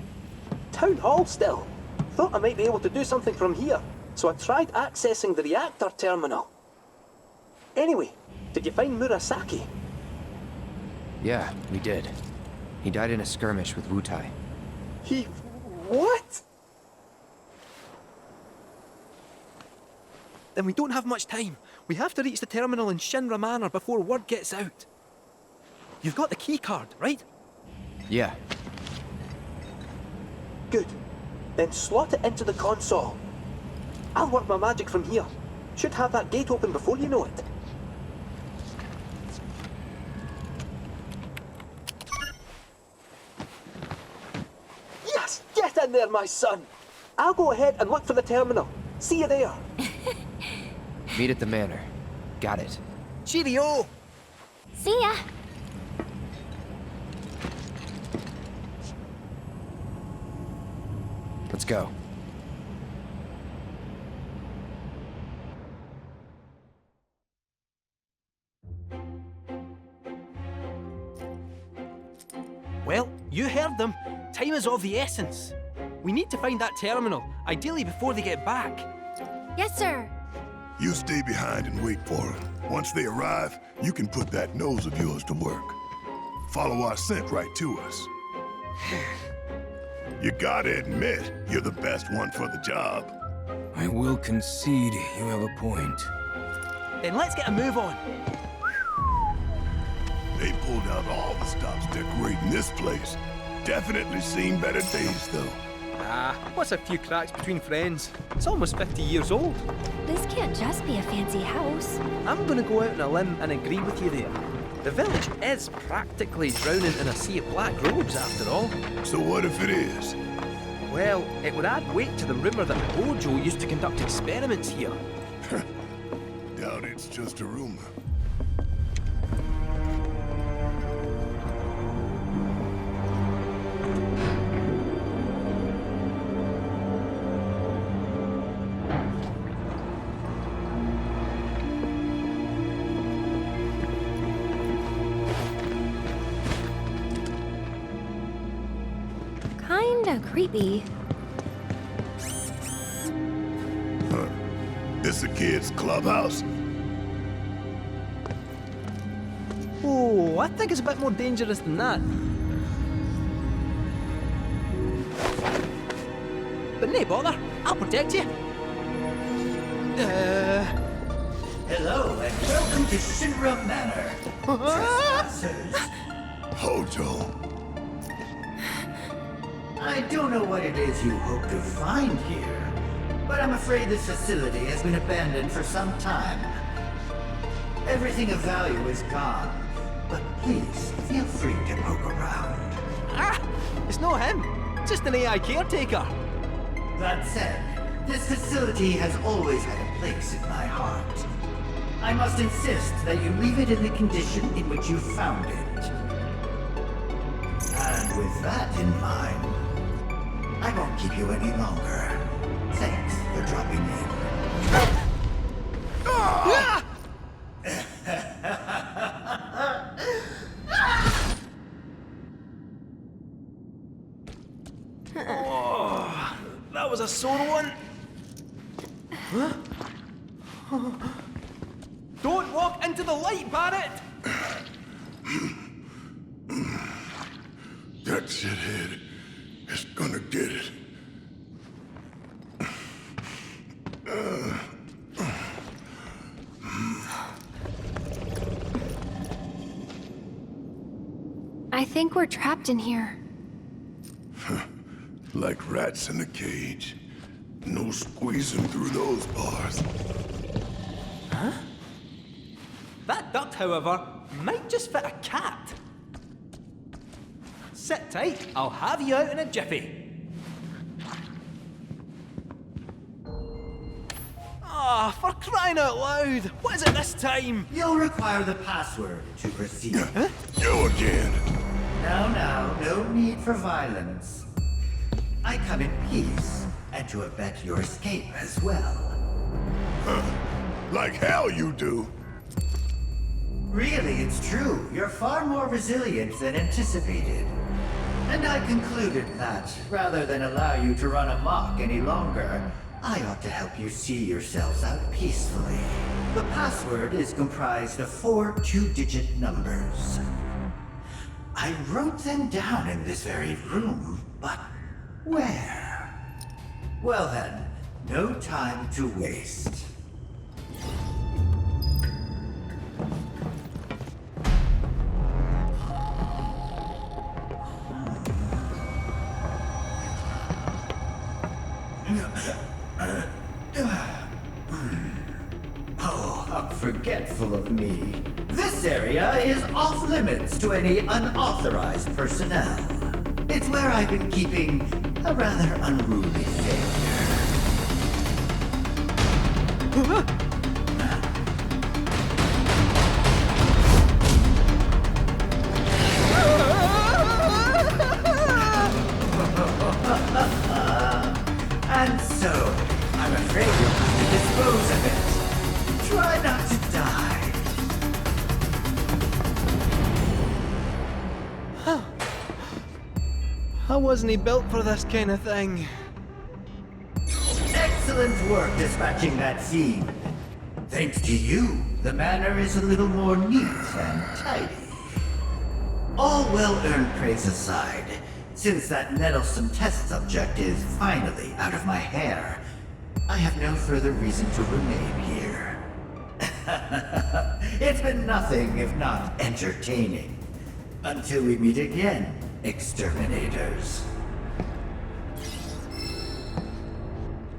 Town Hall still. Thought I might be able to do something from here, so I tried accessing the reactor terminal. Anyway, did you find Murasaki? Yeah, we did. He died in a skirmish with Wutai. He... what? Then we don't have much time. We have to reach the terminal in Shinra Manor before word gets out. You've got the key card, right? Yeah. Good. Then slot it into the console. I'll work my magic from here. Should have that gate open before you know it. Yes! Get in there, my son! I'll go ahead and look for the terminal. See you there. Meet at the manor. Got it. Cheerio! See ya! Let's go. Well, you heard them. Time is of the essence. We need to find that terminal, ideally before they get back. Yes, sir. You stay behind and wait for them. Once they arrive, you can put that nose of yours to work. Follow our scent right to us. You gotta admit, you're the best one for the job. I will concede you have a point. Then let's get a move on. They pulled out all the stops decorating this place. Definitely seen better days, though. Ah, what's a few cracks between friends? It's almost 50 years old. This can't just be a fancy house. I'm gonna go out on a limb and agree with you there. The village is practically drowning in a sea of black robes, after all. So what if it is? Well, it would add weight to the rumor that Hojo used to conduct experiments here. Doubt it's just a rumor. kinda creepy. Huh. This a kid's clubhouse? Oh, I think it's a bit more dangerous than that. But nay bother, I'll protect you. Hello, and welcome to Shinra Manor. Trespassers. Hojo. I don't know what it is you hope to find here, but I'm afraid this facility has been abandoned for some time. Everything of value is gone, but please feel free to poke around. Ah! It's not him, just an AI caretaker. That said, this facility has always had a place in my heart. I must insist that you leave it in the condition in which you found it. And with that in mind, I won't keep you any longer. Thanks for dropping in. Ah! Oh, that was a sore one. Huh? Don't walk into the light, Barrett! That shithead is gonna get it. I think we're trapped in here. Like rats in a cage. No squeezing through those bars. Huh? That duct, however, might just fit a cat. Sit tight, I'll have you out in a jiffy. Ah, for crying out loud! What is it this time? You'll require the password to proceed. Huh? You again! Now, no need for violence. I come in peace, and to abet your escape as well. Huh. Like hell you do! Really, it's true. You're far more resilient than anticipated. And I concluded that, rather than allow you to run amok any longer, I ought to help you see yourselves out peacefully. The password is comprised of 4 two-digit numbers. I wrote them down in this very room, but where? Well then, no time to waste. Oh, how forgetful of me. This area is off limits to any unauthorized personnel. It's where I've been keeping a rather unruly And so, I'm afraid you'll have to dispose of it. Try not to die. How wasn't he built for this kind of thing? Excellent work dispatching that scene. Thanks to you, the manor is a little more neat and tidy. All well-earned praise aside, since that nettlesome test subject is finally out of my hair, I have no further reason to remain here. It's been nothing if not entertaining. Until we meet again, exterminators.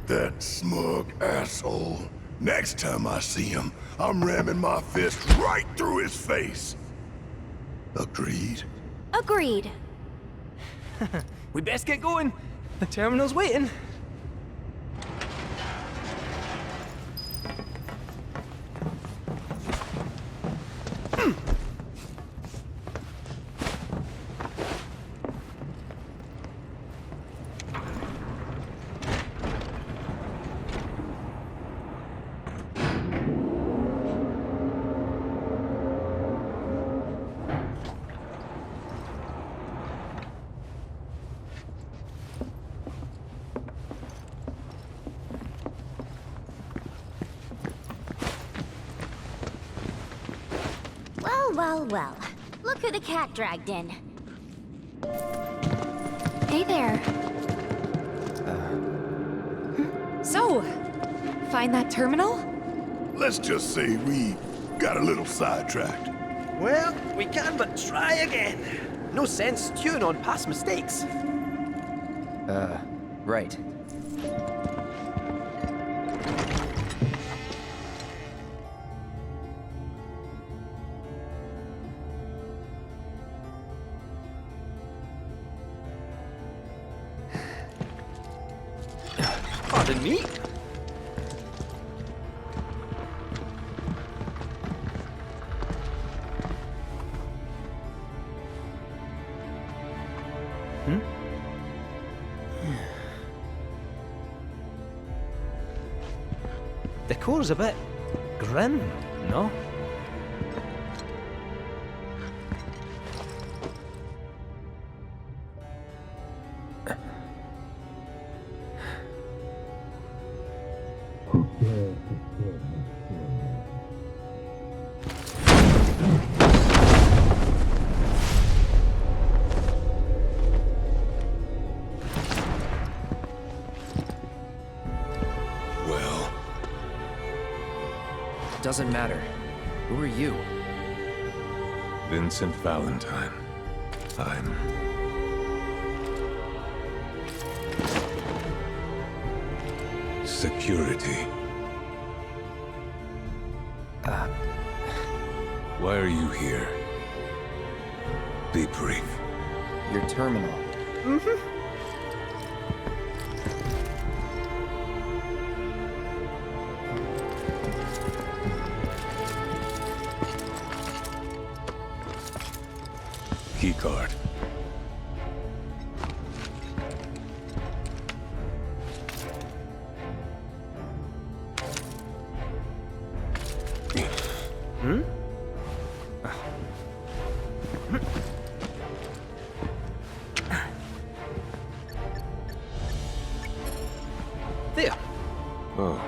That smug asshole. Next time I see him, I'm ramming my fist right through his face. Agreed? Agreed. We best get going. The terminal's waiting. Well, well. Look who the cat dragged in. Hey there. So, find that terminal? Let's just say we got a little sidetracked. Well, we can but try again. No sense stewing on past mistakes. Right. Pardon me? Decor's a bit grim, no? Well, Doesn't matter. Who are you? Vincent Valentine. I'm... security. Why are you here? Be brief. Your terminal. Keycard. There. Oh.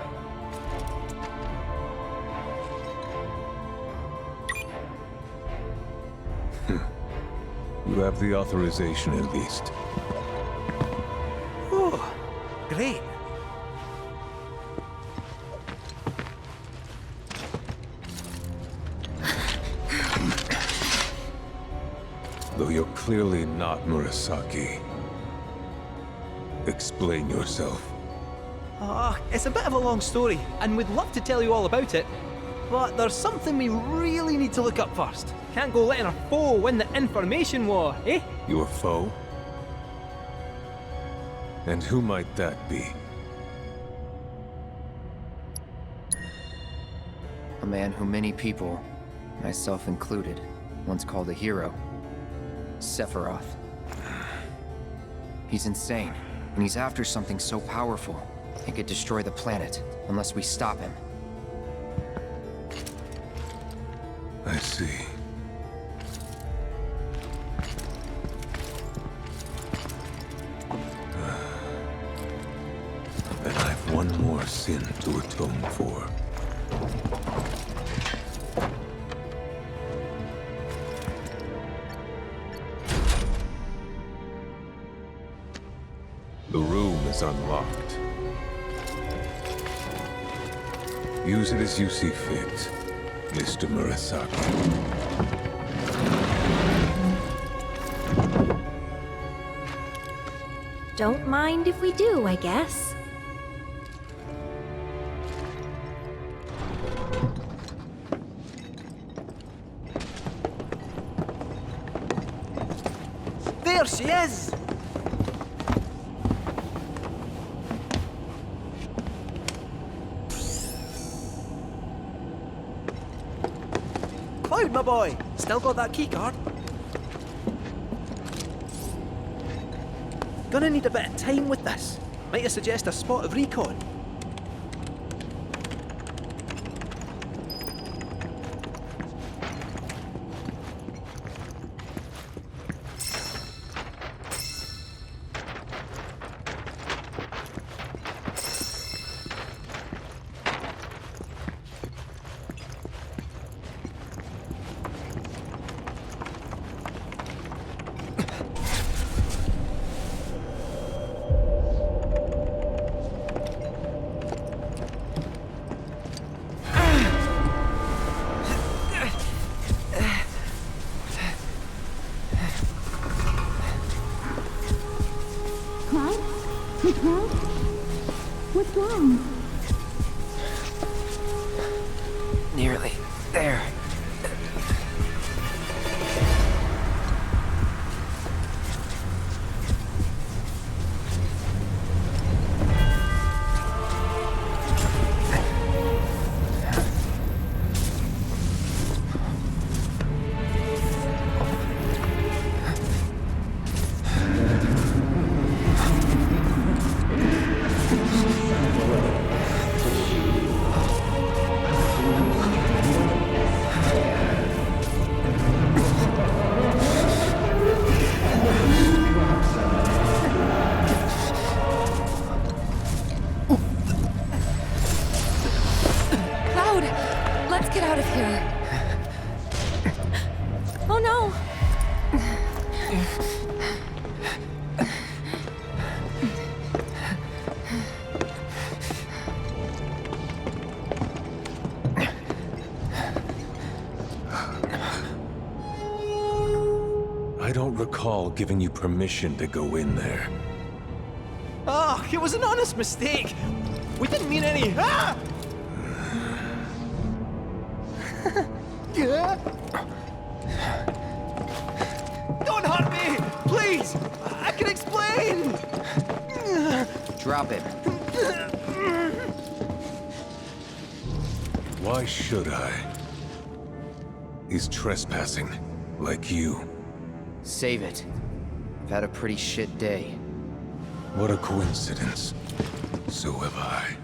You have the authorization at least. Oh, great. Though you're clearly not Murasaki. Explain yourself. It's a bit of a long story, and we'd love to tell you all about it. But there's something we really need to look up first. Can't go letting our foe win the information war, eh? Your foe? And who might that be? A man who many people, myself included, once called a hero. Sephiroth. He's insane, and he's after something so powerful, it could destroy the planet, unless we stop him. I see. Then I've one more sin to atone for. The room is unlocked. Use it as you see fit, Mr. Murasaki. Don't mind if we do, I guess. There she is! Cloud, my boy! Still got that keycard? Gonna need a bit of time with this. Might I suggest a spot of recon? What's wrong? Nearly there. Cloud! Let's get out of here. Oh no! I don't recall giving you permission to go in there. Ah, it was an honest mistake. We didn't mean any. Ah! Don't hurt me, please. I can explain. Drop it. Why should I? He's trespassing, like you. Save it. I've had a pretty shit day. What a coincidence. So have I.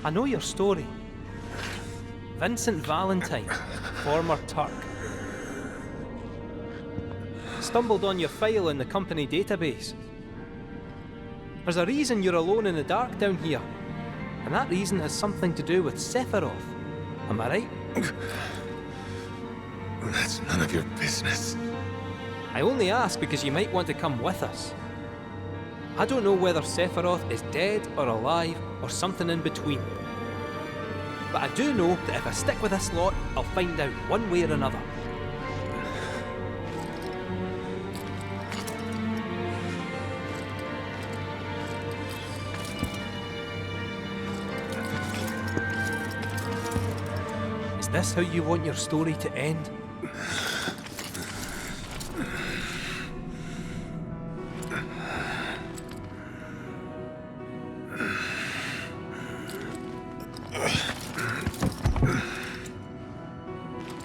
I know your story. Vincent Valentine, former Turk. Stumbled on your file in the company database. There's a reason you're alone in the dark down here, and that reason has something to do with Sephiroth. Am I right? That's none of your business. I only ask because you might want to come with us. I don't know whether Sephiroth is dead or alive or something in between. But I do know that if I stick with this lot, I'll find out one way or another. Is this how you want your story to end?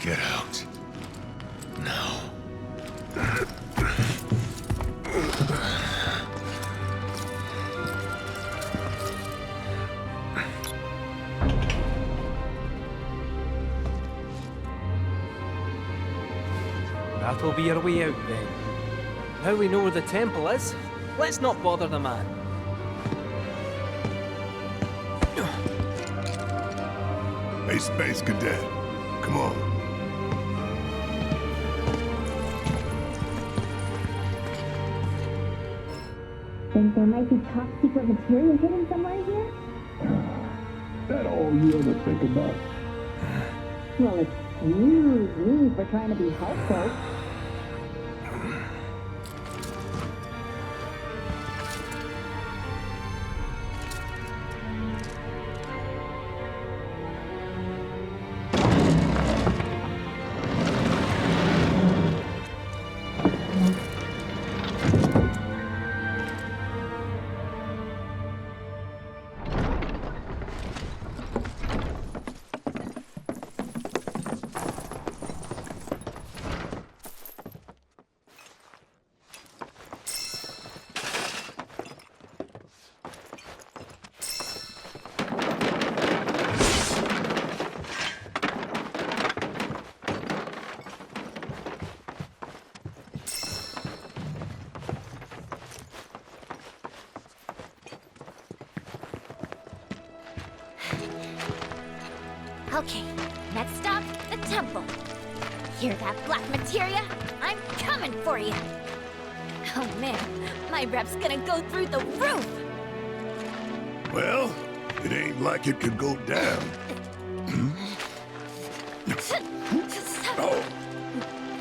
Get out. Now. That'll be our way out then. Now we know where the temple is, let's not bother the man. Hey, Space Cadet, come on. Think there might be top secret material hidden somewhere here? That all you ever think about? Well, excuse me for trying to be helpful. Okay, next stop, the temple. Hear that, black materia? I'm coming for you! Oh man, my rep's gonna go through the roof! Well, it ain't like it could go down.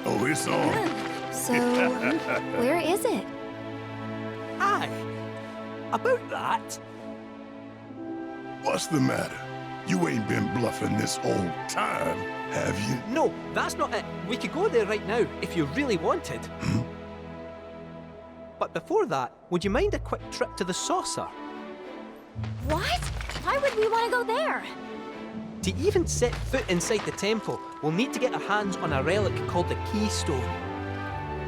Oh, it's on. So, where is it? Aye. About that. What's the matter? You ain't been bluffing this whole time, have you? No, that's not it. We could go there right now if you really wanted. But before that, would you mind a quick trip to the saucer? What? Why would we want to go there? To even set foot inside the temple, we'll need to get our hands on a relic called the Keystone.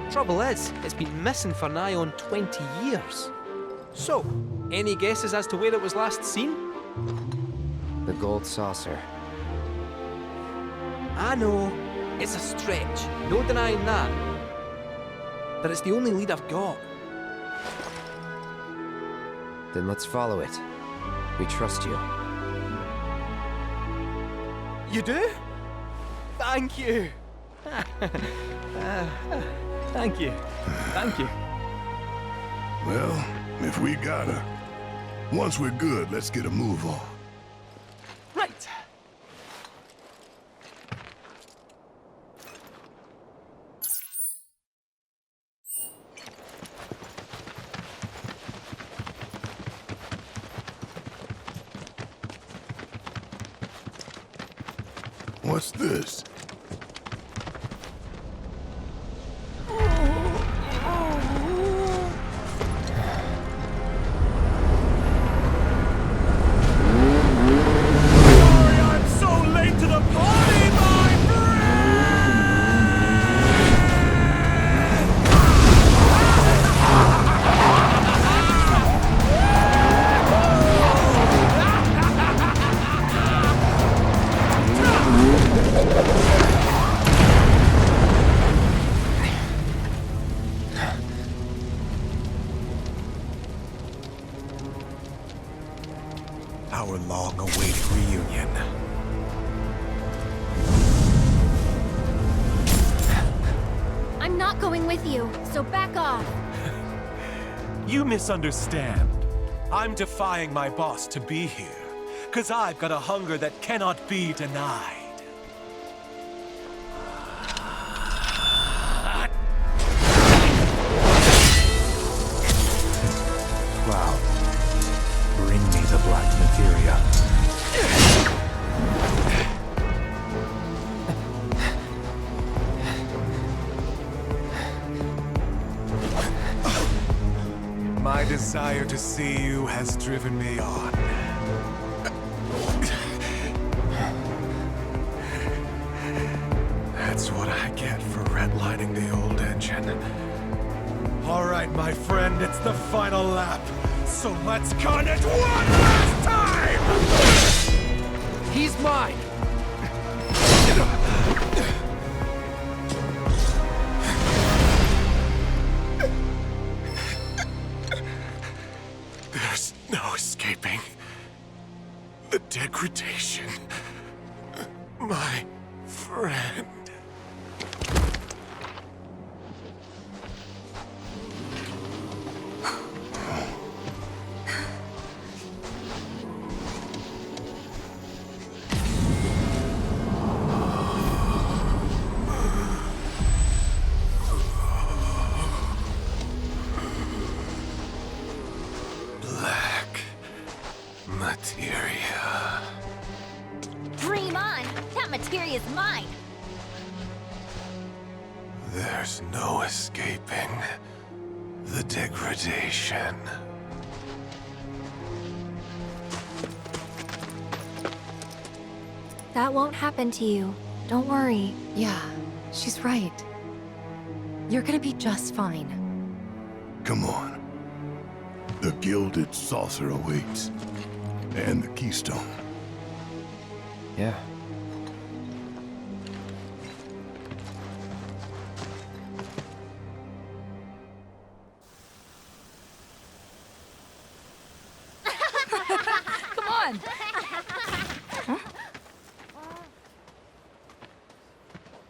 Trouble is, it's been missing for nigh on 20 years. So, any guesses as to where it was last seen? The gold saucer. I know, it's a stretch, no denying that. But it's the only lead I've got. Then let's follow it. We trust you. You do? Thank you. Thank you. Thank you. Well, if we gotta. Once we're good, let's get a move on. Right. What's this? I'm so late to the party, my Our long-awaited reunion. I'm not going with you, so back off. You misunderstand. I'm defying my boss to be here, 'cause I've got a hunger that cannot be denied. Cloud, bring me the black materia. My desire to see you has driven me on. That's what I get for redlining the old engine. All right, my friend, it's the final lap. So let's gun it one last time! He's mine! There's no escaping the degradation. My friend. Black materia. Dream on! That materia's mine! There's no escaping the degradation. That won't happen to you. Don't worry. Yeah, she's right. You're gonna be just fine. Come on. The gilded saucer awaits. And the keystone. Yeah. Come on!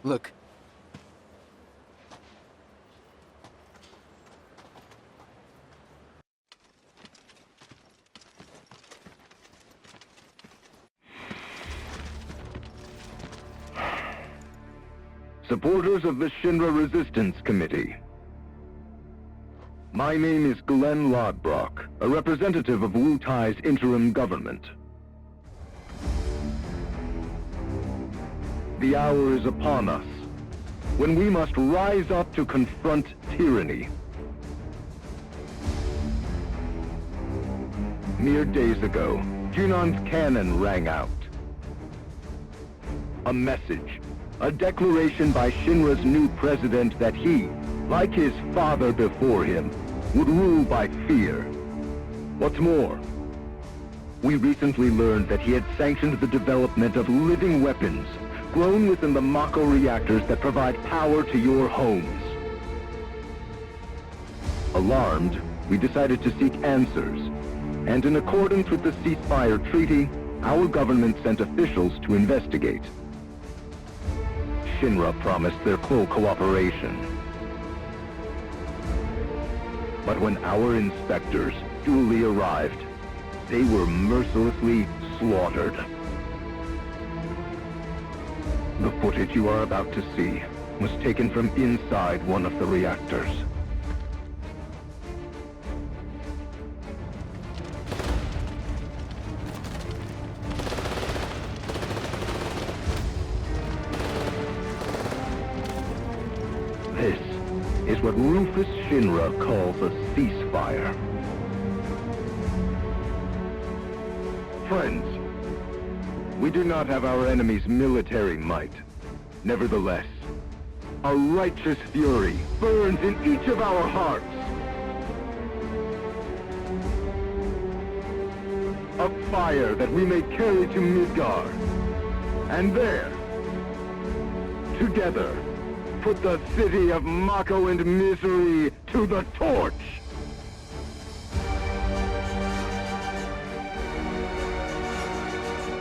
Look. Supporters of the Shinra Resistance Committee. My name is Glenn Lodbrok, a representative of Wu Tai's interim government. The hour is upon us, when we must rise up to confront tyranny. Mere days ago, Junon's cannon rang out. A message, a declaration by Shinra's new president that he, like his father before him, would rule by fear. What's more, we recently learned that he had sanctioned the development of living weapons grown within the Mako reactors that provide power to your homes. Alarmed, we decided to seek answers, and in accordance with the ceasefire treaty, our government sent officials to investigate. Shinra promised their full cooperation. But when our inspectors duly arrived, they were mercilessly slaughtered. The footage you are about to see was taken from inside one of the reactors. This is what Rufus Shinra calls a ceasefire. Friends, we do not have our enemy's military might. Nevertheless, a righteous fury burns in each of our hearts. A fire that we may carry to Midgard. And there, together, put the city of Mako and misery to the torch!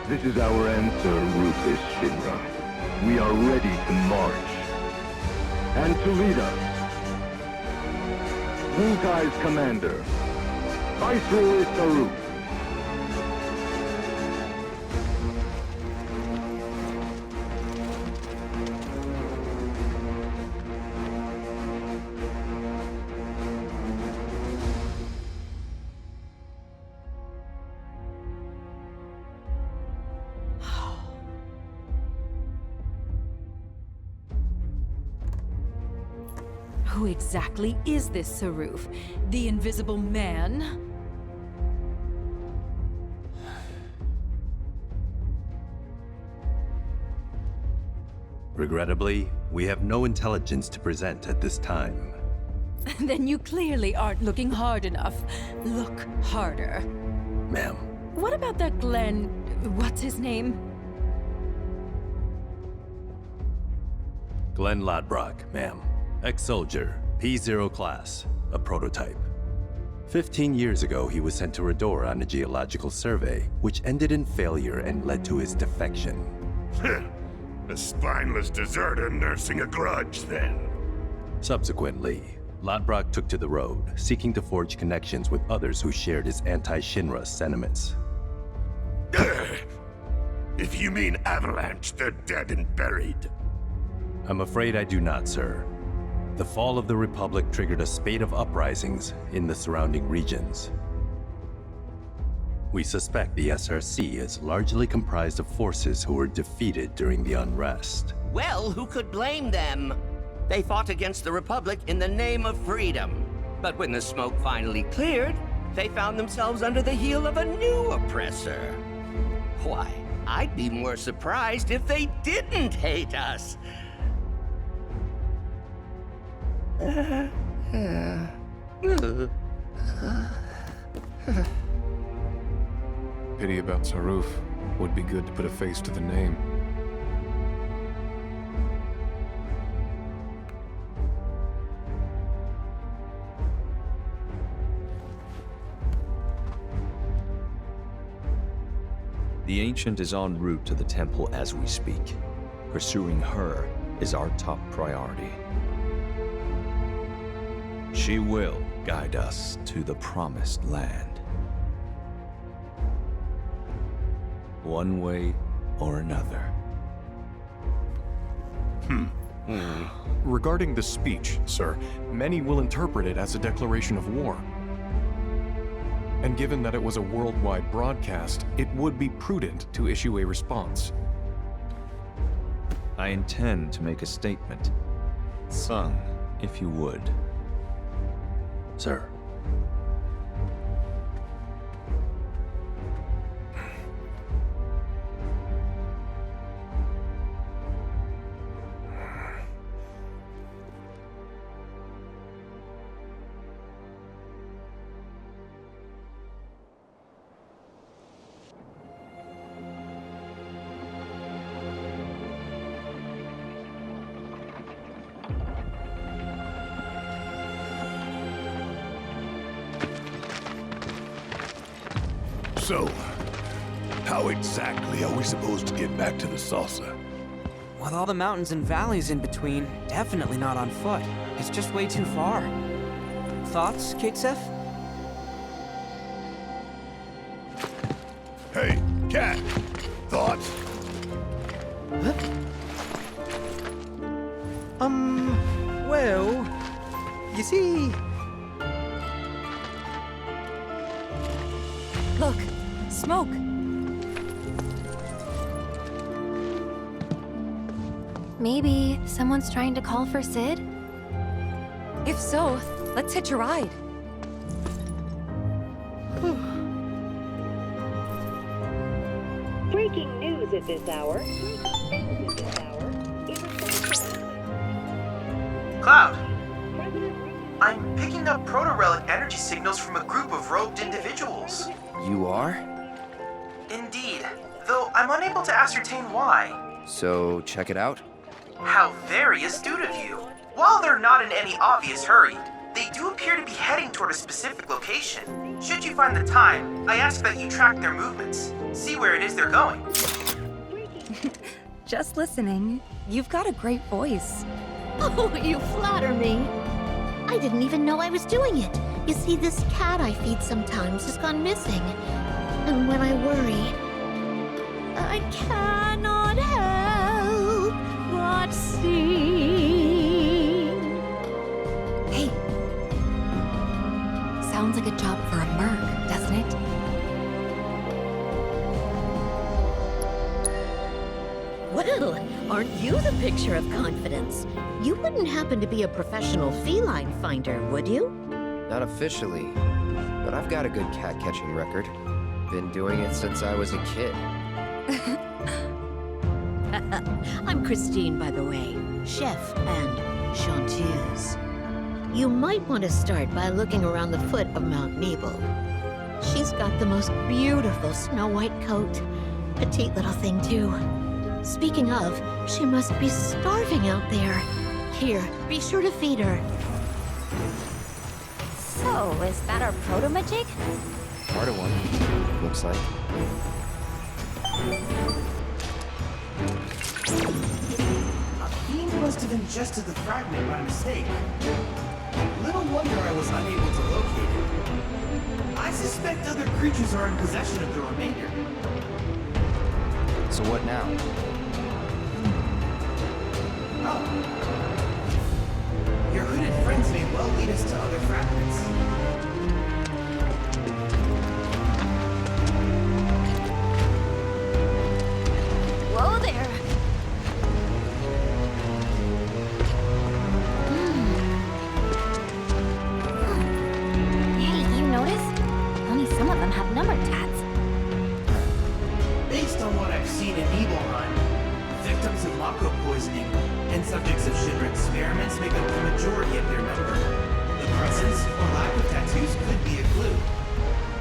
This is our answer, Rufus Shinra. We are ready to march. And to lead us, Wu Tai's commander, Viceroy Saruk. Who exactly is this Saruf? The Invisible Man? Regrettably, we have no intelligence to present at this time. Then you clearly aren't looking hard enough. Look harder. Ma'am. What about that Glenn... what's his name? Glenn Lodbrok, ma'am. Ex-soldier, P0 class, a prototype. 15 years ago, he was sent to Rador on a geological survey, which ended in failure and led to his defection. A spineless deserter nursing a grudge, then. Subsequently, Lodbrok took to the road, seeking to forge connections with others who shared his anti-Shinra sentiments. If you mean Avalanche, they're dead and buried. I'm afraid I do not, sir. The fall of the Republic triggered a spate of uprisings in the surrounding regions. We suspect the SRC is largely comprised of forces who were defeated during the unrest. Well, who could blame them? They fought against the Republic in the name of freedom. But when the smoke finally cleared, they found themselves under the heel of a new oppressor. Why, I'd be more surprised if they didn't hate us. Pity about Saruf. Would be good to put a face to the name. The Ancient is en route to the temple as we speak. Pursuing her is our top priority. She will guide us to the promised land. One way or another. Regarding the speech, sir, many will interpret it as a declaration of war. And given that it was a worldwide broadcast, it would be prudent to issue a response. I intend to make a statement. Sung, if you would. Sir. So, how exactly are we supposed to get back to the saucer? With all the mountains and valleys in between, definitely not on foot. It's just way too far. Thoughts, Kitsef? Hey, Cat! Thoughts? Huh? Well, you see... Look, smoke. Maybe someone's trying to call for Sid? If so, let's hitch a ride. Breaking news at this hour. Cloud! I'm picking up proto-relic energy signals from a group of robed individuals. You are? Indeed, though I'm unable to ascertain why. So, check it out? How very astute of you. While they're not in any obvious hurry, they do appear to be heading toward a specific location. Should you find the time, I ask that you track their movements. See where it is they're going. Just listening. You've got a great voice. Oh, you flatter me. I didn't even know I was doing it. You see, this cat I feed sometimes has gone missing. And when I worry, I cannot help but sing. Hey. Sounds like a job for a merc, doesn't it? Well, aren't you the picture of confidence? You wouldn't happen to be a professional feline finder, would you? Not officially, but I've got a good cat-catching record. Been doing it since I was a kid. I'm Christine, by the way, chef and chanteuse. You might want to start by looking around the foot of Mount Nebel. She's got the most beautiful snow-white coat. Petite little thing, too. Speaking of, she must be starving out there. Here, be sure to feed her. So, is that our proto-majig? Part of one, looks like. A fiend must have ingested the fragment by mistake. Little wonder I was unable to locate it. I suspect other creatures are in possession of the remainder. So what now? Oh. Your hooded friends may well lead us to other fragments. Whoa there! Hey, you notice? Only some of them have number tats. Based on what I've seen in Nibelheim, victims of Mako poisoning and subjects of Shinra experiments make up the majority of their number. The presence or lack of tattoos could be a clue.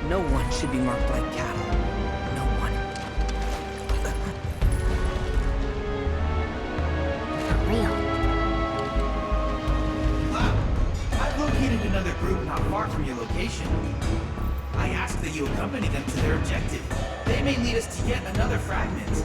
No one should be marked like cattle. No one. For real. Wow! I've located another group not far from your location. I ask that you accompany them to their objective. They may lead us to yet another fragment.